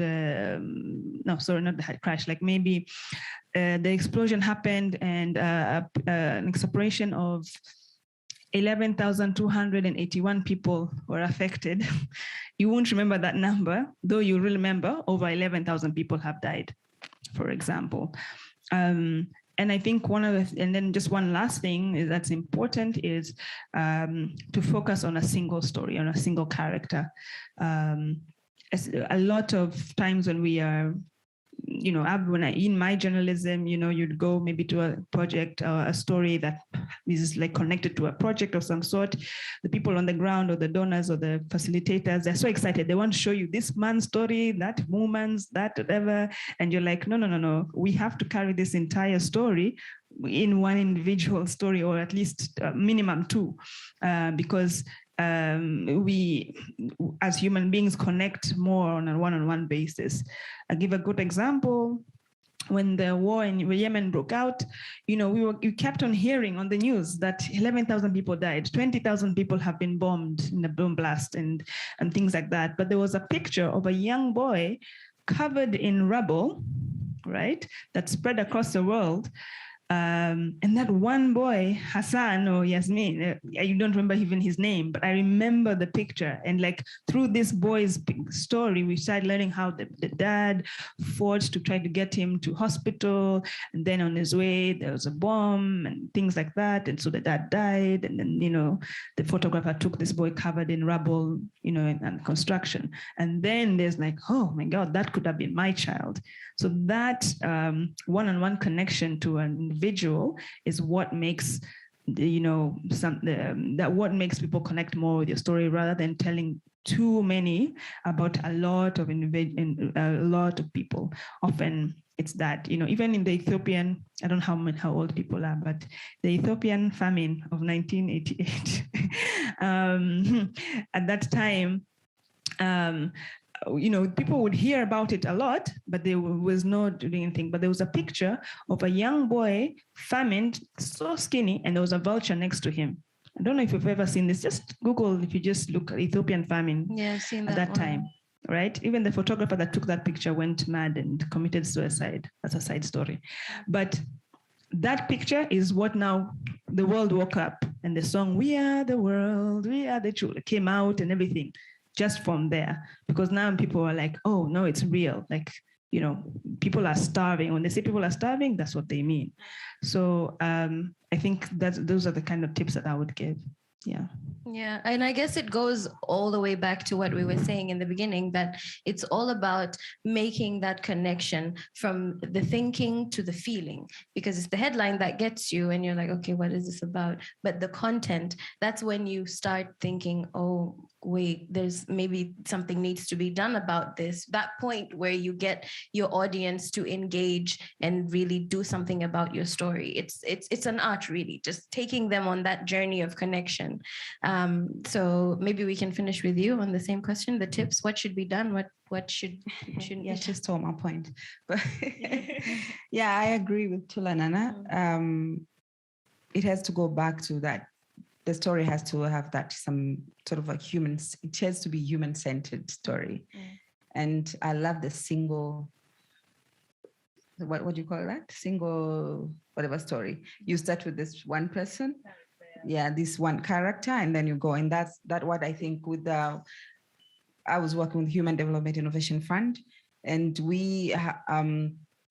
no, sorry, not the crash, like maybe the explosion happened and an expiration of 11,281 people were affected. You won't remember that number, though you will remember over 11,000 people have died, for example. And I think and then just one last thing that's important is to focus on a single story, on a single character. A lot of times when we are, in my journalism, you'd go maybe to a project or a story that is like connected to a project of some sort. The people on the ground or the donors or the facilitators, they're so excited. They want to show you this man's story, that woman's, that whatever. And you're like, no. We have to carry this entire story in one individual story, or at least minimum two, because we as human beings connect more on a one-on-one basis. I'll give a good example. When the war in Yemen broke out, you kept on hearing on the news that 11,000 people died, 20,000 people have been bombed in a bomb blast and things like that. But there was a picture of a young boy covered in rubble, right, that spread across the world. And that one boy, Hassan or Yasmin, I don't remember even his name, but I remember the picture. And like through this boy's story, we started learning how the dad fought to try to get him to hospital. And then on his way, there was a bomb and things like that. And so the dad died. And then, the photographer took this boy covered in rubble, and construction. And then there's like, oh my God, that could have been my child. So that one-on-one connection to an individual is what makes what makes people connect more with your story, rather than telling too many about a lot of people. Often it's that, even in the Ethiopian, I don't know how old people are, but the Ethiopian famine of 1988, at that time, people would hear about it a lot, but there was not doing anything. But there was a picture of a young boy, famine, so skinny, and there was a vulture next to him. I don't know if you've ever seen this. Just Google if you just look at Ethiopian famine. Yeah, I've seen at that one. time, right? Even the photographer that took that picture went mad and committed suicide. That's a side story. But that picture is what now the world woke up, and the song "We Are the World, We Are the Children" came out and everything. Just from there, because now people are like, oh no, it's real. Like, people are starving. When they say people are starving, that's what they mean. So I think that those are the kind of tips that I would give. Yeah. Yeah, and I guess it goes all the way back to what we were saying in the beginning, that it's all about making that connection from the thinking to the feeling, because it's the headline that gets you and you're like, okay, what is this about? But the content, that's when you start thinking, oh, wait, there's maybe something needs to be done about this. That point where you get your audience to engage and really do something about your story. It's an art, really, just taking them on that journey of connection. So maybe we can finish with you on the same question, the tips. What should be done? What shouldn't yeah, be she stole my point. But yeah, I agree with Tulanana. It has to go back to that. The story has to have that some sort of it has to be human-centered story. And I love the single, what do you call that? Single, whatever story. You start with this one person, this one character, and then you go. And that's what I think with I was working with Human Development Innovation Fund, and we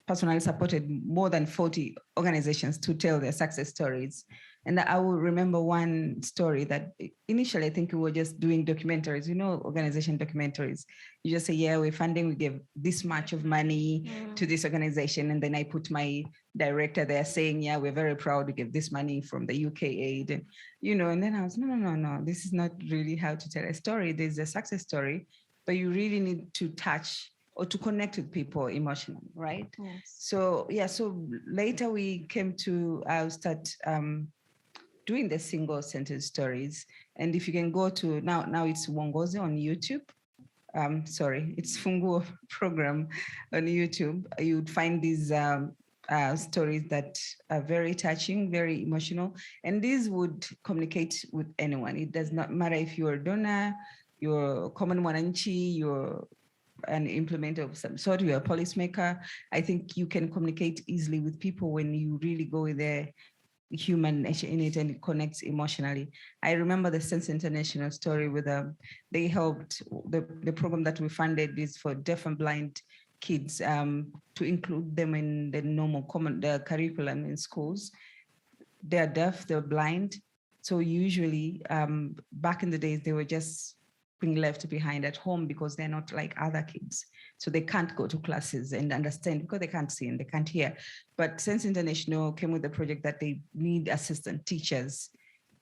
personally supported more than 40 organizations to tell their success stories. And I will remember one story that initially I think we were just doing documentaries, organization documentaries. You just say, yeah, we're funding, we give this much of money to this organization. And then I put my director there saying, yeah, we're very proud to give this money from the UK aid. And, and then I was, no, this is not really how to tell a story. There's a success story, but you really need to touch or to connect with people emotionally, right? Yes. So later we came to start doing the single sentence stories. And if you can go to, now it's Wongozi on YouTube. It's Funguo program on YouTube. You'd find these stories that are very touching, very emotional. And these would communicate with anyone. It does not matter if you're a donor, you're a common mwananchi, you're an implementer of some sort, you're a policymaker. I think you can communicate easily with people when you really go with their human nature in it and it connects emotionally. I remember the Sense International story with they helped, the program that we funded is for deaf and blind kids to include them in the normal the curriculum in schools. They're deaf, they're blind. So usually back in the days, they were just being left behind at home because they're not like other kids. So they can't go to classes and understand because they can't see and they can't hear. But Sense International came with a project that they need assistant teachers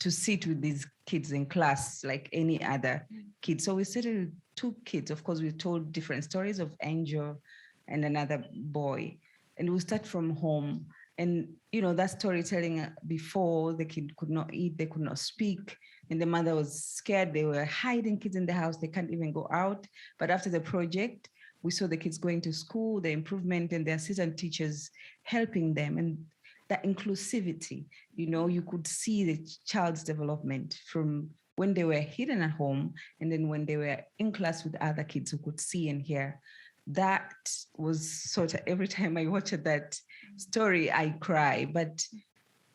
to sit with these kids in class like any other kid. So we started with 2 kids. Of course, we told different stories of Angel and another boy. And we start from home. And, that storytelling before, the kid could not eat, they could not speak. And the mother was scared. They were hiding kids in the house. They can't even go out. But after the project, we saw the kids going to school, the improvement, and the assistant teachers helping them. And that inclusivity, you could see the child's development from when they were hidden at home and then when they were in class with other kids who could see and hear. That was sort of, every time I watched that story, I cry. But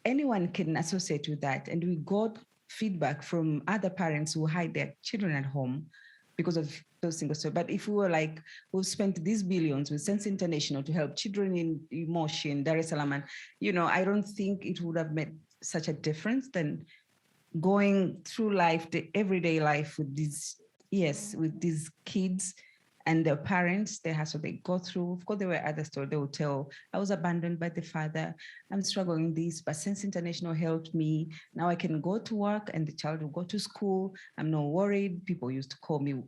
anyone can associate with that. And we got feedback from other parents who hide their children at home because of those single stories. But if we were like, we've spent these billions with Sense International to help children in emotion, Dar es Salaam, and, I don't think it would have made such a difference than going through life, the everyday life with these kids and their parents, the hassle they go through. Of course, there were other stories they would tell. I was abandoned by the father. I'm struggling with this, but Sense International helped me. Now I can go to work and the child will go to school. I'm not worried. People used to call me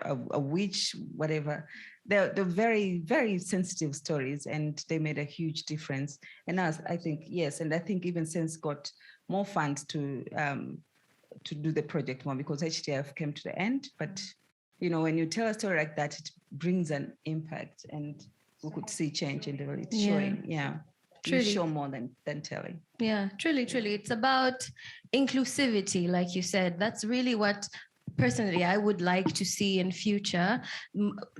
a witch, whatever. They're very, very sensitive stories and they made a huge difference. And now I think, yes, and I think even Sense got more funds to do the project more because HTF came to the end, but you know, when you tell a story like that, it brings an impact, and we could see change in the way it's showing. Yeah. You show more than telling. Yeah, truly. It's about inclusivity, like you said. That's really what personally I would like to see in future,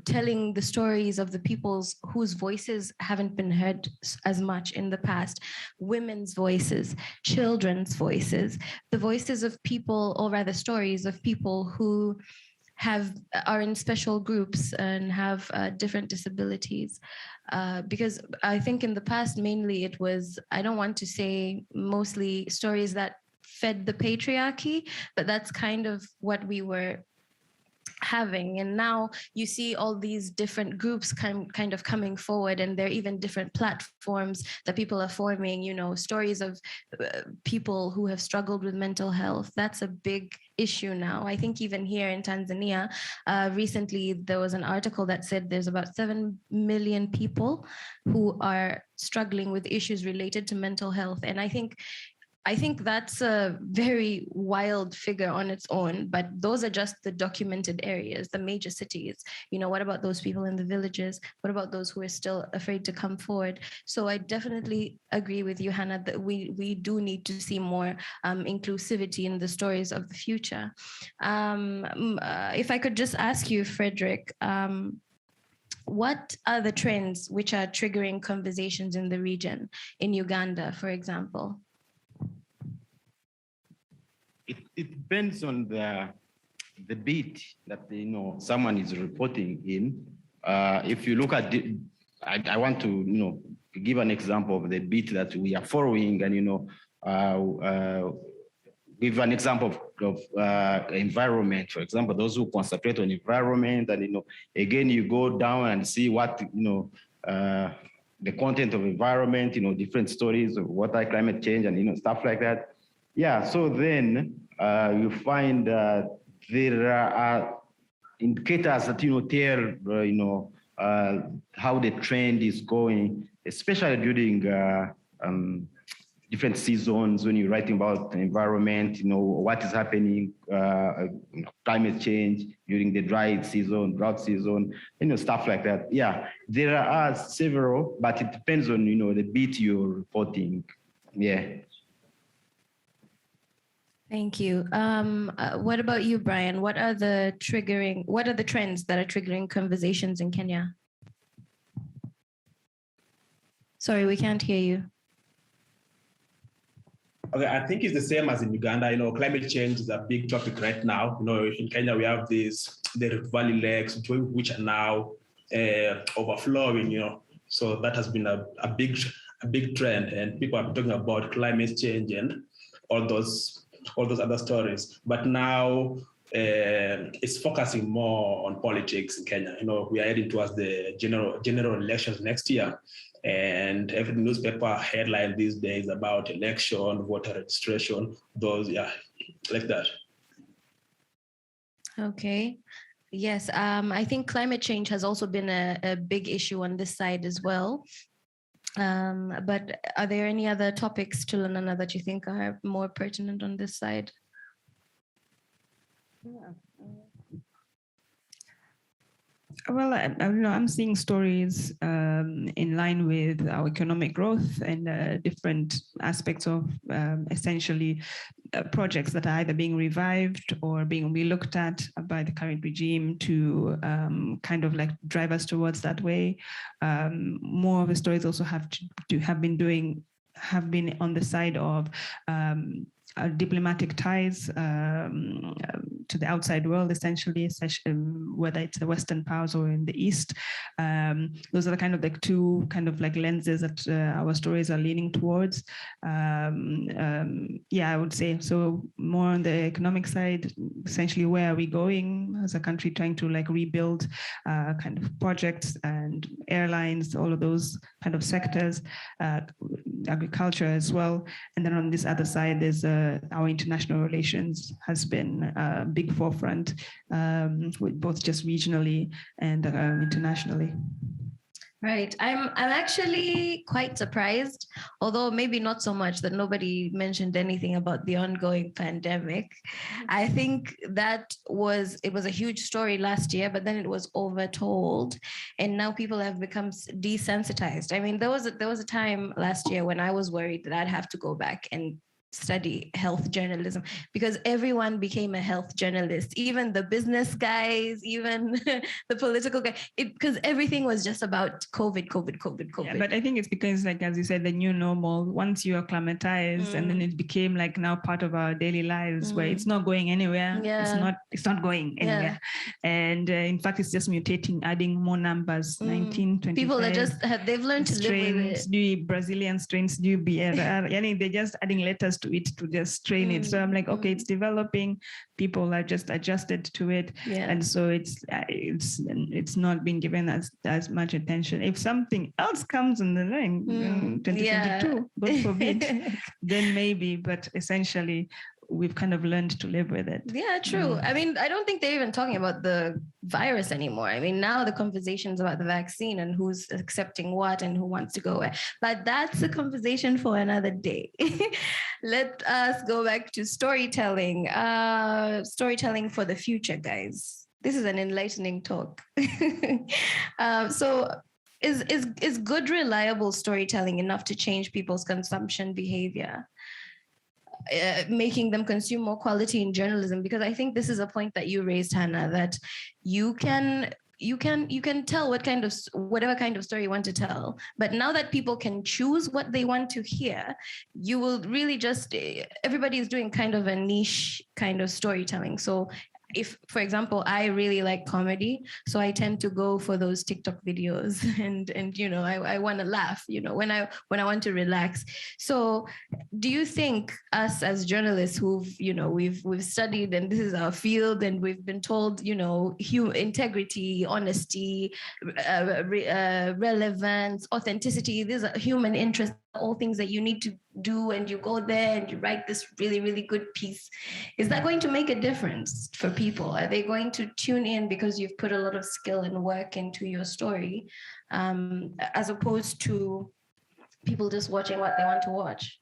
telling the stories of the peoples whose voices haven't been heard as much in the past, women's voices, children's voices, the voices of people, or rather stories of people who are in special groups and have different disabilities. Because I think in the past, mainly it was, I don't want to say mostly stories that fed the patriarchy, but that's kind of what we were having. And now you see all these different groups kind of coming forward, and there are even different platforms that people are forming, you know, stories of people who have struggled with mental health. That's a big issue now. I think even here in Tanzania, recently there was an article that said there's about 7 million people who are struggling with issues related to mental health. And I think that's a very wild figure on its own, but those are just the documented areas, the major cities. You know, what about those people in the villages? What about those who are still afraid to come forward? So I definitely agree with you, Hannah, that we do need to see more inclusivity in the stories of the future. If I could just ask you, Frederick, what are the trends which are triggering conversations in the region, in Uganda, for example? It depends on the beat that, you know, someone is reporting in. If you look at I want to, you know, give an example of the beat that we are following, and, you know, give an example of environment, for example, those who concentrate on environment, and, you know, again, you go down and see what, you know, the content of environment, you know, different stories of water, climate change, and, you know, stuff like that. Yeah, so then you find there are indicators that, you know, tell, you know, how the trend is going, especially during different seasons when you're writing about the environment, you know, what is happening, you know, climate change during the dry season, drought season, you know, stuff like that. Yeah, there are several, but it depends on, you know, the beat you're reporting. Yeah. Thank you. What about you, Brian? What are the trends that are triggering conversations in Kenya? Sorry, we can't hear you. Okay, I think it's the same as in Uganda. You know, climate change is a big topic right now. You know, in Kenya, we have the Rift Valley lakes, which are now overflowing, you know. So that has been a big trend, and people are talking about climate change and all those other stories. But now it's focusing more on politics in Kenya. You know, we are heading towards the general elections next year, and every newspaper headline these days about election, voter registration, those, yeah, like that. Okay. Yes, I think climate change has also been a big issue on this side as well. But are there any other topics, Tulanana, that you think are more pertinent on this side? Yeah. Well, I'm seeing stories in line with our economic growth and different aspects of essentially projects that are either being revived or being relooked at by the current regime to kind of like drive us towards that way. More of the stories also have been on the side of diplomatic ties to the outside world, essentially, whether it's the Western powers or in the East. Those are the kind of like two kind of like lenses that our stories are leaning towards. Yeah, I would say so. More on the economic side, essentially, where are we going as a country, trying to like rebuild kind of projects and airlines, all of those kind of sectors, agriculture as well. And then on this other side, there's our international relations has been a big forefront, with both just regionally and internationally. Right. I'm actually quite surprised, although maybe not so much that nobody mentioned anything about the ongoing pandemic. I think it was a huge story last year, but then it was overtold, and now people have become desensitized. I mean, there was a time last year when I was worried that I'd have to go back and study health journalism because everyone became a health journalist, even the business guys, even the political guy, because everything was just about COVID. Yeah, but I think it's because, like, as you said, the new normal, once you acclimatize and then it became like now part of our daily lives where it's not going anywhere. Yeah. It's not going anywhere. And in fact, it's just mutating, adding more numbers, 19, 25. People are just, they've learned to live with it. New Brazilian strains, new BRR. They're just adding letters to it to just train it. So I'm like, okay, it's developing. People are just adjusted to it, and so it's not being given as much attention. If something else comes in the line, 2022, God forbid, then maybe. But essentially, we've kind of learned to live with it. Yeah, true. I mean, I don't think they're even talking about the virus anymore. I mean, now the conversation's about the vaccine and who's accepting what and who wants to go where. But that's a conversation for another day. Let us go back to storytelling. Storytelling for the future, guys. This is an enlightening talk. So is good, reliable storytelling enough to change people's consumption behavior? Making them consume more quality in journalism, because I think this is a point that you raised, Hannah, that you can tell whatever kind of story you want to tell, but now that people can choose what they want to hear, you will really just, everybody is doing kind of a niche kind of storytelling. So if, for example, I really like comedy, so I tend to go for those TikTok videos, and I want to laugh, when I want to relax. So, do you think us as journalists who've we've studied and this is our field and we've been told integrity, honesty, relevance, authenticity, these are human interests, all things that you need to do, and you go there and you write this really, really good piece. Is that going to make a difference for people? Are they going to tune in because you've put a lot of skill and work into your story, as opposed to people just watching what they want to watch?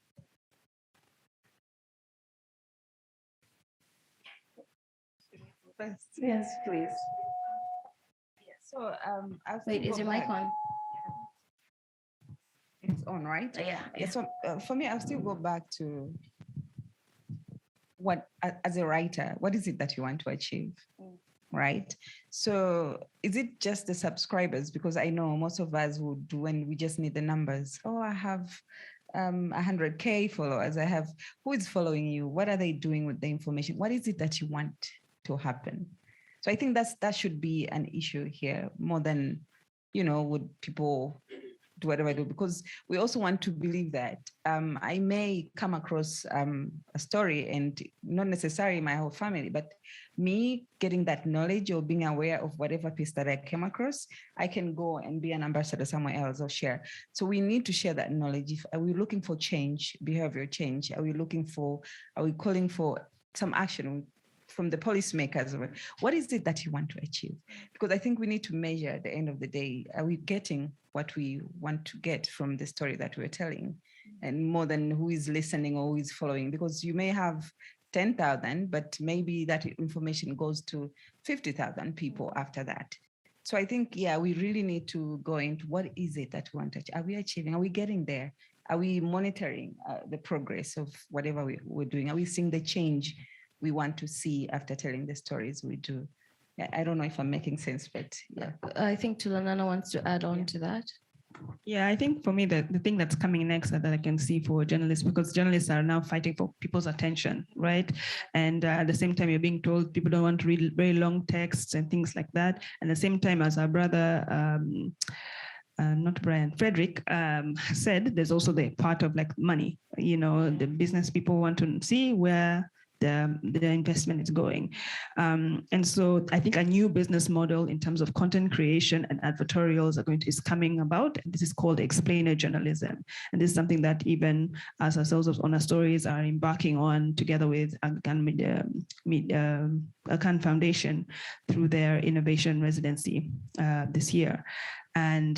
Yes, please. So wait, is your mic on? It's on, right? Yeah. So for me, I'll still go back to what, as a writer, what is it that you want to achieve, right? So is it just the subscribers? Because I know most of us would do, and we just need the numbers. Oh, I have 100K followers. I have, who is following you? What are they doing with the information? What is it that you want to happen? So I think that should be an issue here more than, would people do whatever I do, because we also want to believe that I may come across a story, and not necessarily my whole family, but me getting that knowledge or being aware of whatever piece that I came across, I can go and be an ambassador somewhere else or share. So we need to share that knowledge. Are we looking for change, behavior change? Are we calling for some action from the policymakers? What is it that you want to achieve? Because I think we need to measure at the end of the day, are we getting what we want to get from the story that we're telling? And more than who is listening or who is following, because you may have 10,000, but maybe that information goes to 50,000 people after that. So I think, we really need to go into what is it that we want to achieve? Are we achieving? Are we getting there? Are we monitoring the progress of whatever we're doing? Are we seeing the change we want to see after telling the stories we do? I don't know if I'm making sense, but yeah. I think Tulanana wants to add on to that. Yeah, I think for me, the thing that's coming next that I can see for journalists, because journalists are now fighting for people's attention, right? And at the same time, you're being told people don't want to read very long texts and things like that. And at the same time, as our brother, not Brian, Frederick said, there's also the part of like money. The business people want to see where the investment is going. And so I think a new business model in terms of content creation and advertorials is coming about. And this is called explainer journalism. And this is something that even as ourselves on our stories are embarking on together with Akan Foundation through their innovation residency this year. And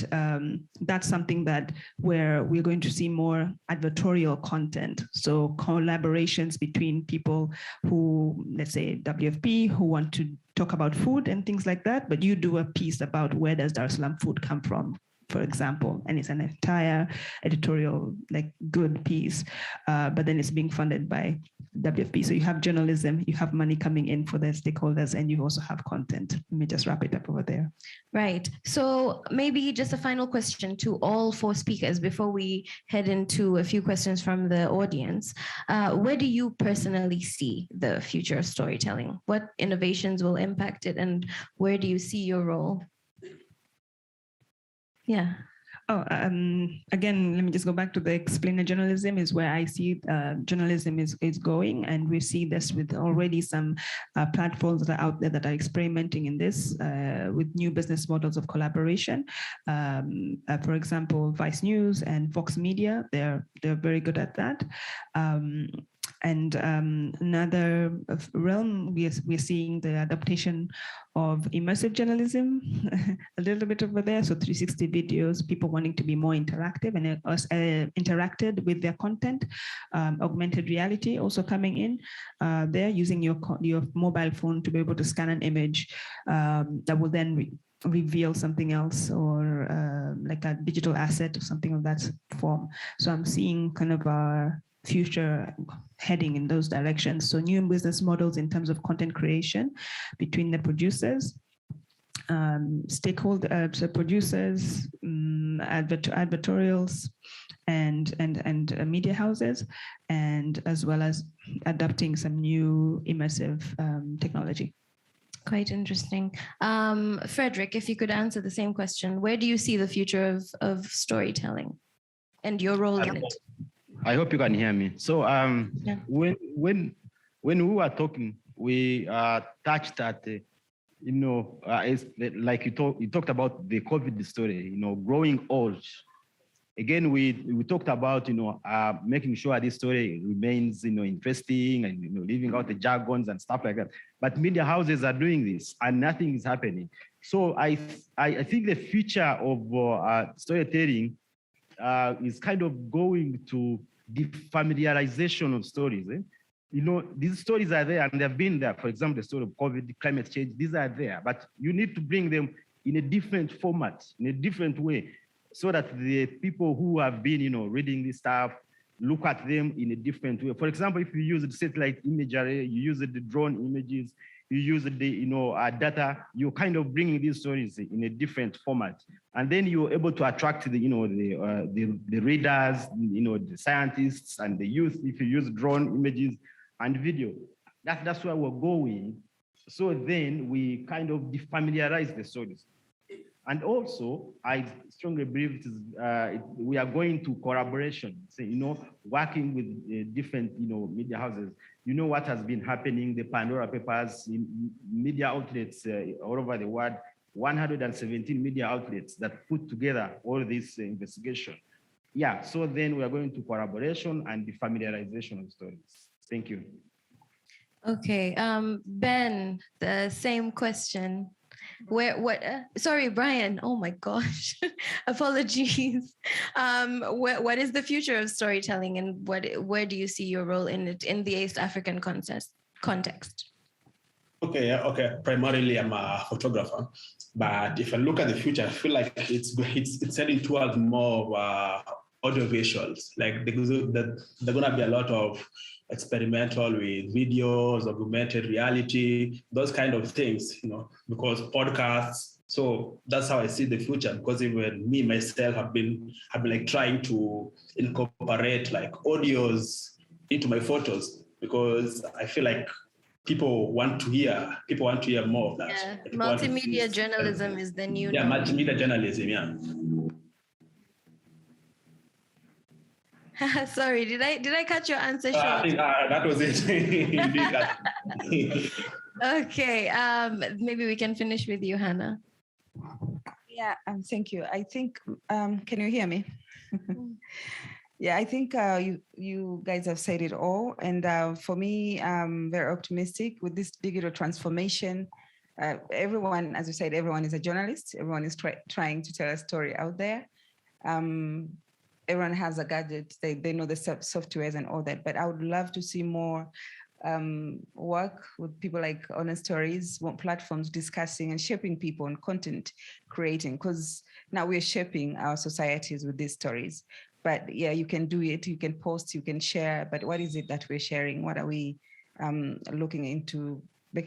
that's something that where we're going to see more advertorial content. So collaborations between people who, let's say WFP, who want to talk about food and things like that, but you do a piece about where does Dar es Salaam food come from, for example, and it's an entire editorial, like good piece, but then it's being funded by WFP. So you have journalism, you have money coming in for the stakeholders, and you also have content. Let me just wrap it up over there. Right. So maybe just a final question to all four speakers before we head into a few questions from the audience. Where do you personally see the future of storytelling? What innovations will impact it, and where do you see your role? Yeah. Oh, again, let me just go back to the explainer journalism is where I see journalism is going. And we see this with already some platforms that are out there that are experimenting in this with new business models of collaboration. For example, Vice News and Fox Media, they're very good at that. And another realm, we're seeing the adaptation of immersive journalism a little bit over there. So 360 videos, people wanting to be more interactive and interacted with their content. Augmented reality also coming in there, using your mobile phone to be able to scan an image that will then reveal something else, or like a digital asset or something of that form. So I'm seeing kind of our future heading in those directions. So new business models in terms of content creation between the producers, stakeholder, so producers, advertorials, and media houses, and as well as adapting some new immersive technology. Quite interesting. Frederick, if you could answer the same question, where do you see the future of storytelling and your role in it? I hope you can hear me. So Yeah. when we were talking, we touched at it's like you talked about the COVID story, growing old. Again, we talked about making sure this story remains interesting and leaving out the jargons and stuff like that. But media houses are doing this and nothing is happening. So I think the future of storytelling is kind of going to defamiliarization of stories. These stories are there and they've been there. For example, the story of COVID, climate change, these are there, but you need to bring them in a different format, in a different way, so that the people who have been, reading this stuff, look at them in a different way. For example, if you use the satellite imagery, you use the drone images, you use the data, you're kind of bringing these stories in a different format, and then you're able to attract the readers, the scientists and the youth. If you use drone images and video, that's where we're going. So then we kind of defamiliarize the stories. And also, I strongly believe we are going to collaboration, working with different, media houses. What has been happening, the Pandora Papers, in media outlets all over the world, 117 media outlets that put together all this investigation. Yeah, so then we are going to collaboration and the familiarization of stories. Thank you. Okay, Ben, the same question. Sorry, Brian. Oh my gosh, apologies. What is the future of storytelling, and where do you see your role in it in the East African context? Okay. Primarily, I'm a photographer, but if I look at the future, I feel like it's heading towards more of audio visuals. Like there's going to be a lot of experimental with videos, augmented reality, those kind of things, because podcasts. So that's how I see the future, because even me myself have been like trying to incorporate like audios into my photos, because I feel like people want to hear more of that. Yeah, multimedia journalism is the new norm. Multimedia journalism, yeah. Sorry, did I cut your answer short? I think that was it. Okay, maybe we can finish with you, Hannah. Yeah, thank you. I think, can you hear me? Yeah, I think you guys have said it all. And for me, I'm very optimistic with this digital transformation. everyone, as you said, everyone is a journalist. Everyone is trying to tell a story out there. Everyone has a gadget. They know the softwares and all that. But I would love to see more work with people like Honest Stories, platforms discussing and shaping people on content creating, because now we're shaping our societies with these stories. But yeah, you can do it, you can post, you can share, but what is it that we're sharing? What are we looking into?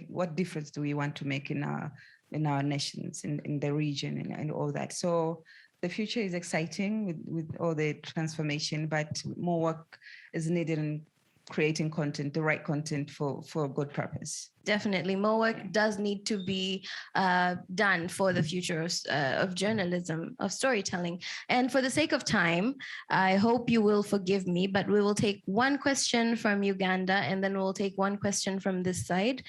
What difference do we want to make in our nations, in the region and all that? So the future is exciting with all the transformation, but more work is needed in creating content, the right content for a good purpose. Definitely, more work does need to be done for the future of journalism, of storytelling. And for the sake of time, I hope you will forgive me, but we will take one question from Uganda and then we'll take one question from this side,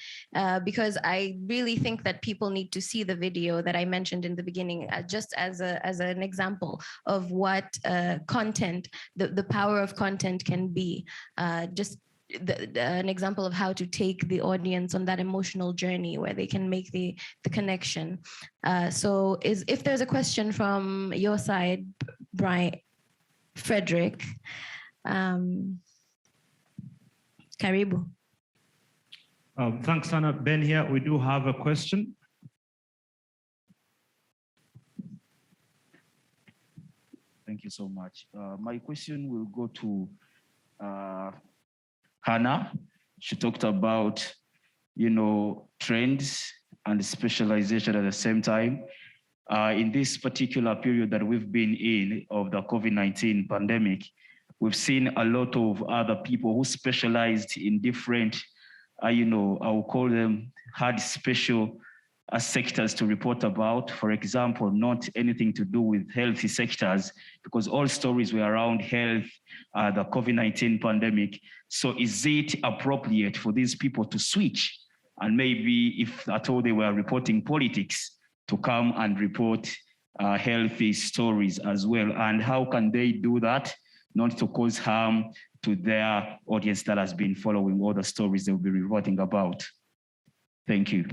because I really think that people need to see the video that I mentioned in the beginning, just as an example of what content, the power of content can be. Just an example of how to take the audience on that emotional journey where they can make the connection. So if there's a question from your side, Brian, Frederick, Karibu. Thanks, Anna. Ben here, we do have a question. Thank you so much. My question will go to Hannah. She talked about, trends and specialization at the same time. In this particular period that we've been in of the COVID-19 pandemic, we've seen a lot of other people who specialized in different, I will call them hard special sectors to report about. For example, not anything to do with healthy sectors, because all stories were around health, the COVID-19 pandemic. So is it appropriate for these people to switch? And maybe if at all they were reporting politics, to come and report healthy stories as well? And how can they do that, not to cause harm to their audience that has been following all the stories they'll be reporting about? Thank you.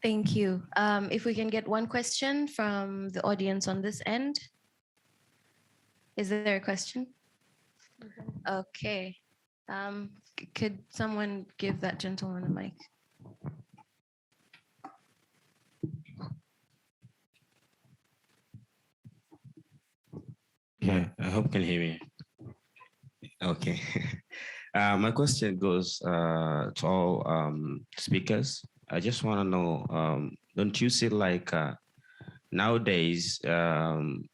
Thank you. If we can get one question from the audience on this end. Is there a question? Okay. Could someone give that gentleman a mic? Yeah, I hope you can hear me. Okay. My question goes to all speakers. I just want to know, don't you see like nowadays,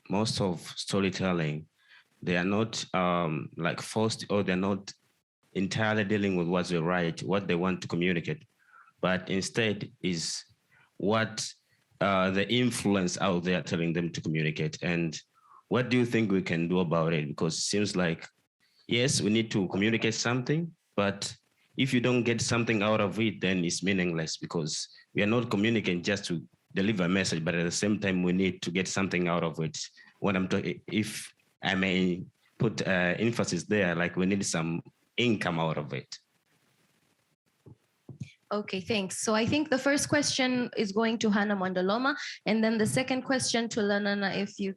most of storytelling, they are not like forced, or they're not entirely dealing with what they write, what they want to communicate, but instead is what the influence out there telling them to communicate. And what do you think we can do about it? Because it seems like, yes, we need to communicate something, but if you don't get something out of it, then it's meaningless, because we are not communicating just to deliver a message, but at the same time, we need to get something out of it. What I'm talking, if I may put emphasis there, like we need some income out of it. Okay, thanks. So I think the first question is going to Hannah Mondoloma, and then the second question to Lanana, if you...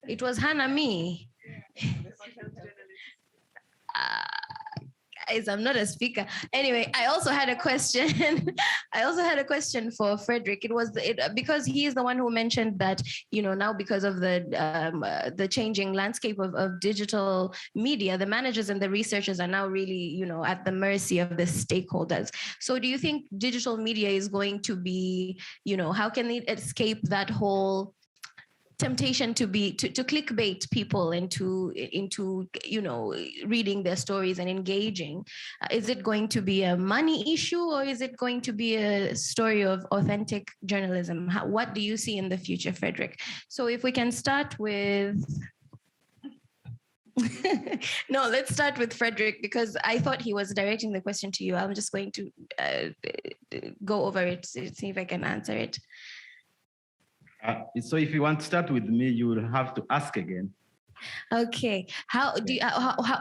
It was Hannah, me. Guys, I'm not a speaker. Anyway, I also had a question. I also had a question for Frederick. It was because he is the one who mentioned that, now because of the changing landscape of digital media, the managers and the researchers are now really, at the mercy of the stakeholders. So do you think digital media is going to be, how can it escape that whole temptation to clickbait people into reading their stories and engaging? Is it going to be a money issue, or is it going to be a story of authentic journalism? What do you see in the future, Frederick? So if we can start with... No, let's start with Frederick, because I thought he was directing the question to you. I'm just going to go over it, see if I can answer it. So if you want to start with me, you will have to ask again. Okay.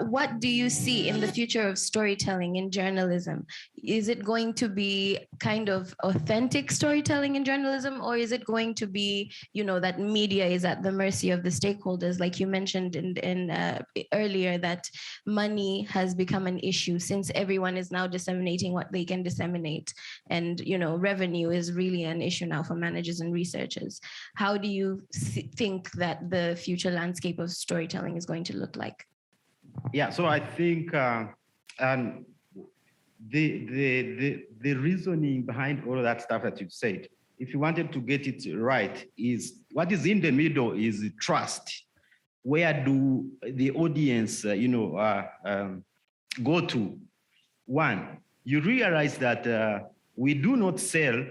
What do you see in the future of storytelling in journalism? is it going to be kind of authentic storytelling in journalism, or is it going to be, that media is at the mercy of the stakeholders? Like you mentioned earlier, that money has become an issue since everyone is now disseminating what they can disseminate. And, revenue is really an issue now for managers and researchers. How do you think that the future landscape of storytelling is going to look like? Yeah, so I think the reasoning behind all of that stuff that you've said, if you wanted to get it right, is what is in the middle is trust. Where do the audience, go to? One, you realize that we do not sell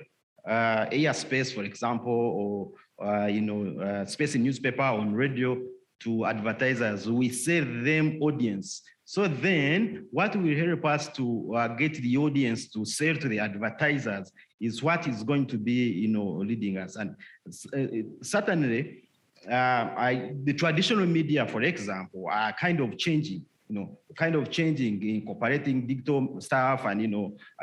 airspace, for example, or space in newspaper, on radio to advertisers. We sell them audience. So then what will help us to get the audience to sell to the advertisers is what is going to be, leading us. And certainly, the traditional media, for example, are kind of changing, incorporating digital stuff and,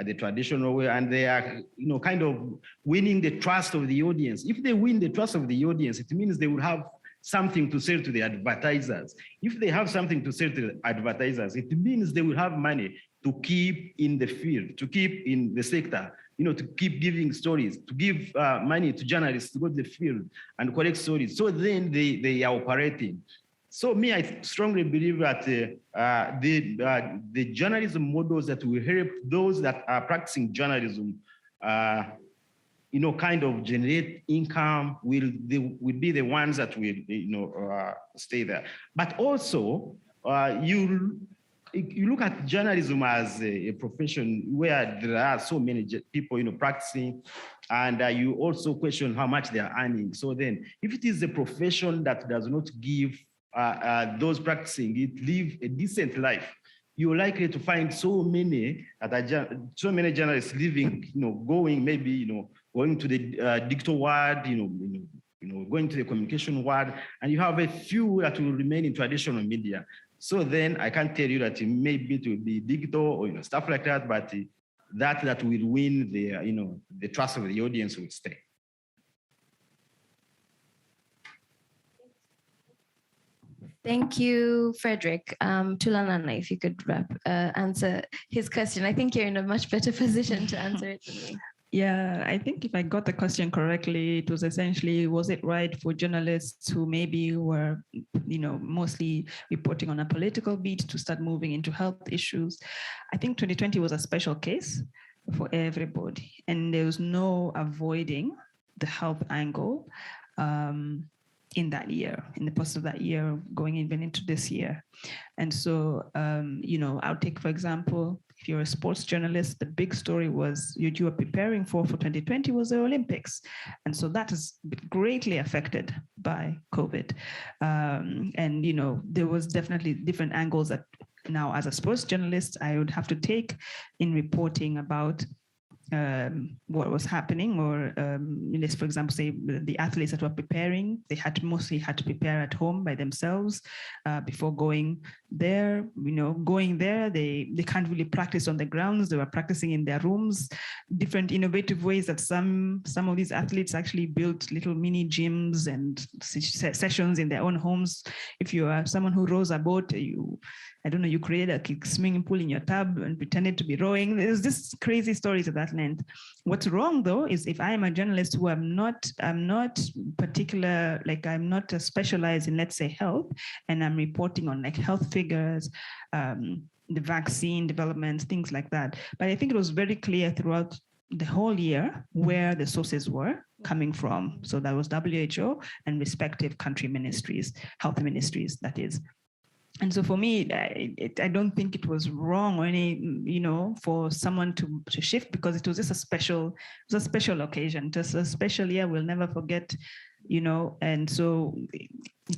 the traditional way, and they are, kind of winning the trust of the audience. If they win the trust of the audience, it means they will have something to sell to the advertisers. If they have something to sell to the advertisers, it means they will have money to keep in the field, to keep in the sector, to keep giving stories, to give money to journalists to go to the field and collect stories. So then they are operating. So me, I strongly believe that the journalism models that will help those that are practicing journalism, kind of generate income will be the ones that will, stay there. But also, you look at journalism as a profession where there are so many people, practicing, and you also question how much they are earning. So then, if it is a profession that does not give those practicing it live a decent life, you're likely to find so many journalists living, going maybe, going to the digital world, going to the communication world, and you have a few that will remain in traditional media. So then I can't tell you that maybe it will be digital or stuff like that, but that will win the trust of the audience will stay. Thank you, Frederick. Tulanana, if you could answer his question. I think you're in a much better position to answer it than me. Yeah, I think if I got the question correctly, it was essentially, was it right for journalists who maybe were, mostly reporting on a political beat to start moving into health issues? I think 2020 was a special case for everybody, and there was no avoiding the health angle in that year, in the course of that year, going even into this year. And so, I'll take, for example, if you're a sports journalist, the big story was you were preparing for 2020 was the Olympics. And so that is greatly affected by COVID. And, there was definitely different angles that now as a sports journalist, I would have to take in reporting about what was happening, or let's, for example, say the athletes that were preparing, they mostly had to prepare at home by themselves before going there. Going there, they can't really practice on the grounds. They were practicing in their rooms, different innovative ways that some of these athletes actually built little mini gyms and sessions in their own homes. If you are someone who rows a boat, you created a swimming pool in your tub and pretended to be rowing. There's just crazy stories of that length. What's wrong though is if I am a journalist who I'm not particular, like I'm not specialized in, let's say, health, and I'm reporting on like health figures, the vaccine development, things like that. But I think it was very clear throughout the whole year where the sources were coming from. So that was WHO and respective country ministries, health ministries, that is. And so for me, I don't think it was wrong or for someone to shift, because it was just a special occasion, just a special year we'll never forget, and so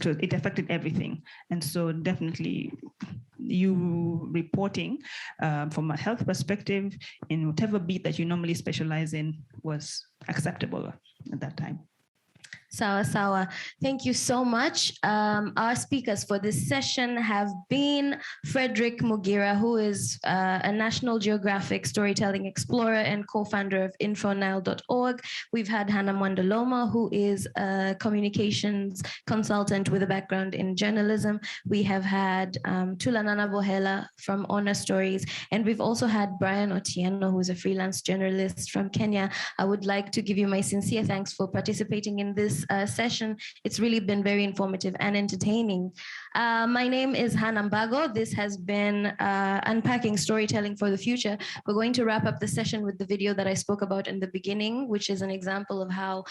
it affected everything. And so definitely you reporting from a health perspective in whatever beat that you normally specialize in was acceptable at that time. Sawa Sawa. Thank you so much. Our speakers for this session have been Frederick Mugira, who is a National Geographic storytelling explorer and co-founder of infronile.org. We've had Hannah Mwandaloma, who is a communications consultant with a background in journalism. We have had Tulanana Bohela from Honor Stories, and we've also had Brian Otieno, who is a freelance journalist from Kenya. I would like to give you my sincere thanks for participating in this session. It's really been very informative and entertaining. My name is Hannah Mbago. This has been Unpacking Storytelling for the Future. We're going to wrap up the session with the video that I spoke about in the beginning, which is an example of how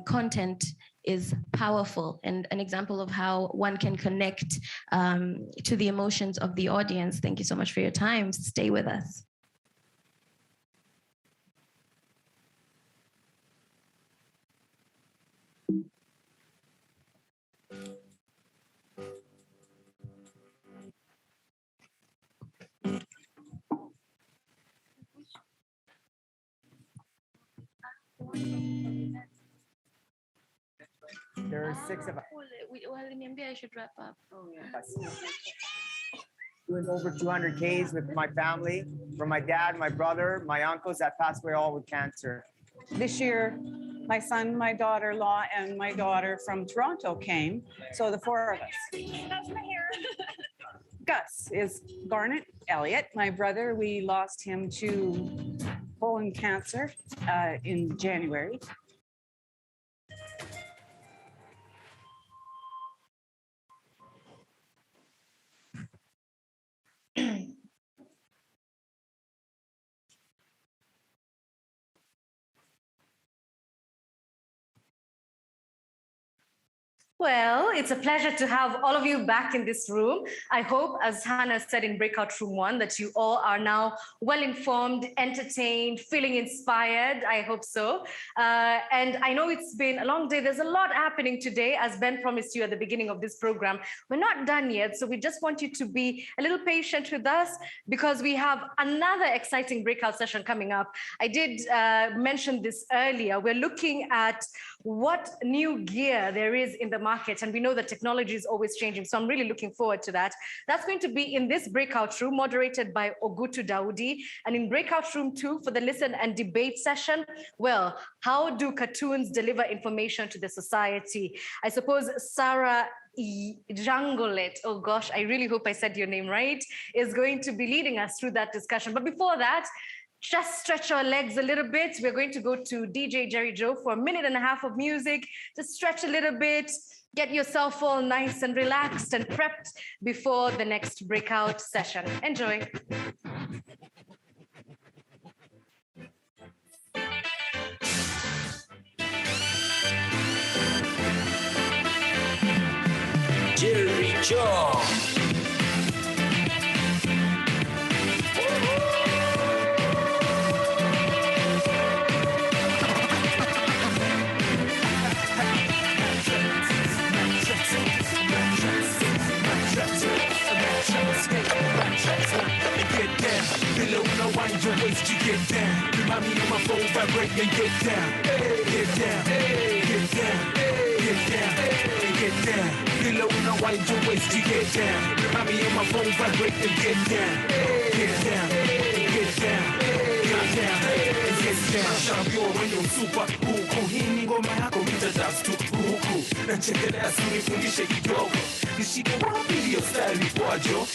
content is powerful and an example of how one can connect to the emotions of the audience. Thank you so much for your time. Stay with us. There are 6 of us. I should wrap up. Oh, yeah. Doing over 200 Ks with my family, from my dad, my brother, my uncles that passed away all with cancer. This year, my son, my daughter-in-law, and my daughter from Toronto came. So the 4 of us. That's my hair. Gus is Garnet Elliott, my brother. We lost him to colon cancer in January. Well, it's a pleasure to have all of you back in this room. I hope, as Hannah said in Breakout Room 1, that you all are now well-informed, entertained, feeling inspired. I hope so. And I know it's been a long day. There's a lot happening today, as Ben promised you at the beginning of this program. We're not done yet, so we just want you to be a little patient with us because we have another exciting breakout session coming up. I did mention this earlier. We're looking at what new gear there is in the market, and we know that technology is always changing, so I'm really looking forward to that. That's going to be in this breakout room moderated by Ogutu Daudi, and in breakout room 2 for the listen and debate session, well, how do cartoons deliver information to the society? I suppose Sarah Jangolet, oh gosh, I really hope I said your name right, is going to be leading us through that discussion. But before that, just stretch our legs a little bit. We're going to go to DJ Jerry Joe for 1.5 minutes of music. Just stretch a little bit, get yourself all nice and relaxed and prepped before the next breakout session. Enjoy. Jerry Joe. Wind your waist, you get down. Remind me of my phone vibrate and get down. Get down, get down, get down, get down. Below now wind your waist, you get down. Remind me of my phone vibrate and get down. Get down, get down, get down, get down. Shampoo when you're super huku. Hii ngoma yako nitadance tu huku. Nachekelea sunifundishe kidogo. Nishike wapi hiyo style kwajo?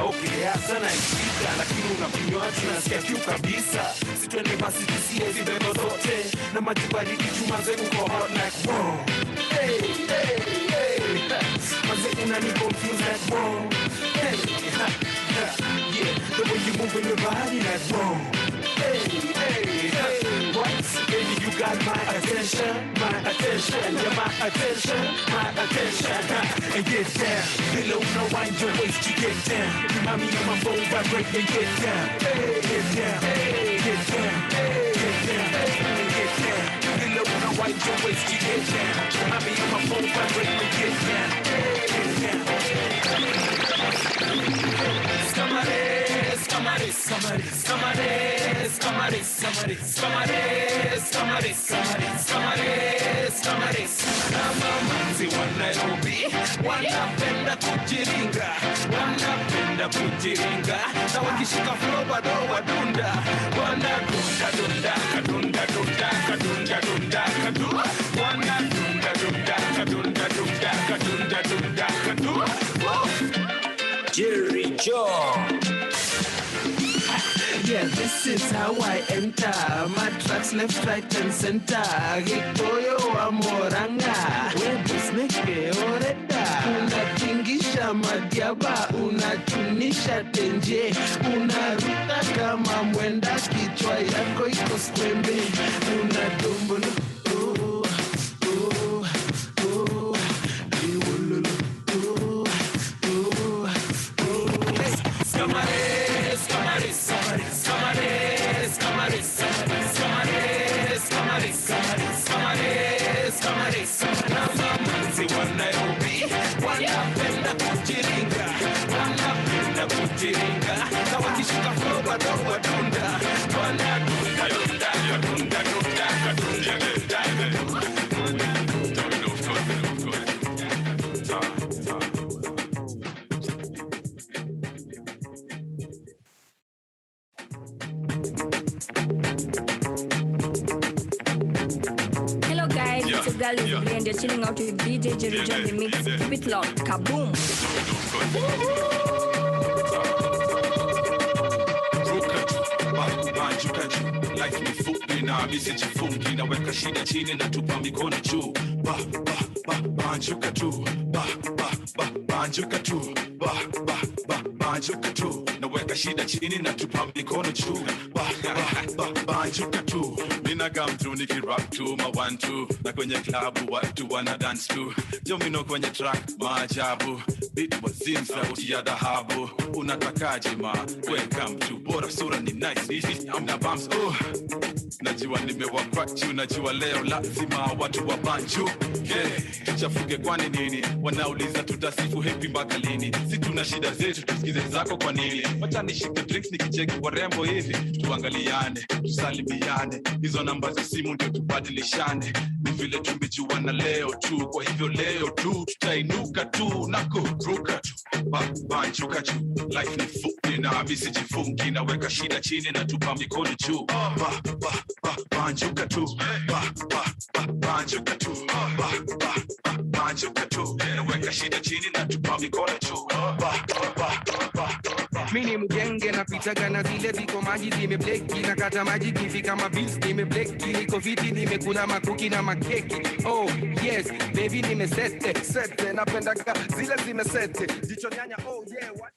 Okay, hasa naishika lakini unakunywa tunasikia kiu kabisa. Sitwende basi tusie zibebo zote na maji baridi chuma zenu kwa hot like wow. Hey, hey, hey. Maze unani confuse like wow. Hey, yeah, the way you move in your body like wow. Hey, hey, hey. What? Baby, you got my attention, yeah, my attention, and get down. Below, no wind your waist, you get down. Remind me of my phone vibrate and get down. Get down, get down, get down, get down. Below, no wind your waist, you get down. Remind me of my phone vibrate and get down. Get down. Scamares, scamares, scamares, scamares, scamares, scamares, scamares, scamares, scamares, scamares, scamares. Nairobi wanapenda kujiringa, wanapenda kujiringa, na wakishika flow bado wadunda, wanadunda dunda kadunda dunda kadunda dunda kadu, wanadunda dunda kadunda dunda kadunda dunda kadu. Jerry Joe. Yeah, this is how I enter. My tracks left, right, and center. Gikoyo wa moranga, webu snake oreda. Unatingisha madiaba, unachunisha tenje. Unaruta kama mwenda, kichwa yako iko skwembe. Unadumbulu. Wanapenda kujiringa, wanapenda kujiringa, na wakishika flow bado wadunda, wanadunda dunda kadunda dunda kadunda dunda. Hello guys, it's your girl Izzy, and you're chilling out with DJ Jerry John the Mix. Keep it loud, kaboom! Life ni fupi na misi chifungi, naweka shida chini na tupa mikono juu. Banjuka tu, banjuka tu, banjuka tu, naweka shida chini na tupa mikono juu. Banjuka tu, mina come through nikirap tu ma 1-2, na kwenye klabu watu wana dance tu. Jomino kwenye track maajabu, beat wazim sauti ya dhahabu. Unatakaje ma, welcome to, bora sura ni nice, amna bumps. Najua nimewakwachu, najua leo lazima watu wa banju. Tuchafuke kwani nini? Wanauliza tutasifu hepi mpaka lini? Si tuna shida zetu, tusikize zako kwa nini? Wacha nishike drinks nikicheki warembo hivi, tuangaliane, tusalimiane, hizo namba za simu ndio tubadilishane. Ni vile tumejuana leo tu, kwa hivyo leo tu tutainuka tu na kuruka tu. Banjuka tu, life ni fupi na misi jifungi, naweka shida chini na tupa mikono juu. Banjuka tu, banjuka tu, banjuka tu, naweka shida chini na tupa mikono juu. Mini mgenge na pitaga na zile viko maji zimebleki, na kata maji kifika mabills nimebleki, niko viti nimekula makuki na makeki. Oh yes baby nimesete sete, napenda zile zimesete jicho nyanya. Oh yeah what?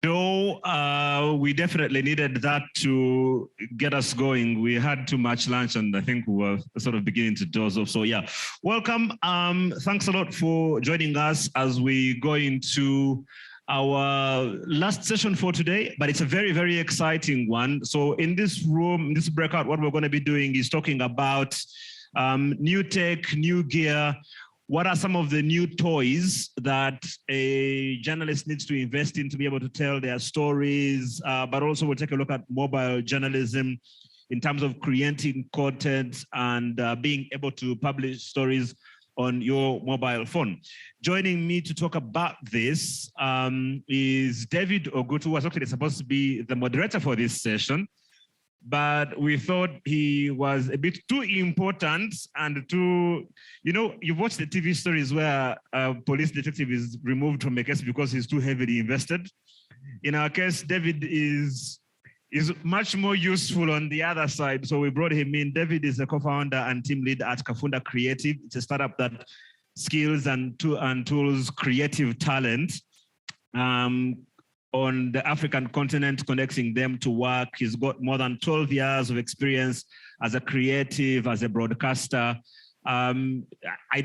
No, we definitely needed that to get us going. We had too much lunch and I think we were sort of beginning to doze off. So yeah, welcome. Thanks a lot for joining us as we go into our last session for today, but it's a very, very exciting one. So in this room, in this breakout, what we're going to be doing is talking about new tech, new gear. What are some of the new toys that a journalist needs to invest in to be able to tell their stories? But also we'll take a look at mobile journalism in terms of creating content and being able to publish stories on your mobile phone. Joining me to talk about this is David Ogutu, who was actually supposed to be the moderator for this session, but we thought he was a bit too important and too, you know, you've watched the TV stories where a police detective is removed from a case because he's too heavily invested. In our case, David is much more useful on the other side. So we brought him in. David is a co-founder and team lead at Kafunda Creative. It's a startup that skills and tools creative talent on the African continent, connecting them to work. He's got more than 12 years of experience as a creative, as a broadcaster. I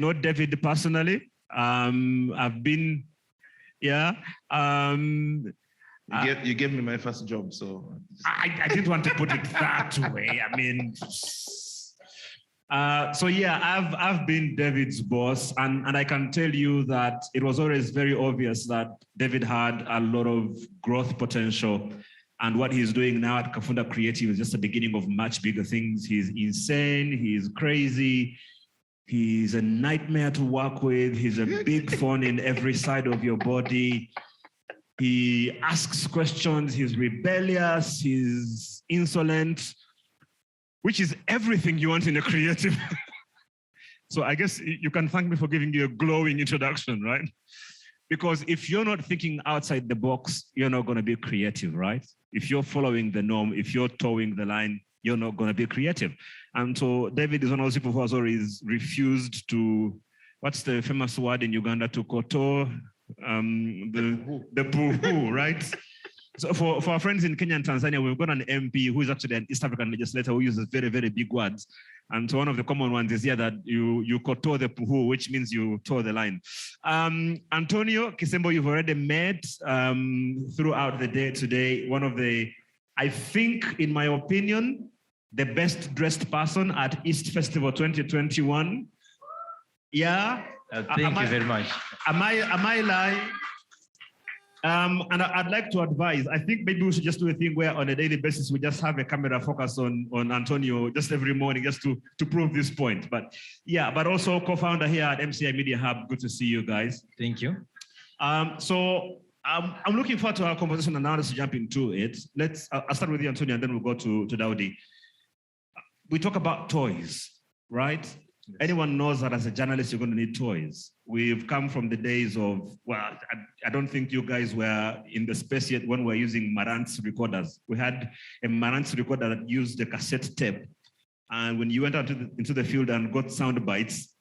know David personally. I've been, yeah. You gave me my first job, so. I didn't want to put it that way. I mean, So yeah, I've been David's boss, and I can tell you that it was always very obvious that David had a lot of growth potential, and what he's doing now at Kafunda Creative is just the beginning of much bigger things. He's insane, he's crazy, he's a nightmare to work with, he's a big fun in every side of your body. He asks questions, he's rebellious, he's insolent, which is everything you want in a creative. So I guess you can thank me for giving you a glowing introduction, right? Because if you're not thinking outside the box, you're not going to be creative, right? If you're following the norm, if you're towing the line, you're not going to be creative. And so David is one of those people who has always refused to, what's the famous word in Uganda, to koto, the poo, right? So for our friends in Kenya and Tanzania, we've got an MP who is actually an East African legislator who uses very, very big words. And so one of the common ones is here that you koto the puhu, which means you toe the line. Antonio Kisembo, you've already met throughout the day today. One of the, I think, in my opinion, the best dressed person at East Festival 2021. Yeah. Thank you very much. Am I lying? And I'd like to advise, I think maybe we should just do a thing where on a daily basis, we just have a camera focus on Antonio just every morning just to prove this point. But yeah, but also co-founder here at MCI Media Hub. Good to see you guys. Thank you. So I'm looking forward to our conversation and now let's jump into it. I'll start with you, Antonio, and then we'll go to Daudi. We talk about toys, right? Yes. Anyone knows that as a journalist, you're going to need toys. We've come from the days of, well, I don't think you guys were in the space yet when we were using Marantz recorders. We had a Marantz recorder that used a cassette tape. And when you went out into the field and got sound bites,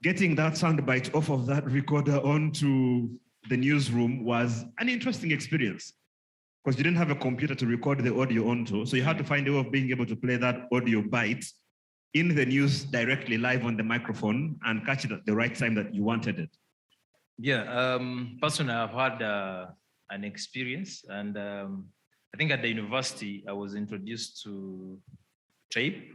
getting that sound bite off of that recorder onto the newsroom was an interesting experience because you didn't have a computer to record the audio onto. So you had to find a way of being able to play that audio bite in the news directly live on the microphone and catch it at the right time that you wanted it. Yeah, personally, I've had an experience, and I think at the university, I was introduced to tape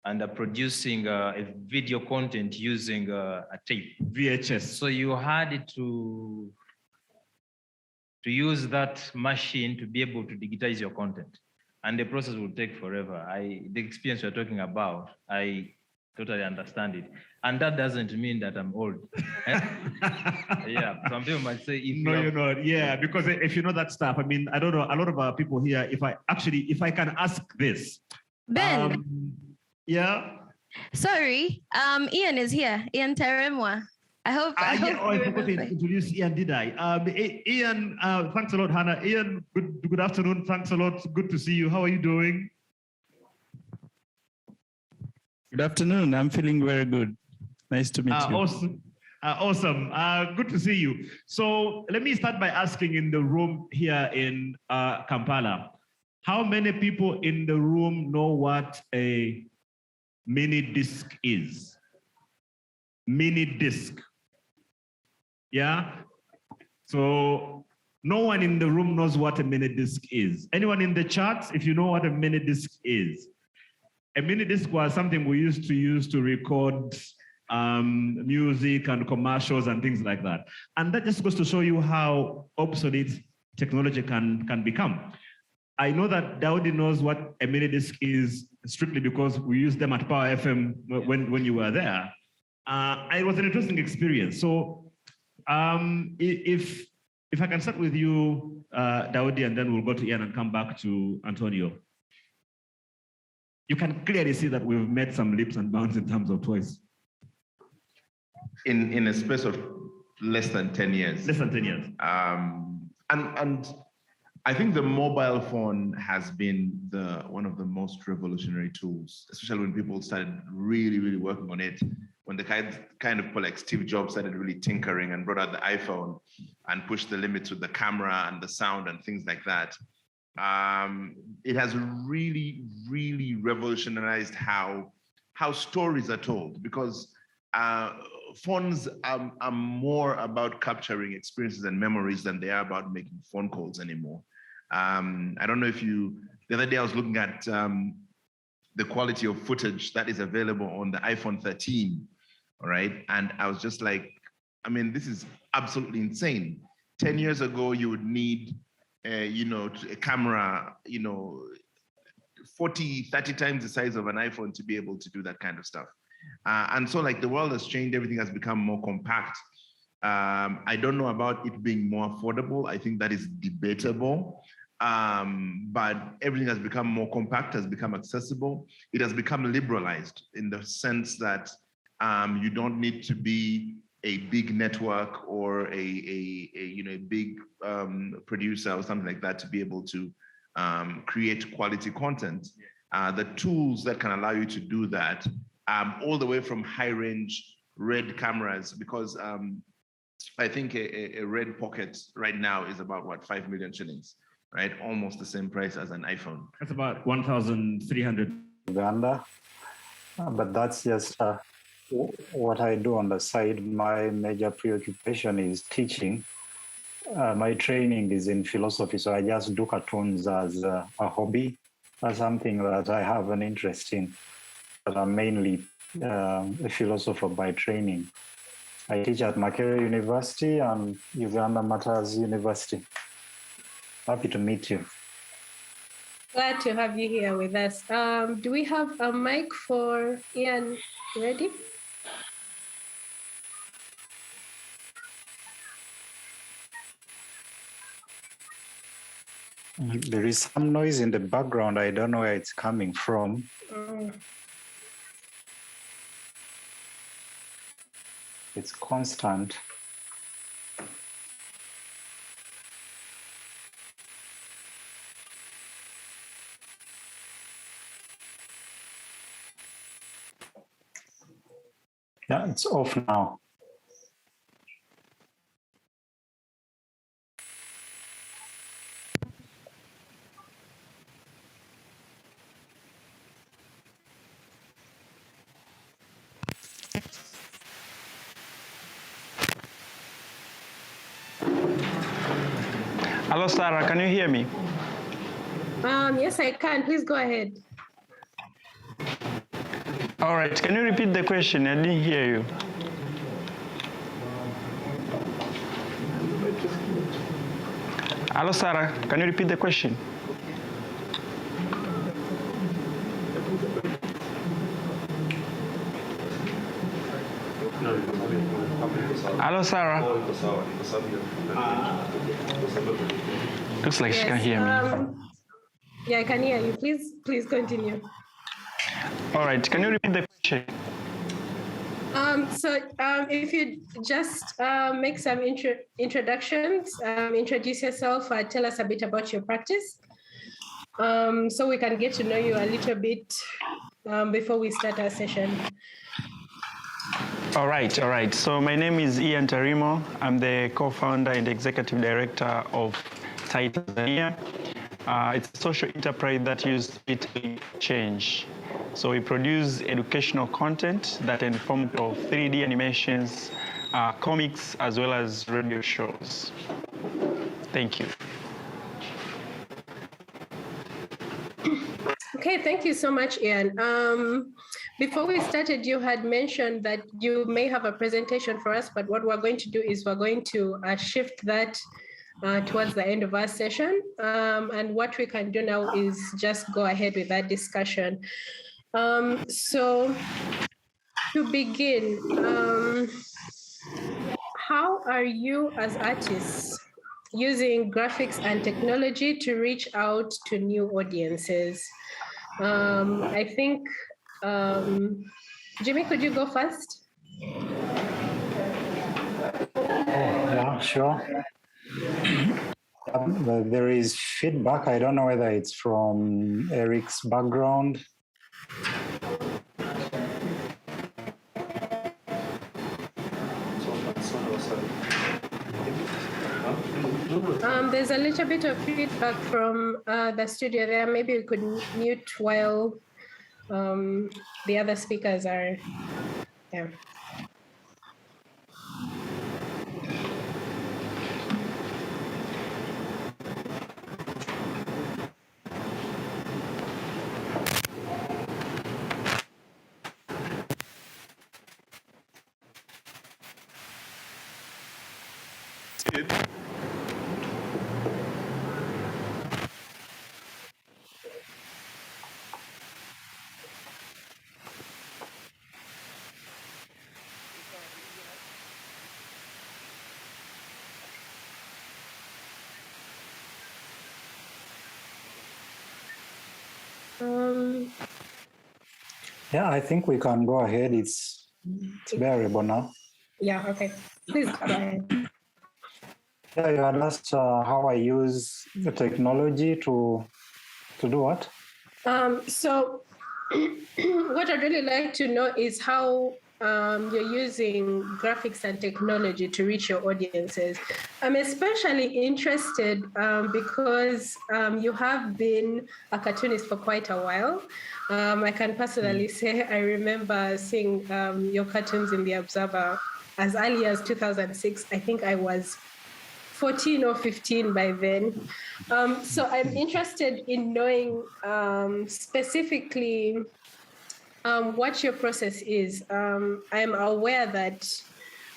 and producing a video content using a tape. VHS. So you had to use that machine to be able to digitize your content. And the process will take forever. The experience you're talking about, I totally understand it. And that doesn't mean that I'm old. Yeah, some people might say, you're not. Yeah, because if you know that stuff, I mean, I don't know, a lot of our people here, if I can ask this. Ben. Yeah? Sorry, Ian is here, Ian Teremwa. I hope I forgot to introduce Ian, did I? Ian, thanks a lot, Hannah. Ian, good afternoon. Thanks a lot. Good to see you. How are you doing? Good afternoon. I'm feeling very good. Nice to meet you. Awesome. Awesome. Good to see you. So let me start by asking in the room here in Kampala, how many people in the room know what a mini disc is? Mini disc. Yeah. So no one in the room knows what a mini disc is. Anyone in the chat, if you know what a mini disc is? A mini disc was something we used to use to record music and commercials and things like that. And that just goes to show you how obsolete technology can become. I know that Daudi knows what a mini disc is strictly because we used them at Power FM when you were there. It was an interesting experience. So if I can start with you, Daudi, and then we'll go to Ian and come back to Antonio. You can clearly see that we've made some leaps and bounds in terms of toys. In a space of less than 10 years. Less than 10 years. And I think the mobile phone has been one of the most revolutionary tools, especially when people started really, really working on it. When the kind of people like Steve Jobs started really tinkering and brought out the iPhone and pushed the limits with the camera and the sound and things like that. It has really, really revolutionized how stories are told, because phones are more about capturing experiences and memories than they are about making phone calls anymore. I don't know if the other day I was looking at the quality of footage that is available on the iPhone 13, all right? And I was just like, I mean, this is absolutely insane. 10 years ago, you would need, a camera, 40, 30 times the size of an iPhone to be able to do that kind of stuff. And so like the world has changed, everything has become more compact. I don't know about it being more affordable. I think that is debatable. But everything has become more compact, has become accessible. It has become liberalized in the sense that you don't need to be a big network or a big producer or something like that to be able to create quality content. The tools that can allow you to do that, all the way from high-range RED cameras, because I think a RED Pocket right now is about what, 5 million shillings, right? Almost the same price as an iPhone. That's about 1,300 Uganda, but that's just what I do on the side. My major preoccupation is teaching. My training is in philosophy, so I just do cartoons as a hobby, as something that I have an interest in. But I'm mainly a philosopher by training. I teach at Makerere University and Uganda Matters University. Happy to meet you. Glad to have you here with us. Do we have a mic for Ian ready? There is some noise in the background. I don't know where it's coming from. It's constant. Yeah, it's off now. Hello, Sarah, can you hear me? Yes, I can. Please go ahead. All right, can you repeat the question? I didn't hear you. Hello, Sarah, can you repeat the question? Hello, Sarah. Looks like she can hear me. Yeah, I can hear you. Please continue. All right, can you repeat the question? If you just make some introductions, introduce yourself, tell us a bit about your practice, so we can get to know you a little bit before we start our session. All right. So my name is Ian Tarimo. I'm the co-founder and executive director of Tanzania. It's a social enterprise that uses digitally change. So we produce educational content that in form of 3D animations, comics, as well as radio shows. Thank you. Okay, thank you so much, Ian. Before we started, you had mentioned that you may have a presentation for us, but what we're going to do is we're going to shift that towards the end of our session. And what we can do now is just go ahead with that discussion. So to begin, how are you as artists using graphics and technology to reach out to new audiences? I think, Jimmy, could you go first? Yeah, sure. There is feedback. I don't know whether it's from Eric's background. There's a little bit of feedback from the studio there. Maybe we could mute while the other speakers are there. Yeah, I think we can go ahead. It's bearable now. Yeah, okay. Please go ahead. Yeah, you had asked how I use the technology to do what? So what I'd really like to know is how you're using graphics and technology to reach your audiences. I'm especially interested because you have been a cartoonist for quite a while. I can personally say I remember seeing your cartoons in The Observer as early as 2006. I think I was 14 or 15 by then. So I'm interested in knowing specifically what your process is. I'm aware that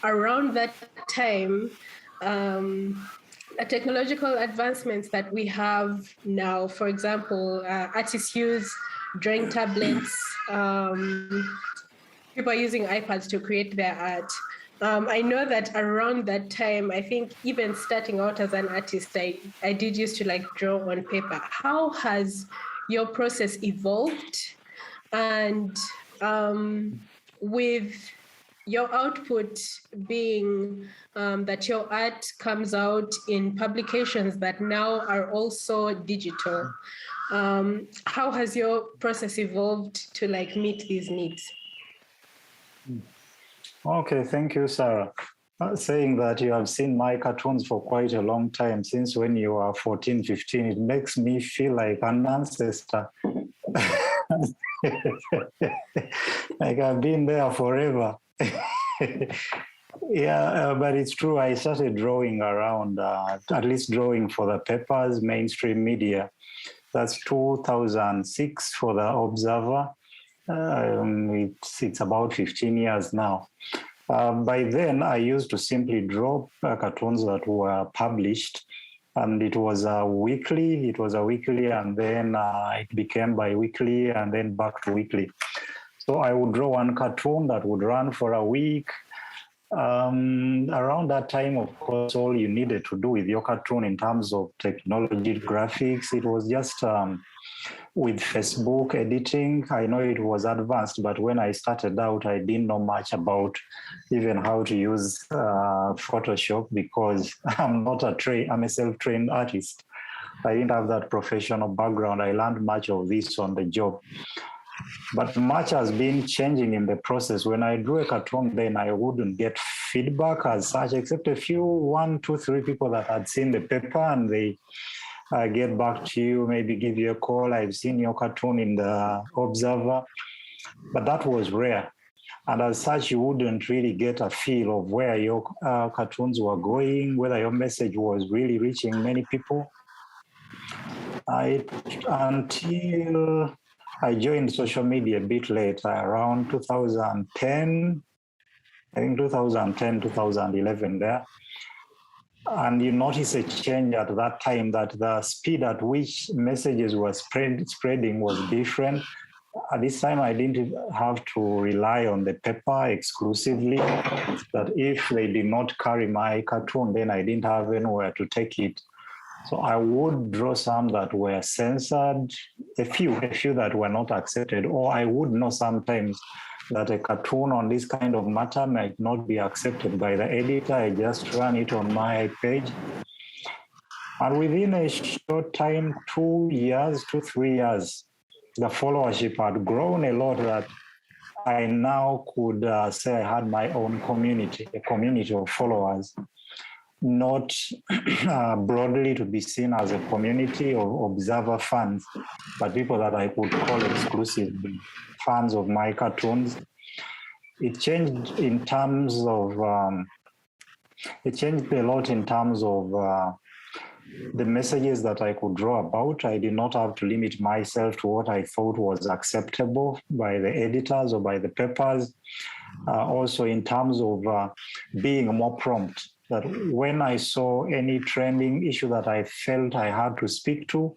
around that time, the technological advancements that we have now, for example, artists use drawing tablets, people are using iPads to create their art. I know that around that time, I think even starting out as an artist, I did used to like draw on paper. How has your process evolved? And with your output being that your art comes out in publications that now are also digital, how has your process evolved to like meet these needs? Okay, thank you, Sarah. Saying that you have seen my cartoons for quite a long time, since when you were 14, 15, it makes me feel like an ancestor. Like I've been there forever. Yeah, but it's true. I started drawing around, at least drawing for the papers, mainstream media. That's 2006 for the Observer. It's about 15 years now. By then, I used to simply draw cartoons that were published, and it was a weekly. And then it became bi-weekly, and then back to weekly. So I would draw one cartoon that would run for a week. Around that time, of course, all you needed to do with your cartoon in terms of technology, graphics, it was just with Facebook editing. I know it was advanced, but when I started out, I didn't know much about even how to use Photoshop, because I'm a self-trained artist. I didn't have that professional background. I learned much of this on the job. But much has been changing in the process. When I drew a cartoon, then I wouldn't get feedback as such, except a few, 1, 2, 3 people that had seen the paper, and they get back to you, maybe give you a call. I've seen your cartoon in the Observer, but that was rare. And as such, you wouldn't really get a feel of where your cartoons were going, whether your message was really reaching many people. Until I joined social media a bit later, around 2010, I think 2010, 2011 there. And you notice a change at that time, that the speed at which messages were spreading was different. At this time, I didn't have to rely on the paper exclusively, that if they did not carry my cartoon, then I didn't have anywhere to take it. So I would draw some that were censored, a few that were not accepted, or I would know sometimes that a cartoon on this kind of matter might not be accepted by the editor. I just run it on my page. And within a short time, 2 years, 3 years, the followership had grown a lot, that I now could say I had my own community, a community of followers, not broadly to be seen as a community of Observer fans, but people that I could call exclusive fans of my cartoons. It changed in terms of, it changed a lot in terms of the messages that I could draw about. I did not have to limit myself to what I thought was acceptable by the editors or by the papers. Also in terms of being more prompt, that when I saw any trending issue that I felt I had to speak to,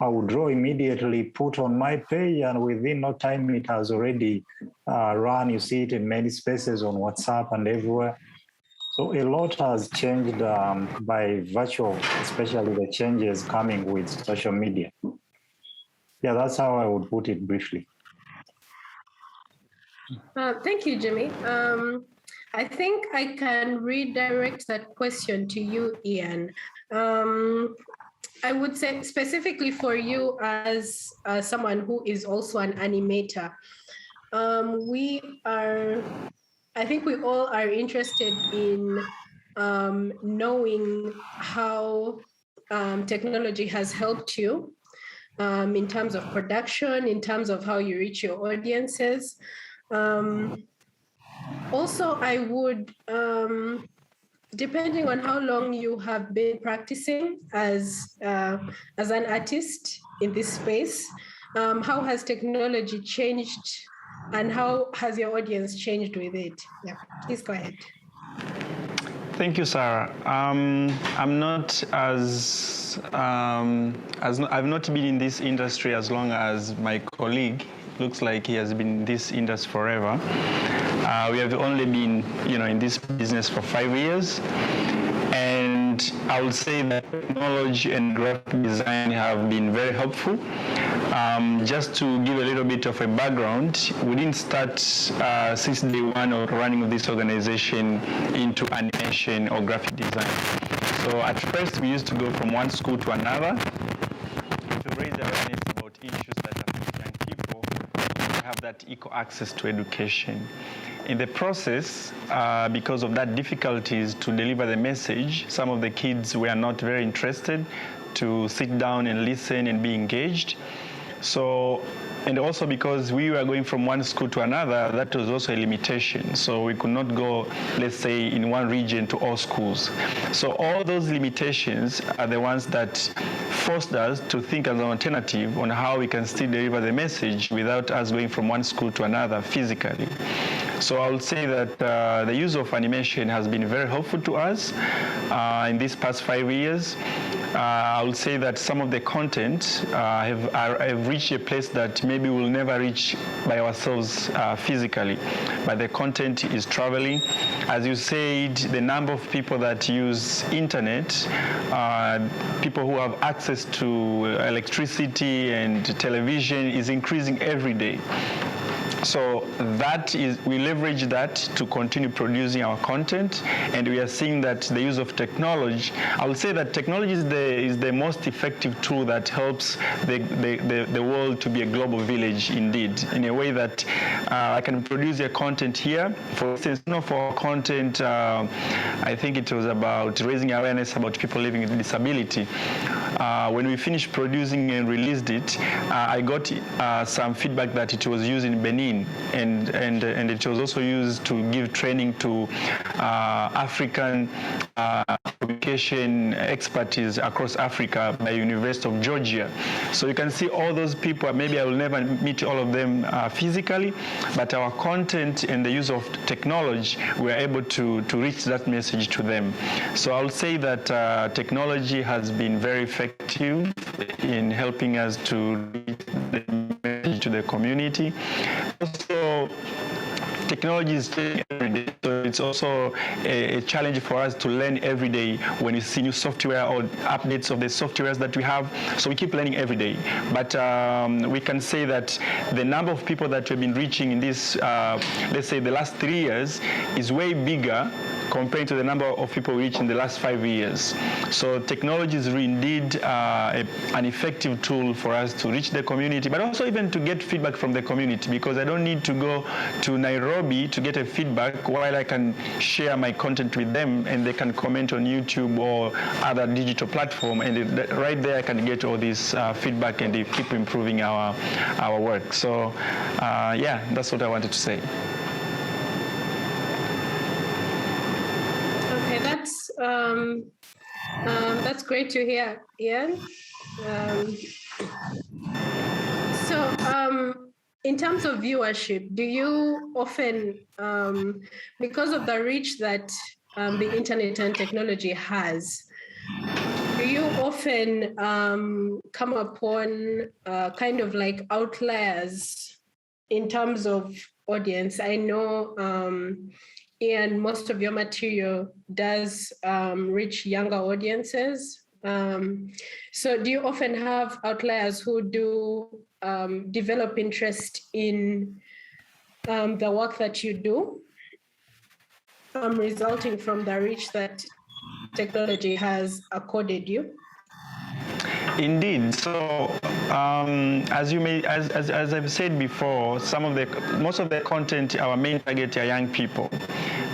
I would draw immediately, put on my page, and within no time it has already run. You see it in many spaces on WhatsApp and everywhere. So a lot has changed by virtue of especially the changes coming with social media. Yeah, that's how I would put it briefly. Thank you, Jimmy. I think I can redirect that question to you, Ian. I would say specifically for you as someone who is also an animator, I think we all are interested in knowing how technology has helped you in terms of production, in terms of how you reach your audiences. Also, I would, depending on how long you have been practicing as an artist in this space, how has technology changed and how has your audience changed with it? Yeah, please go ahead. Thank you, Sarah. I'm not I've not been in this industry as long as my colleague. Looks like he has been in this industry forever. We have only been, in this business for 5 years, and I would say that technology and graphic design have been very helpful. Just to give a little bit of a background, we didn't start since day one of running of this organization into animation or graphic design. So at first, we used to go from one school to another to raise awareness about issues that affect young people to have that equal access to education. In the process, because of that difficulties to deliver the message, some of the kids were not very interested to sit down and listen and be engaged. So, and also because we were going from one school to another, that was also a limitation. So we could not go, let's say, in one region to all schools. So all those limitations are the ones that forced us to think as an alternative on how we can still deliver the message without us going from one school to another physically. So I would say that the use of animation has been very helpful to us in these past 5 years. I would say that some of the content have reached a place that maybe we'll never reach by ourselves physically, but the content is traveling. As you said, the number of people that use internet, people who have access to electricity and television is increasing every day. So we leverage that to continue producing our content, and we are seeing that the use of technology, I would say that technology is the most effective tool that helps the world to be a global village indeed, in a way that I can produce a content here. For instance, for content, I think it was about raising awareness about people living with disability. When we finished producing and released it, I got some feedback that it was used in Benin, and it was also used to give training to African communication expertise across Africa by University of Georgia. So you can see all those people. Maybe I will never meet all of them physically, but our content and the use of technology, we are able to reach that message to them. So I would say that technology has been very effective in helping us to reach the message to the community. Also, technology is changing every day, so it's also a challenge for us to learn every day when you see new software or updates of the softwares that we have. So we keep learning every day. But we can say that the number of people that we've been reaching in this, let's say the last 3 years, is way bigger compared to the number of people we reached in the last 5 years. So technology is indeed an effective tool for us to reach the community, but also even to get feedback from the community, because I don't need to go to Nairobi to get a feedback while I can share my content with them and they can comment on YouTube or other digital platform, and right there I can get all this feedback and keep improving our work. So yeah, that's what I wanted to say. Okay, that's great to hear, Ian. In terms of viewership, do you often, because of the reach that the internet and technology has, do you often come upon kind of like outliers in terms of audience? I know, Ian, most of your material does reach younger audiences. So do you often have outliers who do develop interest in the work that you do, resulting from the reach that technology has accorded you? Indeed. So, as I've said before, most of the content, our main target are young people.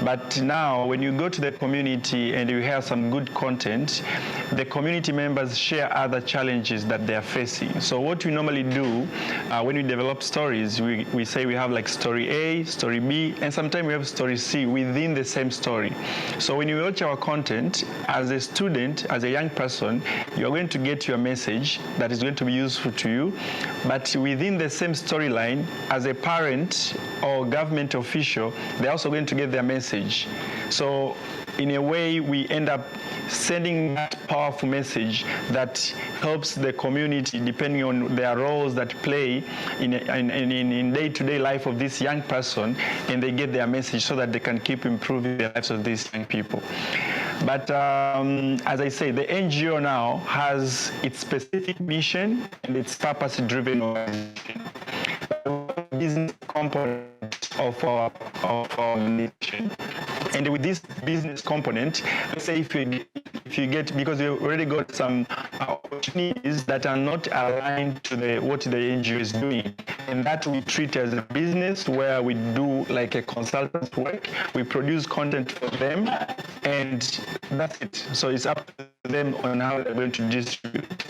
But now, when you go to the community and you have some good content, the community members share other challenges that they are facing. So what we normally do when we develop stories, we say we have like story A, story B, and sometimes we have story C within the same story. So when you watch our content, as a student, as a young person, you're going to get your message that is going to be useful to you. But within the same storyline, as a parent or government official, they're also going to get their message. So in a way, we end up sending that powerful message that helps the community, depending on their roles that play in day-to-day life of this young person, and they get their message so that they can keep improving the lives of these young people. But as I say, the NGO now has its specific mission and its purpose-driven organization. Business component of our mission. And with this business component, let's say if you get, because we already got some opportunities that are not aligned to what the NGO is doing, and that we treat as a business where we do like a consultant work, we produce content for them, and that's it. So it's up to them on how they're going to distribute.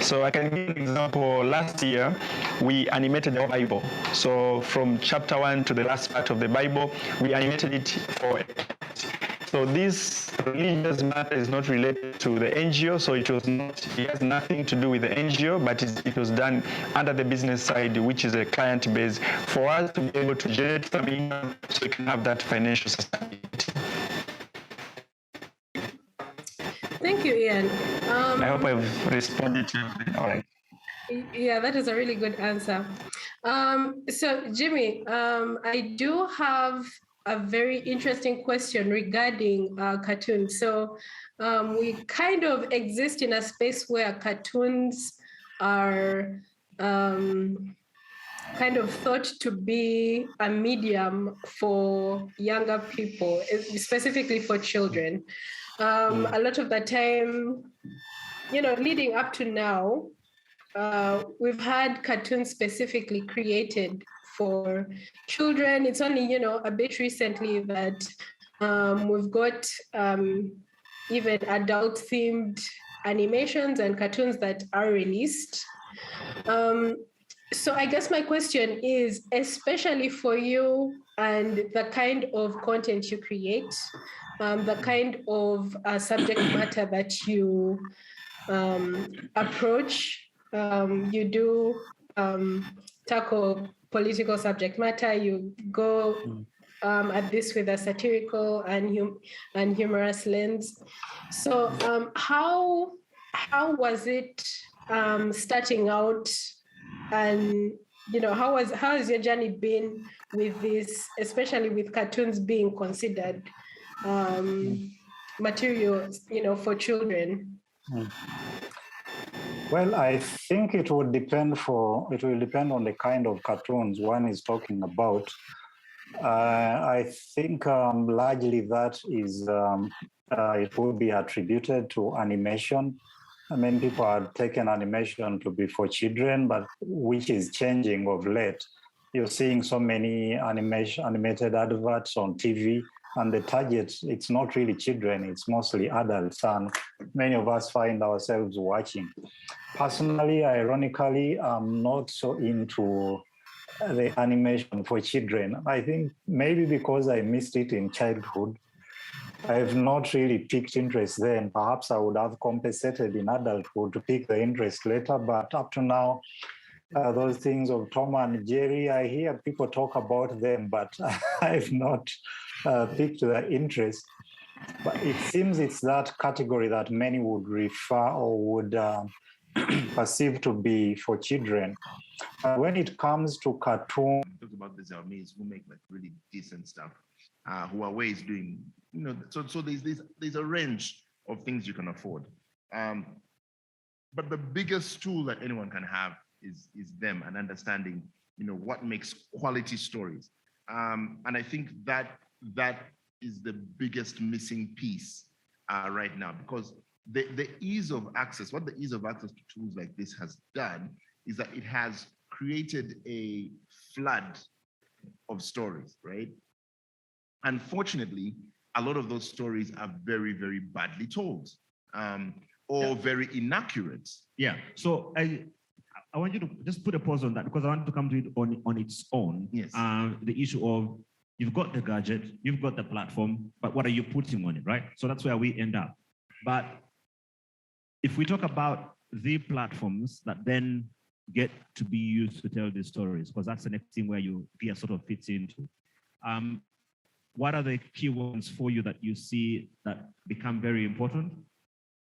So I can give an example. Last year, we animated the Bible. So from chapter 1 to the last part of the Bible, we animated it for. So this religious matter is not related to the NGO, so it has nothing to do with the NGO, but it was done under the business side, which is a client base, for us to be able to generate some income so we can have that financial sustainability. Thank you, Ian. I hope I've responded to you. All right. Yeah, that is a really good answer. So, Jimmy, I do have a very interesting question regarding cartoons. So, we kind of exist in a space where cartoons are kind of thought to be a medium for younger people, specifically for children. A lot of the time, leading up to now, we've had cartoons specifically created for children. It's only, a bit recently that we've got even adult-themed animations and cartoons that are released. So I guess my question is, especially for you and the kind of content you create, the kind of subject matter that you approach, you do tackle political subject matter, you go at this with a satirical and humorous lens. So how was it starting out? And how has your journey been with this, especially with cartoons being considered materials, for children? Well, I think it will depend on the kind of cartoons one is talking about. I think largely that is it will be attributed to animation. I mean, people have taken animation to be for children, but which is changing of late. You're seeing so many animated adverts on TV, and the target, it's not really children, it's mostly adults, and many of us find ourselves watching. Personally, ironically, I'm not so into the animation for children. I think maybe because I missed it in childhood, I've not really picked interest then. Perhaps I would have compensated in adulthood to pick the interest later, but up to now, those things of Tom and Jerry, I hear people talk about them, but I've not picked the interest. But it seems it's that category that many would refer or would perceive to be for children. When it comes to cartoon, talked about the Zalmis who make like really decent stuff. Huawei is doing, so there's a range of things you can afford. But the biggest tool that anyone can have is them and understanding, what makes quality stories. And I think that is the biggest missing piece right now, because the ease of access, what the ease of access to tools like this has done is that it has created a flood of stories, right? Unfortunately, a lot of those stories are very, very badly told, or very inaccurate. Yeah. So I want you to just put a pause on that, because I want to come to it on its own. Yes. The issue of, you've got the gadget, you've got the platform, but what are you putting on it, right? So that's where we end up. But if we talk about the platforms that then get to be used to tell these stories, because that's the next thing where your gear sort of fits into. What are the key ones for you that you see that become very important?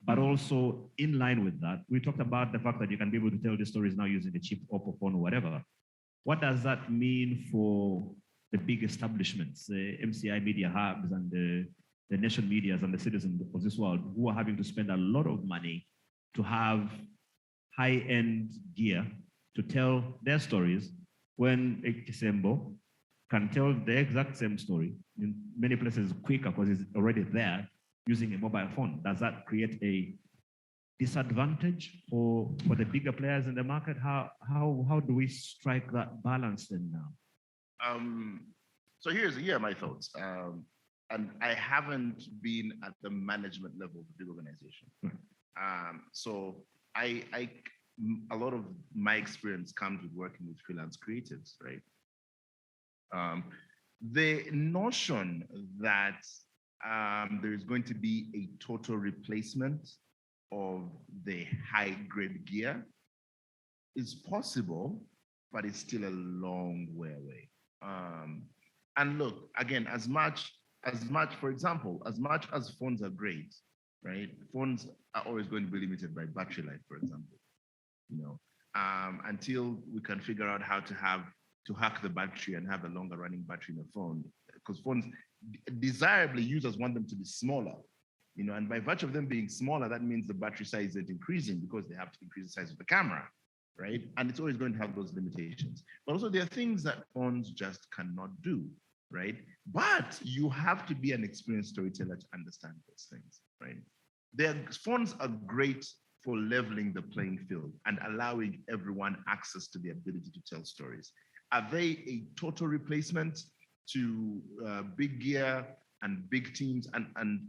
But also in line with that, we talked about the fact that you can be able to tell the stories now using a cheap Oppo phone or whatever. What does that mean for the big establishments, the MCI media hubs and the nation medias and the citizens of this world, who are having to spend a lot of money to have high-end gear to tell their stories, when a Kisembo can tell the exact same story in many places quicker because it's already there using a mobile phone? Does that create a disadvantage for the bigger players in the market? How do we strike that balance then now? So here are my thoughts. And I haven't been at the management level of the big organization. So a lot of my experience comes with working with freelance creatives, right? The notion that there is going to be a total replacement of the high-grade gear is possible, but it's still a long way away. And look, again, as much, for example, as much as phones are great, right? Phones are always going to be limited by battery life, for example. Until we can figure out how to hack the battery and have a longer running battery in a phone, because phones, desirably, users want them to be smaller, and by virtue of them being smaller, that means the battery size isn't increasing because they have to increase the size of the camera, right? And it's always going to have those limitations. But also there are things that phones just cannot do, right? But you have to be an experienced storyteller to understand those things, right? Phones are great for leveling the playing field and allowing everyone access to the ability to tell stories. Are they a total replacement to big gear and big teams? And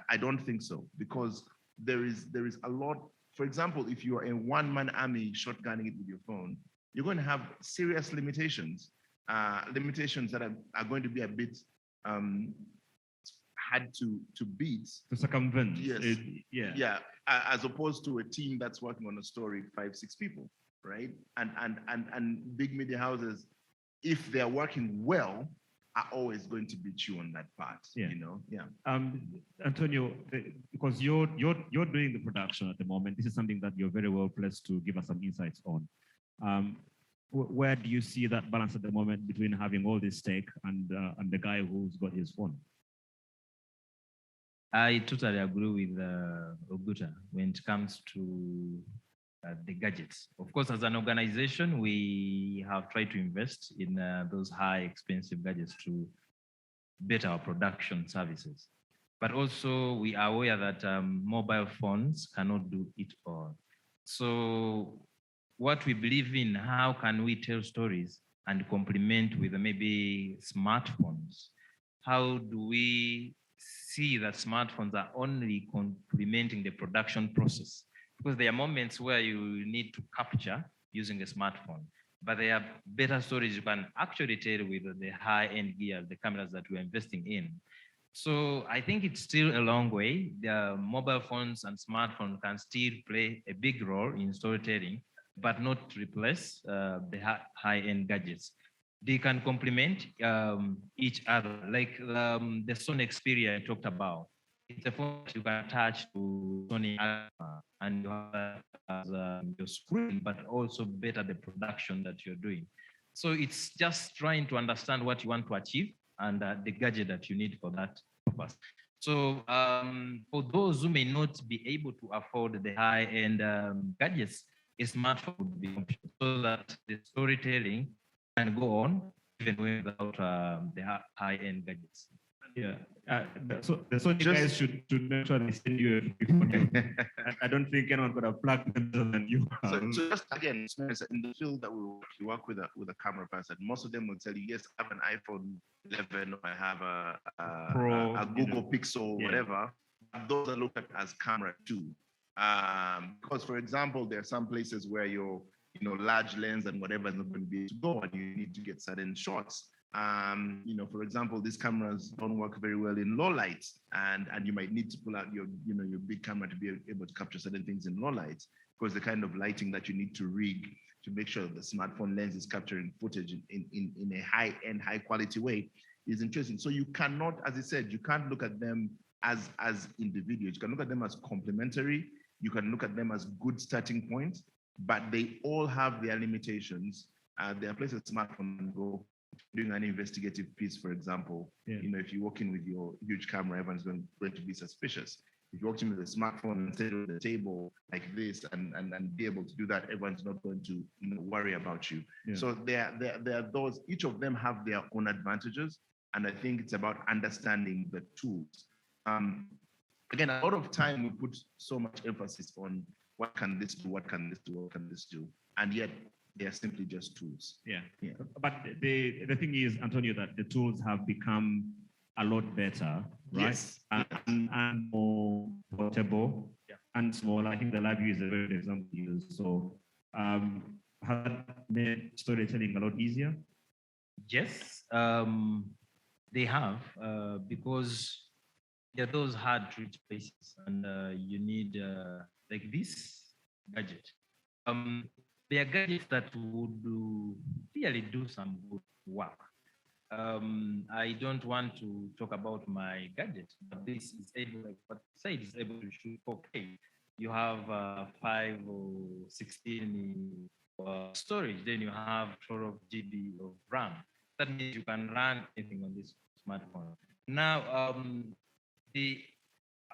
I don't think so, because there is a lot. For example, if you are a one-man army shotgunning it with your phone, you're going to have serious limitations, limitations that are going to be a bit hard to beat. To circumvent. Yes. Yeah. As opposed to a team that's working on a story, 5-6 people, right? And big media houses, if they're working well, are always going to beat you on that part. Yeah. Yeah. Antonio, because you're doing the production at the moment, this is something that you're very well placed to give us some insights on. Where do you see that balance at the moment between having all this stake and the guy who's got his phone? I totally agree with Oguta when it comes to the gadgets. Of course, as an organization, we have tried to invest in those high expensive gadgets to better our production services. But also we are aware that mobile phones cannot do it all. So what we believe in, how can we tell stories and complement with maybe smartphones? How do we see that smartphones are only complementing the production process? Because there are moments where you need to capture using a smartphone, but there are better stories you can actually tell with the high-end gear, the cameras that we're investing in. So I think it's still a long way. The mobile phones and smartphones can still play a big role in storytelling, but not replace the high-end gadgets. They can complement each other, like the Sony Xperia I talked about. It's a phone that you can attach to Sony Alpha and you have as your screen, but also better the production that you're doing. So it's just trying to understand what you want to achieve and the gadget that you need for that purpose. So for those who may not be able to afford the high-end gadgets, a smartphone would be optional so that the storytelling can go on even without the high-end gadgets. Yeah. So the Sony guys should make sure they send you a free phone. I don't think anyone could have plugged them better than you. So just again, in the field that we work with a camera person, most of them will tell you, yes, I have an iPhone 11, or I have a Google Pixel, whatever. Those are looked at as camera too. Because for example, there are some places where your large lens and whatever is not going to be able to go, and you need to get certain shots. For example, these cameras don't work very well in low light, and you might need to pull out your big camera to be able to capture certain things in low light, because the kind of lighting that you need to rig to make sure that the smartphone lens is capturing footage in a high-end, high-quality way is interesting. So you cannot, as I said, you can't look at them as individuals. You can look at them as complementary. You can look at them as good starting points, but they all have their limitations. There are places smartphone can go. Doing an investigative piece, for example, if you walk in with your huge camera, everyone's going to be suspicious. If you walk in with a smartphone and sit at the table like this and be able to do that, everyone's not going to worry about you. Yeah. So there are those. Each of them have their own advantages, and I think it's about understanding the tools. Again, a lot of time we put so much emphasis on what can this do, what can this do, what can this do, and yet they are simply just tools. Yeah. But the thing is, Antonio, that the tools have become a lot better, right? Yes. And more portable and small. I think the live view is a very good example to use. So has that made storytelling a lot easier? Yes, they have, because there are those hard to reach places, and you need like this gadget. There are gadgets that would really do some good work. I don't want to talk about my gadget, but this is able, like what I said, is able to shoot 4K. You have 5 or 16 storage, then you have 12 GB of RAM. That means you can run anything on this smartphone. Now, the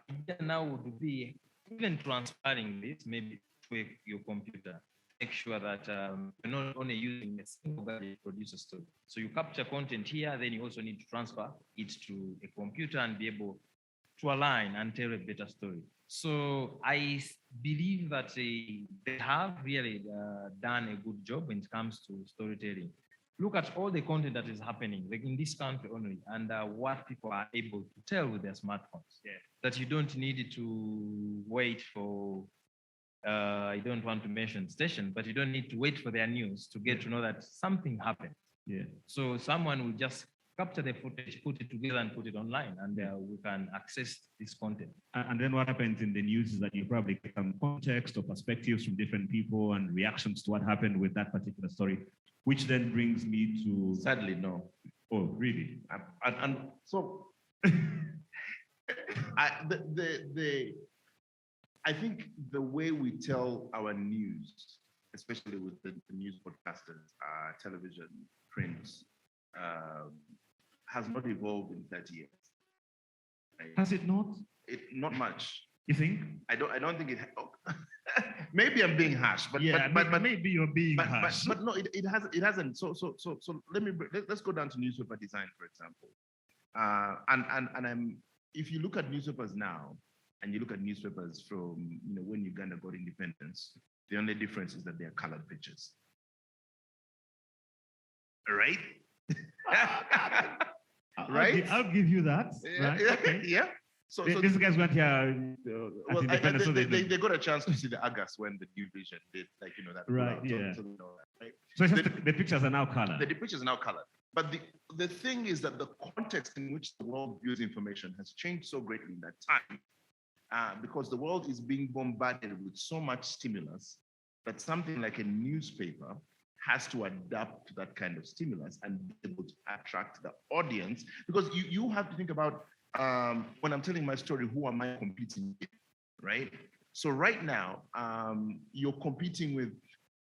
idea now would be even transferring this maybe to your computer. Make sure that you're not only using a single gadget to produce a story. So you capture content here, then you also need to transfer it to a computer and be able to align and tell a better story. So I believe that they have really done a good job when it comes to storytelling. Look at all the content that is happening, like in this country only, and what people are able to tell with their smartphones. Yeah. That you don't need to wait for, I don't want to mention station, but you don't need to wait for their news to get to know that something happened. Yeah. So someone will just capture the footage, put it together and put it online, and we can access this content. And then what happens in the news is that you probably get some context or perspectives from different people and reactions to what happened with that particular story, which then brings me to... Sadly, no. Oh, really? And so I think the way we tell our news, especially with the news broadcasters, television, print, has not evolved in 30 years. Right? Has it not? Not much. You think? I don't think it. Maybe I'm being harsh, but maybe you're being harsh. But no, it hasn't. So let's go down to newspaper design, for example. If you look at newspapers now, and you look at newspapers from when Uganda got independence, the only difference is that they are colored pictures. Right? Right? I'll give you that. Right? Okay. Yeah. So these guys went here. Well, they got a chance to see the August when the New Vision did, that. Right. Yeah. Right? So it's just the pictures are now colored. The pictures are now colored. But the thing is that the context in which the world views information has changed so greatly in that time, because the world is being bombarded with so much stimulus that something like a newspaper has to adapt to that kind of stimulus and be able to attract the audience. Because you have to think about, when I'm telling my story, who am I competing with, right? So right now, you're competing with,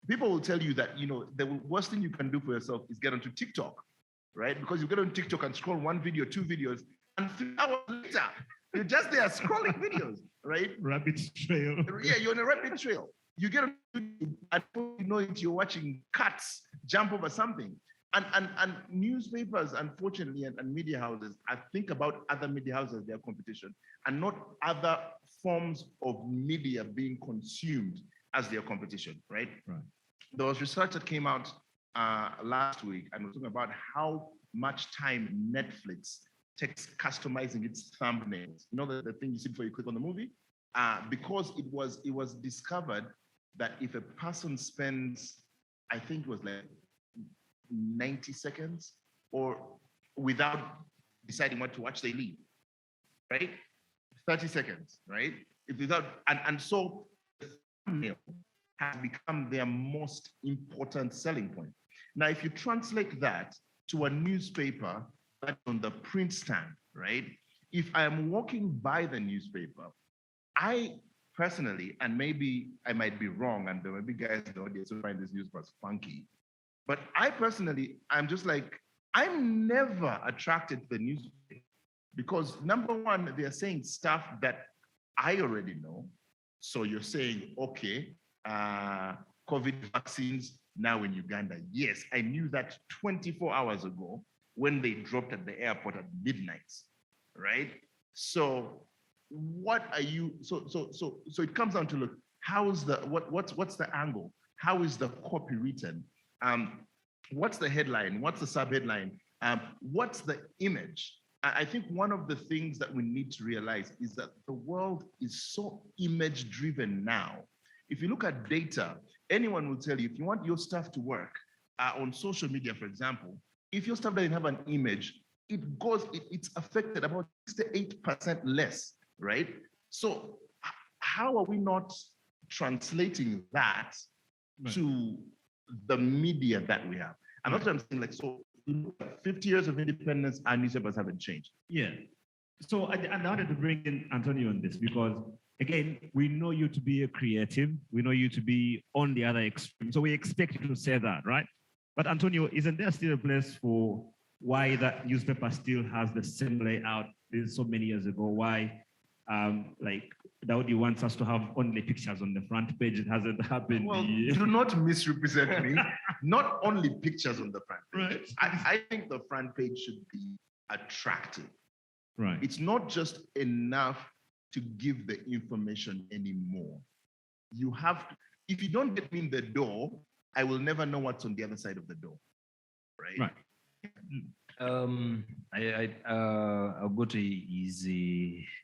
people will tell you that, the worst thing you can do for yourself is get onto TikTok, right? Because you get on TikTok and scroll one video, 2 videos, and 3 hours later, You're just there scrolling videos, right? Rabbit trail. Yeah, you're on a rabbit trail. You get on YouTube, and before you know it, you're watching cats jump over something. And newspapers, unfortunately, and media houses, I think about other media houses, their competition, and not other forms of media being consumed as their competition, right? Right. There was research that came out last week, and we're talking about how much time Netflix takes customizing its thumbnails. You know the thing you see before you click on the movie? Because it was discovered that if a person spends, I think it was like 90 seconds or without deciding what to watch, they leave, right? 30 seconds, right? If without, and so the thumbnail has become their most important selling point. Now, if you translate that to a newspaper that's on the print stand, right? If I am walking by the newspaper, I personally, and maybe I might be wrong, and there may be guys in the audience who find this newspaper funky, but I personally, I'm just like, I'm never attracted to the newspaper because number one, they're saying stuff that I already know. So you're saying, okay, COVID vaccines now in Uganda. Yes, I knew that 24 hours ago when they dropped at the airport at midnight, right? So what are you, so it comes down to, look, how's the, what's the angle? How is the copy written? What's the headline? What's the subheadline? What's the image? I think one of the things that we need to realize is that the world is so image driven now. If you look at data, anyone will tell you, if you want your stuff to work on social media, for example, if your stuff doesn't have an image, it's affected about 68% less, right? So how are we not translating that to the media that we have? And that's what I'm saying, like, so 50 years of independence, our newspapers haven't changed. Yeah. So I wanted to bring in Antonio on this because, again, we know you to be a creative. We know you to be on the other extreme. So we expect you to say that, right? But Antonio, isn't there still a place for why that newspaper still has the same layout as so many years ago? Why, like, Daudi wants us to have only pictures on the front page. It hasn't happened. Well, do not misrepresent me. Not only pictures on the front page. Right. I think the front page should be attractive. Right. It's not just enough to give the information anymore. You have to, if you don't get me in the door, I will never know what's on the other side of the door. Right. Ogote is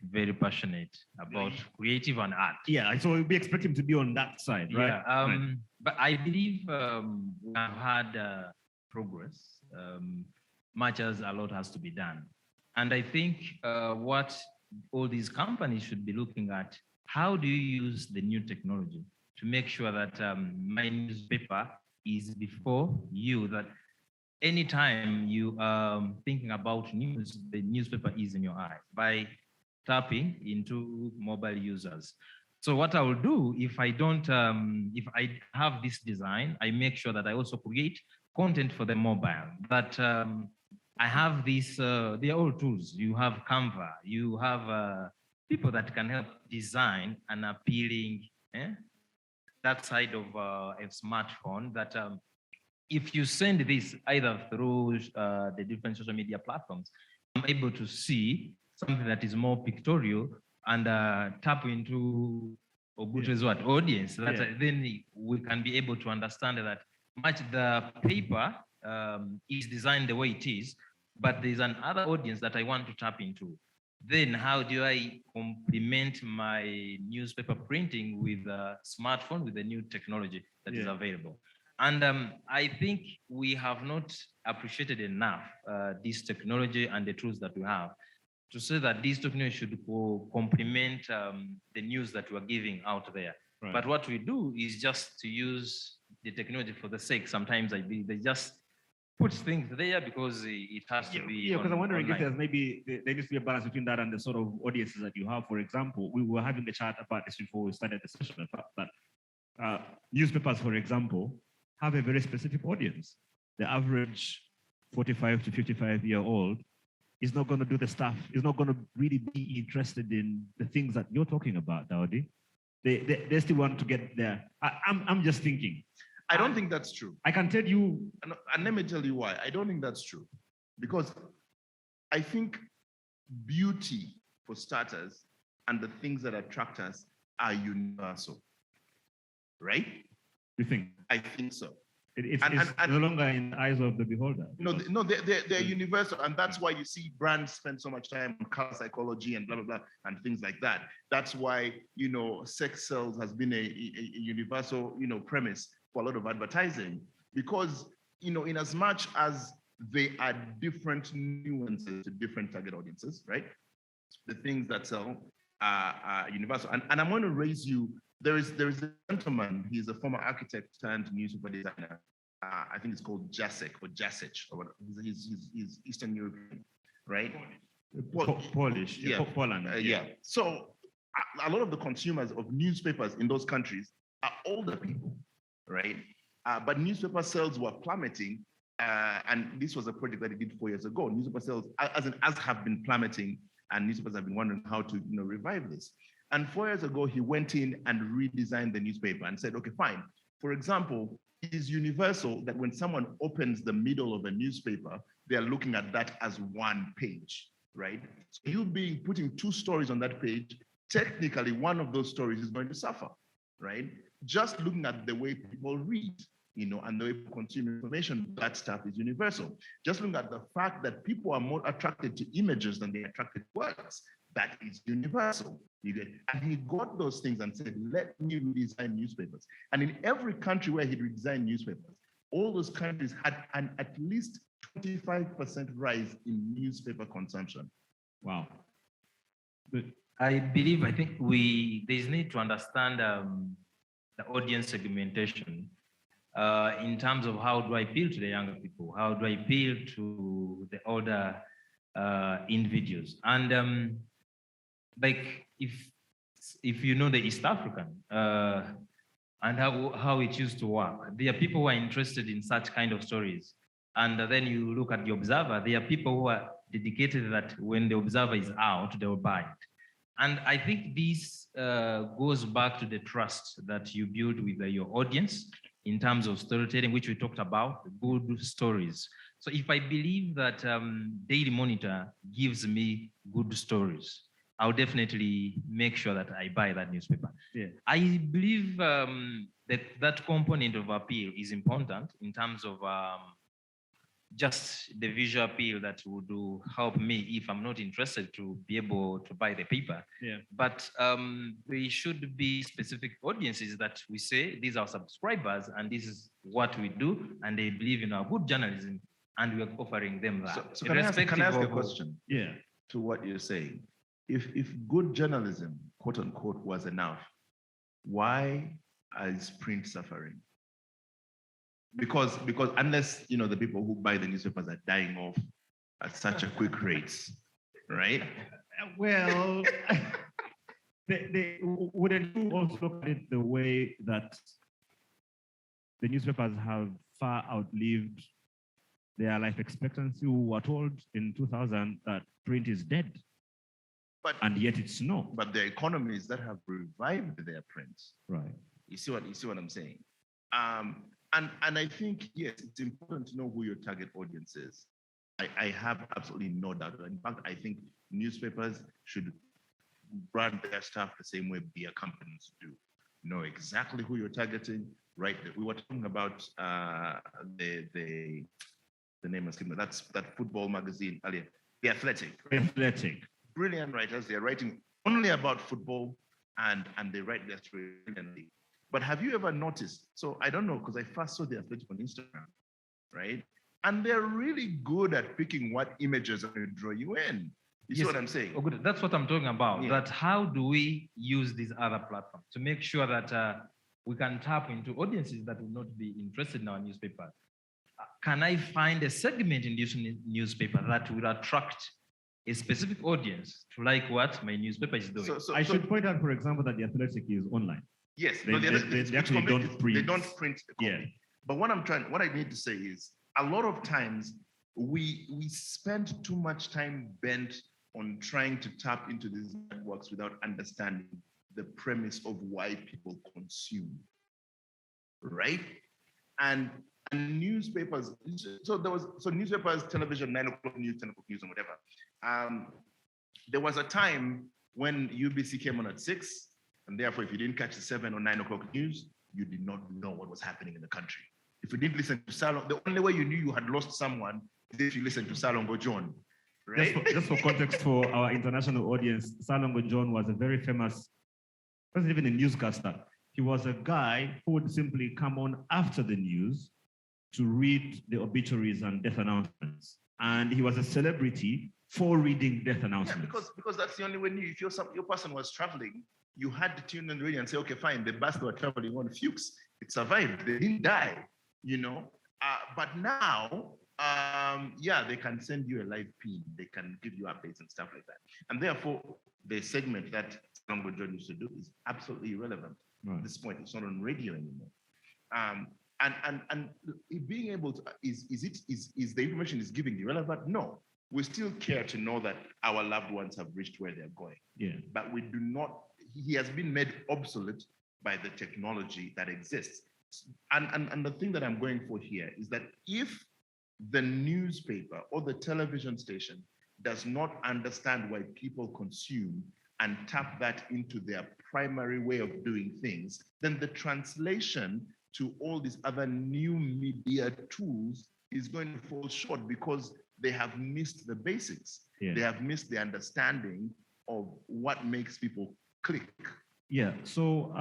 very passionate about creative and art. Yeah, so we expect him to be on that side, right? Yeah, but I believe we have had progress, much as a lot has to be done. And I think what all these companies should be looking at, how do you use the new technology to make sure that my newspaper is before you, that anytime you are thinking about news, the newspaper is in your eye by tapping into mobile users. So what I will do if I don't, if I have this design, I make sure that I also create content for the mobile. That I have these, they are all tools. You have Canva, you have people that can help design an appealing, that side of a smartphone that if you send this either through the different social media platforms, I'm able to see something that is more pictorial and tap into Ogute's audience. That then we can be able to understand that much the paper is designed the way it is, but there's another audience that I want to tap into. Then how do I complement my newspaper printing with a smartphone, with the new technology that is available? And I think we have not appreciated enough this technology and the tools that we have to say that this technology should complement the news that we're giving out there. Right. But what we do is just to use the technology for the sake. Sometimes they just put things there because it has to be. Yeah, because I'm wondering online. if there's maybe there needs to be a balance between that and the sort of audiences that you have. For example, we were having the chat about this before we started the session, the fact that newspapers, for example, have a very specific audience. The average 45 to 55-year-old is not going to do the stuff, is not going to really be interested in the things that you're talking about, Daudi. They still want to get there. I'm just thinking. I don't think that's true. I can tell you. And let me tell you why. I don't think that's true. Because I think beauty, for starters, and the things that attract us are universal. Right? You think? I think so. It's no longer in the eyes of the beholder. No, they're universal, and that's why you see brands spend so much time on color psychology and blah blah blah and things like that. That's why sex sells has been a universal premise for a lot of advertising, because in as much as they are different nuances to different target audiences, right? The things that sell are universal, and I'm going to raise you. There is a gentleman. He's a former architect turned newspaper designer. I think it's called Jacek or Jasic, or whatever. He's Eastern European, right? Polish, yeah, Poland. Yeah. So a lot of the consumers of newspapers in those countries are older people, right? But newspaper sales were plummeting, and this was a project that he did 4 years ago. Newspaper sales, as have been plummeting, and newspapers have been wondering how to revive this. And 4 years ago, he went in and redesigned the newspaper and said, okay, fine. For example, it is universal that when someone opens the middle of a newspaper, they are looking at that as one page, right? So you putting two stories on that page, technically one of those stories is going to suffer, right? Just looking at the way people read, and the way people consume information, that stuff is universal. Just looking at the fact that people are more attracted to images than they are attracted to words, that is universal. And he got those things and said, let me redesign newspapers. And in every country where he redesigned newspapers, all those countries had an at least 25% rise in newspaper consumption. Wow. I think there's need to understand the audience segmentation in terms of how do I appeal to the younger people? How do I appeal to the older individuals? And if you know the East African and how it used to work, there are people who are interested in such kind of stories. And then you look at the Observer, there are people who are dedicated that when the Observer is out, they will buy it. And I think this goes back to the trust that you build with your audience in terms of storytelling, which we talked about, good stories. So if I believe that Daily Monitor gives me good stories, I'll definitely make sure that I buy that newspaper. Yeah. I believe that component of appeal is important in terms of just the visual appeal that would help me if I'm not interested to be able to buy the paper. Yeah. But there should be specific audiences that we say these are subscribers and this is what we do, and they believe in our good journalism, and we are offering them that. So can I ask a question? Yeah. To what you're saying? If good journalism, quote unquote, was enough, why is print suffering? Because unless the people who buy the newspapers are dying off at such a quick rate, right? Well, wouldn't you also look at it the way that the newspapers have far outlived their life expectancy? We were told in 2000 that print is dead. And yet it's not. But there are economies that have revived their print. Right. You see what I'm saying? And I think, yes, it's important to know who your target audience is. I have absolutely no doubt. In fact, I think newspapers should brand their stuff the same way beer companies do. Know exactly who you're targeting, right? We were talking about the name of that's that football magazine earlier, The Athletic. Athletic. Brilliant writers. They're writing only about football, and they write their story brilliantly. But have you ever noticed? So I don't know, because I first saw The Athletic on Instagram, right? And they're really good at picking what images are going to draw you in. You see what I'm saying? Oh, good. That's what I'm talking about. Yeah. That how do we use these other platforms to make sure that we can tap into audiences that will not be interested in our newspaper? Can I find a segment in this newspaper that will attract a specific audience to like what my newspaper is doing? I should point out, for example, that The Athletic is online. Yes, they actually don't print. They don't print a copy. Yeah. But what I need to say is, a lot of times we spend too much time bent on trying to tap into these networks without understanding the premise of why people consume, right? And newspapers, so newspapers, television, 9 o'clock news, 10 o'clock news, and whatever. There was a time when UBC came on at 6, and therefore if you didn't catch the 7 or 9 o'clock news, you did not know what was happening in the country. If you didn't listen to Salongo, the only way you knew you had lost someone is if you listened to Salongo John. Right? Just for context for our international audience, Salongo John was a very famous, wasn't even a newscaster. He was a guy who would simply come on after the news to read the obituaries and death announcements. And he was a celebrity for reading death announcements. Yeah, because that's the only way you knew. If your person was traveling, you had to tune in the radio and say, okay, fine, the bus they were traveling on, Fuchs, it survived, they didn't die, you know? But now, they can send you a live pin, they can give you updates and stuff like that. And therefore, the segment that Salongo John used to do is absolutely irrelevant. At this point, it's not on radio anymore. And being able to, is the information is giving irrelevant? No. We still care to know that our loved ones have reached where they're going. Yeah. But we do not, he has been made obsolete by the technology that exists. And the thing that I'm going for here is that if the newspaper or the television station does not understand why people consume and tap that into their primary way of doing things, then the translation to all these other new media tools is going to fall short because they have missed the basics. Yeah. They have missed the understanding of what makes people click. Yeah, so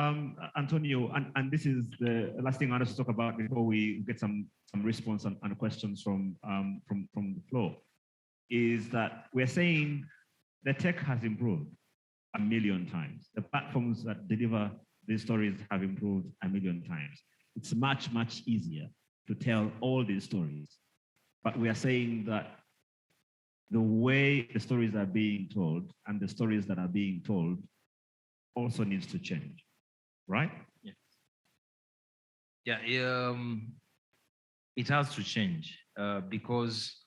Antonio, and this is the last thing I want to talk about before we get some response and questions from the floor, is that we're saying the tech has improved 1 million times. The platforms that deliver these stories have improved 1 million times. It's much, much easier to tell all these stories. But we are saying that the way the stories are being told and the stories that are being told also needs to change, right? Yeah, it has to change because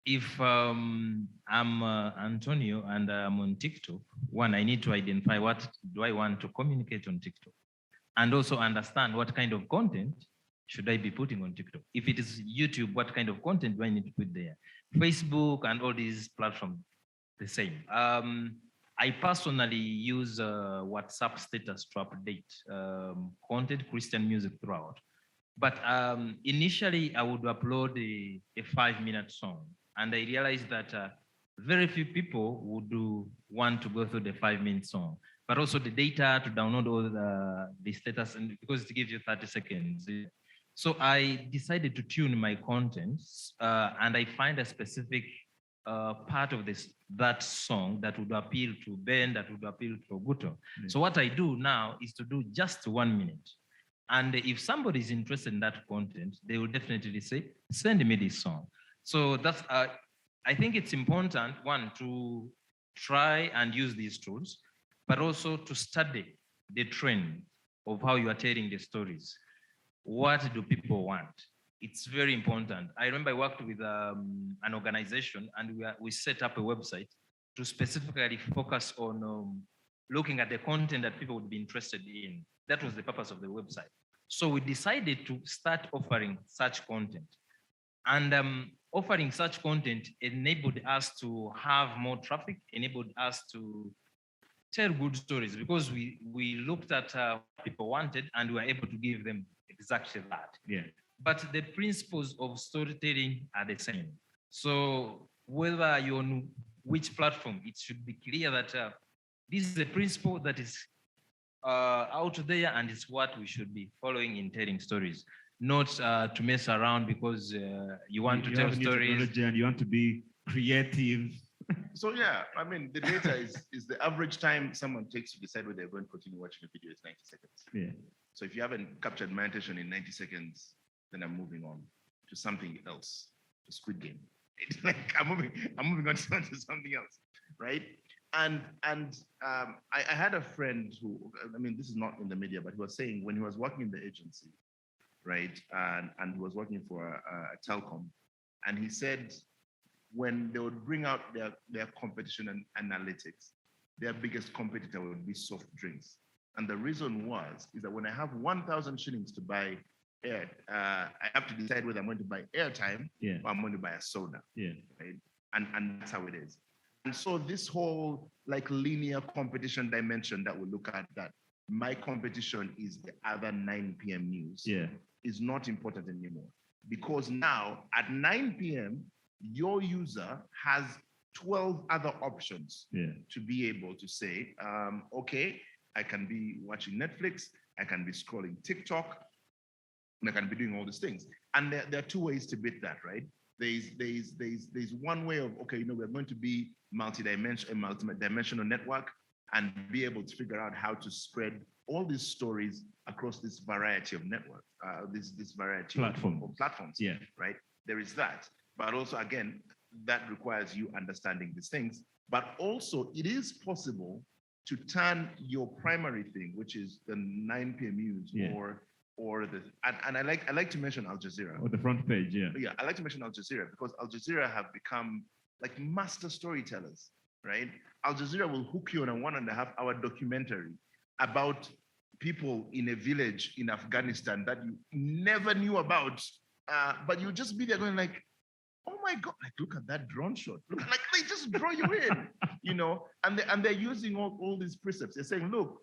if I'm Antonio and I'm on TikTok, one, I need to identify what do I want to communicate on TikTok, and also understand what kind of content should I be putting on TikTok. If it is YouTube, what kind of content do I need to put there? Facebook and all these platforms, the same. I personally use WhatsApp status to update content, Christian music throughout. But initially, I would upload a 5-minute song. And I realized that very few people would want to go through the 5-minute song, but also the data to download all the status, and because it gives you 30 seconds. So I decided to tune my contents and I find a specific part of that song that would appeal to Ben, that would appeal to Oguto. So what I do now is to do just 1 minute. And if somebody is interested in that content, they will definitely say, send me this song. So that's, I think it's important, one, to try and use these tools, but also to study the trend of how you are telling the stories. What do people want? It's very important. I remember I worked with an organization and we set up a website to specifically focus on looking at the content that people would be interested in. That was the purpose of the website. So we decided to start offering such content. And offering such content enabled us to have more traffic, enabled us to tell good stories because we looked at what people wanted and we were able to give them exactly that. Yeah. But the principles of storytelling are the same. So whether you're on which platform, it should be clear that this is a principle that is out there and it's what we should be following in telling stories. Not to mess around because you want to tell stories. And you want to be creative. So yeah, I mean, the data is the average time someone takes to decide whether they're going to continue watching a video is 90 seconds. Yeah. So if you haven't captured my attention in 90 seconds, then I'm moving on to something else, to Squid Game. It's like I'm moving on to something else, right? And I had a friend who, I mean, this is not in the media, but he was saying when he was working in the agency, right, and he was working for a telecom, And he said when they would bring out their competition and analytics, their biggest competitor would be soft drinks. And the reason is that when I have 1,000 shillings to buy air, I have to decide whether I'm going to buy airtime or I'm going to buy a soda. Right? And that's how it is. And so this whole like linear competition dimension that we look at, that my competition is the other 9 p.m. news, is not important anymore. Because now at 9 p.m., your user has 12 other options to be able to say, okay, I can be watching Netflix, I can be scrolling TikTok, and I can be doing all these things. And there are two ways to beat that, right? There's one way of, okay, we're going to be multi-dimensional network and be able to figure out how to spread all these stories across this variety of networks, this variety of platforms, right? There is that. But also, again, that requires you understanding these things. But also, it is possible to turn your primary thing, which is the 9 p.m. news, or the and I like to mention Al Jazeera. Or the front page, Yeah, I like to mention Al Jazeera because Al Jazeera have become like master storytellers, right? Al Jazeera will hook you on a 1.5 hour documentary about people in a village in Afghanistan that you never knew about, but you just be there going like, oh my God, like look at that drone shot. Look, like they just draw you in, and they're using all these precepts. They're saying, look,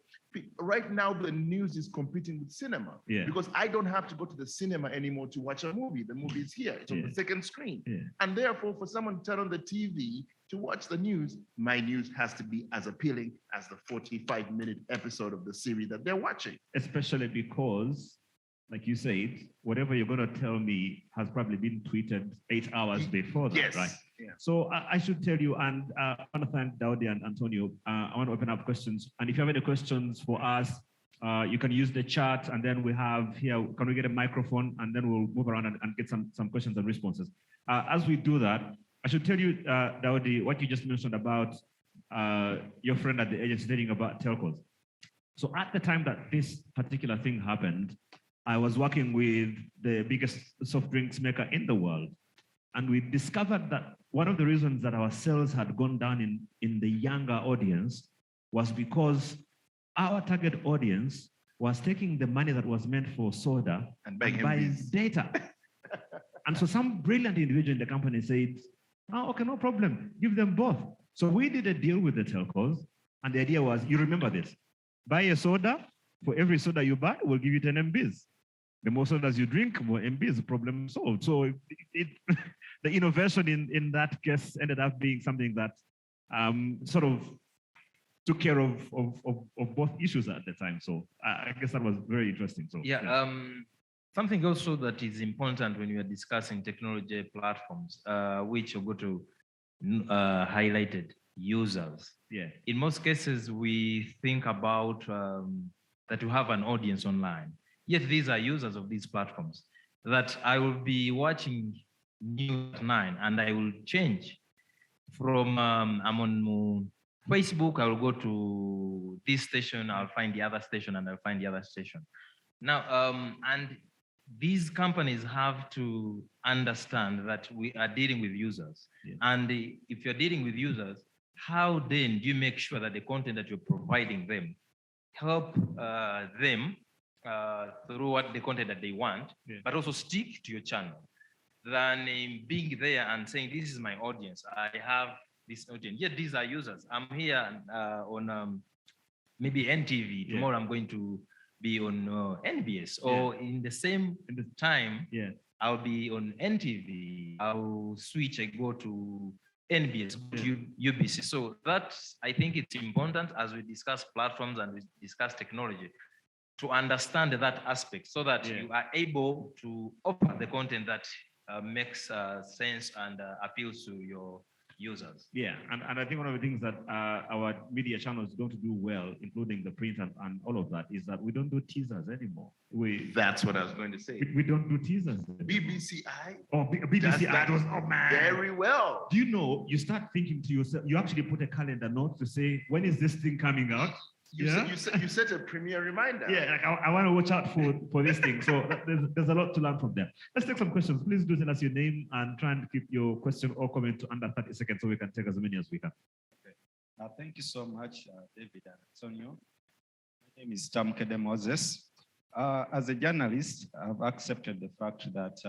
right now the news is competing with cinema because I don't have to go to the cinema anymore to watch a movie. The movie is here, it's on the second screen. And therefore, for someone to turn on the TV to watch the news, my news has to be as appealing as the 45-minute episode of the series that they're watching. Especially because, like you said, whatever you're going to tell me has probably been tweeted 8 hours before that, right? Yeah. So I should tell you, and I want to thank Daudi and Antonio. I want to open up questions. And if you have any questions for us, you can use the chat, and then we have here, can we get a microphone? And then we'll move around and get some questions and responses. As we do that, I should tell you, Daudi, what you just mentioned about your friend at the agency stating about telcos. So at the time that this particular thing happened, I was working with the biggest soft drinks maker in the world. And we discovered that one of the reasons that our sales had gone down in the younger audience was because our target audience was taking the money that was meant for soda and buying data. And so some brilliant individual in the company said, oh, okay, no problem, give them both. So we did a deal with the telcos, and the idea was, you remember this, buy a soda, for every soda you buy, we'll give you 10 MBs. The more sodas you drink, more MBs, problem solved. So the innovation in that case ended up being something that sort of took care of both issues at the time. So I guess that was very interesting. So something also that is important when you are discussing technology platforms, which you're going to highlighted users. Yeah. In most cases, we think about that you have an audience online. Yet these are users of these platforms. That I will be watching news at 9 and I will change from I'm on Facebook, I will go to this station, I'll find the other station, and I'll find the other station. Now, and these companies have to understand that we are dealing with users. And if you're dealing with users, how then do you make sure that the content that you're providing them help them through what the content that they want, but also stick to your channel, than being there and saying, this is my audience, I have this audience, yet these are users. I'm here on maybe NTV, tomorrow I'm going to be on NBS, or in the same time, I'll be on NTV, I'll switch, I go to NBS, UBC. So that's, I think it's important as we discuss platforms and we discuss technology, to understand that aspect so that you are able to offer the content that makes sense and appeals to your users. Yeah, and I think one of the things that our media channels don't do well, including the print and all of that, is that we don't do teasers anymore. That's what I was going to say. We don't do teasers. BBCI. Oh, BBCI was, oh man. Very well. Do you know, you start thinking to yourself, you actually put a calendar note to say, when is this thing coming out? You set a premier reminder. Yeah, like I want to watch out for this thing. So there's a lot to learn from there. Let's take some questions. Please do tell us your name and try and keep your question or comment to under 30 seconds so we can take as many as we can. Okay. Thank you so much, David and Antonio. My name is Tamkede Moses. As a journalist, I've accepted the fact that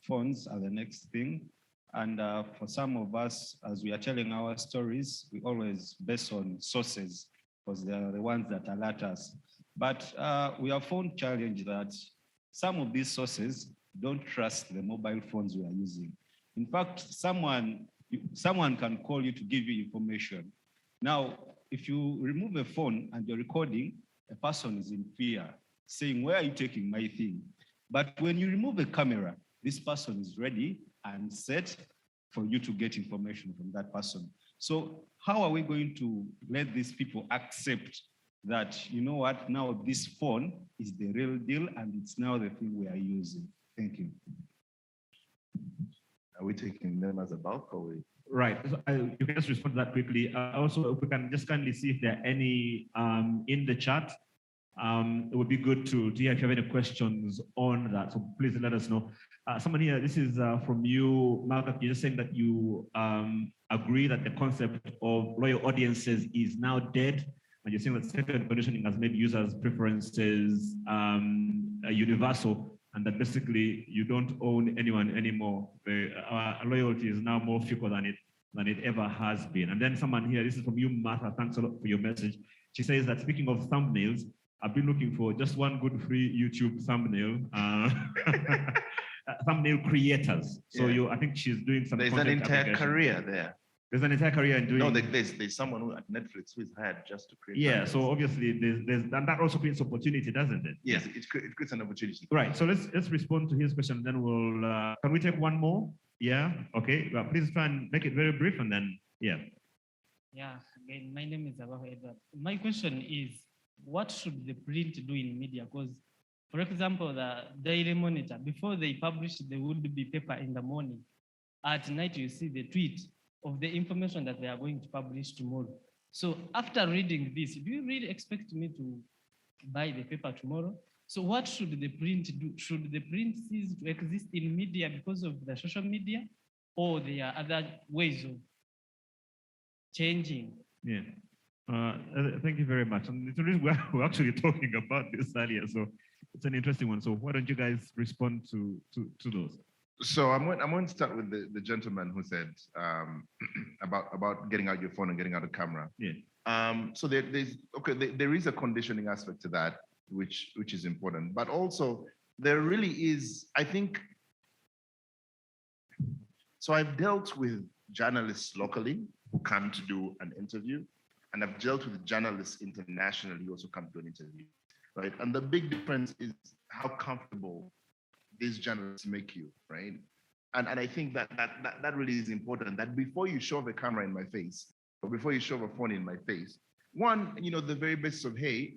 phones are the next thing. And for some of us, as we are telling our stories, we always base on sources because they are the ones that alert us. But we have found challenge that some of these sources don't trust the mobile phones we are using. In fact, someone can call you to give you information. Now, if you remove a phone and you're recording, a person is in fear, saying, where are you taking my thing? But when you remove a camera, this person is ready and set for you to get information from that person. So how are we going to let these people accept that, you know what, now this phone is the real deal and it's now the thing we are using? Thank you. Are we taking them as a bulk or we? Right, so you can just respond to that quickly. Also, if we can just kindly see if there are any in the chat. It would be good to hear if you have any questions on that. So please let us know. Someone here, this is from you, Malcolm. You're just saying that you agree that the concept of loyal audiences is now dead. And you're saying that second conditioning has made users' preferences universal, and that basically you don't own anyone anymore. Loyalty is now more fickle than it ever has been. And then someone here, this is from you, Martha. Thanks a lot for your message. She says that speaking of thumbnails, I've been looking for just one good free YouTube thumbnail. Thumbnail creators. So Yeah. I think she's doing some. There's an entire career there. There's an entire career in doing. No, there's someone who at Netflix who's hired just to create. Yeah. thumbnails. So obviously there's and that also creates opportunity, doesn't it? Yes, it creates an opportunity. Right. So let's respond to his question. Then we'll. Can we take one more? Yeah. Okay. Well, please try and make it very brief, and then yeah. Yeah. Again, my name is Abaho Edward. My question is, what should the print do in media? Because, for example, the Daily Monitor, before they publish, there would be paper in the morning. At night, you see the tweet of the information that they are going to publish tomorrow. So after reading this, do you really expect me to buy the paper tomorrow? So what should the print do? Should the print cease to exist in media because of the social media, or there are other ways of changing? Yeah. Thank you very much. And we're actually talking about this earlier, so it's an interesting one. So why don't you guys respond to those? So I'm going to start with the gentleman who said about getting out your phone and getting out a camera. Yeah. So there is a conditioning aspect to that, which is important, but also there really is, I think. So I've dealt with journalists locally who come to do an interview, and I've dealt with journalists internationally who also come to an interview, right? And the big difference is how comfortable these journalists make you, right? And I think that really is important, that before you shove a camera in my face, or before you shove a phone in my face, one, the very basis of, hey,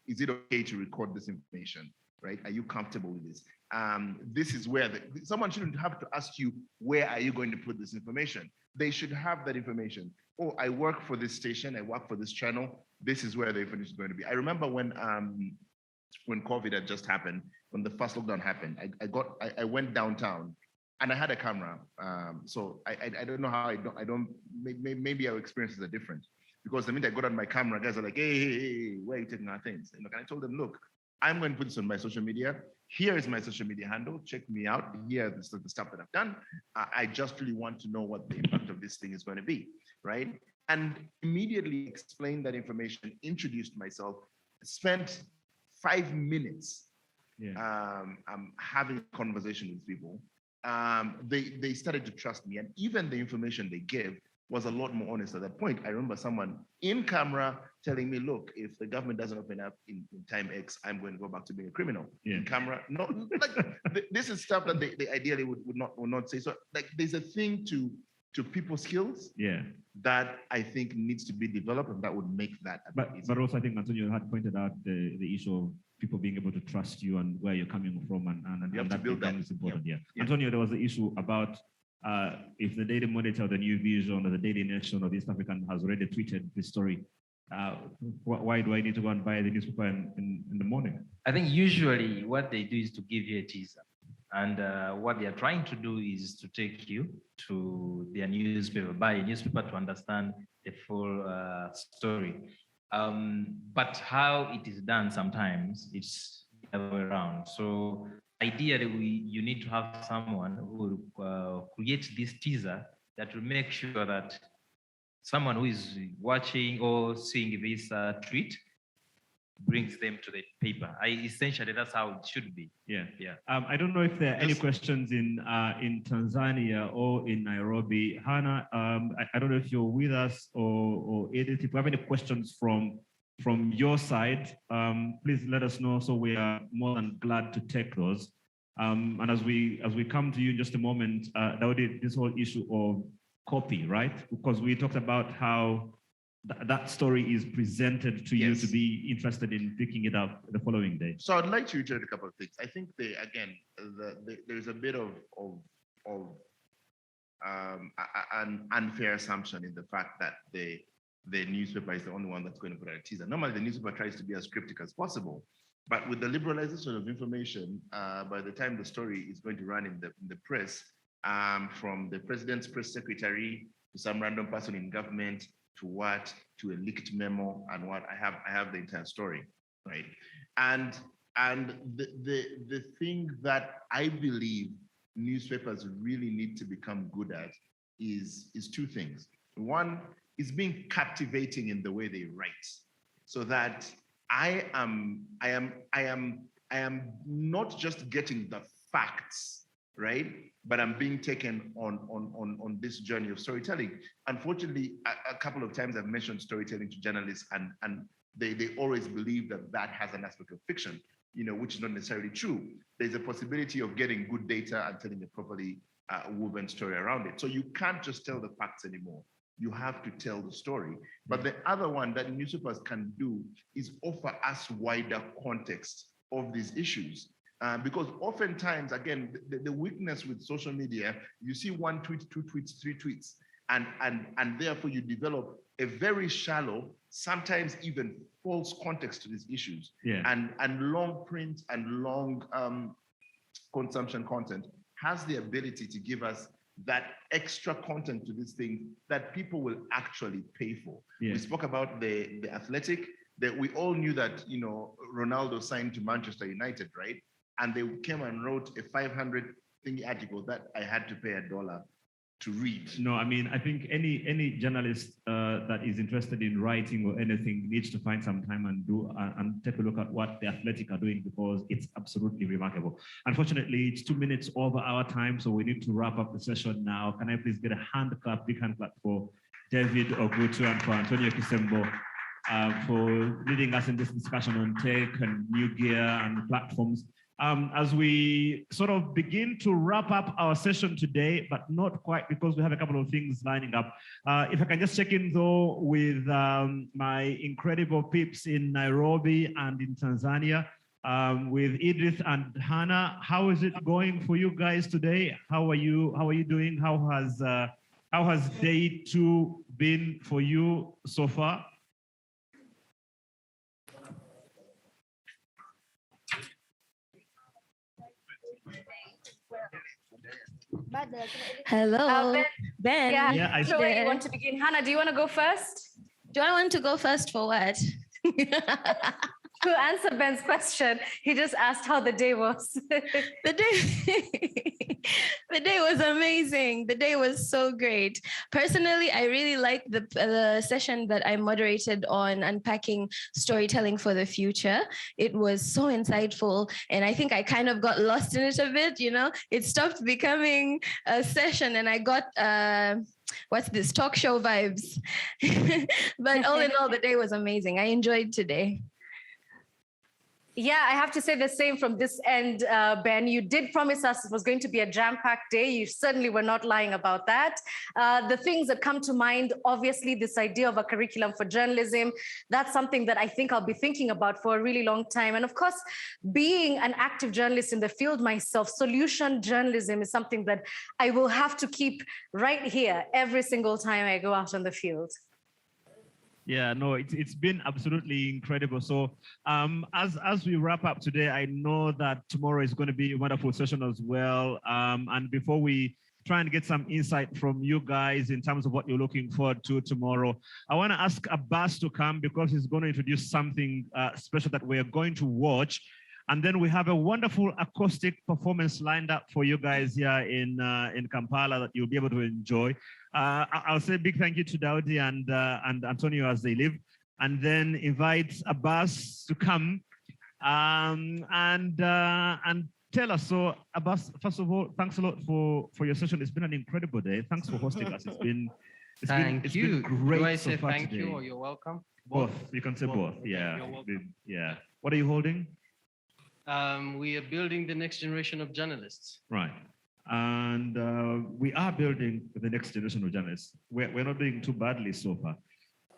is it okay to record this information, right? Are you comfortable with this? This is where someone shouldn't have to ask you, where are you going to put this information? They should have that information. Oh, I work for this station, I work for this channel. This is where the information is going to be. I remember when COVID had just happened, when the first lockdown happened, I went downtown and I had a camera. So I don't know how maybe our experiences are different, because the minute I got on my camera, guys are like, hey, where are you taking our things? And I told them, look, I'm going to put this on my social media. Here is my social media handle. Check me out. Here is the stuff that I've done. I just really want to know what the impact of this thing is going to be, right? And immediately explained that information, introduced myself, spent 5 minutes having a conversation with people. They started to trust me, and even the information they gave was a lot more honest at that point. I remember someone in camera telling me, look, if the government doesn't open up in time X, I'm going to go back to being a criminal. Yeah. In camera, no, this is stuff that they ideally would not say. So there's a thing to people's skills that I think needs to be developed, and that would make that a bit easier. But also I think Antonio had pointed out the issue of people being able to trust you and where you're coming from, and you have to build that. Is important. Yeah. Antonio, there was the issue about if the Daily Monitor, the New Vision, or the Daily Nation, or the East African has already tweeted this story, why do I need to go and buy the newspaper in the morning? I think usually what they do is to give you a teaser. And what they are trying to do is to take you to their newspaper, buy a newspaper to understand the full story. But how it is done sometimes, it's the other way around. So ideally, you need to have someone who will create this teaser that will make sure that someone who is watching or seeing this tweet brings them to the paper. Essentially, that's how it should be. Yeah. Yeah. I don't know if there are any questions in Tanzania or in Nairobi. Hannah, I don't know if you're with us or Edith. If you have any questions from your side, please let us know. So we are more than glad to take those. And as we come to you in just a moment, Daudi, this whole issue of copy, right? Because we talked about how that story is presented to you to be interested in picking it up the following day. So I'd like to reiterate a couple of things. I think there's a bit of an unfair assumption in the fact that the newspaper is the only one that's going to put out a teaser. Normally, the newspaper tries to be as cryptic as possible, but with the liberalization of information, by the time the story is going to run in the press, from the president's press secretary to some random person in government, to a leaked memo, and I have the entire story, right? And the thing that I believe newspapers really need to become good at is two things. One is being captivating in the way they write, so that I am not just getting the facts, right? But I'm being taken on this journey of storytelling. Unfortunately, a couple of times I've mentioned storytelling to journalists, and they always believe that has an aspect of fiction, which is not necessarily true. There's a possibility of getting good data and telling a properly woven story around it. So you can't just tell the facts anymore. You have to tell the story. But the other one that newspapers can do is offer us wider context of these issues. Because oftentimes, again, the weakness with social media, you see one tweet, two tweets, three tweets, and therefore you develop a very shallow, sometimes even false context to these issues. Yeah. And long print and long consumption content has the ability to give us that extra content to these things that people will actually pay for. Yeah. We spoke about the Athletic, that we all knew that, Ronaldo signed to Manchester United, right? And they came and wrote a 500-thing article that I had to pay $1 to read. No, I mean, I think any journalist that is interested in writing or anything needs to find some time and take a look at what the Athletic are doing, because it's absolutely remarkable. Unfortunately, it's 2 minutes over our time, so we need to wrap up the session now. Can I please get a big hand clap for David Ogutu and for Antonio Kisembo for leading us in this discussion on tech and new gear and platforms. As we sort of begin to wrap up our session today, but not quite, because we have a couple of things lining up. If I can just check in though with my incredible peeps in Nairobi and in Tanzania, with Edith and Hannah, how is it going for you guys today? How are you doing? How has day 2 been for you so far? Hello, Ben. Yeah, I see. You want to begin? Hannah, do you want to go first? Do I want to go first for what? To answer Ben's question, he just asked how the day was. The day was amazing. The day was so great. Personally, I really liked the session that I moderated on unpacking storytelling for the future. It was so insightful, and I think I kind of got lost in it a bit. It stopped becoming a session, and I got what's this, talk show vibes. But all in all, the day was amazing. I enjoyed today. Yeah, I have to say the same from this end, Ben. You did promise us it was going to be a jam-packed day. You certainly were not lying about that. The things that come to mind, obviously, this idea of a curriculum for journalism, that's something that I think I'll be thinking about for a really long time. And of course, being an active journalist in the field myself, solution journalism is something that I will have to keep right here every single time I go out on the field. Yeah, no, it's been absolutely incredible. So as we wrap up today, I know that tomorrow is going to be a wonderful session as well. And before we try and get some insight from you guys in terms of what you're looking forward to tomorrow, I want to ask Abbas to come because he's going to introduce something special that we're going to watch. And then we have a wonderful acoustic performance lined up for you guys here in Kampala that you'll be able to enjoy. I'll say a big thank you to Daudi and Antonio as they leave, and then invite Abbas to come and tell us. So Abbas, first of all, thanks a lot for your session. It's been an incredible day. Thanks for hosting us. It's been great. Do I so say far thank today. you or you're welcome? Both. You can say both. Okay, Yeah. you're welcome. Yeah. What are you holding? We are building the next generation of journalists. Right. And we are building the next generation of journalists. We're not doing too badly so far.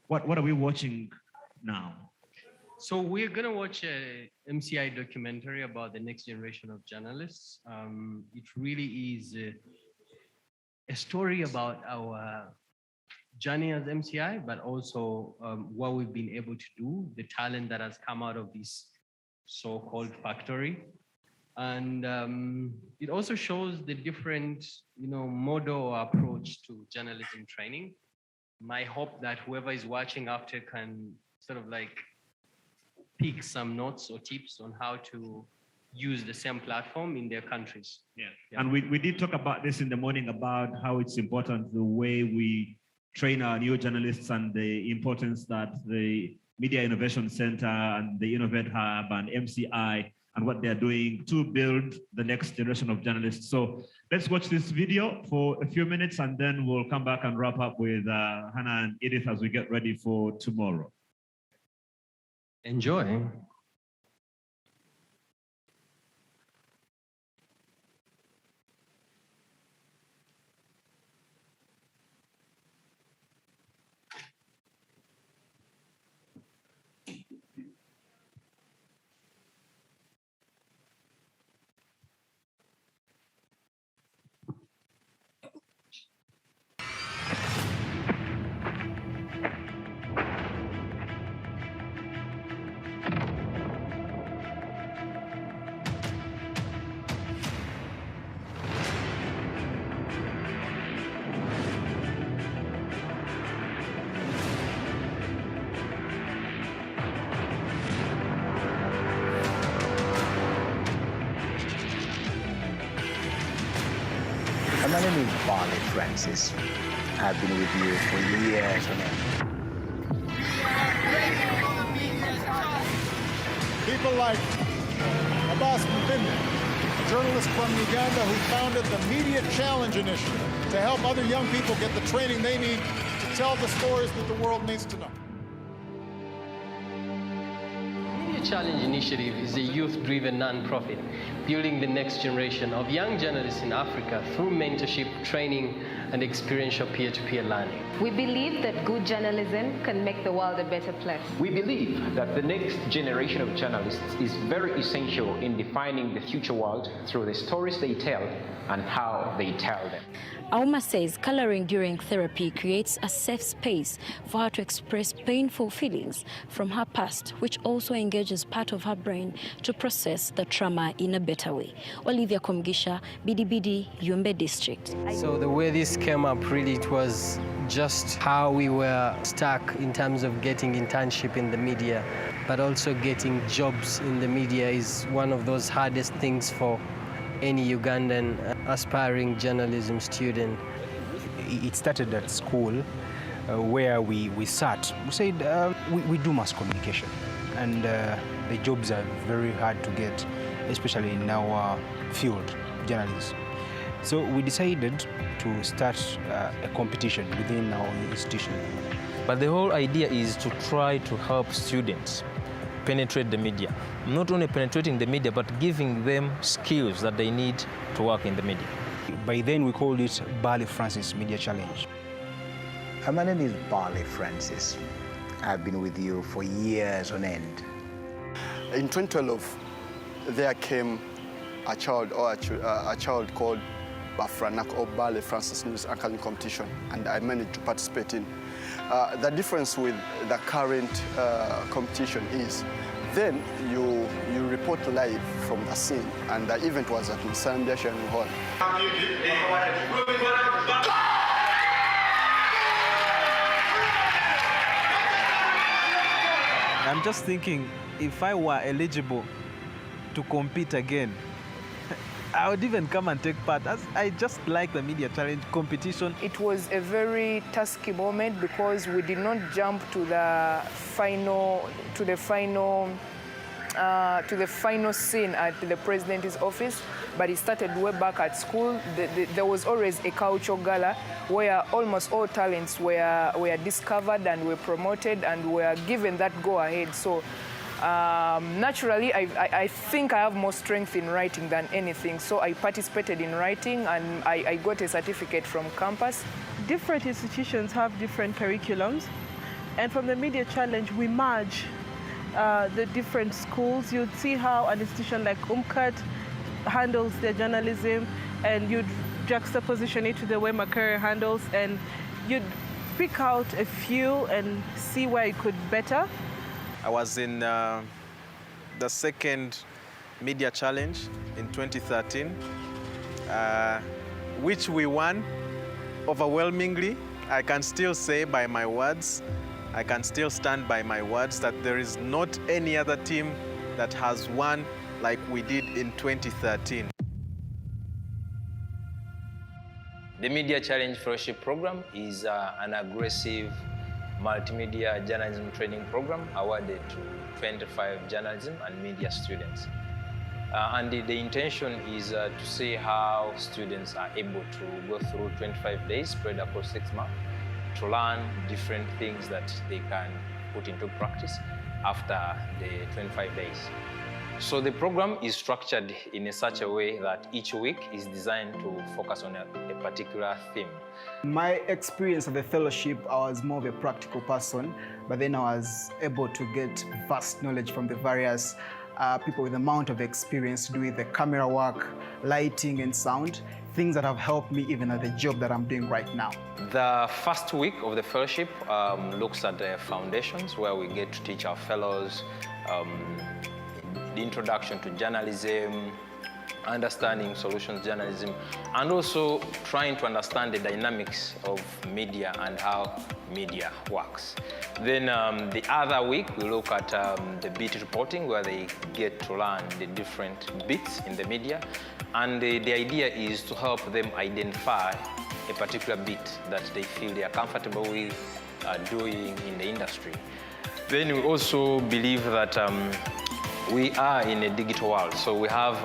What are we watching now? So we're going to watch a MCI documentary about the next generation of journalists. It really is a story about our journey as MCI, but also what we've been able to do, the talent that has come out of this so-called factory. And it also shows the different, model or approach to journalism training. My hope that whoever is watching after can sort of like pick some notes or tips on how to use the same platform in their countries. Yeah. And we did talk about this in the morning about how it's important the way we train our new journalists and the importance that the Media Innovation Center and the Innovate Hub and MCI and what they're doing to build the next generation of journalists. So let's watch this video for a few minutes and then we'll come back and wrap up with Hannah and Edith as we get ready for tomorrow. Enjoy. My name is Barley Francis. I've been with you for years on end. People like Abbas Mpinde, a journalist from Uganda who founded the Media Challenge Initiative to help other young people get the training they need to tell the stories that the world needs to know. Media Challenge Initiative is a youth-driven non-profit building the next generation of young journalists in Africa through mentorship, training, and experiential peer-to-peer learning. We believe that good journalism can make the world a better place. We believe that the next generation of journalists is very essential in defining the future world through the stories they tell and how they tell them. Auma says coloring during therapy creates a safe space for her to express painful feelings from her past, which also engages part of her brain to process the trauma in a better way. Olivia Komgisha, Bidibidi, Yumbe District. So the way this came up, really, it was just how we were stuck in terms of getting internship in the media, but also getting jobs in the media is one of those hardest things for any Ugandan aspiring journalism student. It started at school where we sat. We said we do mass communication and the jobs are very hard to get, especially in our field, journalism. So we decided to start a competition within our institution. But the whole idea is to try to help students penetrate the media. Not only penetrating the media, but giving them skills that they need to work in the media. By then we called it Barley Francis Media Challenge. My name is Barley Francis. I've been with you for years on end. In 2012, there came a child called Bafranak Obale Francis News Anchoring Competition, and I managed to participate in. The difference with the current competition is then you report live from the scene, and the event was at Musambia Sharing Hall. I'm just thinking, if I were eligible to compete again, I would even come and take part. I just like the Media Challenge competition. It was a very tasky moment because we did not jump to the final scene at the president's office, but it started way back at school. There was always a cultural gala where almost all talents were discovered and were promoted and were given that go-ahead. So naturally, I think I have more strength in writing than anything. So I participated in writing and I got a certificate from campus. Different institutions have different curriculums. And from the Media Challenge, we merge the different schools. You'd see how an institution like UMCAT handles their journalism, and you'd juxtaposition it to the way Makerere handles, and you'd pick out a few and see where it could better. I was in the second Media Challenge in 2013, which we won overwhelmingly. I can still say by my words, I can still stand by my words that there is not any other team that has won like we did in 2013. The Media Challenge Fellowship Program is an aggressive multimedia journalism training program awarded to 25 journalism and media students. And the intention is to see how students are able to go through 25 days spread across 6 months to learn different things that they can put into practice after the 25 days. So the program is structured in such a way that each week is designed to focus on a particular theme. My experience of the fellowship, I was more of a practical person, but then I was able to get vast knowledge from the various people with amount of experience to do with the camera work, lighting and sound, things that have helped me even at the job that I'm doing right now. The first week of the fellowship looks at the foundations, where we get to teach our fellows the introduction to journalism, understanding solutions journalism, and also trying to understand the dynamics of media and how media works. Then the other week, we look at the beat reporting, where they get to learn the different beats in the media. And the idea is to help them identify a particular beat that they feel they are comfortable with doing in the industry. Then we also believe that we are in a digital world, so we have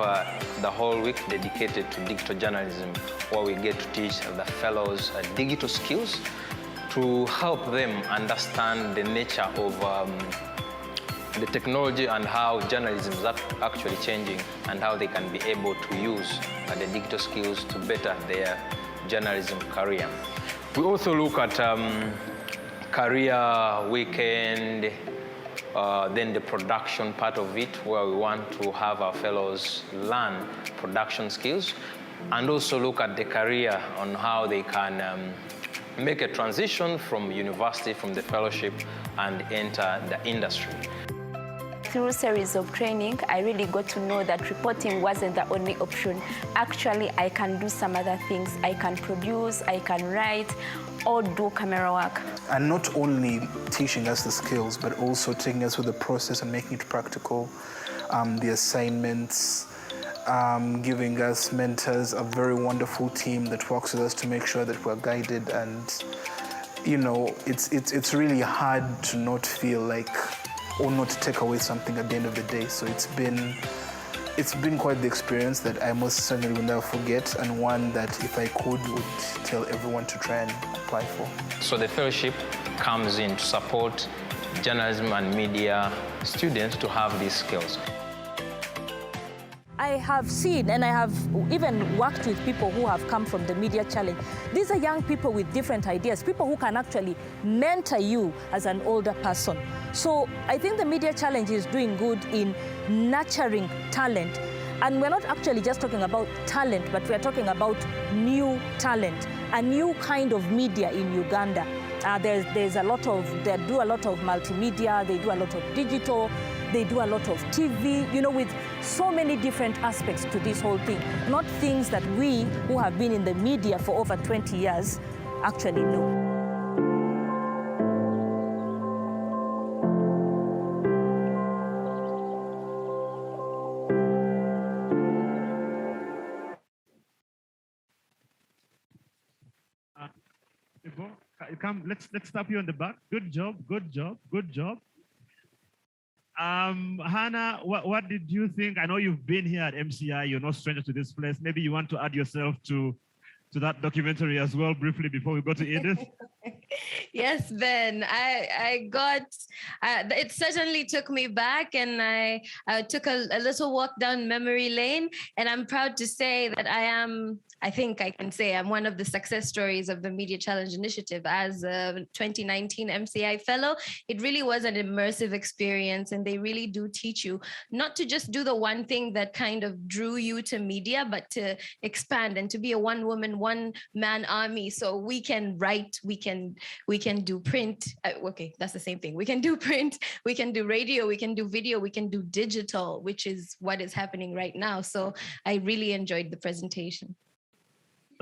the whole week dedicated to digital journalism, where we get to teach the fellows digital skills to help them understand the nature of the technology and how journalism is actually changing, and how they can be able to use the digital skills to better their journalism career. We also look at career weekend, then the production part of it, where we want to have our fellows learn production skills, and also look at the career on how they can make a transition from university, from the fellowship, and enter the industry. Through a series of training, I really got to know that reporting wasn't the only option. Actually, I can do some other things. I can produce, I can write, or do camera work. And not only teaching us the skills, but also taking us through the process and making it practical, the assignments, giving us mentors, a very wonderful team that works with us to make sure that we're guided. And, you know, it's really hard to not feel like, or not to take away something at the end of the day. So it's been quite the experience that I most certainly will never forget, and one that if I could would tell everyone to try and apply for. So the fellowship comes in to support journalism and media students to have these skills. I have seen, and I have even worked with people who have come from the Media Challenge. These are young people with different ideas, people who can actually mentor you as an older person. So I think the Media Challenge is doing good in nurturing talent And we're not actually just talking about talent, but we're talking about new talent, a new kind of media in Uganda. There's a lot of, they do a lot of multimedia, they do a lot of digital, they do a lot of TV, you know, with so many different aspects to this whole thing. Not things that we who have been in the media for over 20 years actually know. Come, let's stop you on the back. Good job, good job, good job. Hannah, what did you think? I know you've been here at MCI, you're no stranger to this place. Maybe you want to add yourself to that documentary as well briefly before we go to Edith. Yes, Ben, I got, it certainly took me back, and I took a little walk down memory lane, and I'm proud to say that I think I can say I'm one of the success stories of the Media Challenge Initiative. As a 2019 MCI fellow, it really was an immersive experience, and they really do teach you not to just do the one thing that kind of drew you to media, but to expand and to be a one-woman, one-man army. So we can write, we can do print. Okay, that's the same thing. We can do print, we can do radio, we can do video, we can do digital, which is what is happening right now. So I really enjoyed the presentation.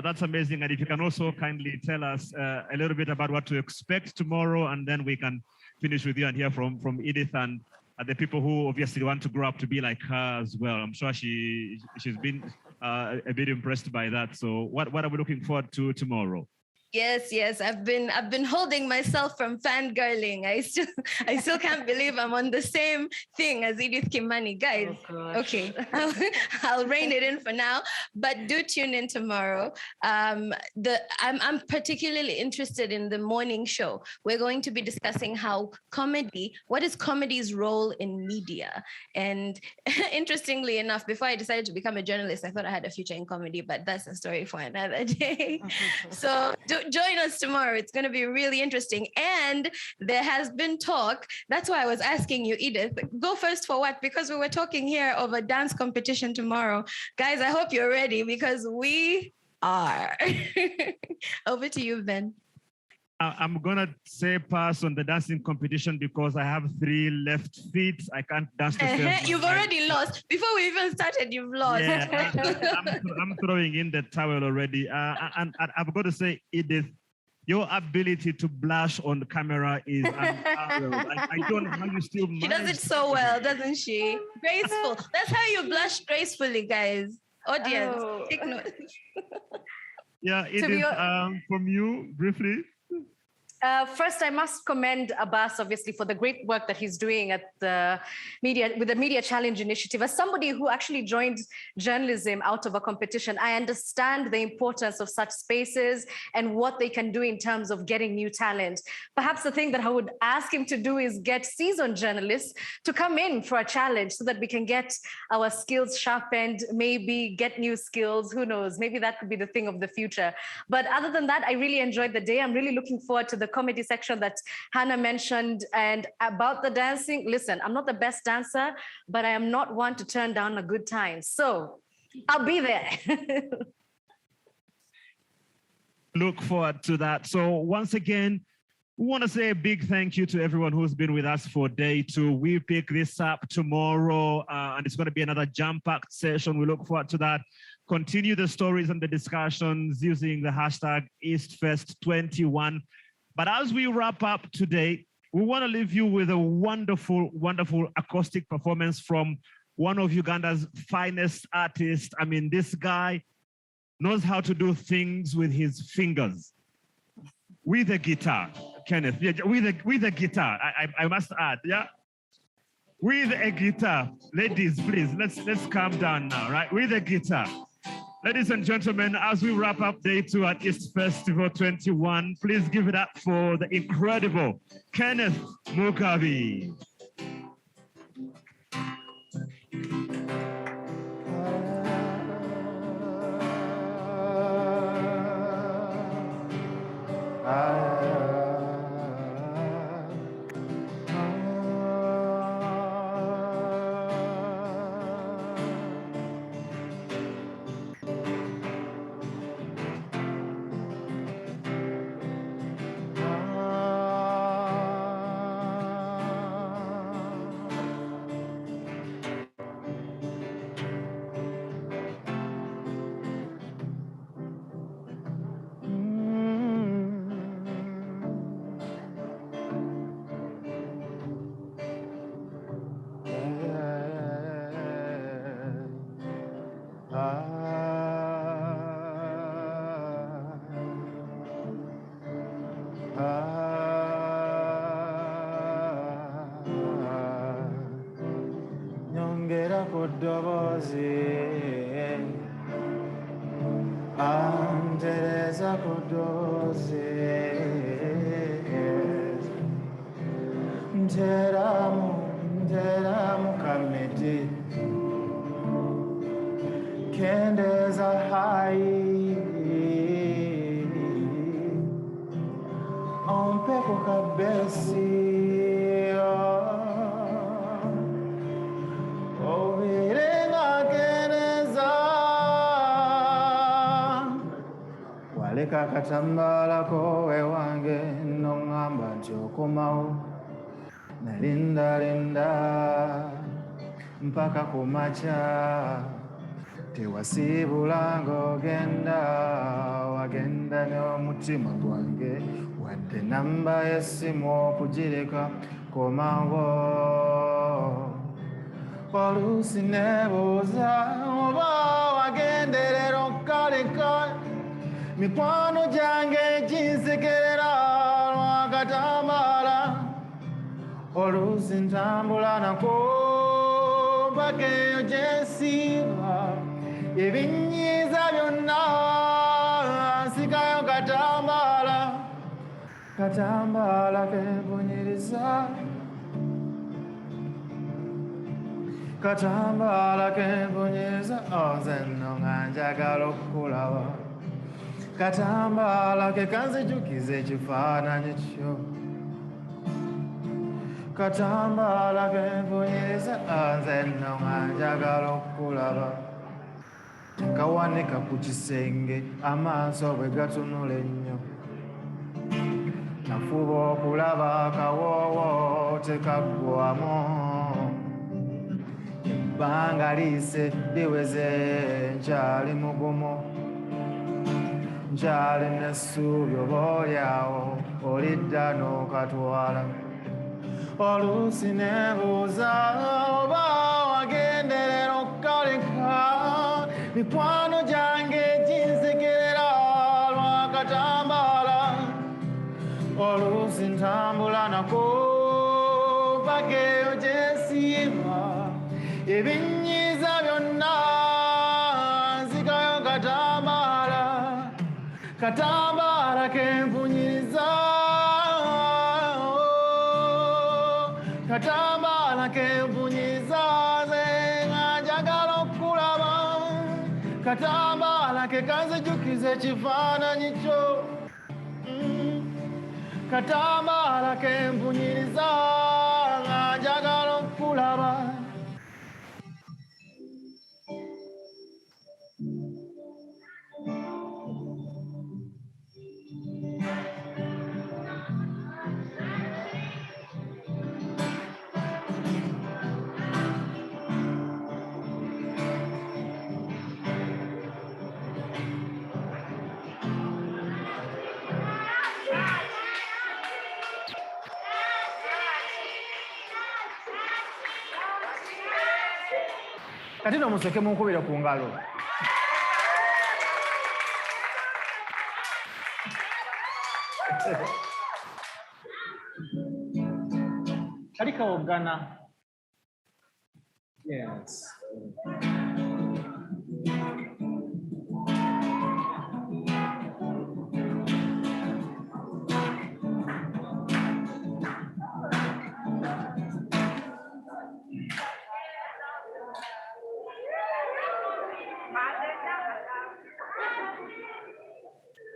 That's amazing. And if you can also kindly tell us a little bit about what to expect tomorrow, and then we can finish with you and hear from Edith and the people who obviously want to grow up to be like her as well. I'm sure she's been a bit impressed by that. So what are we looking forward to tomorrow? Yes. I've been holding myself from fangirling. I still can't believe I'm on the same thing as Edith Kimani, guys. Oh, okay, I'll rein it in for now. But do tune in tomorrow. I'm particularly interested in the morning show. We're going to be discussing what is comedy's role in media? And interestingly enough, before I decided to become a journalist, I thought I had a future in comedy, but that's a story for another day. So join us tomorrow. It's going to be really interesting. And there has been talk. That's why I was asking you, Edith, go first for what? Because we were talking here of a dance competition tomorrow. Guys, I hope you're ready, because we are. Over to you, Ben. I'm going to say pass on the dancing competition because I have 3 left feet. I can't dance the same. You've already lost. Before we even started, you've lost. Yeah, I'm throwing in the towel already. And I've got to say, Edith, your ability to blush on the camera is unparalleled. I don't know how you still manage. She does it so well, doesn't she? Graceful. That's how you blush gracefully, guys. Audience, take note. Yeah, Edith, from you, briefly. First, I must commend Abbas, obviously, for the great work that he's doing at the Media Challenge Initiative. As somebody who actually joined journalism out of a competition, I understand the importance of such spaces and what they can do in terms of getting new talent. Perhaps the thing that I would ask him to do is get seasoned journalists to come in for a challenge so that we can get our skills sharpened, maybe get new skills, who knows, maybe that could be the thing of the future. But other than that, I really enjoyed the day. I'm really looking forward to the comedy section that Hannah mentioned. And about the dancing, listen, I'm not the best dancer, but I am not one to turn down a good time. So I'll be there. Look forward to that. So once again, we want to say a big thank you to everyone who's been with us for day 2. We pick this up tomorrow, and it's going to be another jam-packed session. We look forward to that. Continue the stories and the discussions using the hashtag EastFest21. But as we wrap up today, we want to leave you with a wonderful, wonderful acoustic performance from one of Uganda's finest artists. I mean, this guy knows how to do things with his fingers. With a guitar, Kenneth. Yeah, with a guitar, I must add, yeah? With a guitar. Ladies, please, let's calm down now, right? With a guitar. Ladies and gentlemen, as we wrap up day 2 at East Festival 21, please give it up for the incredible Kenneth Mugabe. Nyongera kudobozi Antereza kudobozi Nteramu kamiti Kendeza hai Ompeko kabesi Ovirenga keneza Waleka katambala kowe wange Nongamba nchokomao Nalinda mpaka kumacha tewasibulango wagenda n'omutima gwange wadde namba y'essimu okugireka komango oluusi nebuuza oba wagenderera okkaleka mikwano gyange ginsekerera lwakatambala oluusi ntambula nako mpaka eyo gyensiiba ebinyiiza byonna nsikayo katambala kempunyiriza nze nno nga njagala okukulaba katambala ke kanzijukiza ekifaananyi kyo katambala kempunyiriza nze nno nga njagala okukulaba kawanika ku kisenge amaaso bwe gatunula ennyo nafuba okulaba akawoowo tekaggwamu ebbanga liise liweze nkyali mugumu nkyali n'essuubi oba olyawo olidda n'okatwala oluusi nebuuza oba wagenderera okkaleka mikwano gyange ginsekerera lwakatambala oluusi ntambula nako mpaka eyo gyensiiba ebinyiiza byonna nzikayo katambala kempunyiriza katambala kempunyiriza nze nga njagala okukulaba katambala ke kanzijukiza ekifaananyi kyo katambala kempunyiriza nga njagala okukulaba kati no museke munkubire ku ngalo kali kawogana yes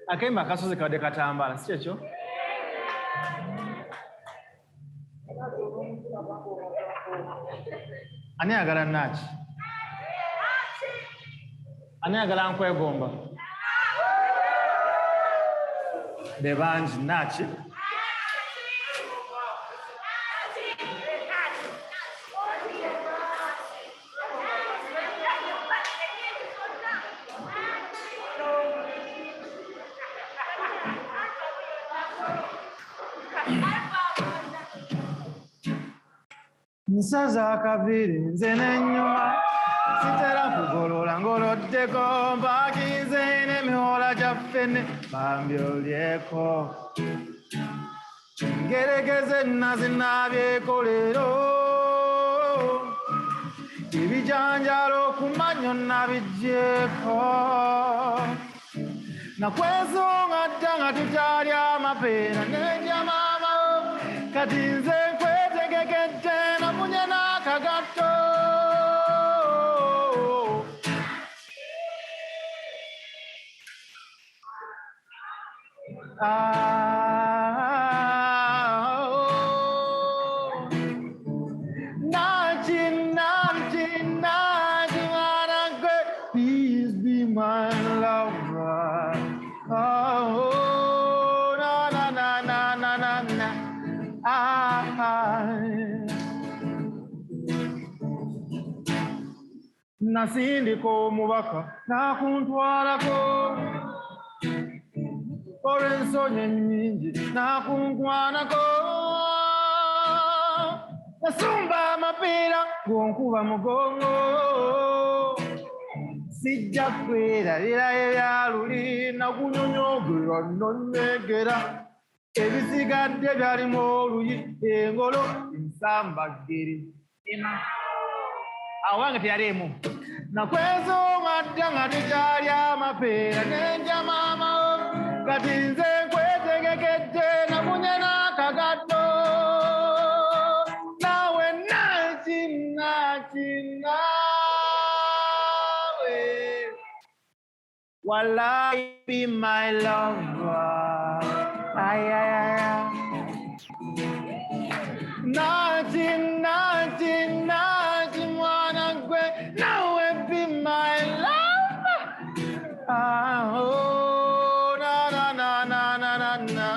akemba akasozi kadde katambala si kyekyo ani ayagala naki ani ayagala nkwegomba be bangi naki nsaza akaviri nze n'ennyuma sitera kugolola ngoloddeko mpakize ne mihola jaffene bambyolieko ngeregeze nazinabyeko leero ibijanjalo kumanyo nabigyeko nakwesonga ddanga tukyali amapeera n'endya maama kati nze nkwetegekedde namunye n'akagatto please be my lover. Oh, na na na na na na na. Nasindiko mubaka nakuntwalako olw'ensonyi ennyingi nakunkwanako nasumba amapeera gonkuba mugongo sijja kwerabira ebyaluli nakunyonyogerwa nonnegera ebisigadde byalimu oluyi engolo ensambageri awange teyalimu nakwesonga dda nga tukyali amapeera n'endya maama kati nze nkwetegekedde namunye n'akagatto nawe nakinawe while I be my lover. Ay, ay, ay, ay. Nati, mwana gwe, nawe be my lover. Oh, na na na na na na na.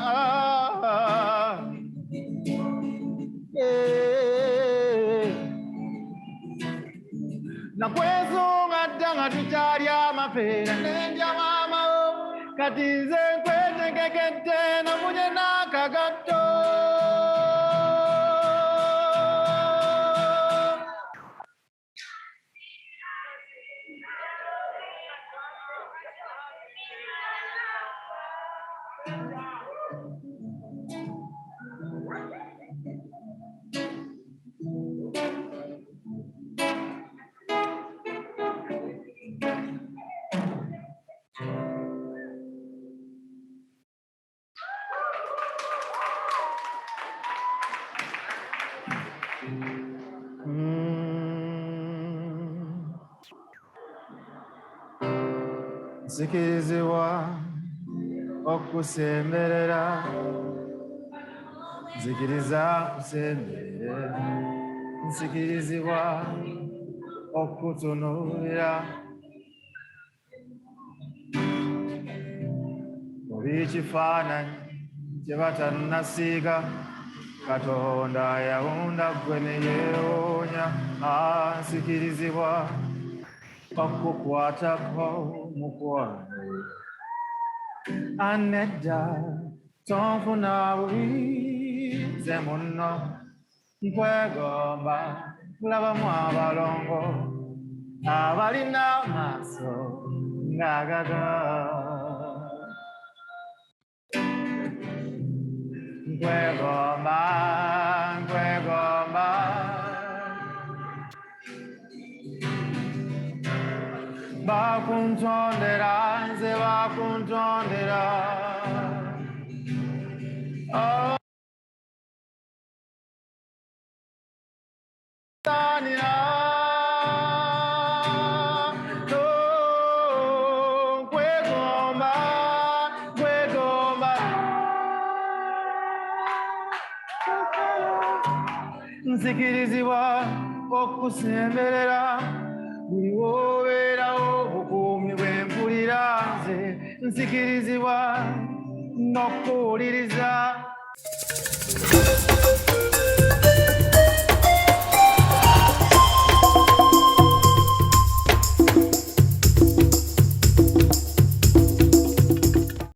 Nakwesonga dda nga tukyali amapeera n'endya maama kati nze nkwetegekedde namunye n'akagatto nsikirizibwa okusemberera nzikiriza kusemberera nsikirizibwa okutunuulira buli kifaananyi kye batannasiiga Katonda yawunda ggwe ne yeewuunya nsikirizibwa okukwatako mukwano anedda tonfuna bubi nze munno nkwegomba kulabamu abalongo abalina amaaso ng'agaga nkwegomba bakuntondera nze bakuntondera Tanzania kwegomba nsikirizibwa okusemberera buli wobeerawo bukuumi bwe mpulira nze nsikirizibwa n'okuwuliriza